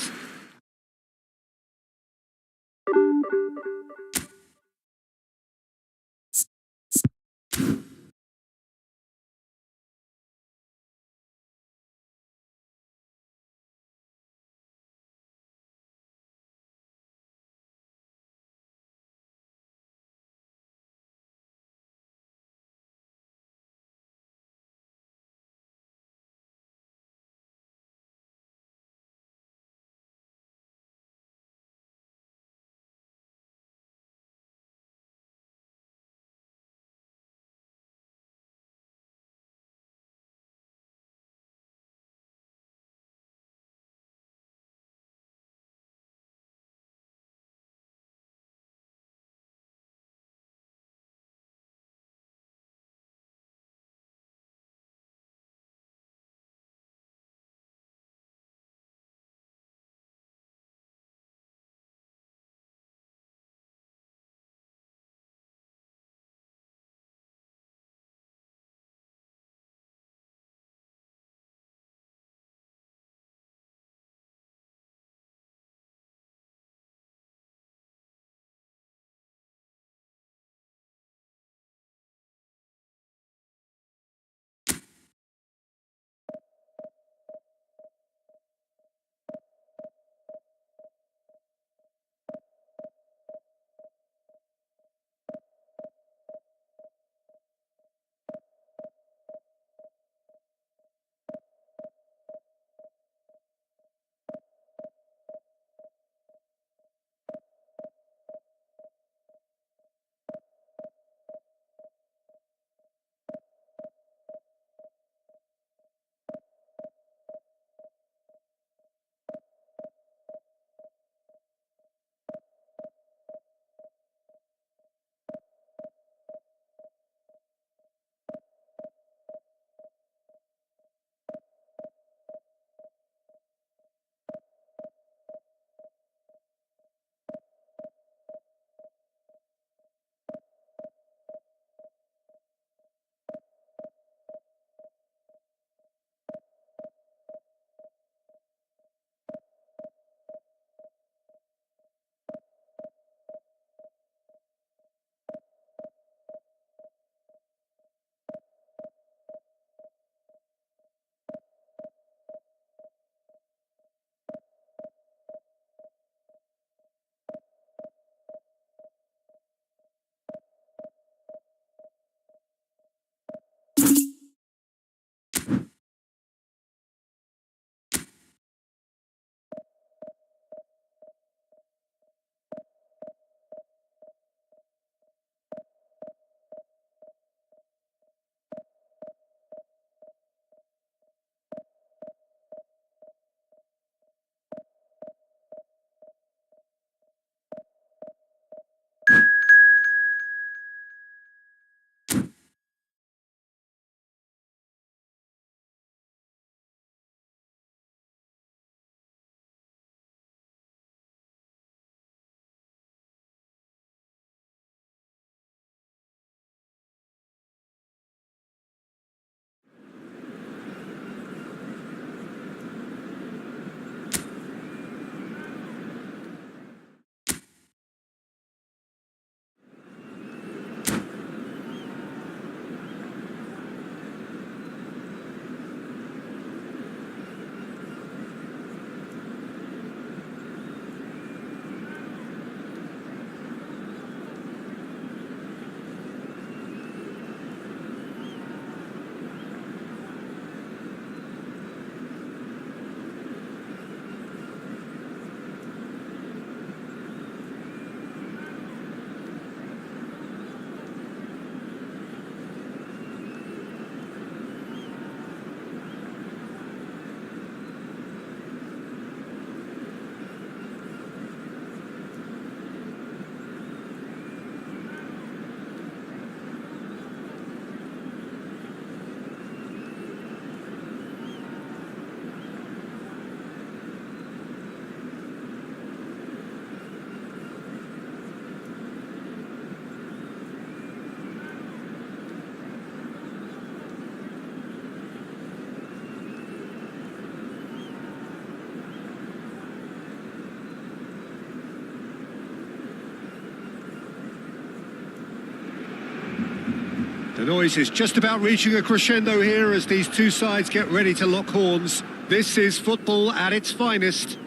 The noise is just about reaching a crescendo here as these two sides get ready to lock horns. This is football at its finest.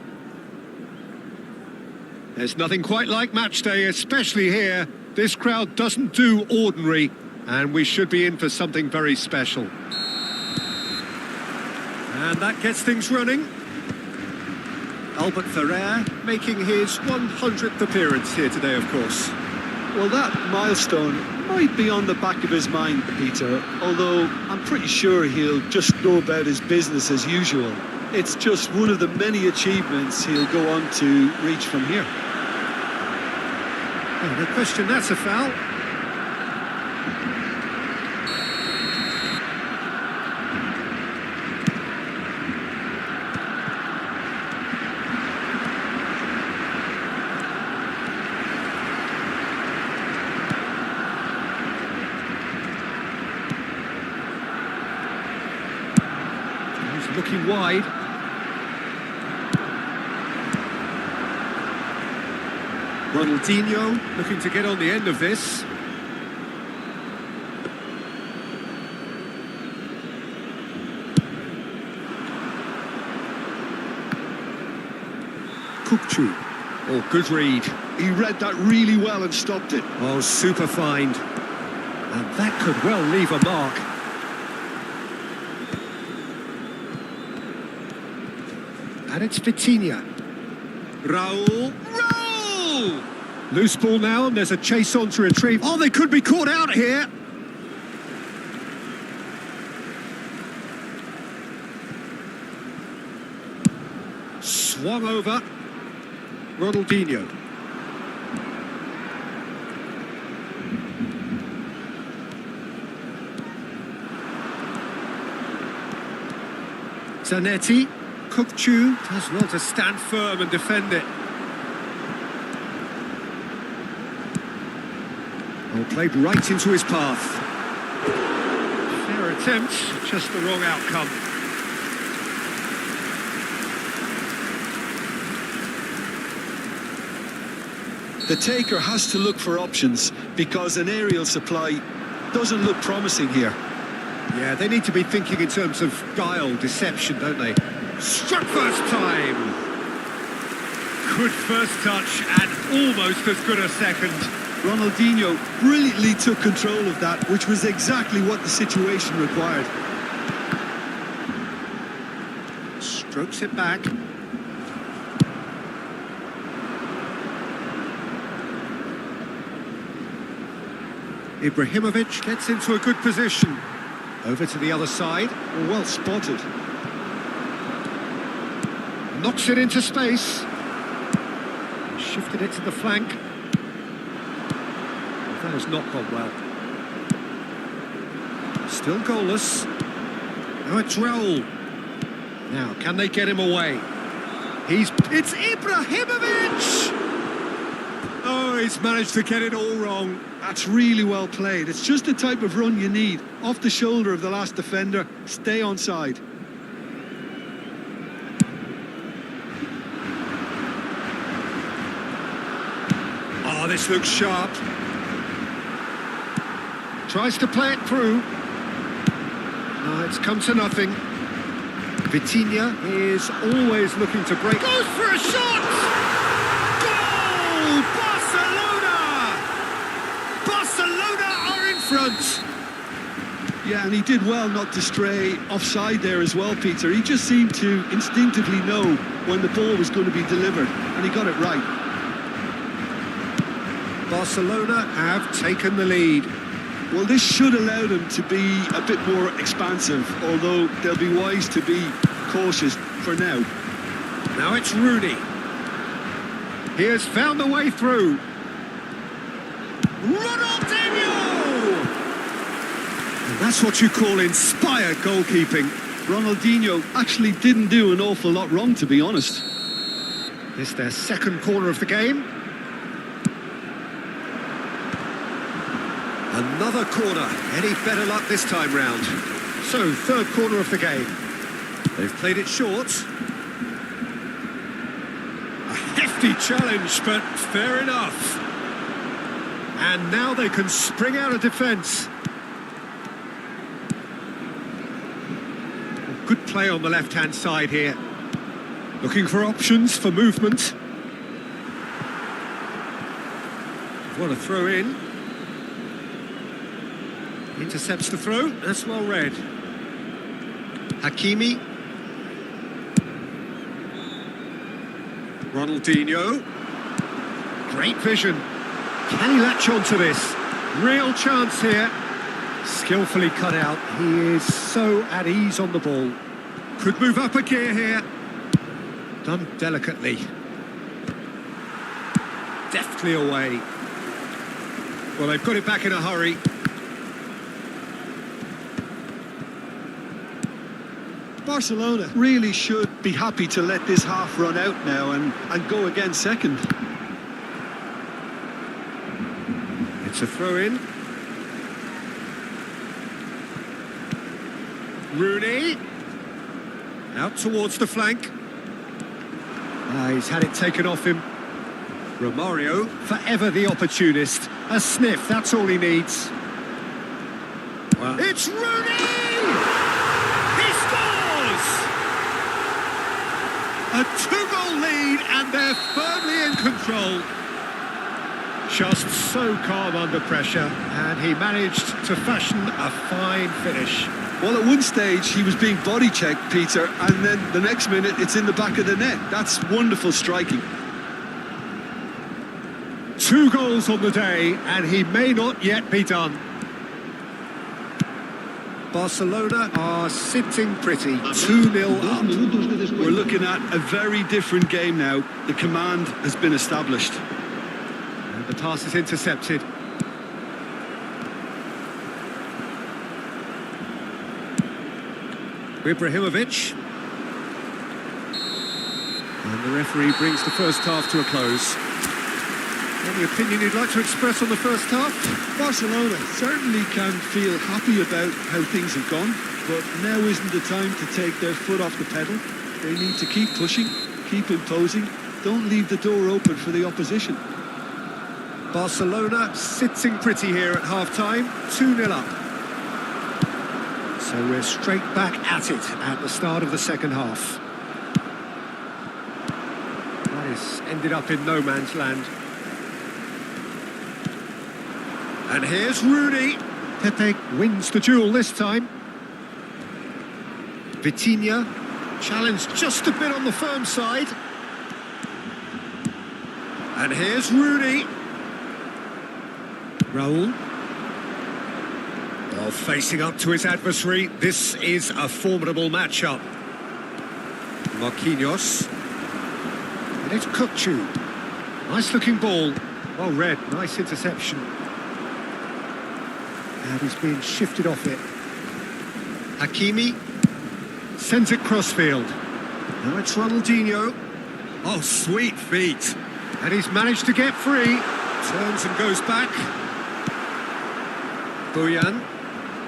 There's nothing quite like match day, especially here. This crowd doesn't do ordinary, and we should be in for something very special. And that gets things running. Albert Ferrer making his 100th appearance here today, of course. Well, that milestone might be on the back of his mind, Peter, although I'm pretty sure he'll just go about his business as usual. It's just one of the many achievements he'll go on to reach from here. Oh, no question, that's a foul. He's looking wide. Ronaldinho looking to get on the end of this. Kukçu. Oh, good read. He read that really well and stopped it. Oh, super find. And that could well leave a mark. And it's Vitinha. Raul. Loose ball now, and there's a chase on to retrieve. Oh, they could be caught out here. Swung over. Ronaldinho. Zanetti. Kukçu does well to stand firm and defend it. Oh, played right into his path. Fair attempt, just the wrong outcome. The taker has to look for options because an aerial supply doesn't look promising here. Yeah, they need to be thinking in terms of guile, deception, don't they? Struck first time. Good first touch and almost as good a second. Ronaldinho brilliantly took control of that, which was exactly what the situation required. Strokes it back. Ibrahimovic gets into a good position. Over to the other side. Well spotted. Knocks it into space. Shifted it to the flank. That has not gone well. Still goalless. Now it's Raul. Now, can they get him away? It's Ibrahimovic! Oh, he's managed to get it all wrong. That's really well played. It's just the type of run you need. Off the shoulder of the last defender. Stay onside. Oh, this looks sharp. Tries to play it through. No, it's come to nothing. Vitinha is always looking to break. Goes for a shot! Goal! Barcelona! Barcelona are in front. Yeah, and he did well not to stray offside there as well, Peter. He just seemed to instinctively know when the ball was going to be delivered, and he got it right. Barcelona have taken the lead. Well, this should allow them to be a bit more expansive, although they'll be wise to be cautious for now. Now it's Rooney. He has found a way through. Ronaldinho! And that's what you call inspired goalkeeping. Ronaldinho actually didn't do an awful lot wrong, to be honest. This their second corner of the game. Another corner. Any better luck this time round? So, third corner of the game. They've played it short. A hefty challenge, but fair enough. And now they can spring out of defence. Good play on the left-hand side here. Looking for options for movement. What a throw in. Intercepts the throw. That's well read. Hakimi. Ronaldinho. Great vision. Can he latch onto this? Real chance here. Skillfully cut out. He is so at ease on the ball. Could move up a gear here. Done delicately. Deftly away. Well, they've got it back in a hurry. Barcelona really should be happy to let this half run out now and go again second. It's a throw-in. Rooney. Out towards the flank. He's had it taken off him. Romario, forever the opportunist. A sniff, that's all he needs. Wow. It's Rooney! He scores! A 2-goal lead and they're firmly in control. Just so calm under pressure, and he managed to fashion a fine finish. Well, at one stage he was being body checked, Peter, and then the next minute it's in the back of the net. That's wonderful striking. 2 goals on the day, and he may not yet be done. Barcelona are sitting pretty, 2-0 up. We're looking at a very different game now. The command has been established. And the pass is intercepted. Ibrahimovic. And the referee brings the first half to a close. Any opinion you'd like to express on the first half? Barcelona certainly can feel happy about how things have gone, but now isn't the time to take their foot off the pedal. They need to keep pushing, keep imposing, don't leave the door open for the opposition. Barcelona sitting pretty here at half-time, 2-0 up. So we're straight back at it at the start of the second half. That has ended up in no man's land. And here's Rooney. Pepe wins the duel this time. Vitinha challenged just a bit on the firm side. And here's Rooney. Raul. Well, facing up to his adversary, this is a formidable matchup. Marquinhos. And it's Kukçu. Nice looking ball. Well read, nice interception. And he's being shifted off it. Hakimi sends it crossfield. Now it's Ronaldinho. Oh, sweet feet. And he's managed to get free. Turns and goes back. Bojan.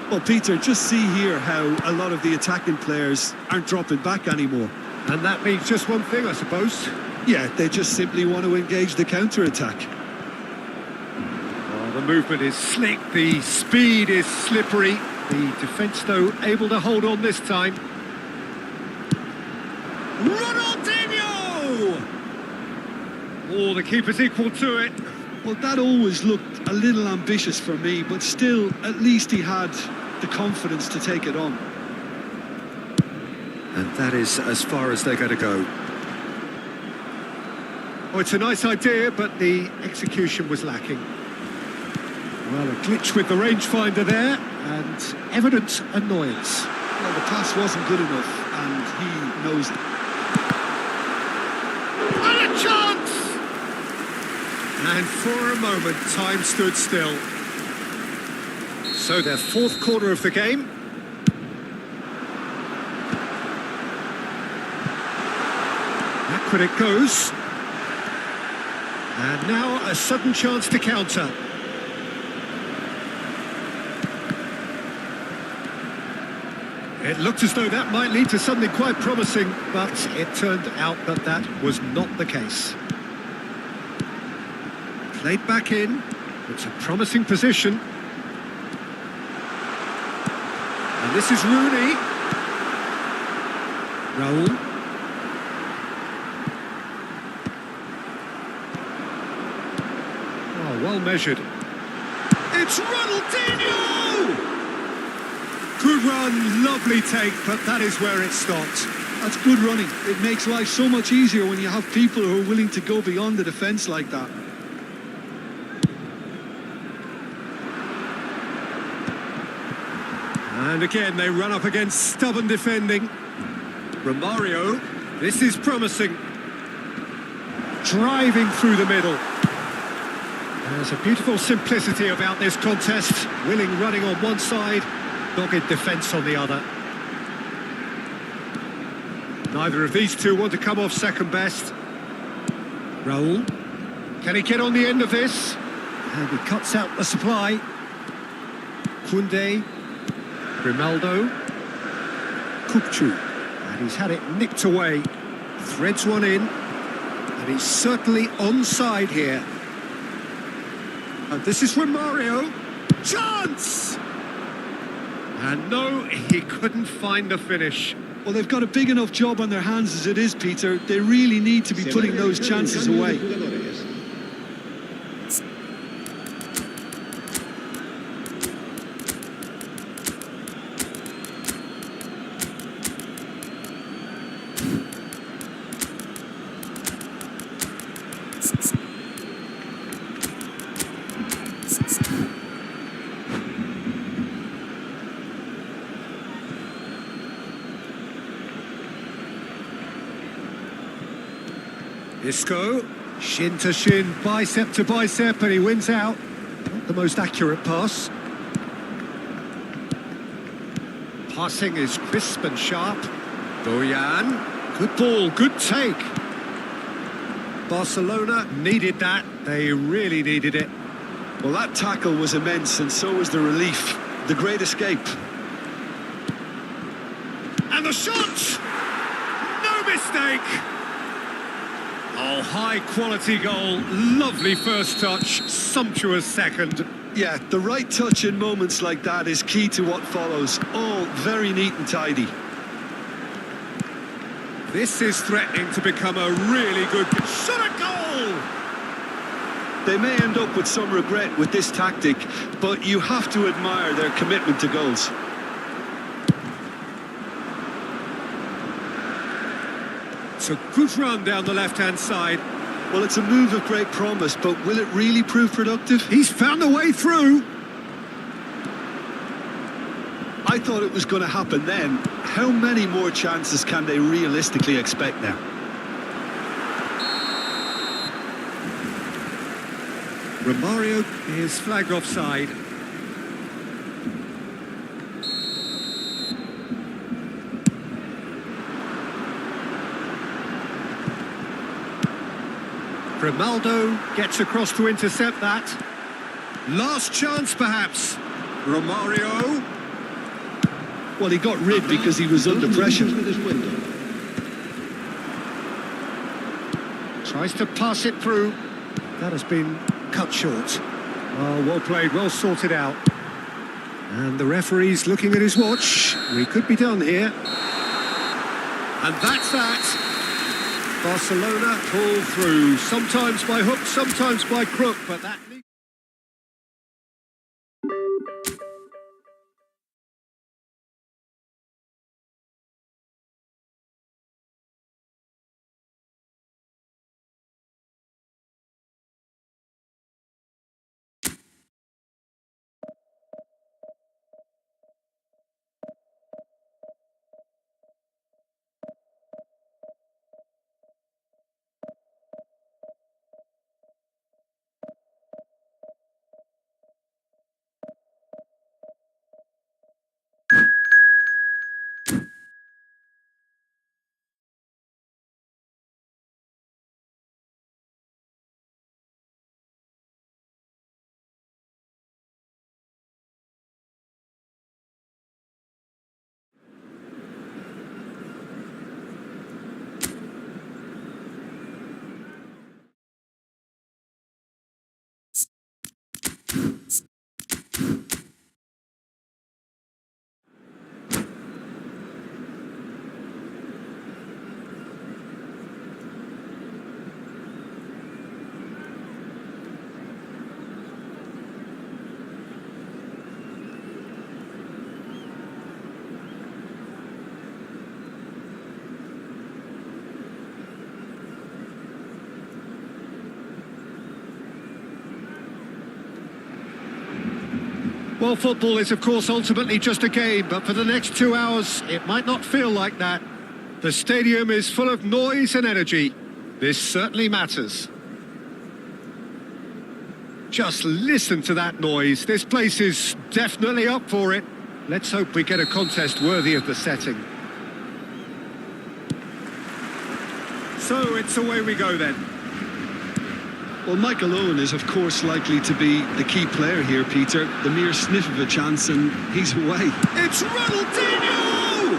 Well, Peter, just see here how a lot of the attacking players aren't dropping back anymore. And that means just one thing, I suppose. Yeah, they just simply want to engage the counter-attack. Oh, the movement is slick, the speed is slippery. The defence, though, able to hold on this time. Ronaldinho! Oh, the keeper's equal to it. Well, that always looked a little ambitious for me, but still, at least he had the confidence to take it on. And that is as far as they're going to go. Oh, it's a nice idea, but the execution was lacking. Well, a glitch with the rangefinder there, and evident annoyance. Well, the pass wasn't good enough, and he knows it. And a chance! And for a moment, time stood still. So their fourth quarter of the game. Back when it goes. And now a sudden chance to counter. It looked as though that might lead to something quite promising, but it turned out that that was not the case. Played back in. It's a promising position. And this is Rooney. Raul. Oh, well measured. It's Ronaldinho! Good run, lovely take, but that is where it stopped. That's good running. It makes life so much easier when you have people who are willing to go beyond the defence like that. And again, they run up against stubborn defending. Romario, this is promising. Driving through the middle. There's a beautiful simplicity about this contest. Willing running on one side, dogged defence on the other. Neither of these two want to come off second best. Raul. Can he get on the end of this? And he cuts out the supply. Kunde. Grimaldo. Kupchu. And he's had it nicked away. Threads one in. And he's certainly onside here. And this is Romario. Chance! And no, he couldn't find the finish. Well, they've got a big enough job on their hands as it is, Peter. They really need to be putting those chances away. Isco, shin to shin, bicep to bicep, and he wins out. Not the most accurate pass. Passing is crisp and sharp. Doyan, good ball, good take. Barcelona needed that. They really needed it. Well, that tackle was immense, and so was the relief. The great escape. And the shot! No mistake! Oh, high-quality goal. Lovely first touch, sumptuous second. Yeah, the right touch in moments like that is key to what follows. All very neat and tidy. This is threatening to become a really good shot at goal! They may end up with some regret with this tactic, but you have to admire their commitment to goals. It's a good run down the left-hand side. Well, it's a move of great promise, but will it really prove productive? He's found a way through. I thought it was going to happen then. How many more chances can they realistically expect now? Romario is flagged offside. Grimaldo gets across to intercept that. Last chance, perhaps. Romario. Well, he got rid because he was under pressure. Tries to pass it through. That has been cut short. Oh, well played, well sorted out. And the referee's looking at his watch. We could be done here. And that's that. Barcelona pull through, sometimes by hook, sometimes by crook, but that Well, football is, of course, ultimately just a game, but for the next 2 hours, it might not feel like that. The stadium is full of noise and energy. This certainly matters. Just listen to that noise. This place is definitely up for it. Let's hope we get a contest worthy of the setting. So it's away we go then. Well, Michael Owen is, of course, likely to be the key player here, Peter. The mere sniff of a chance and he's away. It's Ronaldinho!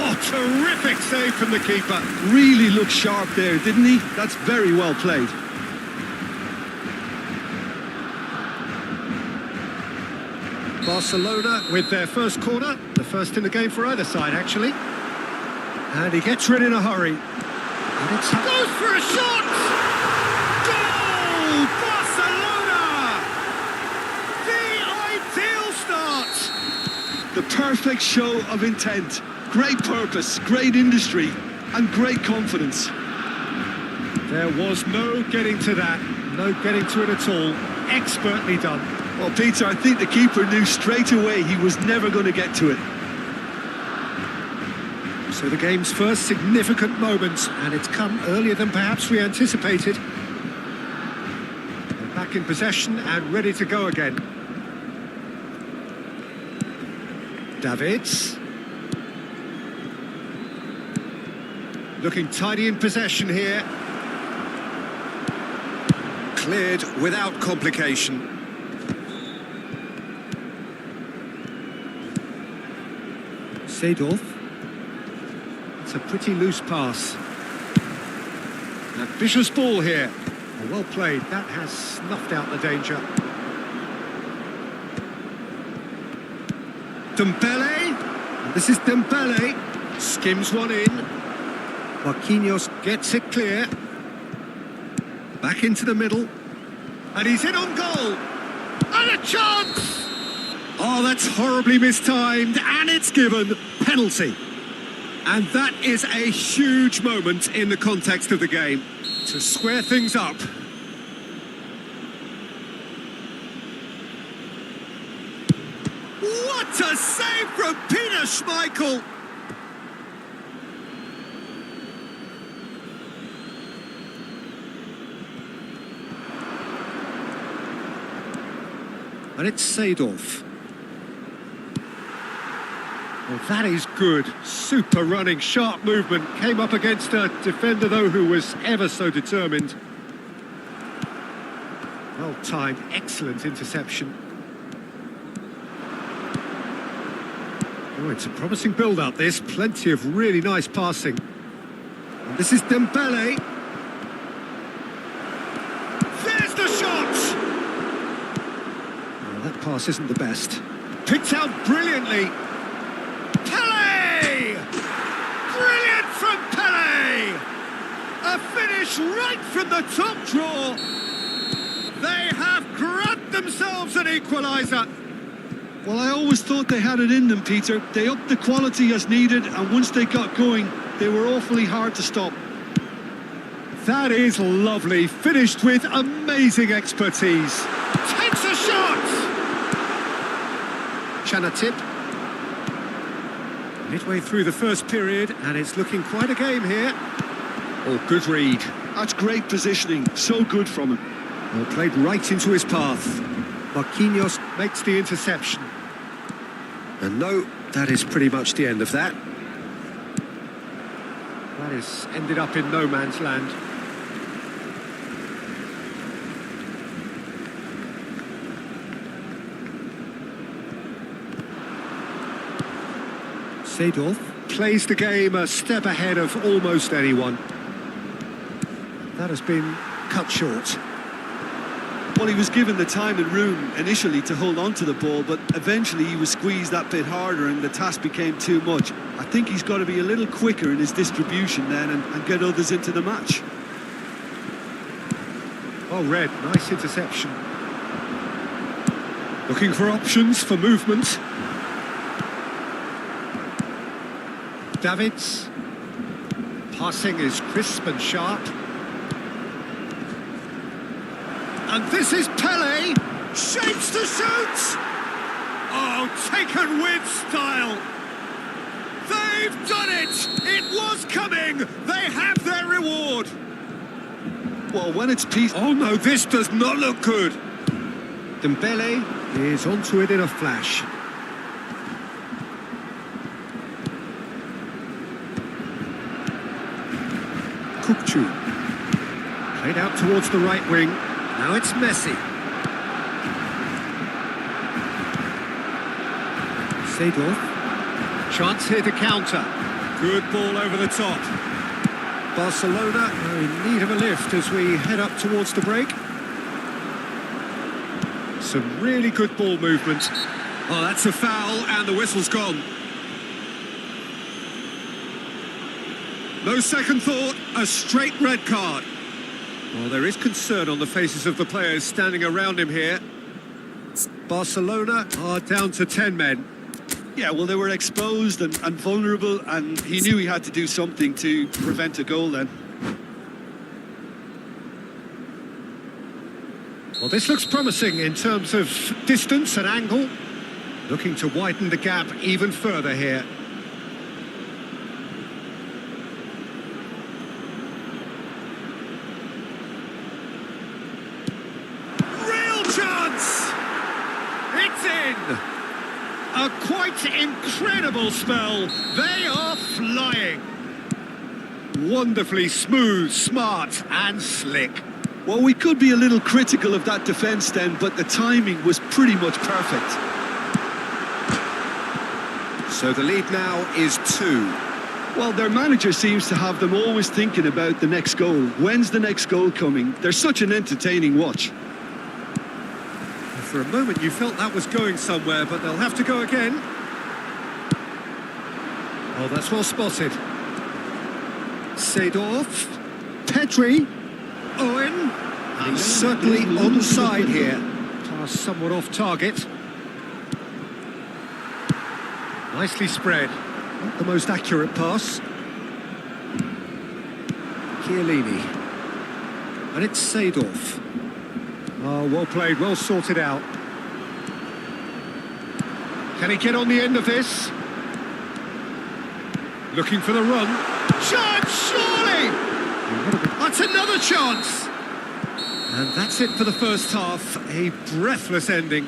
Oh, terrific save from the keeper. Really looked sharp there, didn't he? That's very well played. Barcelona with their first corner. The first in the game for either side, actually. And he gets rid in a hurry. And it's goes for a shot! Goal! Barcelona! The ideal start! The perfect show of intent. Great purpose, great industry, and great confidence. There was no getting to that. No getting to it at all. Expertly done. Well, Peter, I think the keeper knew straight away he was never going to get to it. So the game's first significant moment, and it's come earlier than perhaps we anticipated. They're back in possession and ready to go again. Davids. Looking tidy in possession here. Cleared without complication. Seedorf. It's a pretty loose pass. A vicious ball here. Oh, well played. That has snuffed out the danger. Dembele. This is Dembele. Skims one in. Marquinhos gets it clear. Back into the middle. And he's in on goal. And a chance! Oh, that's horribly mistimed. And it's given. Penalty. And that is a huge moment in the context of the game. To square things up. What a save from Peter Schmeichel! And it's Seedorf. Well, that is good. Super running, sharp movement. Came up against a defender, though, who was ever so determined. Well timed, excellent interception. Oh, it's a promising build-up, this. Plenty of really nice passing. And this is Dembele. There's the shot! Oh, that pass isn't the best. Picked out brilliantly. Pele! Brilliant from Pele! A finish right from the top draw. They have grabbed themselves an equaliser. Well, I always thought they had it in them, Peter. They upped the quality as needed, and once they got going, they were awfully hard to stop. That is lovely. Finished with amazing expertise. Takes a shot! Chanatip. Midway through the first period, and it's looking quite a game here. Oh, good read. That's great positioning. So good from him. Well, played right into his path. Marquinhos makes the interception. And no, that is pretty much the end of that. That has ended up in no man's land. Seedorf plays the game a step ahead of almost anyone. That has been cut short. Well, he was given the time and room initially to hold on to the ball, but eventually he was squeezed that bit harder and the task became too much. I think he's got to be a little quicker in his distribution then and get others into the match. Well read, nice interception. Looking for options for movement. Davids. Passing is crisp and sharp. And this is Pele. Shapes to shoot! Oh, taken with style! They've done it! It was coming! They have their reward! Well, when it's peace... Oh no, this does not look good! Dembele is onto it in a flash. Kukçu. Played out towards the right wing. Now it's Messi. Seedorf. Chance here to counter. Good ball over the top. Barcelona are in need of a lift as we head up towards the break. Some really good ball movement. Oh, that's a foul and the whistle's gone. No second thought, a straight red card. Well, there is concern on the faces of the players standing around him here. Barcelona are down to 10 men. Yeah, well, they were exposed and vulnerable, and he knew he had to do something to prevent a goal then. Well, this looks promising in terms of distance and angle. Looking to widen the gap even further here. Real chance! It's in! A quite incredible spell. They are flying. Wonderfully smooth, smart and slick. Well, we could be a little critical of that defence then, but the timing was pretty much perfect. So the lead now is 2. Well, their manager seems to have them always thinking about the next goal. When's the next goal coming? They're such an entertaining watch. For a moment you felt that was going somewhere, but they'll have to go again. Oh, that's well spotted. Seedorf. Pedri. Owen. And he's certainly onside here. Pass somewhat off target. Nicely spread. Not the most accurate pass. Chiellini. And it's Seedorf. Oh, well played, well sorted out. Can he get on the end of this? Looking for the run. Chance, surely! That's another chance! And that's it for the first half. A breathless ending.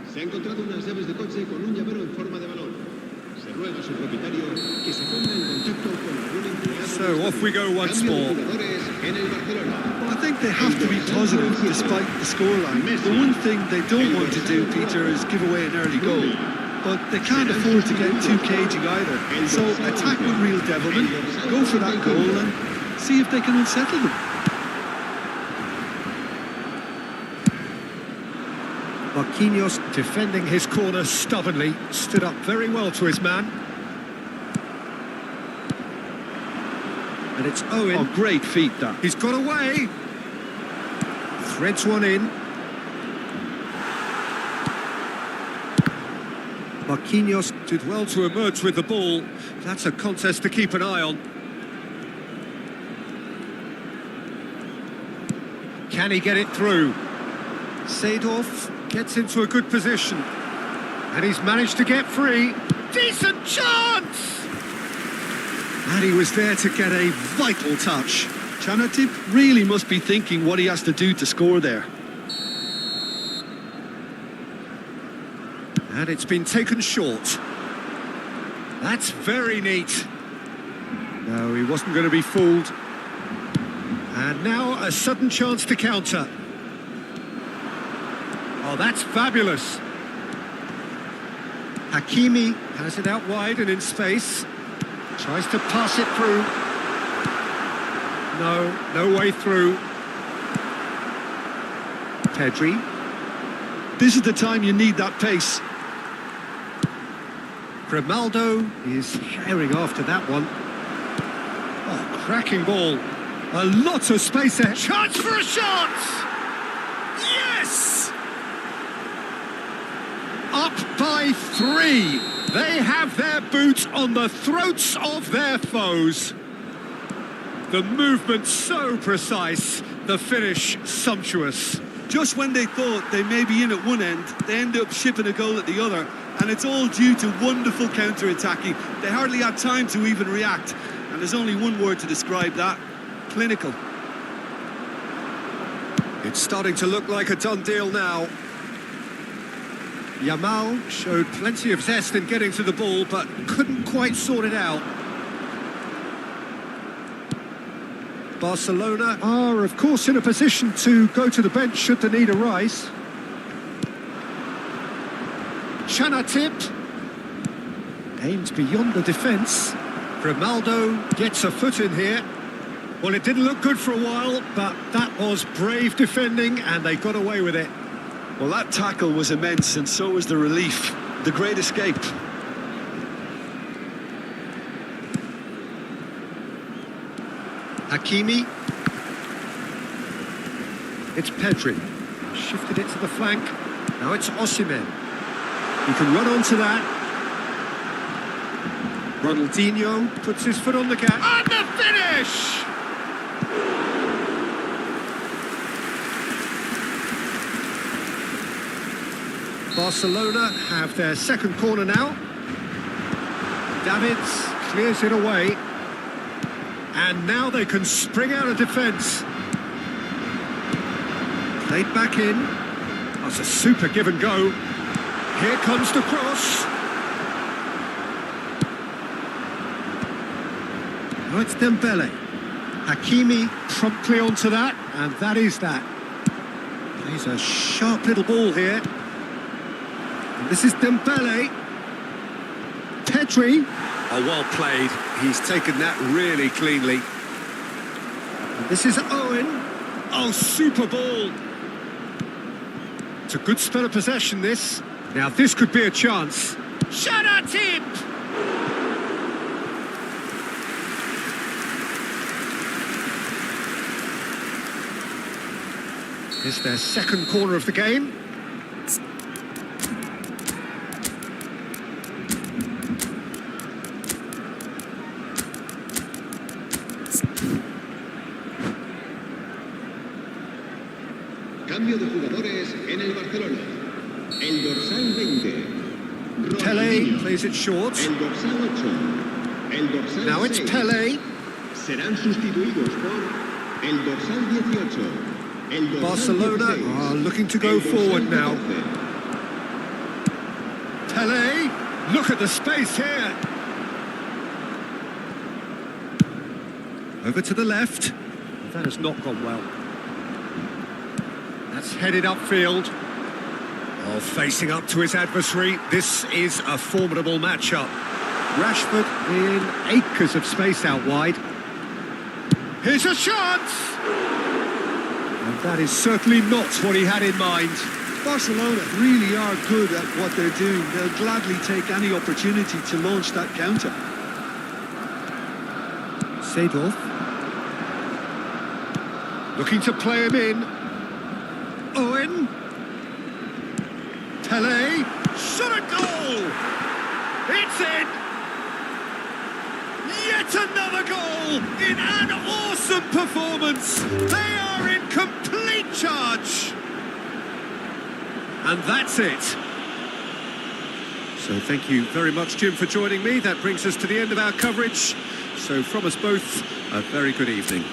Se ha encontrado unas llaves de coche con un llavero en forma de balón. Se ruega a su propietario que se ponga en contacto con algún empleado. So off we go once more. En el Barcelona. Well, I think they have to be positive despite the scoreline. The one thing they don't want to do, Peter, is give away an early goal. But they can't afford to get too cagey either. So attack with real devilment, go for that goal and see if they can unsettle them. Marquinhos defending his corner stubbornly, stood up very well to his man. And it's Owen. Oh, great feat that. He's got away. Threads one in. Marquinhos did well to emerge with the ball. That's a contest to keep an eye on. Can he get it through? Seedorf gets into a good position. And he's managed to get free. Decent chance! And he was there to get a vital touch. Chanatip really must be thinking what he has to do to score there. And it's been taken short. That's very neat. No, he wasn't going to be fooled. And now a sudden chance to counter. Oh, that's fabulous. Hakimi has it out wide and in space. Tries to pass it through. No way through. Pedri. This is the time you need that pace. Grimaldo is herring after that one. Oh, cracking ball. A lot of space there. Chance for a shot! Yes! Up by by 3. They have their boot on the throats of their foes. The movement so precise, the finish sumptuous. Just when they thought they may be in at one end, they end up shipping a goal at the other, and it's all due to wonderful counter-attacking. They hardly had time to even react, and there's only one word to describe that: clinical. It's starting to look like a done deal now. Yamal showed plenty of zest in getting to the ball, but couldn't quite sort it out. Barcelona are, of course, in a position to go to the bench should the need arise. Chanatip aimed beyond the defence. Grimaldo gets a foot in here. Well, it didn't look good for a while, but that was brave defending, and they got away with it. Well, that tackle was immense, and so was the relief. The great escape. Hakimi. It's Pedri. Shifted it to the flank. Now it's Osimhen. He can run onto that. Ronaldinho puts his foot on the gas. And the finish! Barcelona have their second corner now. Davids clears it away. And now they can spring out of defence. Played back in. That's a super give and go. Here comes the cross. Now it's Dembele. Hakimi promptly onto that, and that is that. Plays a sharp little ball here. And this is Dembele. Pedri. Oh, well played. He's taken that really cleanly. And this is Owen. Oh, super ball. It's a good spell of possession, this. Now, this could be a chance. Chanatip! It's their second corner of the game. Cambio de jugadores en el Barcelona. El dorsal 20. Pele plays it short. El dorsal 8. El dorsal Now it's 6. Pele. Serán sustituidos por el dorsal 18. El dorsal Barcelona 16. are looking to go El dorsal forward now. 14. Pele, look at the space here. Over to the left. That has not gone well. That's headed upfield. Oh, facing up to his adversary. This is a formidable matchup. Rashford in acres of space out wide. Here's a chance! And that is certainly not what he had in mind. Barcelona really are good at what they're doing. They'll gladly take any opportunity to launch that counter. Seedorf. Looking to play him in. Owen. Pele. Shot a goal! It's in! Yet another goal in an awesome performance. They are in complete charge. And that's it. So thank you very much, Jim, for joining me. That brings us to the end of our coverage. So from us both, a very good evening.